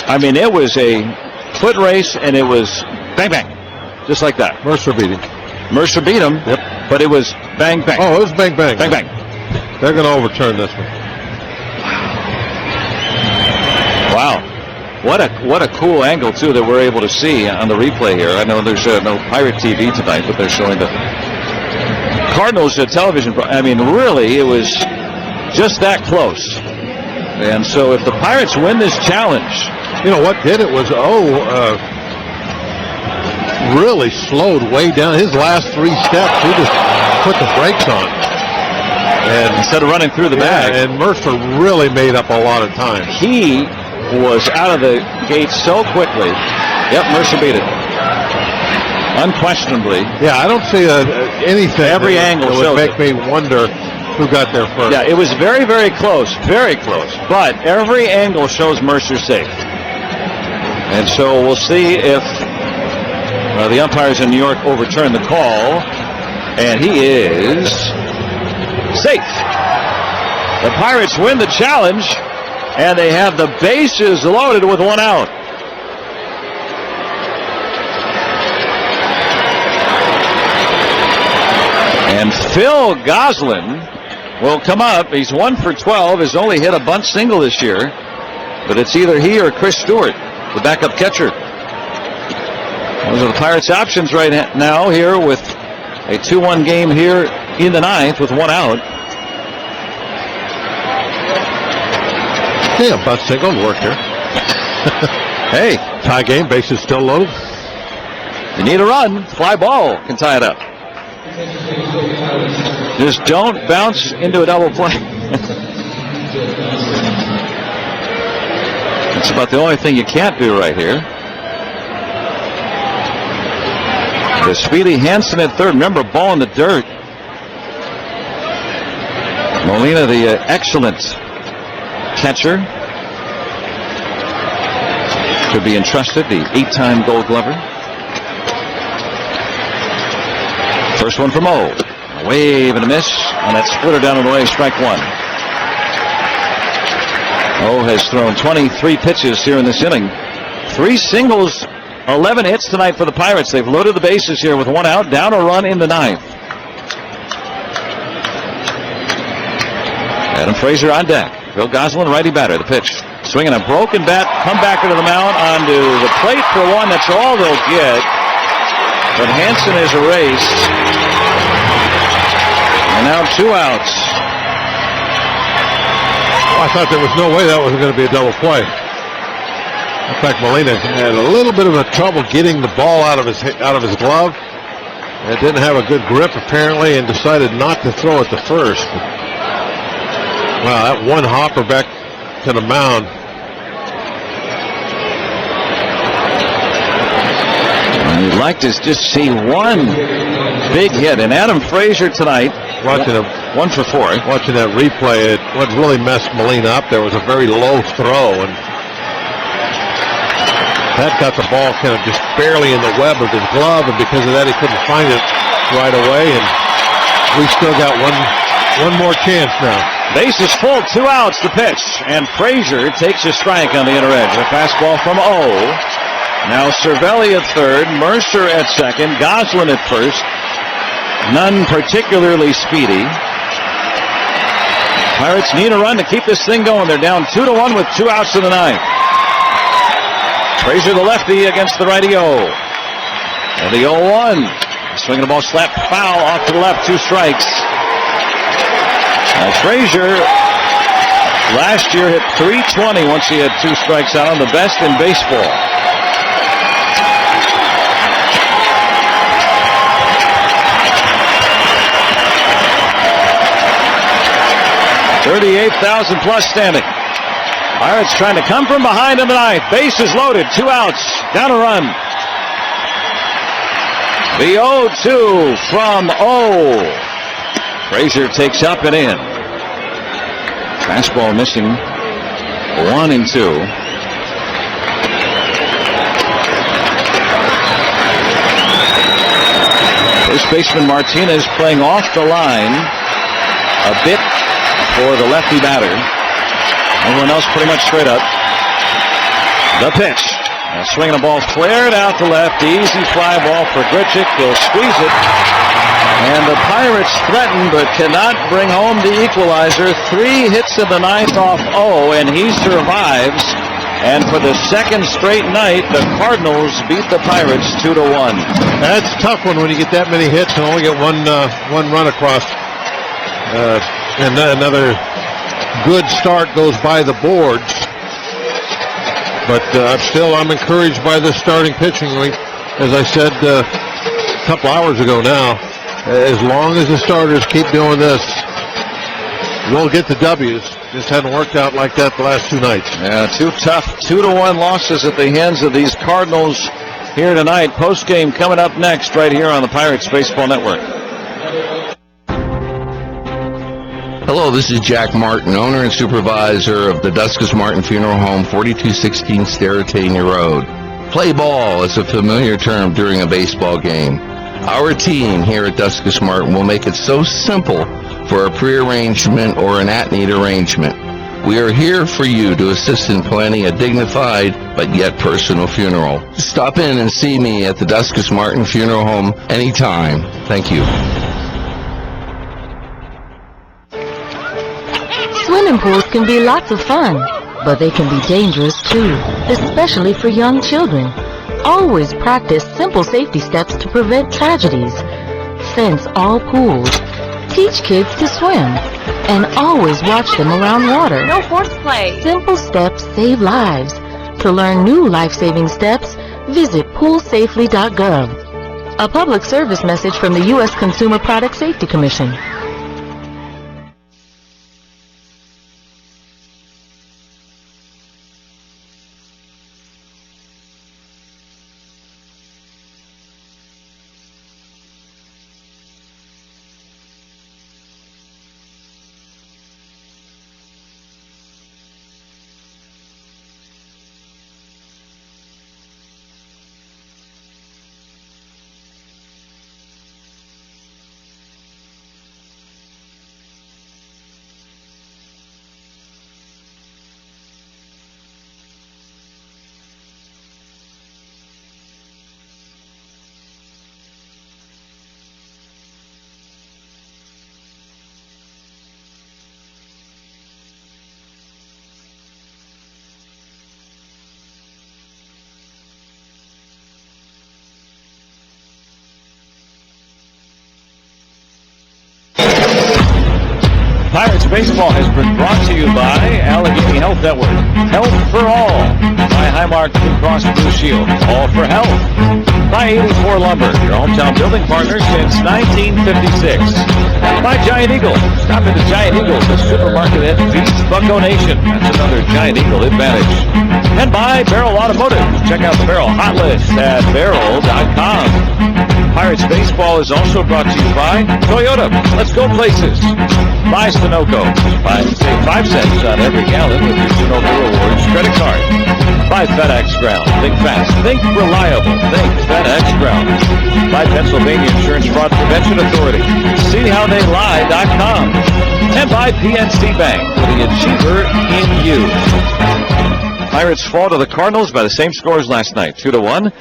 I mean, it was a foot race, and it was bang bang, just like that. Mercer beat him. Mercer beat him. Yep. But it was bang bang. It was bang bang. Bang bang. They're going to overturn this one. Wow. What a cool angle, too, that we're able to see on the replay here. I know there's no Pirate TV tonight, but they're showing the Cardinals television. I mean, really, it was just that close. And so if the Pirates win this challenge... You know, what did it was, really slowed way down. His last 3 steps, he just put the brakes on. And instead of running through the bag. And Mercer really made up a lot of time. He was out of the gate so quickly. Yep, Mercer beat it. Unquestionably. Yeah, I don't see anything. Every angle that would make me wonder who got there first. Yeah, it was very, very close. Very close. But every angle shows Mercer safe. And so we'll see if the umpires in New York overturn the call. And he is safe. The Pirates win the challenge. And they have the bases loaded with 1 out. And Phil Goslin will come up. He's 1 for 12. Has only hit a bunt single this year. But it's either he or Chris Stewart, the backup catcher. Those are the Pirates' options right now here with a 2-1 game here in the 9th with 1 out. Yeah, bunt single work here. Hey. Tie game, bases still loaded. You need a run. Fly ball can tie it up. Just don't bounce into a double play. That's about the only thing you can't do right here. The speedy Hansen at third. Remember, ball in the dirt. Molina, the excellent catcher, could be entrusted, the 8-time Gold Glover. First one from O. A wave and a miss on that splitter down and away, strike 1. O has thrown 23 pitches here in this inning. 3 singles, 11 hits tonight for the Pirates. They've loaded the bases here with 1 out, down a run in the 9th. Adam Frazier on deck. Phil Goslin, righty batter, the pitch. Swinging a broken bat, come back into the mound, onto the plate for 1. That's all they'll get. But Hansen is erased. And now 2 outs. Well, I thought there was no way that was going to be a double play. In fact, Molina had a little bit of a trouble getting the ball out of his glove. And didn't have a good grip apparently, and decided not to throw it to first. Wow, that one hopper back to the mound. You'd like to just see one big hit. And Adam Frazier tonight, watching 1 for 4. Watching that replay, what really messed Molina up there was a very low throw, and that got the ball kind of just barely in the web of his glove, and because of that he couldn't find it right away, and we still got one more chance now. Base is full, 2 outs, the pitch, and Frazier takes a strike on the inner edge. A fastball from O. Now Cervelli at third, Mercer at second, Goslin at first. None particularly speedy. Pirates need a run to keep this thing going. They're down 2-1 with 2 outs in the 9th. Frazier, the lefty, against the righty O. And the 0-1. Swinging the ball, slapped foul off to the left, 2 strikes. Now Frazier last year hit .320 once he had 2 strikes out on, the best in baseball. $38,000 plus standing. Pirates trying to come from behind in the 9th. Base is loaded. 2 outs. Down a run. The 0-2 from O. Frazier takes up and in. Fastball missing. 1-2. First baseman Martinez playing off the line a bit for the lefty batter. Everyone else pretty much straight up. The pitch. Swinging a ball flared out to left. Easy fly ball for Grichuk. He'll squeeze it. And the Pirates threaten but cannot bring home the equalizer. 3 hits in the 9th off O, and he survives And for the second straight night, the Cardinals beat the Pirates 2-1. That's a tough one when you get that many hits and only get one run across. And another good start goes by the boards. But I'm encouraged by this starting pitching. As I said a couple hours ago now, as long as the starters keep doing this, we'll get the W's. Just hadn't worked out like that the last two nights. Yeah, two tough 2-1 losses at the hands of these Cardinals here tonight. Postgame coming up next right here on the Pirates Baseball Network. Hello, this is Jack Martin, owner and supervisor of the Duskus Martin Funeral Home, 4216 Sterretania Road. Play ball is a familiar term during a baseball game. Our team here at Duskus Martin will make it so simple for a pre-arrangement or an at-need arrangement. We are here for you to assist in planning a dignified but yet personal funeral. Stop in and see me at the Duskus Martin Funeral Home anytime. Thank you. Swimming pools can be lots of fun, but they can be dangerous too, especially for young children. Always practice simple safety steps to prevent tragedies. Fence all pools. Teach kids to swim. And always watch them around water. No horseplay. Simple steps save lives. To learn new life-saving steps, visit poolsafely.gov. A public service message from the U.S. Consumer Product Safety Commission. Pirates Baseball has been brought to you by Allegheny Health Network. Health for all. By Highmark Blue Cross Blue Shield. All for health. By 84 Lumber, your hometown building partner since 1956. By Giant Eagle. Stop into Giant Eagle, the supermarket that feeds Bucko Nation. That's another Giant Eagle advantage. And by Barrel Automotive. Check out the Barrel Hot List at barrel.com. Pirates Baseball is also brought to you by Toyota. Let's go places. By Sunoco. Save 5 cents on every gallon with your Sunoco Rewards credit card. By FedEx Ground. Think fast. Think reliable. Think FedEx Ground. By Pennsylvania Insurance Fraud Prevention Authority. SeeHowTheyLie.com. And by PNC Bank. For the achiever in you. Pirates fall to the Cardinals by the same score as last night. 2-1.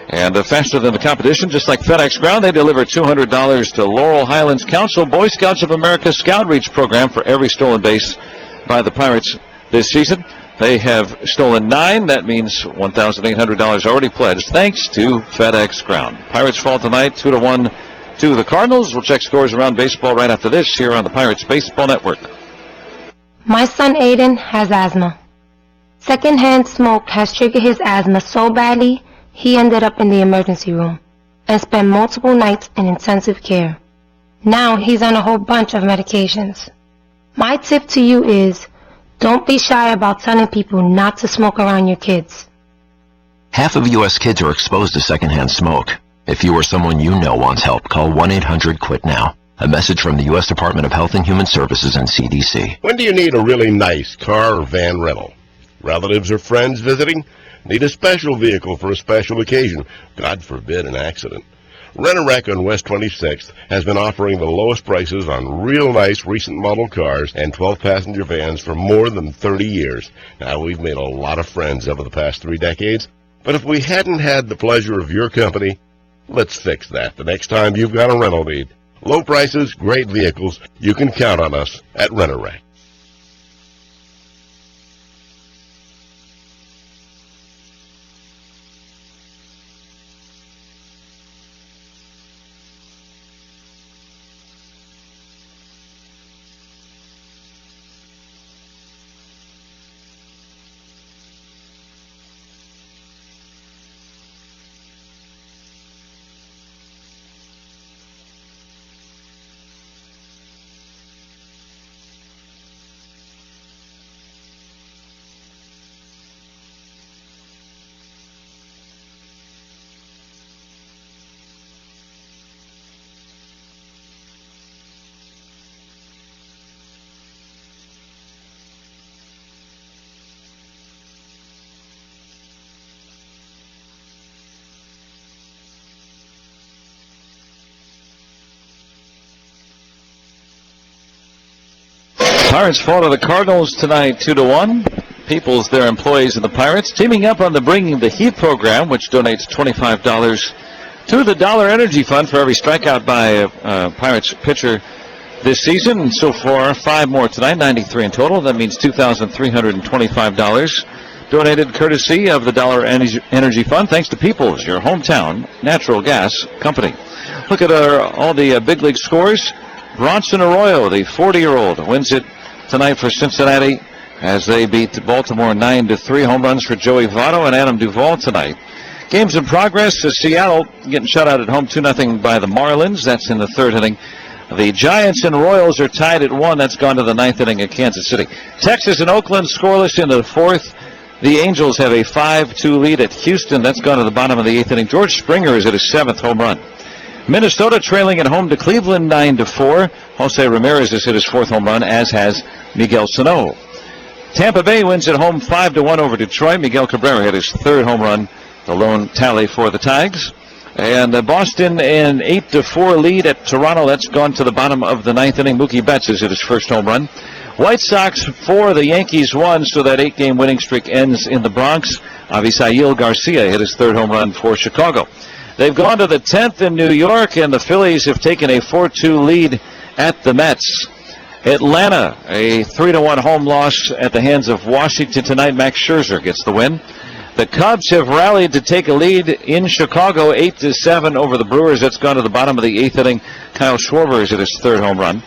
And faster than the competition, just like FedEx Ground, they deliver $200 to Laurel Highlands Council Boy Scouts of America Scout Reach program for every stolen base by the Pirates this season. They have stolen 9. That means $1,800 already pledged, thanks to FedEx Ground. Pirates fall tonight, 2-1 to the Cardinals. We'll check scores around baseball right after this here on the Pirates Baseball Network. My son Aiden has asthma. Secondhand smoke has triggered his asthma so badly, he ended up in the emergency room and spent multiple nights in intensive care. Now he's on a whole bunch of medications. My tip to you is, don't be shy about telling people not to smoke around your kids. Half of U.S. kids are exposed to secondhand smoke. If you or someone you know wants help, call 1-800-QUIT-NOW. A message from the U.S. Department of Health and Human Services and CDC. When do you need a really nice car or van rental? Relatives or friends visiting? Need a special vehicle for a special occasion? God forbid an accident. Rent-A-Wreck on West 26th has been offering the lowest prices on real nice recent model cars and 12-passenger vans for more than 30 years. Now, we've made a lot of friends over the past 3 decades, but if we hadn't had the pleasure of your company, let's fix that the next time you've got a rental need. Low prices, great vehicles. You can count on us at Rent-A-Wreck. Pirates fall to the Cardinals tonight 2-1. People's their employees of the Pirates, teaming up on the Bringing the Heat program, which donates $25 to the Dollar Energy Fund for every strikeout by a Pirates pitcher this season. And so far, 5 more tonight, 93 in total. That means $2,325 donated courtesy of the Dollar Energy Fund, thanks to People's, your hometown natural gas company. Look at all the big league scores. Bronson Arroyo, the 40-year-old, wins it tonight for Cincinnati as they beat Baltimore 9-3. Home runs for Joey Votto and Adam Duvall tonight. Games in progress. Seattle getting shut out at home 2-0 by the Marlins. That's in the 3rd inning. The Giants and Royals are tied at 1. That's gone to the 9th inning at Kansas City. Texas and Oakland scoreless in the 4th. The Angels have a 5-2 lead at Houston. That's gone to the bottom of the 8th inning. George Springer is at his 7th home run. Minnesota trailing at home to Cleveland 9-4. Jose Ramirez has hit his 4th home run, as has Miguel Sano. Tampa Bay wins at home 5-1 over Detroit. Miguel Cabrera hit his 3rd home run, the lone tally for the Tigers. And Boston an 8-4 lead at Toronto. That's gone to the bottom of the 9th inning. Mookie Betts has hit his 1st home run. White Sox 4, the Yankees 1, so that 8-game winning streak ends in the Bronx. Avisail Garcia hit his 3rd home run for Chicago. They've gone to the 10th in New York, and the Phillies have taken a 4-2 lead at the Mets. Atlanta, a 3-1 home loss at the hands of Washington tonight. Max Scherzer gets the win. The Cubs have rallied to take a lead in Chicago, 8-7 over the Brewers. That's gone to the bottom of the 8th inning. Kyle Schwarber is at his 3rd home run.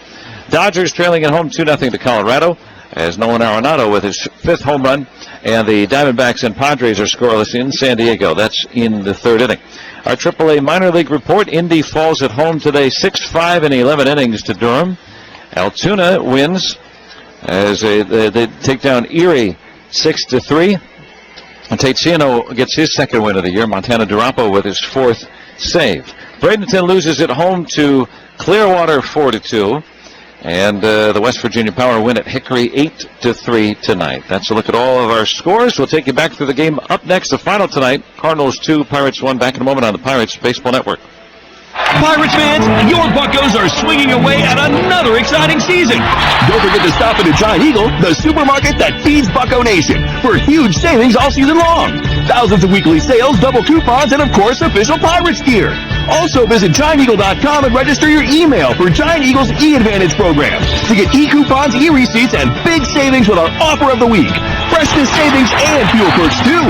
Dodgers trailing at home 2-0 to Colorado, as Nolan Arenado with his 5th home run. And the Diamondbacks and Padres are scoreless in San Diego. That's in the 3rd inning. Our AAA minor league report: Indy falls at home today 6-5 in 11 innings to Durham. Altoona wins as they take down Erie 6-3. And Tate Ciano gets his 2nd win of the year. Montana Durapo with his 4th save. Bradenton loses at home to Clearwater 4-2. And the West Virginia Power win at Hickory 8-3 tonight. That's a look at all of our scores. We'll take you back through the game. Up next, the final tonight. Cardinals 2, Pirates 1. Back in a moment on the Pirates Baseball Network. Pirates fans, your Buccos are swinging away at another exciting season. Don't forget to stop in at Giant Eagle, the supermarket that feeds Bucco Nation, for huge savings all season long. Thousands of weekly sales, double coupons, and of course, official Pirates gear. Also visit GiantEagle.com and register your email for Giant Eagle's E-Advantage program to get e-coupons, e-receipts, and big savings with our offer of the week. Freshness savings and fuel perks too.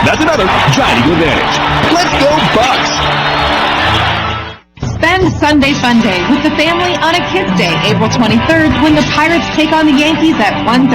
That's another Giant Eagle Advantage. Let's go Bucks! Spend Sunday Fun Day with the family on a Kids Day, April 23rd, when the Pirates take on the Yankees at 1:30.